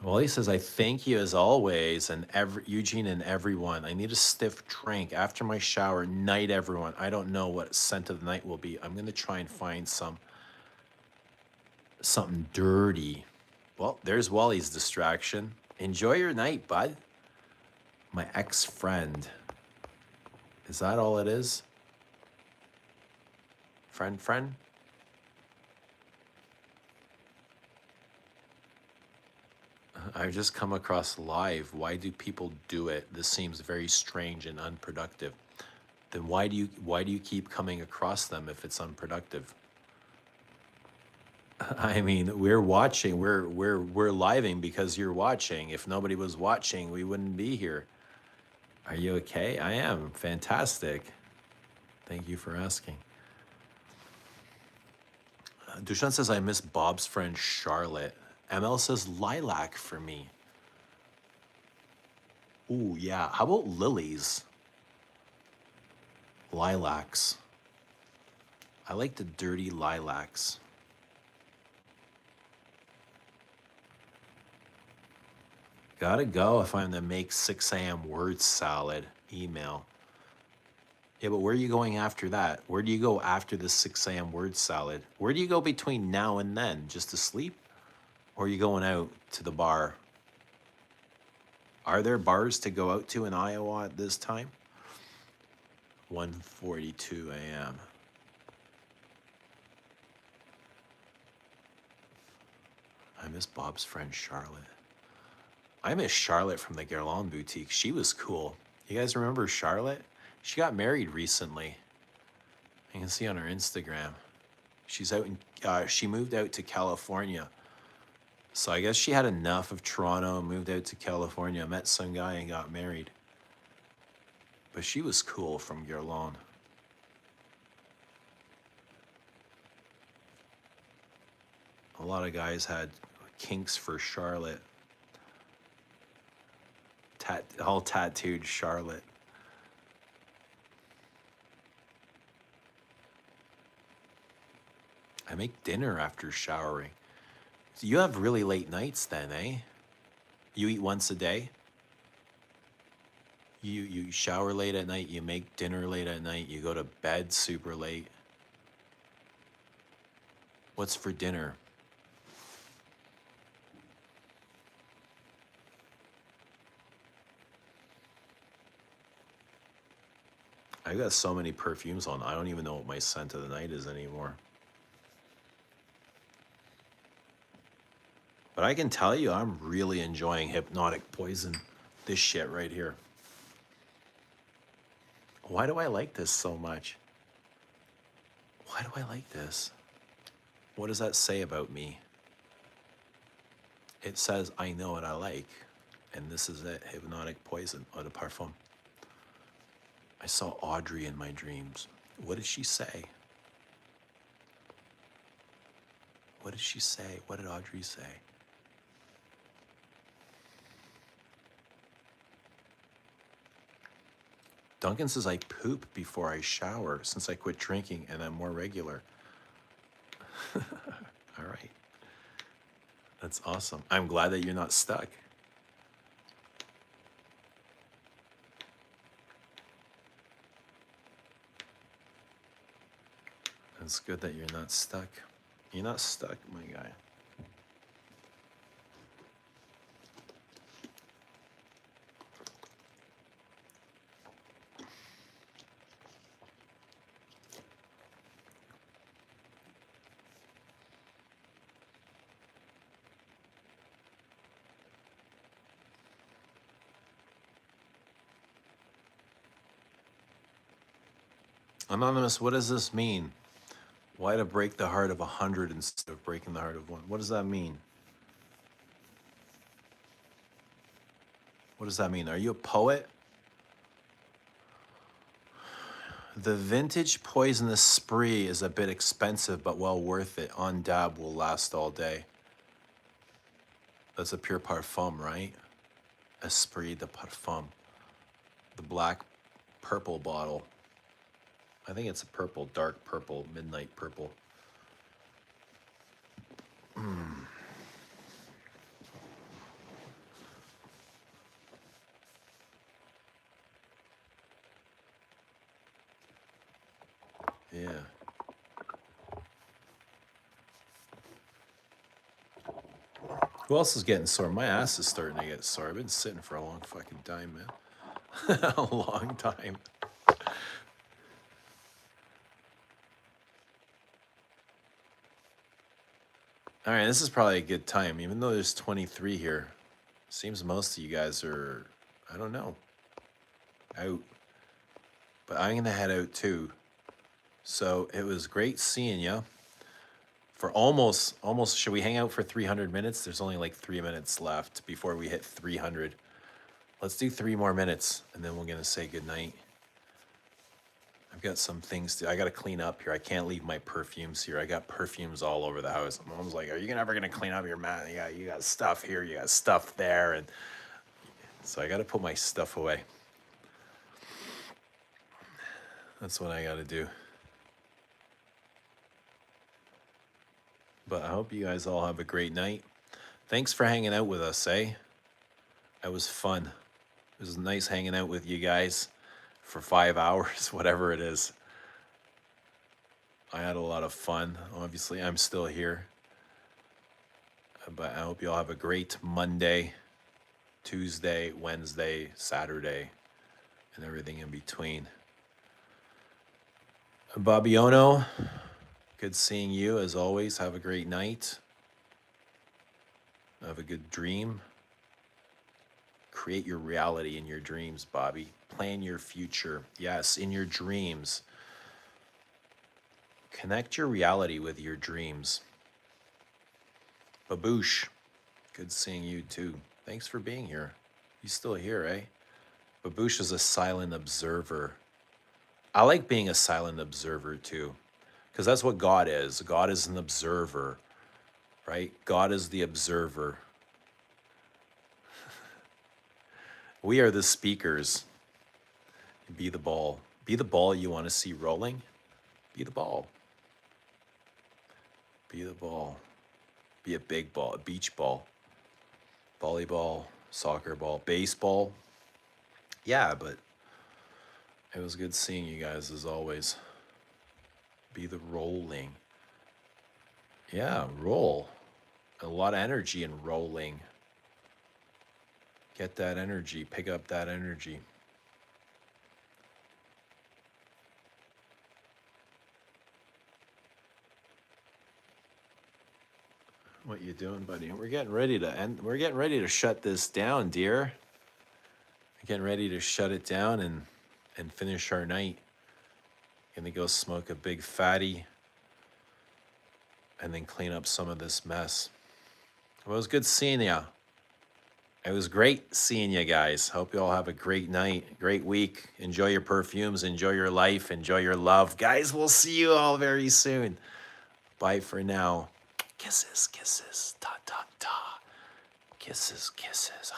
Well, he says, I thank you as always, and Eugene and everyone. I need a stiff drink after my shower. Night, everyone. I don't know what scent of the night will be. I'm going to try and find something dirty. Well, there's Wally's distraction. Enjoy your night, bud. My ex-friend. Is that all it is? Friend? I've just come across live. Why do people do it? This seems very strange and unproductive. Then why do you keep coming across them if it's unproductive? I mean, we're watching. We're living because you're watching. If nobody was watching, we wouldn't be here. Are you okay? I am. Fantastic. Thank you for asking. Dushan says, I miss Bob's friend Charlotte. ML says, lilac for me. Ooh, yeah. How about lilies? Lilacs. I like the dirty lilacs. Gotta go if I'm to make 6 a.m. word salad. Email. Yeah, but where are you going after that? Where do you go after the 6 a.m. word salad? Where do you go between now and then? Just to sleep? Or are you going out to the bar? Are there bars to go out to in Iowa at this time? 1:42 a.m. I miss Bob's friend Charlotte. I miss Charlotte from the Guerlain boutique. She was cool. You guys remember Charlotte? She got married recently. You can see on her Instagram. She's out in, she moved out to California. So I guess she had enough of Toronto and moved out to California, met some guy and got married. But she was cool from Guerlain. A lot of guys had kinks for Charlotte. All tattooed Charlotte. I make dinner after showering. So you have really late nights then, eh? You eat once a day? You shower late at night, you make dinner late at night, you go to bed super late. What's for dinner? I got so many perfumes on. I don't even know what my scent of the night is anymore. But I can tell you, I'm really enjoying Hypnotic Poison. This shit right here. Why do I like this so much? Why do I like this? What does that say about me? It says I know what I like. And this is it, Hypnotic Poison, eau de parfum. I saw Audrey in my dreams. What did she say? What did she say? What did Audrey say? Duncan says I poop before I shower since I quit drinking and I'm more regular. All right. That's awesome. I'm glad that you're not stuck. It's good that you're not stuck. You're not stuck, my guy. Anonymous, what does this mean? Why to break the heart of 100 instead of breaking the heart of one? What does that mean? What does that mean? Are you a poet? The vintage poisonous spree is a bit expensive, but well worth it. On dab will last all day. That's a pure parfum, right? Esprit de parfum. The black purple bottle. I think it's a purple, dark purple, midnight purple. Yeah. Who else is getting sore? My ass is starting to get sore. I've been sitting for a long fucking time, man. A long time. All right, this is probably a good time, even though there's 23 here. Seems most of you guys are, I don't know, out. But I'm gonna head out too. So it was great seeing you. For almost, should we hang out for 300 minutes? There's only like 3 minutes left before we hit 300. Let's do 3 more minutes and then we're gonna say goodnight. I've got some things I gotta clean up here. I can't leave my perfumes here. I got perfumes all over the house. Mom's like, are you ever gonna clean up your mat? Yeah, you got stuff here, you got stuff there. And so I gotta put my stuff away. That's what I gotta do. But I hope you guys all have a great night. Thanks for hanging out with us, eh? That was fun. It was nice hanging out with you guys for 5 hours, whatever it is. I had a lot of fun. Obviously, I'm still here. But I hope you all have a great Monday, Tuesday, Wednesday, Saturday, and everything in between. Babiono, good seeing you as always. Have a great night. Have a good dream. Create your reality in your dreams, Bobby. Plan your future. Yes, in your dreams. Connect your reality with your dreams. Baboosh, good seeing you too. Thanks for being here. You still here, eh? Baboosh is a silent observer. I like being a silent observer too, because that's what God is. God is an observer, right? God is the observer. We are the speakers. Be the ball. Be the ball you want to see rolling. Be the ball. Be the ball. Be a big ball, a beach ball, volleyball, soccer ball, baseball. Yeah, but it was good seeing you guys as always. Be the rolling. Yeah, roll. A lot of energy in rolling. Get that energy, pick up that energy. What you doing, buddy? We're getting ready to end. We're getting ready to shut this down, dear. We're getting ready to shut it down and finish our night. Gonna go smoke a big fatty and then clean up some of this mess. Well, it was good seeing ya. It was great seeing you guys. Hope you all have a great night, great week. Enjoy your perfumes, enjoy your life, enjoy your love. Guys, we'll see you all very soon. Bye for now. Kisses, kisses, ta ta ta. Kisses, kisses.